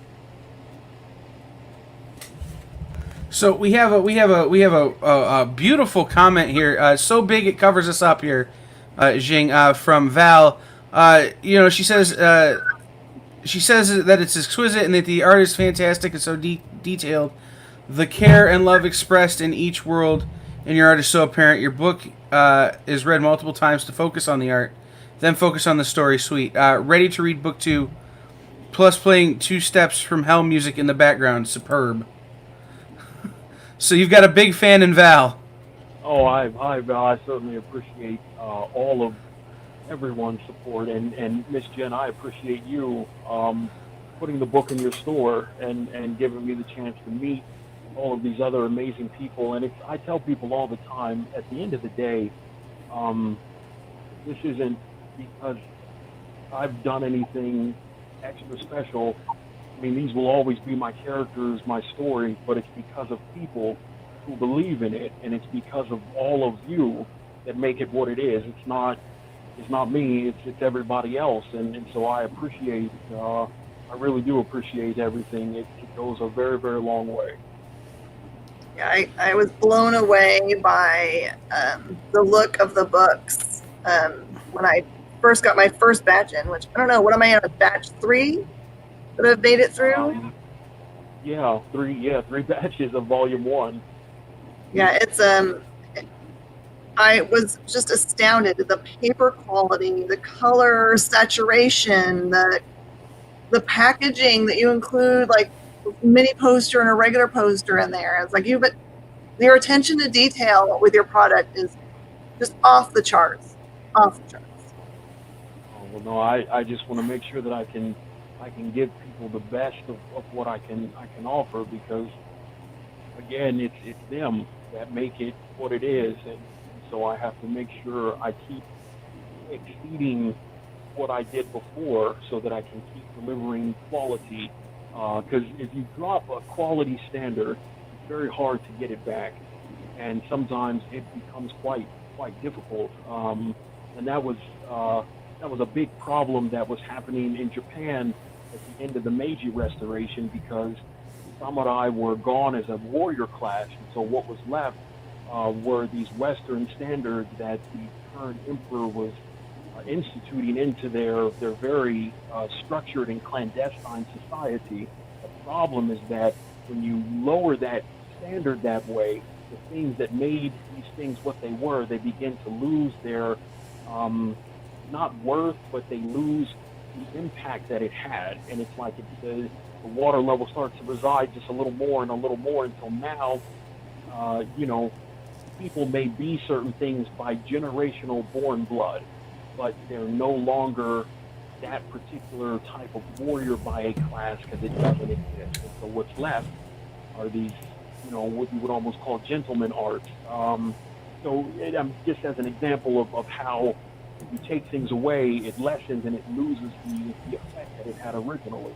So we have a beautiful comment here. So big it covers us up here, Jing, from Val. She says that it's exquisite and that the art is fantastic and so detailed. The care and love expressed in each world in your art is so apparent. Your book is read multiple times to focus on the art, then focus on the story. Sweet. Ready to read book 2, plus playing 2 Steps from Hell music in the background. Superb. So you've got a big fan in Val. Oh, I certainly appreciate all of everyone's support, and Miss Jen, I appreciate you putting the book in your store and giving me the chance to meet all of these other amazing people. And I tell people all the time, at the end of the day, this isn't because I've done anything extra special. I mean, these will always be my characters, my story, but it's because of people who believe in it, and it's because of all of you that make it what it is. It's not me, it's everybody else, and so I appreciate, I really do appreciate everything. It goes a very, very long way. Yeah, I was blown away by the look of the books when I first got my first batch in, which, I don't know, what am I on, batch 3? That I've made it through? Three batches of volume 1. Yeah, it's I was just astounded at the paper quality, the color saturation, the packaging that you include, like mini poster and a regular poster in there. It's like your attention to detail with your product is just off the charts. Off the charts. Oh, well, no, I just want to make sure that I can give people the best of what I can offer, because again, it's them that make it what it is, and so I have to make sure I keep exceeding what I did before so that I can keep delivering quality, because if you drop a quality standard, it's very hard to get it back, and sometimes it becomes quite difficult, and that was a big problem that was happening in Japan at the end of the Meiji Restoration, because samurai were gone as a warrior class, and so what was left were these Western standards that the current emperor was instituting into their very structured and clandestine society. The problem is that when you lower that standard that way, the things that made these things what they were, they begin to lose their not worth, but they lose the impact that it had. And it's like the water level starts to reside just a little more and a little more until now, people may be certain things by generational born blood, but they're no longer that particular type of warrior by a class because it doesn't exist. And so what's left are these, what you would almost call gentleman arts. Just as an example of how if you take things away, it lessens and it loses the effect that it had originally.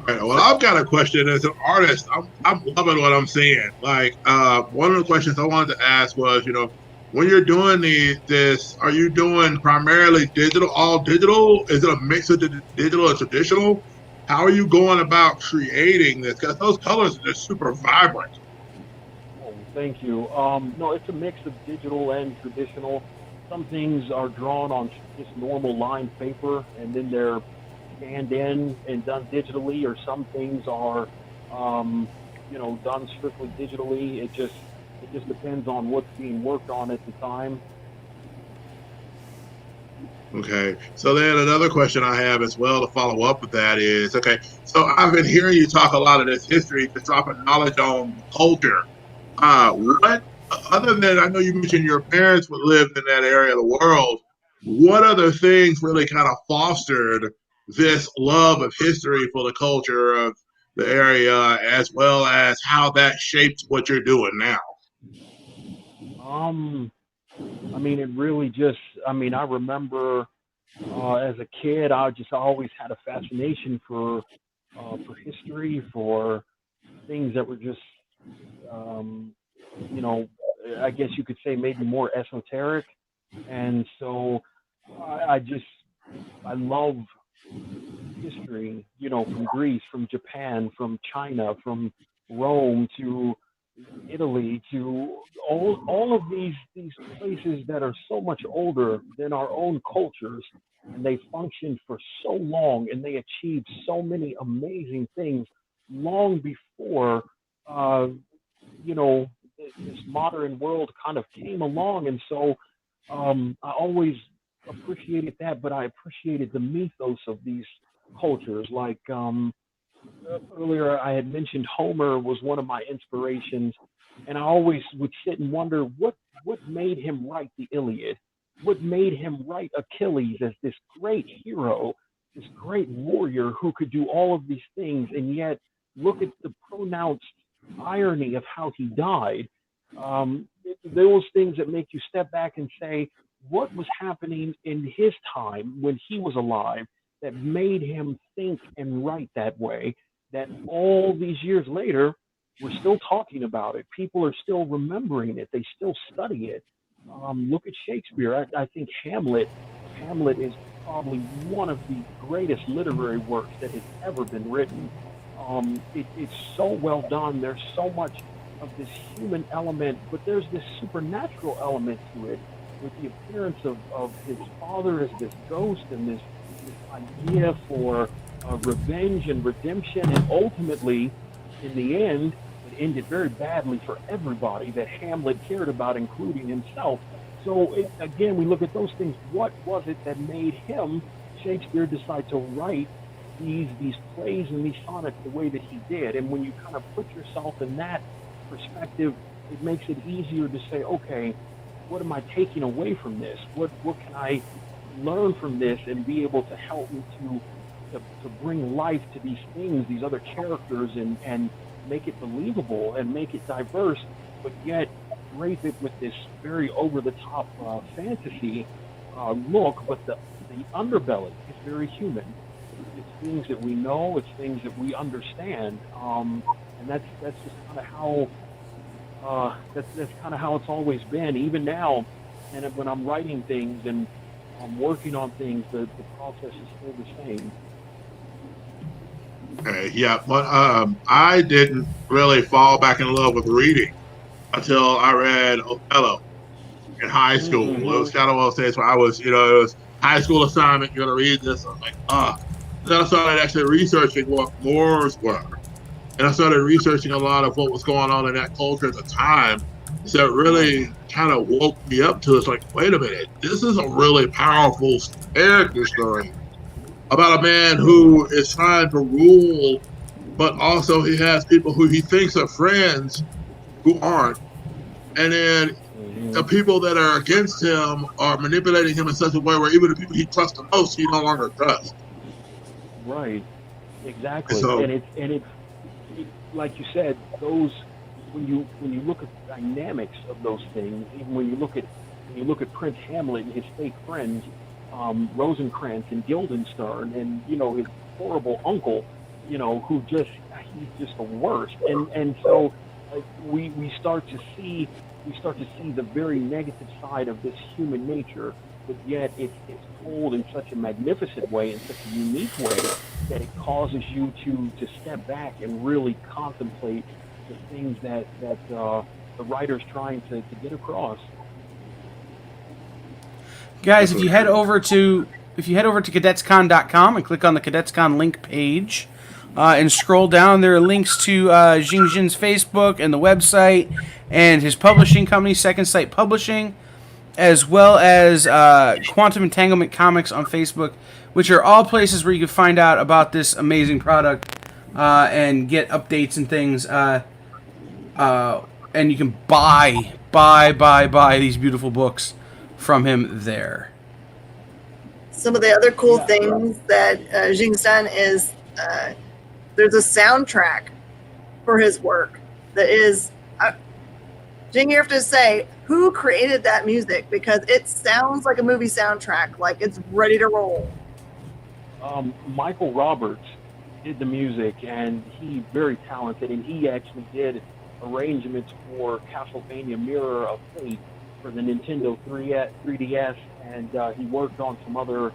All right, well, I've got a question as an artist. I'm loving what I'm seeing. Like, one of the questions I wanted to ask was, when you're doing this, are you doing primarily digital, all digital? Is it a mix of digital and traditional? How are you going about creating this? Because those colors are just super vibrant. Oh, thank you. No, it's a mix of digital and traditional. Some things are drawn on just normal lined paper, and then they're scanned in and done digitally, or some things are, done strictly digitally. It just depends on what's being worked on at the time. Okay. So then another question I have as well to follow up with that is, okay, so I've been hearing you talk a lot of this history, just dropping knowledge on culture. What, other than, I know you mentioned your parents would live in that area of the world, what other things really kind of fostered this love of history for the culture of the area, as well as how that shaped what you're doing now? It really just, I remember as a kid, I always had a fascination for history, for things that were just, I guess you could say maybe more esoteric. And so I love history, from Greece, from Japan, from China, from Rome to Italy, to all of these places that are so much older than our own cultures, and they functioned for so long, and they achieved so many amazing things long before this modern world kind of came along. And so I always appreciated that, but I appreciated the mythos of these cultures. Like earlier I had mentioned Homer was one of my inspirations, and I always would sit and wonder what made him write the Iliad, what made him write Achilles as this great hero, this great warrior who could do all of these things, and yet look at the pronounced irony of how he died. Those things that make you step back and say, what was happening in his time when he was alive that made him think and write that way, that all these years later, we're still talking about it. People are still remembering it. They still study it. Look at Shakespeare. I think Hamlet is probably one of the greatest literary works that has ever been written. It's so well done. There's so much of this human element, but there's this supernatural element to it, with the appearance of his father as this ghost, and this idea for revenge and redemption, and ultimately, in the end, it ended very badly for everybody that Hamlet cared about, including himself. So again, we look at those things. What was it that made him, Shakespeare, decide to write these plays and these sonnets the way that he did? And when you kind of put yourself in that perspective, it makes it easier to say, okay, what am I taking away from this? What can I learn from this and be able to help me to bring life to these things, these other characters, and make it believable and make it diverse, but yet drape it with this very over-the-top fantasy look, but the underbelly is very human. It's things that we know, it's things that we understand, and that's just kind of how that's kind of how it's always been. Even now, and when I'm writing things and I'm working on things, the process is still the same. Okay, yeah, but I didn't really fall back in love with reading until I read Othello in high school. Mm-hmm. It was kind of one of those days where I was, it was high school assignment. You're going to read this. I was like, ah. Then I started actually researching what Moors were. And I started researching a lot of what was going on in that culture at the time. So it really kind of woke me up to it. It's like, wait a minute, this is a really powerful character story about a man who is trying to rule, but also he has people who he thinks are friends who aren't. And then the people that are against him are manipulating him in such a way where even the people he trusts the most, he no longer trusts. Right. Exactly. So, and it's like you said, those when you look at the dynamics of those things, even when you look at Prince Hamlet and his fake friends, Rosencrantz and Guildenstern, and his horrible uncle, who he's just the worst, and so we start to see the very negative side of this human nature, but yet it's told in such a magnificent way, in such a unique way, that it causes you to step back and really contemplate the things that the writer's trying to get across. Guys, if you head over to cadetscon.com and click on the Cadets Con link page, and scroll down, there are links to Jing Jin's Facebook and the website and his publishing company, Second Sight Publishing, as well as Quantum Entanglement Comics on Facebook, which are all places where you can find out about this amazing product and get updates and things. And you can buy these beautiful books from him there. Some of the other cool things that Jing's done is there's a soundtrack for his work that is, Jing, you have to say, who created that music? Because it sounds like a movie soundtrack, like it's ready to roll. Michael Roberts did the music, and he's very talented, and he actually did arrangements for Castlevania Mirror of Fate for the Nintendo 3DS, and he worked on some other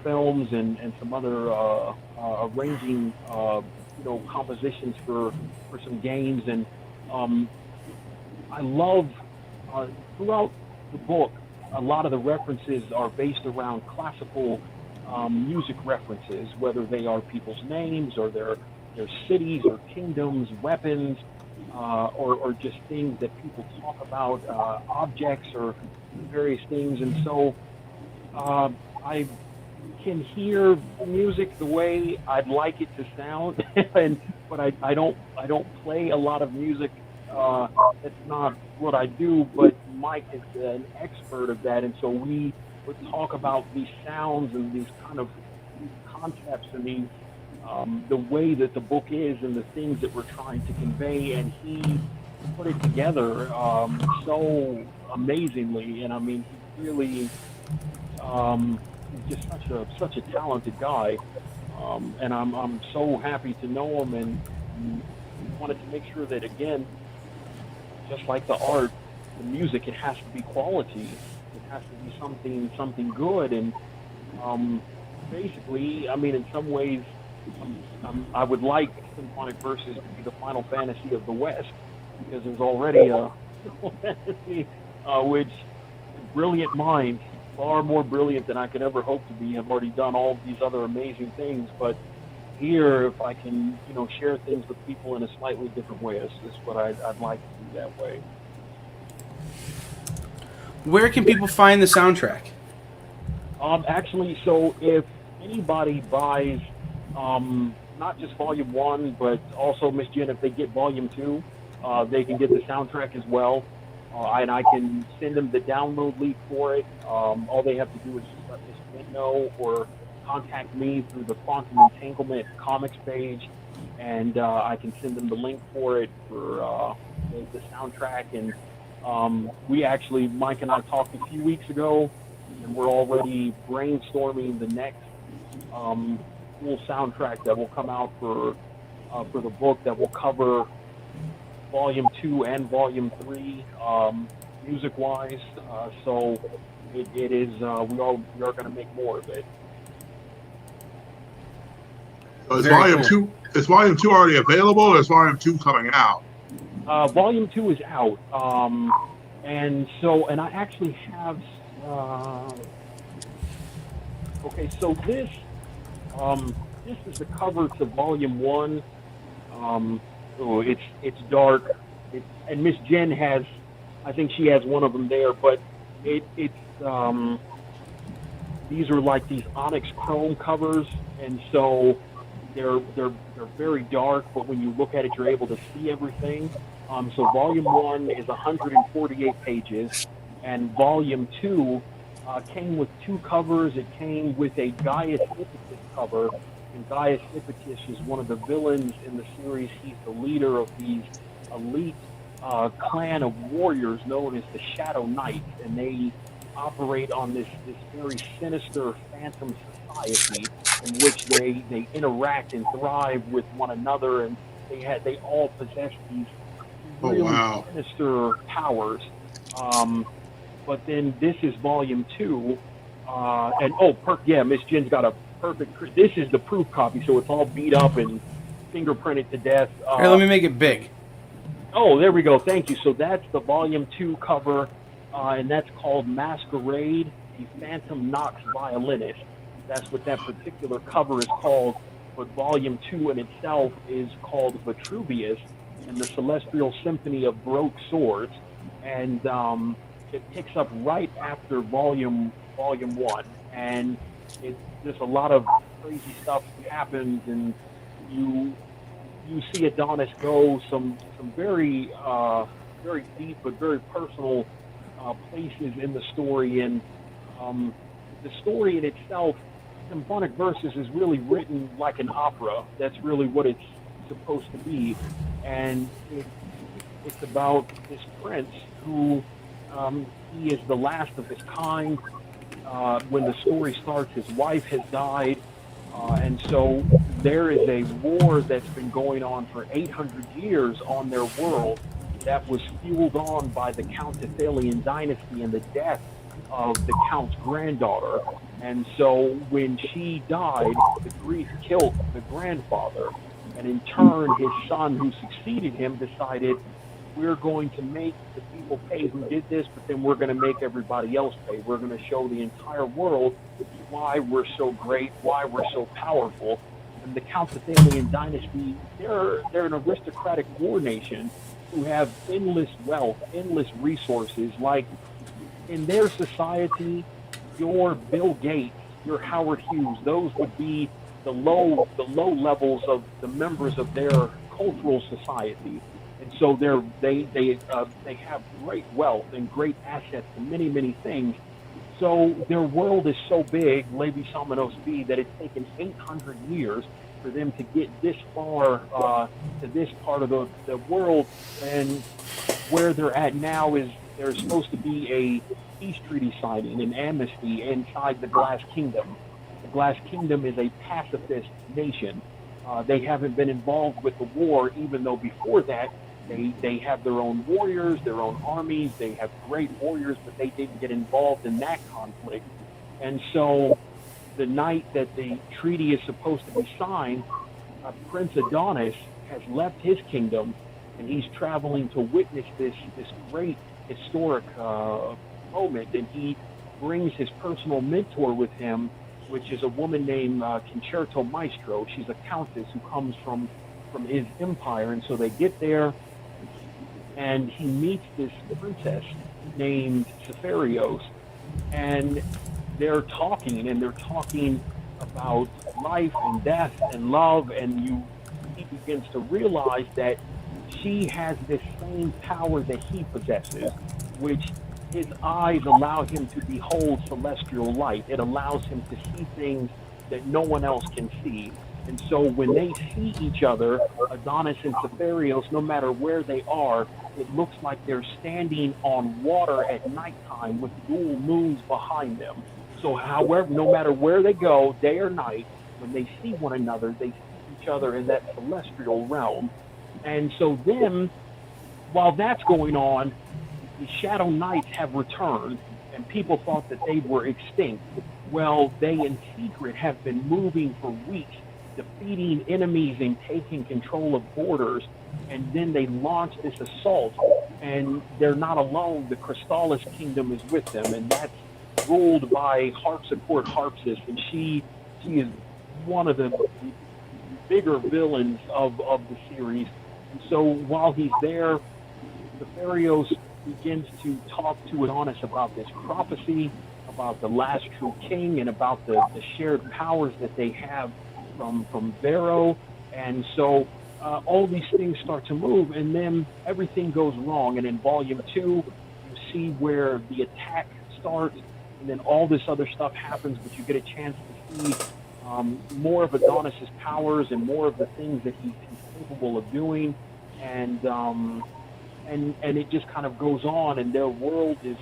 films and some other arranging compositions for some games. And I love throughout the book, a lot of the references are based around classical music references, whether they are people's names or their cities or kingdoms, weapons, or just things that people talk about, objects or various things. And so I can hear music the way I'd like it to sound, but I don't play a lot of music. That's not what I do, but Mike is an expert of that, and so we would talk about these sounds and these kind of concepts and these the way that the book is and the things that we're trying to convey, and he put it together so amazingly. And I mean, he really just such a talented guy, and I'm so happy to know him, and wanted to make sure that, again, just like the art, the music, it has to be quality. It has to be something good. And basically, I mean, in some ways, I would like Symphonic Verses to be the Final Fantasy of the West, because there's already a Final Fantasy, which brilliant minds, far more brilliant than I could ever hope to be, have already done all these other amazing things. But here, if I can, share things with people in a slightly different way, is what I'd like to do that way. Where can people find the soundtrack? Actually, so if anybody buys not just Volume 1, but also, Miss Jen, if they get Volume 2, they can get the soundtrack as well. And I can send them the download link for it. All they have to do is just let Miss Jen know, or contact me through the Quantum Entanglement Comics page, and I can send them the link for it, for the soundtrack. And we actually, Mike and I talked a few weeks ago, and we're already brainstorming the next full soundtrack that will come out for the book, that will cover Volume 2 and Volume 3 music-wise. So it is, we are going to make more of it. So is Volume 2 already available, or is Volume 2 coming out? Volume 2 is out. And I actually have, okay, so this is the cover to Volume 1. It's dark. And Miss Jen has, I think she has one of them there, but it's these are like these onyx chrome covers, and so they're very dark, but when you look at it, you're able to see everything. So Volume 1 is 148 pages, and Volume 2 came with 2 covers. It came with a Gaius Ippitus cover, and Gaius Ippitus is one of the villains in the series. He's the leader of these elite clan of warriors known as the Shadow Knights, and they operate on this very sinister phantom society in which they interact and thrive with one another, and they all possess these really sinister powers. But then this is Volume 2, and Miss Jen's got a perfect. This is the proof copy, so it's all beat up and fingerprinted to death. Here, let me make it big. Oh, there we go. Thank you. So that's the Volume 2 cover, and that's called Masquerade, the Phantom Knox Violinist. That's what that particular cover is called. But Volume 2 in itself is called Vitruvius and the Celestial Symphony of Broke Swords. And it picks up right after Volume 1. And there's a lot of crazy stuff happens, and you see Adonis go some very very deep but very personal places in the story, and the story in itself, Symphonic Verses, is really written like an opera. That's really what it's supposed to be, and it's about this prince who he is the last of his kind. When the story starts, his wife has died. And so there is a war that's been going on for 800 years on their world that was fueled on by the Count Thalian dynasty and the death of the Count's granddaughter. And so when she died, the grief killed the grandfather. And in turn, his son, who succeeded him, decided, we're going to make the people pay who did this, but then we're going to make everybody else pay. We're going to show the entire world why we're so great, why we're so powerful. And the Count Thalian dynasty, they're an aristocratic war nation who have endless wealth, endless resources. Like in their society, your Bill Gates, your Howard Hughes, those would be the low levels of the members of their cultural society. And so they have great wealth and great assets and many, many things. So their world is so big, Levi Samanos B, that it's taken 800 years for them to get this far to this part of the world. And where they're at now is there's supposed to be a peace treaty signing, an amnesty inside the Glass Kingdom. The Glass Kingdom is a pacifist nation. They haven't been involved with the war, even though before that, they have their own warriors, their own armies. They have great warriors, but they didn't get involved in that conflict. And so the night that the treaty is supposed to be signed, Prince Adonis has left his kingdom, and he's traveling to witness this great historic moment. And he brings his personal mentor with him, which is a woman named Concerto Maestro. She's a countess who comes from his empire. And so they get there, and he meets this princess named Cepharios, and they're talking about life and death and love, and he begins to realize that she has this same power that he possesses, which his eyes allow him to behold celestial light. It allows him to see things that no one else can see. And so when they see each other, Adonis and Cepharios, no matter where they are, it looks like they're standing on water at nighttime with dual moons behind them. So however, no matter where they go, day or night, when they see one another, they see each other in that celestial realm. And so then, while that's going on, the Shadow Knights have returned, and people thought that they were extinct. Well, they in secret have been moving for weeks defeating enemies and taking control of borders, and then they launch this assault, and they're not alone. The Crystallis kingdom is with them, and that's ruled by Harpsichord Harpsis, and she is one of the bigger villains of the series. And so while he's there, Nefarios begins to talk to Adonis about this prophecy, about the last true king, and about the shared powers that they have from Vero. And so all these things start to move, and then everything goes wrong. And in Volume 2, you see where the attack starts, and then all this other stuff happens, but you get a chance to see more of Adonis's powers and more of the things that he's capable of doing. And it just kind of goes on, and their world is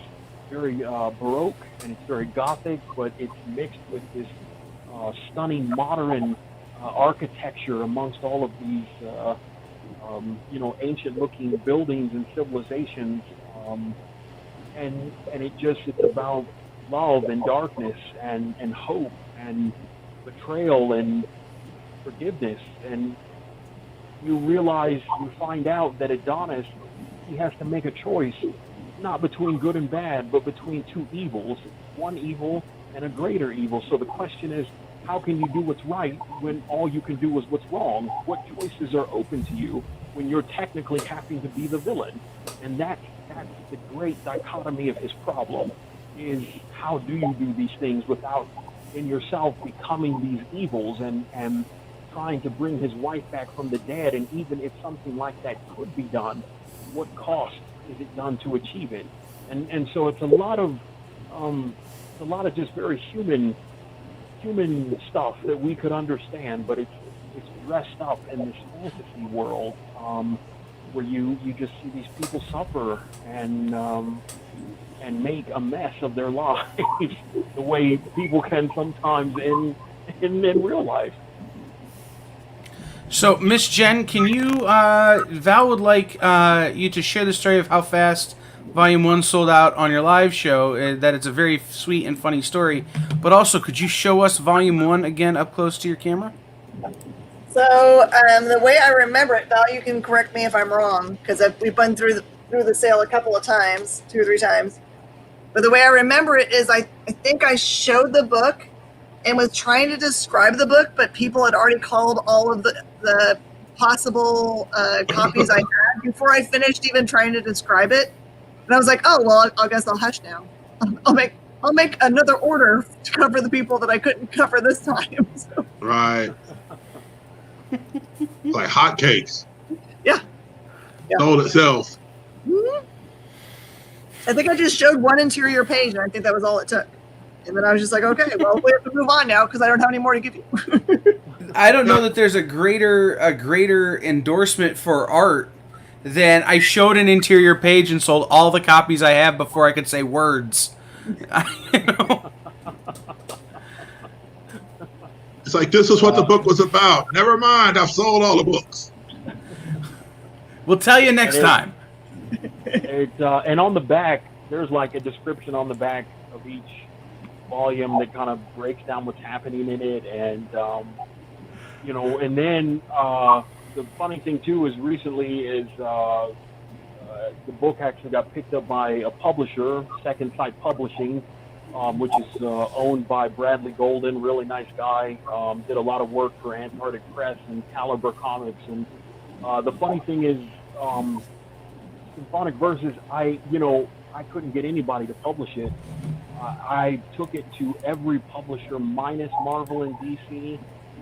very Baroque, and it's very Gothic, but it's mixed with this stunning modern architecture amongst all of these, ancient-looking buildings and civilizations. And it's about love and darkness and hope and betrayal and forgiveness. And you find out that Adonis, he has to make a choice, not between good and bad, but between two evils, one evil and a greater evil. So the question is, how can you do what's right when all you can do is what's wrong? What choices are open to you when you're technically having to be the villain? And that's the great dichotomy of his problem, is how do you do these things without in yourself becoming these evils and trying to bring his wife back from the dead. And even if something like that could be done, what cost is it done to achieve it? And so it's a lot of just very human stuff that we could understand, but it's dressed up in this fantasy world where you just see these people suffer and make a mess of their lives the way people can sometimes in real life. So, Miss Jen, can you, Val would like you to share the story of how fast Volume 1 sold out on your live show, that it's a very sweet and funny story, but also could you show us Volume 1 again up close to your camera? So, the way I remember it, Val, you can correct me if I'm wrong, because we've been through the sale a couple of times, 2 or 3 times. But the way I remember it is I think I showed the book and was trying to describe the book, but people had already called all of the possible copies I had before I finished even trying to describe it. And I was like, oh, well, I guess I'll hush now. I'll make another order to cover the people that I couldn't cover this time. So. Right. Like hotcakes. Yeah. Sold itself. Mm-hmm. I think I just showed one interior page, and I think that was all it took. And then I was just like, okay, well, we have to move on now because I don't have any more to give you. I don't know that there's a greater endorsement for art than I showed an interior page and sold all the copies I have before I could say words. It's like, this is what the book was about. Never mind, I've sold all the books. We'll tell you next time. And on the back, there's like a description on the back of each volume that kind of breaks down what's happening in it. And, and then the funny thing, too, is recently the book actually got picked up by a publisher, Second Sight Publishing, which is owned by Bradley Golden, really nice guy, did a lot of work for Antarctic Press and Caliber Comics. And the funny thing is, Symphonic Verses, I couldn't get anybody to publish it. I took it to every publisher minus Marvel and DC,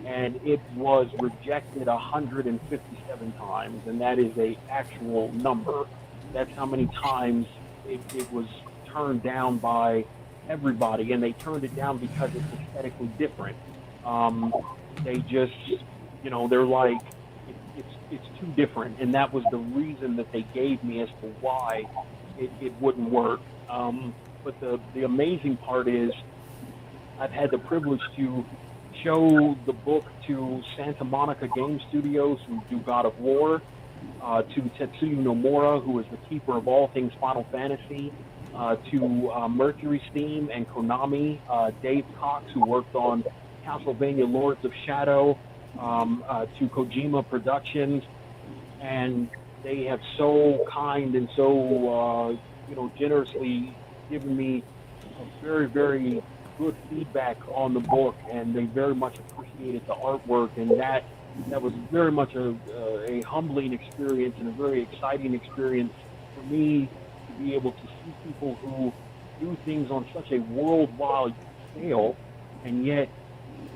and it was rejected 157 times, and that is a actual number. That's how many times it was turned down by everybody, and they turned it down because it's aesthetically different. They just, they're like, it's too different, and that was the reason that they gave me as to why it wouldn't work. But the amazing part is I've had the privilege to show the book to Santa Monica Game Studios, who do God of War, to Tetsuya Nomura, who is the keeper of all things Final Fantasy, to Mercury Steam and Konami, Dave Cox, who worked on Castlevania Lords of Shadow, to Kojima Productions, and they have so kind and so generously given me a very, very good feedback on the book, and they very much appreciated the artwork, and that was very much a humbling experience and a very exciting experience for me to be able to see people who do things on such a worldwide scale, and yet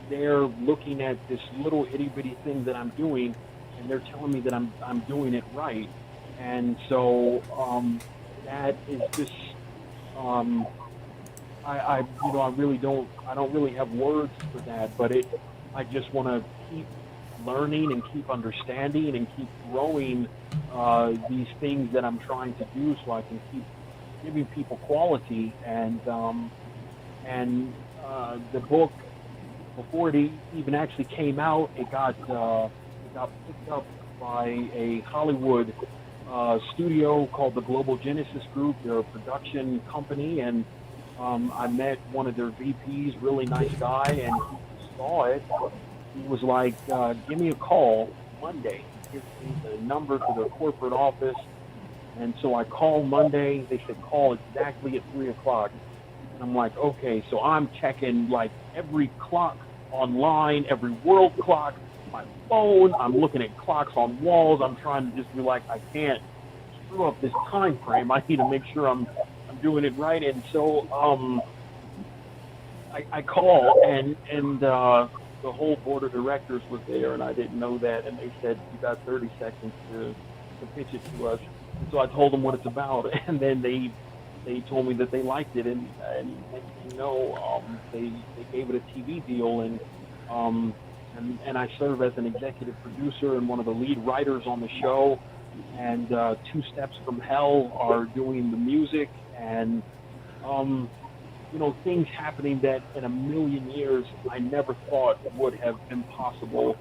they're looking at this little itty bitty thing that I'm doing, and they're telling me that I'm doing it right. And so that is just I don't really have words for that, but I just want to keep learning and keep understanding and keep growing these things that I'm trying to do, so I can keep giving people quality. And the book, before it even actually came out, it got picked up by a Hollywood studio called the Global Genesis Group. They're a production company, and I met one of their VPs, really nice guy, and he saw it. He was like, give me a call Monday. He gives me the number to their corporate office. And so I called Monday. They said, call exactly at 3 o'clock. And I'm like, okay. So I'm checking like every clock online, every world clock, my phone. I'm looking at clocks on walls. I'm trying to just be like, I can't screw up this time frame. I need to make sure I'm doing it right. And so I call, and the whole board of directors was there, and I didn't know that. And they said, you got 30 seconds to pitch it to us. And so I told them what it's about, and then they told me that they liked it, and they gave it a TV deal, and I serve as an executive producer and one of the lead writers on the show, and Two Steps from Hell are doing the music, and things happening that in a million years I never thought would have been possible.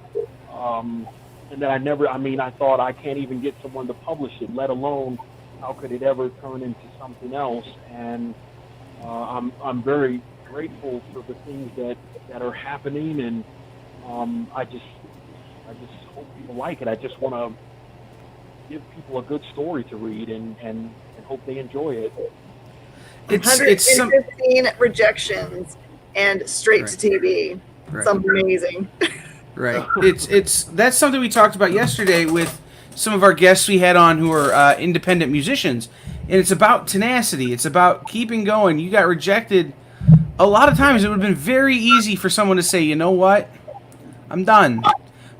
And that I thought I can't even get someone to publish it, let alone how could it ever turn into something else. And I'm very grateful for the things that are happening, and I just hope people like it. I just want to give people a good story to read and hope they enjoy it. It's 115 rejections and straight to TV. Right. Something amazing. Right. It's that's something we talked about yesterday with some of our guests we had on who are independent musicians, and it's about tenacity. It's about keeping going. You got rejected. A lot of times it would have been very easy for someone to say, you know what, I'm done.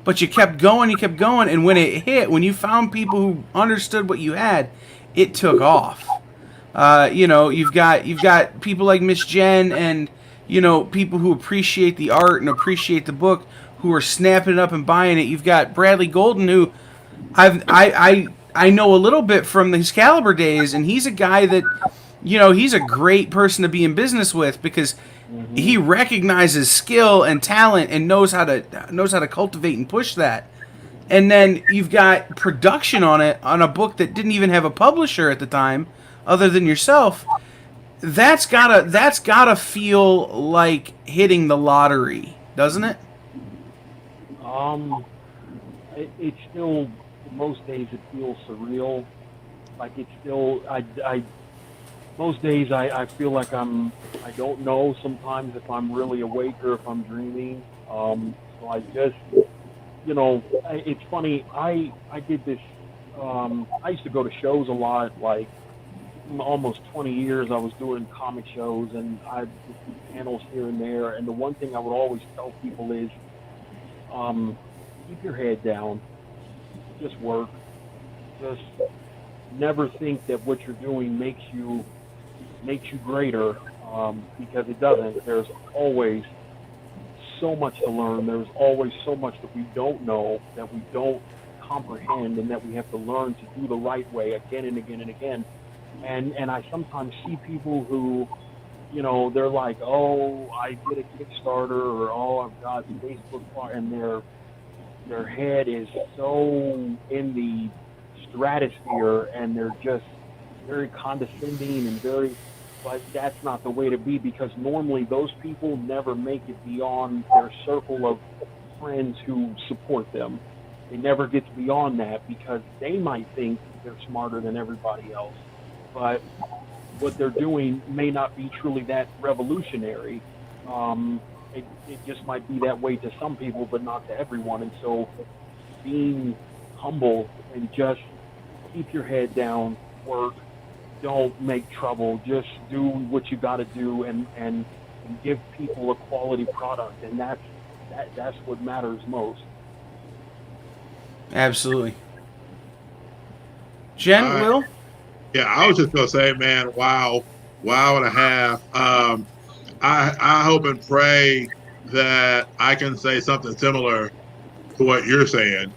But you kept going, and when it hit, when you found people who understood what you had, it took off. You've got people like Miss Jen, and people who appreciate the art and appreciate the book, who are snapping it up and buying it. You've got Bradley Golden, who I know a little bit from the Excalibur days, and he's a guy that he's a great person to be in business with, because he recognizes skill and talent and knows how to cultivate and push that. And then you've got production on a book that didn't even have a publisher at the time other than yourself. That's gotta feel like hitting the lottery, doesn't it? It's still, most days it feels surreal. Like it's still, most days I feel like I don't know sometimes if I'm really awake or if I'm dreaming. So I just, it's funny. I did this. I used to go to shows a lot. Like almost 20 years, I was doing comic shows, and I did panels here and there. And the one thing I would always tell people is, keep your head down. Just work. Just never think that what you're doing makes you greater, because it doesn't. There's always so much to learn. There's always so much that we don't know, that we don't comprehend, and that we have to learn to do the right way again and again and again. And I sometimes see people who, they're like, oh, I did a Kickstarter, or oh, I've got Facebook, and their head is so in the stratosphere, and they're just very condescending and very, but that's not the way to be, because normally those people never make it beyond their circle of friends who support them. They never get beyond that because they might think they're smarter than everybody else, but what they're doing may not be truly that revolutionary. It just might be that way to some people, but not to everyone. And so being humble and just keep your head down, work, don't make trouble, just do what you got to do and give people a quality product. And that's what matters most. Absolutely. Jen, Will? Yeah, I was just gonna say, man, wow and a half. I hope and pray that I can say something similar to what you're saying,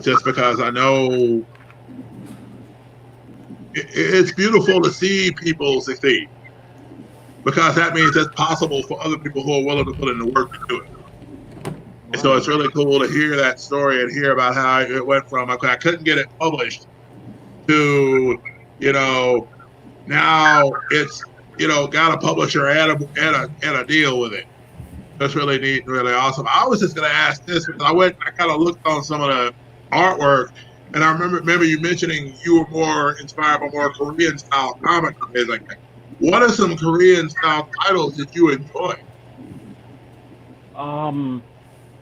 just because I know it's beautiful to see people succeed, because that means it's possible for other people who are willing to put in the work to do it. And so it's really cool to hear that story and hear about how it went from, okay, I couldn't get it published, to, now it's, got a publisher and a deal with it. That's really neat and really awesome. I was just going to ask this because I kind of looked on some of the artwork, and I remember you mentioning you were more inspired by more Korean style comics and things like that. What are some Korean style titles that you enjoy?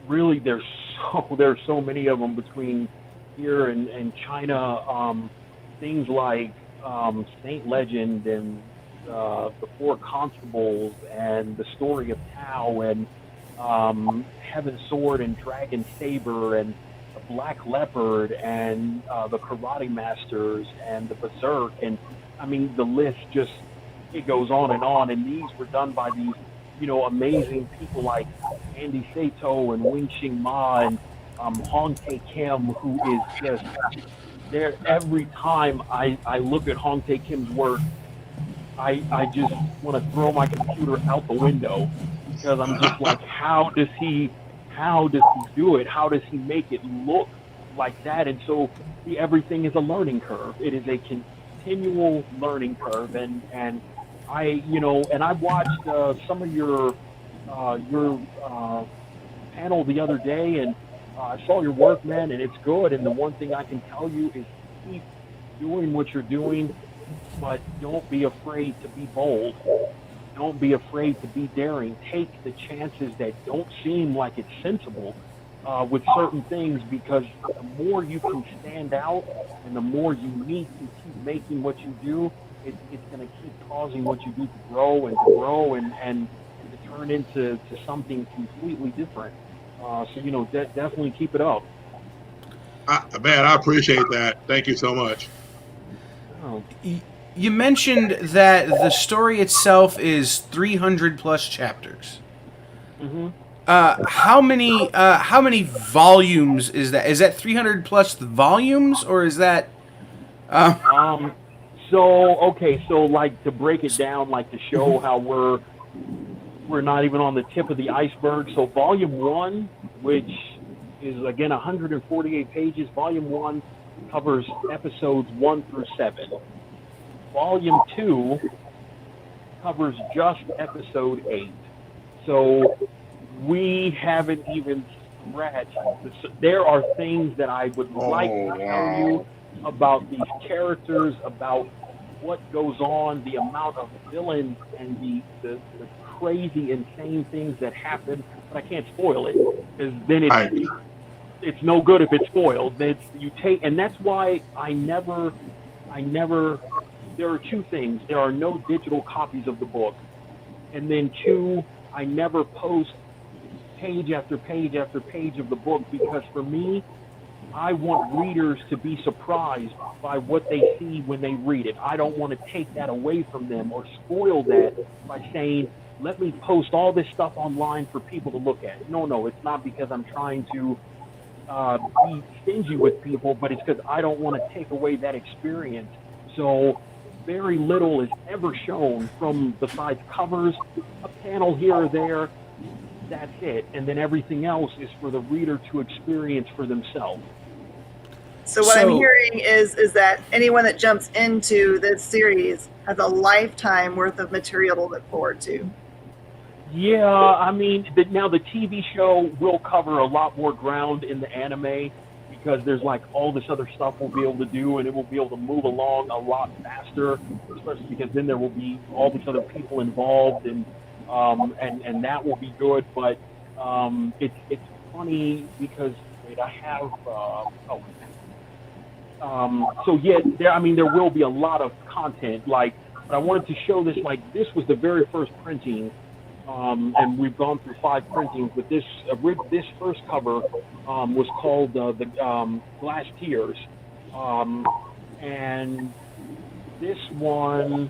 Really, there's so many of them between here and China. Things like Saint Legend and the Four Constables and the Story of Tao and Heaven's Sword and Dragon Saber and the Black Leopard and the Karate Masters and the Berserk, and I mean the list just, it goes on, and these were done by these amazing people like Andy Sato and Wing Ching Ma and Hong Tae Kim, who is just there. Every time I look at Hong Tae Kim's work, I just want to throw my computer out the window, because I'm just like, how does he do it? How does he make it look like that? And so everything is a learning curve. It is a continual learning curve, and I watched some of your panel the other day, and I saw your work, man, and it's good. And the one thing I can tell you is keep doing what you're doing, but don't be afraid to be bold. Don't be afraid to be daring. Take the chances that don't seem like it's sensible with certain things, because the more you can stand out and the more unique you keep making what you do, it's going to keep causing what you do to grow and to turn into something completely different. So, definitely keep it up. Man, I appreciate that. Thank you so much. Oh. You mentioned that the story itself is 300 plus chapters. Mm-hmm. How many volumes is that? Is that 300 plus volumes, or is that? So like, to break it down, like to show how we're not even on the tip of the iceberg. So volume 1, which is again 148 pages, volume 1 covers episodes 1 through 7. Volume 2 covers just episode 8. So we haven't even scratched. There are things that I would like to tell you about these characters, about what goes on, the amount of villains and the crazy, insane things that happen, but I can't spoil it, because then it's no good if it's spoiled. And that's why I never. There are two things. There are no digital copies of the book, and then 2, I never post page after page after page of the book, because for me, I want readers to be surprised by what they see when they read it. I don't want to take that away from them or spoil that by saying, let me post all this stuff online for people to look at. No, it's not because I'm trying to be stingy with people, but it's because I don't want to take away that experience. So very little is ever shown from, besides covers, a panel here or there. That's it. And then everything else is for the reader to experience for themselves. So what I'm hearing is that anyone that jumps into this series has a lifetime worth of material to look forward to. Yeah, I mean, now the TV show will cover a lot more ground in the anime because there's like all this other stuff we'll be able to do, and it will be able to move along a lot faster, especially because then there will be all these other people involved, and that will be good. But it's funny because wait, I have so yeah, there will be a lot of content. Like, but I wanted to show this. Like, this was the very first printing. And we've gone through 5 printings, but this first cover was called the Glass Tears, and this one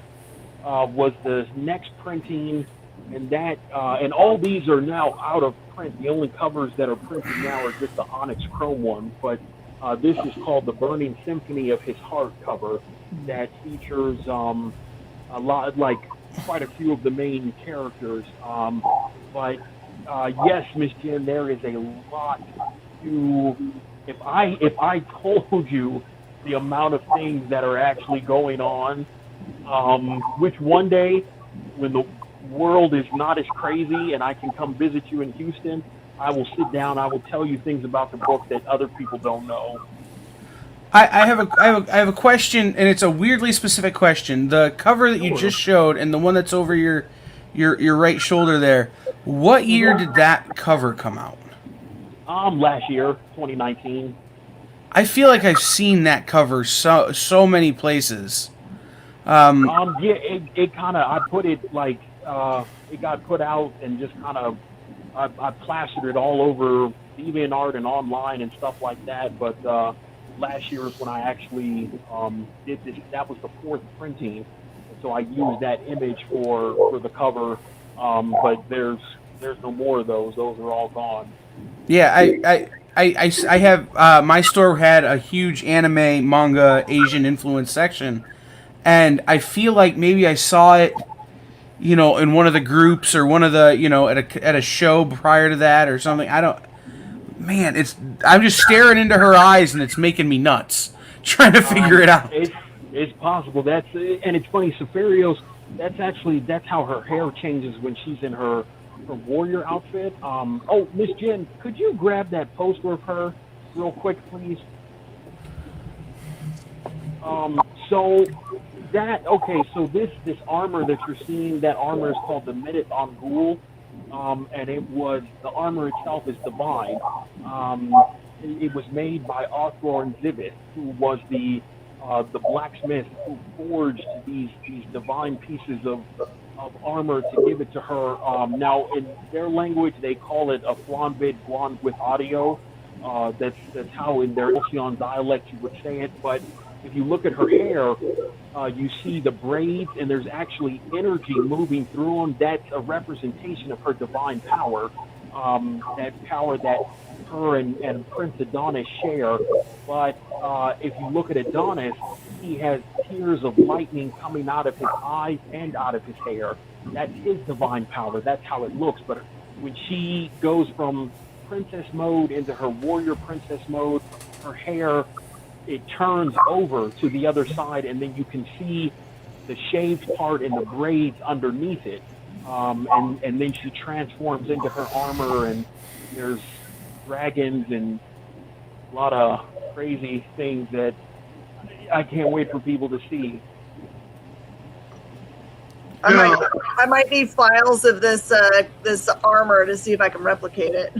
was the next printing, and that and all these are now out of print. The only covers that are printed now are just the Onyx Chrome ones, but this is called the Burning Symphony of His Heart cover that features a lot, like quite a few of the main characters. But yes, Miss Jen, there is a lot to. If I told you the amount of things that are actually going on, which one day, when the world is not as crazy and I can come visit you in Houston, I will sit down. I will tell you things about the book that other people don't know. I have a question, and it's a weirdly specific question. The cover that you just showed, and the one that's over your right shoulder there. What year did that cover come out? Last year, 2019. I feel like I've seen that cover so many places. Yeah, it kind of, I put it like it got put out and just kind of I plastered it all over DeviantArt and online and stuff like that. But last year is when I actually did this. That was the 4th printing, and so I used that image for the cover. But there's no more of those. Those are all gone. Yeah, I have my store had a huge anime, manga, Asian influence section, and I feel like maybe I saw it, in one of the groups or one of the, at a show prior to that or something. Man, I'm just staring into her eyes and it's making me nuts trying to figure it out. It's possible. And it's funny, Safarios, that's how her hair changes when she's in her warrior outfit. Oh, Miss Jen, could you grab that poster of her real quick, please? So this armor that you're seeing, that armor is called the Minute on Ghoul. And the armor itself is divine. It was made by Arthur Zivit, who was the blacksmith who forged these divine pieces of armor to give it to her. Now, in their language, they call it a flanbid guan with audio. That's how in their Ocean dialect you would say it. But if you look at her hair, you see the braids, and there's actually energy moving through them. That's a representation of her divine power, that power that her and Prince Adonis share. But if you look at Adonis, he has tears of lightning coming out of his eyes and out of his hair. That's his divine power. That's how it looks. But when she goes from princess mode into her warrior princess mode, her hair, it turns over to the other side, and then you can see the shaved part and the braids underneath it. And then she transforms into her armor, and there's dragons and a lot of crazy things that I can't wait for people to see. I might need files of this armor to see if I can replicate it.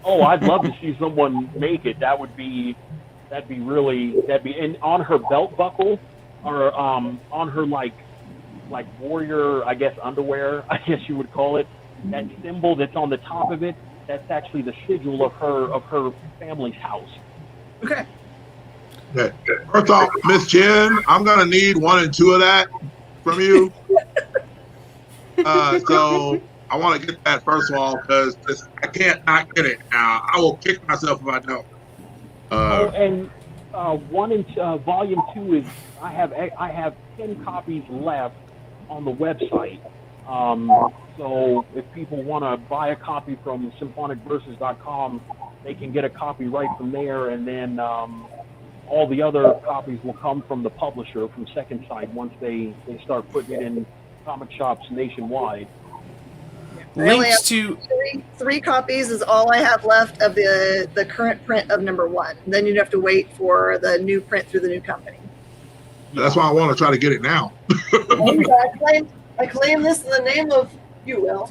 Oh, I'd love to see someone make it. That'd be and on her belt buckle, or on her like warrior, I guess, underwear, I guess you would call it, that symbol that's on the top of it, that's actually the sigil of her family's house. Okay. First off, Miss Jen, I'm gonna need 1 and 2 of that from you. So I want to get that first of all, because I can't not get it now. I will kick myself if I don't. And volume 2 is I have 10 copies left on the website. So if people want to buy a copy from symphonicverses.com, they can get a copy right from there, and then all the other copies will come from the publisher, from Second Sight, once they start putting it in comic shops nationwide. I only Links have to three copies is all I have left of the current print of number 1. Then you'd have to wait for the new print through the new company. That's why I want to try to get it now. I claim this in the name of you, Will.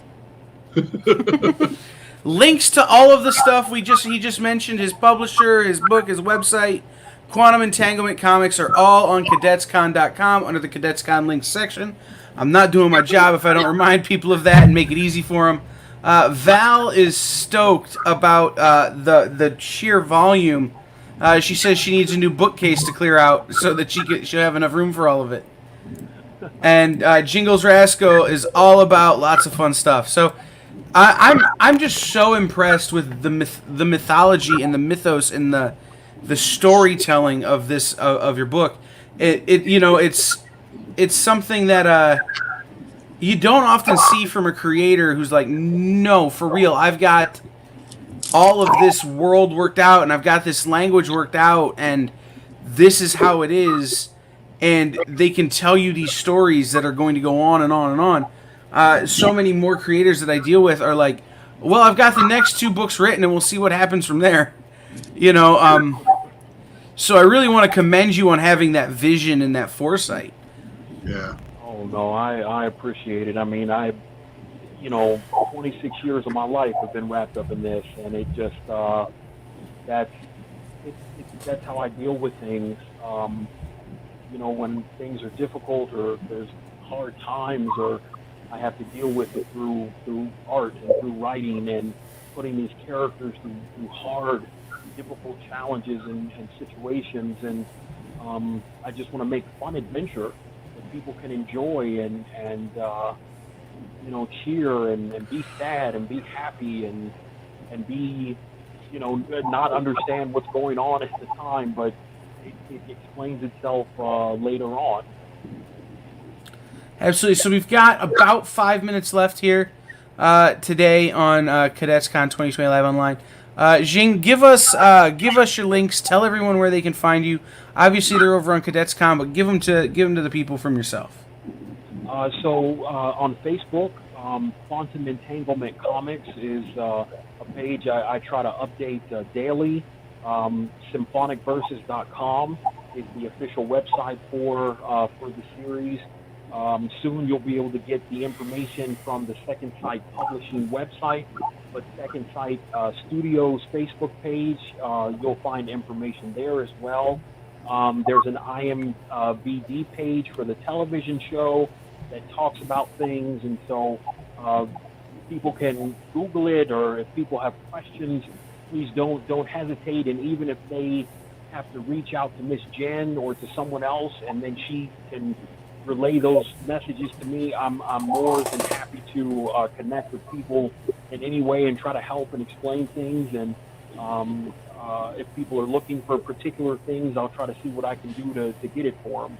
links to all of the stuff he just mentioned, his publisher, his book, his website, Quantum Entanglement Comics are all on CadetsCon.com under the Cadets Con links section. I'm not doing my job if I don't remind people of that and make it easy for them. Val is stoked about the sheer volume. She says she needs a new bookcase to clear out so that she'll have enough room for all of it. And Jingles Rasco is all about lots of fun stuff. So I'm just so impressed with the mythology and the mythos and the storytelling of this of your book. It's something that you don't often see from a creator who's like, no, for real, I've got all of this world worked out and I've got this language worked out and this is how it is, and they can tell you these stories that are going to go on and on and on. So many more creators that I deal with are like, well, I've got the next 2 books written and we'll see what happens from there. So I really want to commend you on having that vision and that foresight. Yeah. Oh no, I appreciate it. I mean, 26 years of my life have been wrapped up in this, and it just that's how I deal with things. When things are difficult or there's hard times, or I have to deal with it through art and through writing and putting these characters through hard, difficult challenges and situations, and I just want to make fun adventure that people can enjoy and cheer and be sad and be happy and be not understand what's going on at the time, but it explains itself later on. Absolutely. So we've got about 5 minutes left here today on Cadets Con 2020 Live Online. Jing, give us your links. Tell everyone where they can find you. Obviously, they're over on Cadets Con, but give them to the people from yourself. So on Facebook, Quantum Entanglement Comics is a page I try to update daily. Symphonicverses.com is the official website for the series. Soon you'll be able to get the information from the Second Sight Publishing website, but Second Sight Studios Facebook page, you'll find information there as well. There's an IMBD page for the television show that talks about things, and so people can Google it, or if people have questions, please don't hesitate. And even if they have to reach out to Miss Jen or to someone else, and then she can relay those messages to me, I'm more than happy to connect with people in any way and try to help and explain things. And if people are looking for particular things, I'll try to see what I can do to get it for them.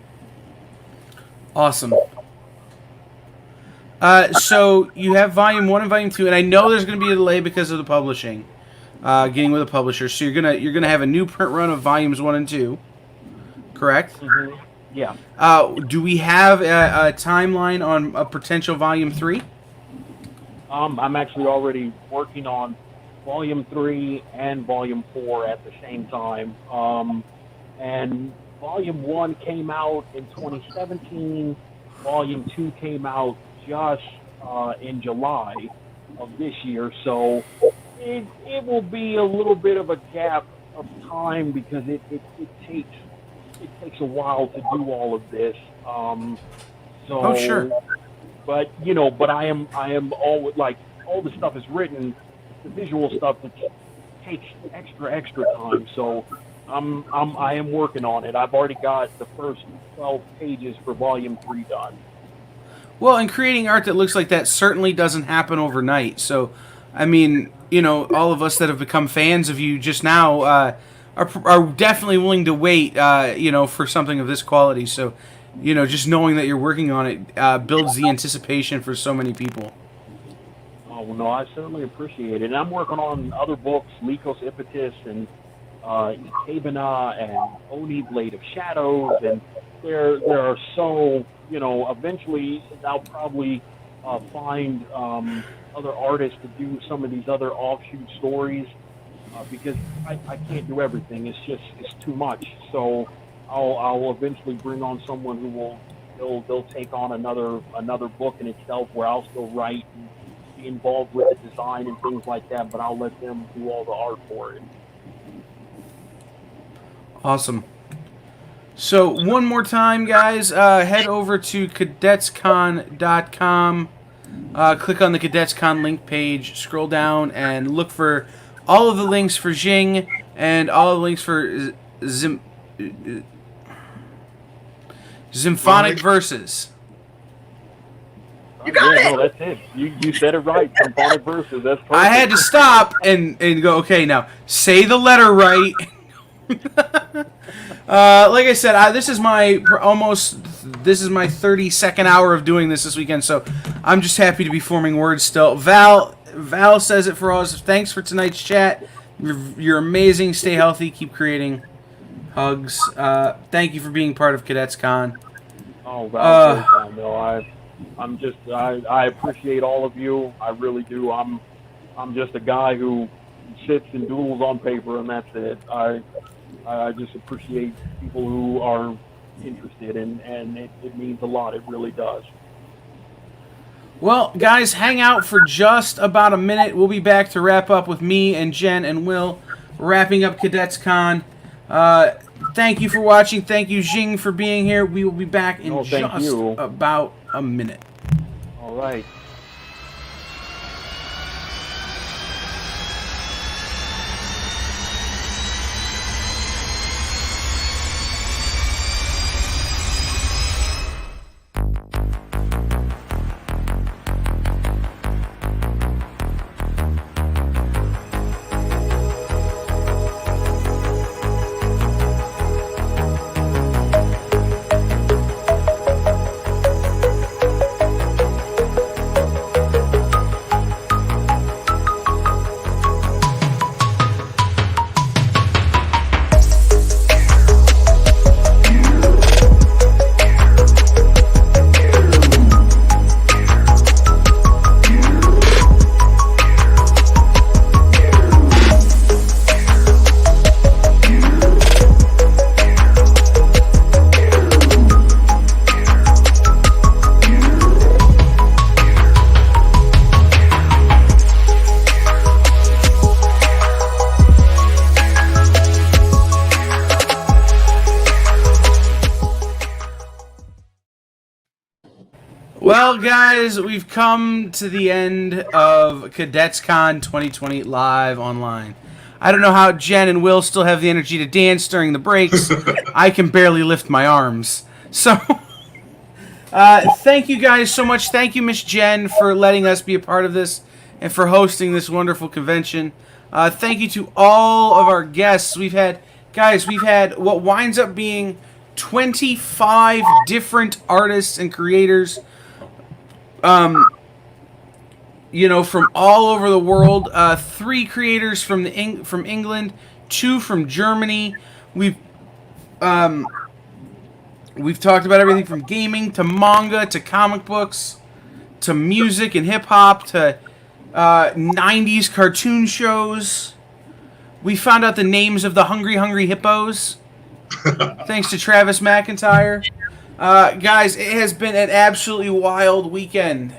Awesome. So you have Volume 1 and Volume 2, and I know there's going to be a delay because of the publishing, getting with a publisher. So you're gonna have a new print run of Volumes 1 and 2, correct? Mm-hmm. Yeah. Do we have a timeline on a potential Volume 3? I'm actually already working on Volume 3 and Volume 4 at the same time. And Volume 1 came out in 2017. Volume 2 came out just in July of this year. So it will be a little bit of a gap of time because it takes a while to do all of this. Oh, sure. But I am all the stuff is written, the visual stuff that takes extra time. So I am working on it. I've already got the first 12 pages for Volume 3 done. Well, and creating art that looks like that certainly doesn't happen overnight. So, I mean, all of us that have become fans of you just now are definitely willing to wait, for something of this quality. So, just knowing that you're working on it builds the anticipation for so many people. Oh, no, I certainly appreciate it. And I'm working on other books, Lycos Ipetus and Ikebana and Oni Blade of Shadows, and there are so, eventually I'll probably find other artists to do some of these other offshoot stories, because I can't do everything. It's too much. So I'll eventually bring on someone who they'll take on another book in itself, where I'll still write and be involved with the design and things like that, but I'll let them do all the art for it. Awesome. So one more time, guys, head over to cadetscon.com. Click on the Cadets Con link page, scroll down, and look for all of the links for Jing and all the links for Symphonic Verses. You got it. No, that's it. You said it right. Symphonic Verses. That's perfect. I had to stop and go, okay, now say the letter right. Like I said, this is my 32nd hour of doing this weekend, so I'm just happy to be forming words still. Val says it for us. Thanks for tonight's chat. You're amazing. Stay healthy. Keep creating. Hugs. Thank you for being part of Cadets Con. Oh, Val, no, I appreciate all of you. I really do. I'm just a guy who sits and doodles on paper, and that's it. I just appreciate people who are interested, and it means a lot. It really does. Well, guys, hang out for just about a minute. We'll be back to wrap up with me and Jen and Will wrapping up Cadets Con. Thank you for watching. Thank you, Jing, for being here. We will be back in just about a minute. All right. Well, guys, we've come to the end of Cadets Con 2020 live online. I don't know how Jen and Will still have the energy to dance during the breaks. I can barely lift my arms. So, thank you guys so much. Thank you, Miss Jen, for letting us be a part of this and for hosting this wonderful convention. Thank you to all of our guests. We've had what winds up being 25 different artists and creators, from all over the world. 3 creators from England, 2 from Germany. We've talked about everything from gaming to manga to comic books to music and hip hop to 90s cartoon shows. We found out the names of the Hungry Hippos, thanks to Travis McIntyre. Guys, it has been an absolutely wild weekend.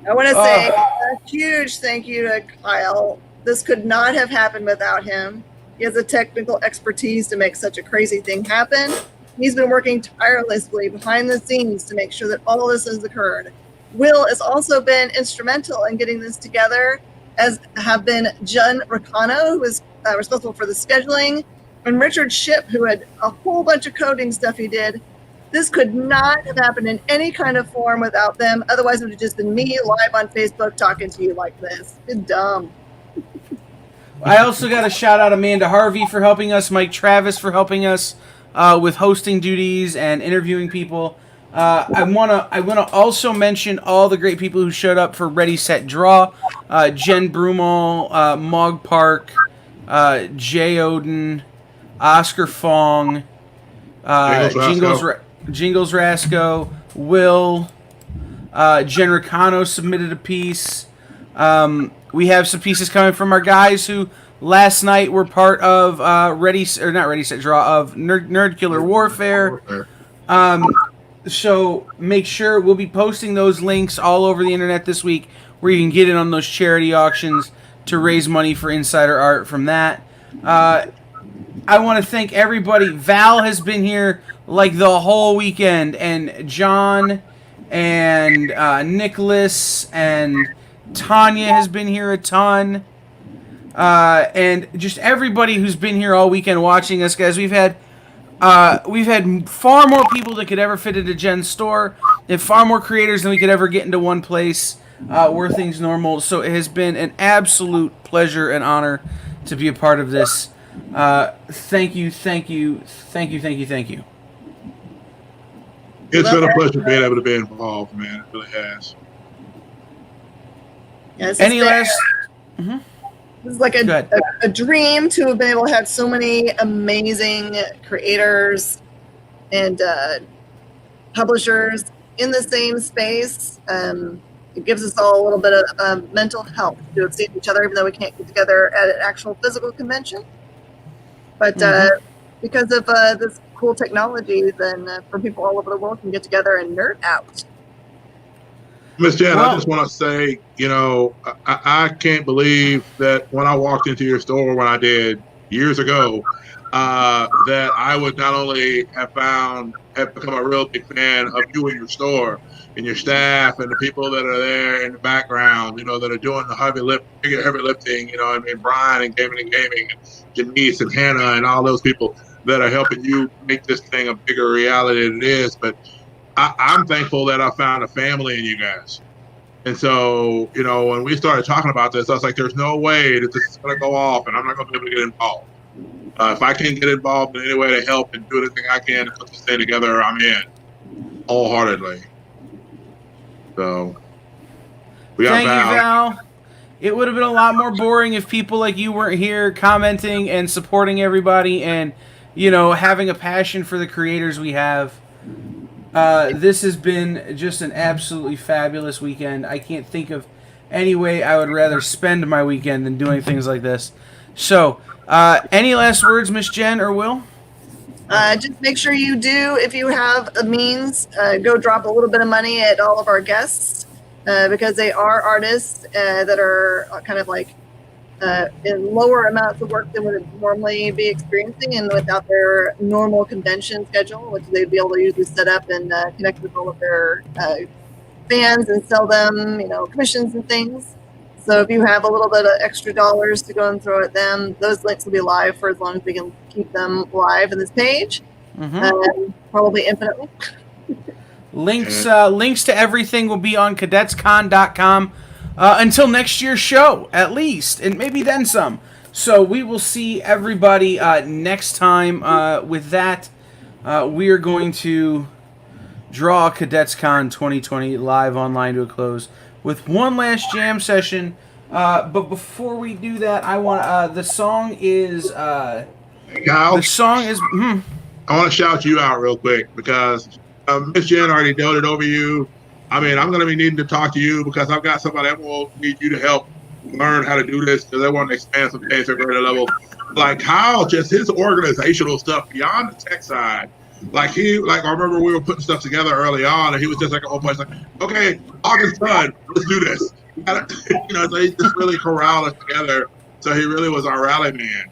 I want to say a huge thank you to Kyle. This could not have happened without him. He has the technical expertise to make such a crazy thing happen. He's been working tirelessly behind the scenes to make sure that all this has occurred. Will has also been instrumental in getting this together, as have been Jen Ricano, who was responsible for the scheduling, and Richard Shipp, who had a whole bunch of coding stuff he did. This could not have happened in any kind of form without them. Otherwise, it would have just been me live on Facebook talking to you like this. It's dumb. I also got to shout out Amanda Harvey for helping us, Mike Travis for helping us with hosting duties and interviewing people. I wanna also mention all the great people who showed up for Ready Set Draw: Jen Brumall, Mog Park, Jay Oden, Oscar Fong, Jingles Rasco, Will, Jen Ricano submitted a piece. We have some pieces coming from our guys who last night were part of not Ready Set Draw of Nerd Killer Warfare. So make sure we'll be posting those links all over the internet this week, where you can get in on those charity auctions to raise money for Insider Art from that. I want to thank everybody. Val has been here like the whole weekend, and John and Nicholas and Tanya has been here a ton. And just everybody who's been here all weekend watching us, guys. We've had far more people that could ever fit into Jen's store, and far more creators than we could ever get into one place where things normal. So it has been an absolute pleasure and honor to be a part of this. Thank you. It's been a pleasure being able to be involved, man. It really has. Yes. Any last? This is like a dream to have been able to have so many amazing creators and publishers in the same space. It gives us all a little bit of mental health to have seen each other, even though we can't get together at an actual physical convention. But because of this cool technology, then from people all over the world can get together and nerd out. Miss Jen, I just want to say, I can't believe that when I walked into your store when I did years ago, that I would not only have become a real big fan of you and your store and your staff and the people that are there in the background, that are doing the heavy lifting, and Brian and Gaming and Janice and Hannah and all those people that are helping you make this thing a bigger reality than it is. But I'm thankful that I found a family in you guys. And so, when we started talking about this, I was like, there's no way that this is going to go off and I'm not going to be able to get involved. If I can get involved in any way to help and do anything I can to put this thing together, I'm in wholeheartedly. So, Thank you, Val. It would have been a lot more boring if people like you weren't here commenting and supporting everybody and, having a passion for the creators we have. This has been just an absolutely fabulous weekend. I can't think of any way I would rather spend my weekend than doing things like this. So, any last words, Miss Jen or Will? Just make sure you do, if you have a means, go drop a little bit of money at all of our guests because they are artists that are kind of like in lower amounts of work than would normally be experiencing and without their normal convention schedule, which they'd be able to usually set up and connect with all of their fans and sell them, commissions and things. So if you have a little bit of extra dollars to go and throw at them, those links will be live for as long as we can keep them live in this page, probably infinitely. Links to everything will be on cadetscon.com until next year's show, at least, and maybe then some. So we will see everybody next time. With that, we are going to draw Cadets Con 2020 live online to a close with one last jam session. But before we do that, I want the song is Kyle, I want to shout you out real quick because Miss Jen already doted over you. I mean, I'm going to be needing to talk to you because I've got somebody that will need you to help learn how to do this because they want to expand some things at a greater level. Like Kyle, just his organizational stuff beyond the tech side. I remember we were putting stuff together early on, and he was just like a whole bunch like, okay, August done, let's do this. So he just really corralled us together. So he really was our rally man.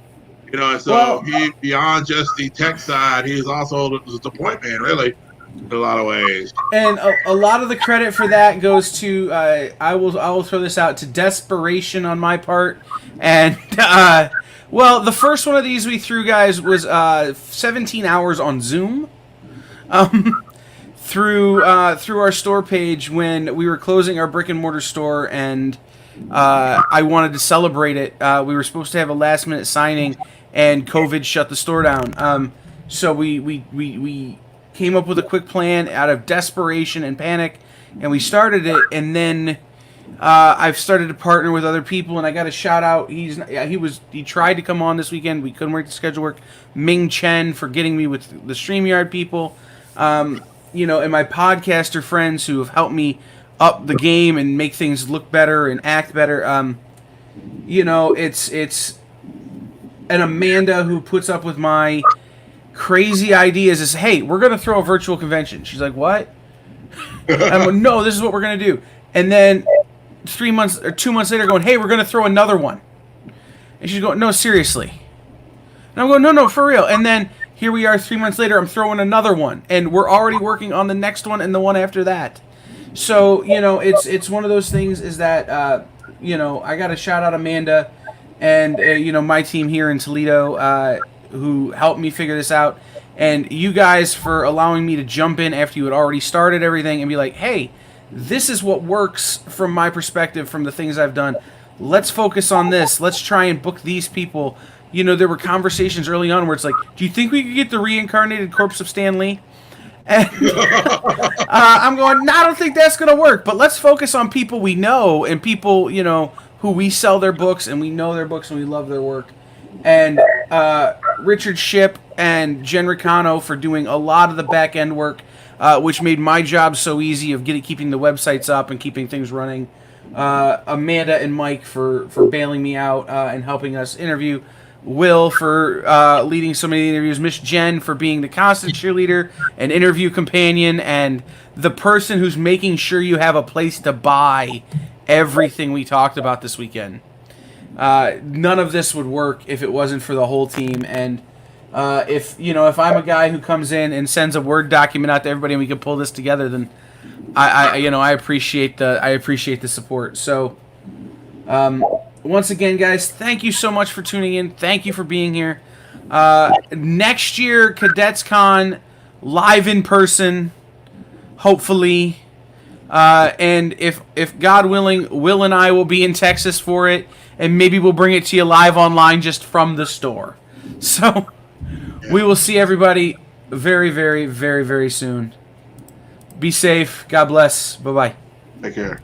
And so he, beyond just the tech side, he's also the point man, really, in a lot of ways. And a lot of the credit for that goes to I will throw this out to desperation on my part, and the first one of these we threw, guys, was 17 hours on Zoom, through our store page when we were closing our brick and mortar store, and I wanted to celebrate it. We were supposed to have a last minute signing, and COVID shut the store down. So we came up with a quick plan out of desperation and panic, and we started it. And then I've started to partner with other people, and I got a shout out. He tried to come on this weekend. We couldn't work the schedule work. Ming Chen for getting me with the StreamYard people, and my podcaster friends who have helped me up the game and make things look better and act better. You know, it's an Amanda who puts up with my crazy ideas. Is, hey, we're gonna throw a virtual convention. She's like, what? I'm like, no, this is what we're gonna do. And then 2 months later, going, hey, we're gonna throw another one. And she's going, no, seriously. And I'm going, no, for real. And then here we are 3 months later, I'm throwing another one. And we're already working on the next one and the one after that. So, you know, it's one of those things is that, you know, I got to shout out Amanda and, you know, my team here in Toledo who helped me figure this out. And you guys for allowing me to jump in after you had already started everything and be like, hey, this is what works from my perspective from the things I've done. Let's focus on this. Let's try and book these people. You know, there were conversations early on where it's like, do you think we could get the reincarnated corpse of Stan Lee? And I'm going, no, I don't think that's going to work. But let's focus on people we know and people, you know, who we sell their books and we know their books and we love their work. And Richard Shipp and Jen Ricano for doing a lot of the back end work, which made my job so easy of keeping the websites up and keeping things running. Amanda and Mike for bailing me out and helping us interview. Will for leading so many interviews. Miss Jen for being the constant cheerleader and interview companion and the person who's making sure you have a place to buy everything we talked about this weekend. None of this would work if it wasn't for the whole team. And if I'm a guy who comes in and sends a Word document out to everybody and we can pull this together, then I appreciate the support. So once again, guys, thank you so much for tuning in. Thank you for being here. Next year, Cadets Con, live in person, hopefully. And if God willing, Will and I will be in Texas for it, and maybe we'll bring it to you live online just from the store. So we will see everybody very, very, very, very soon. Be safe. God bless. Bye-bye. Take care.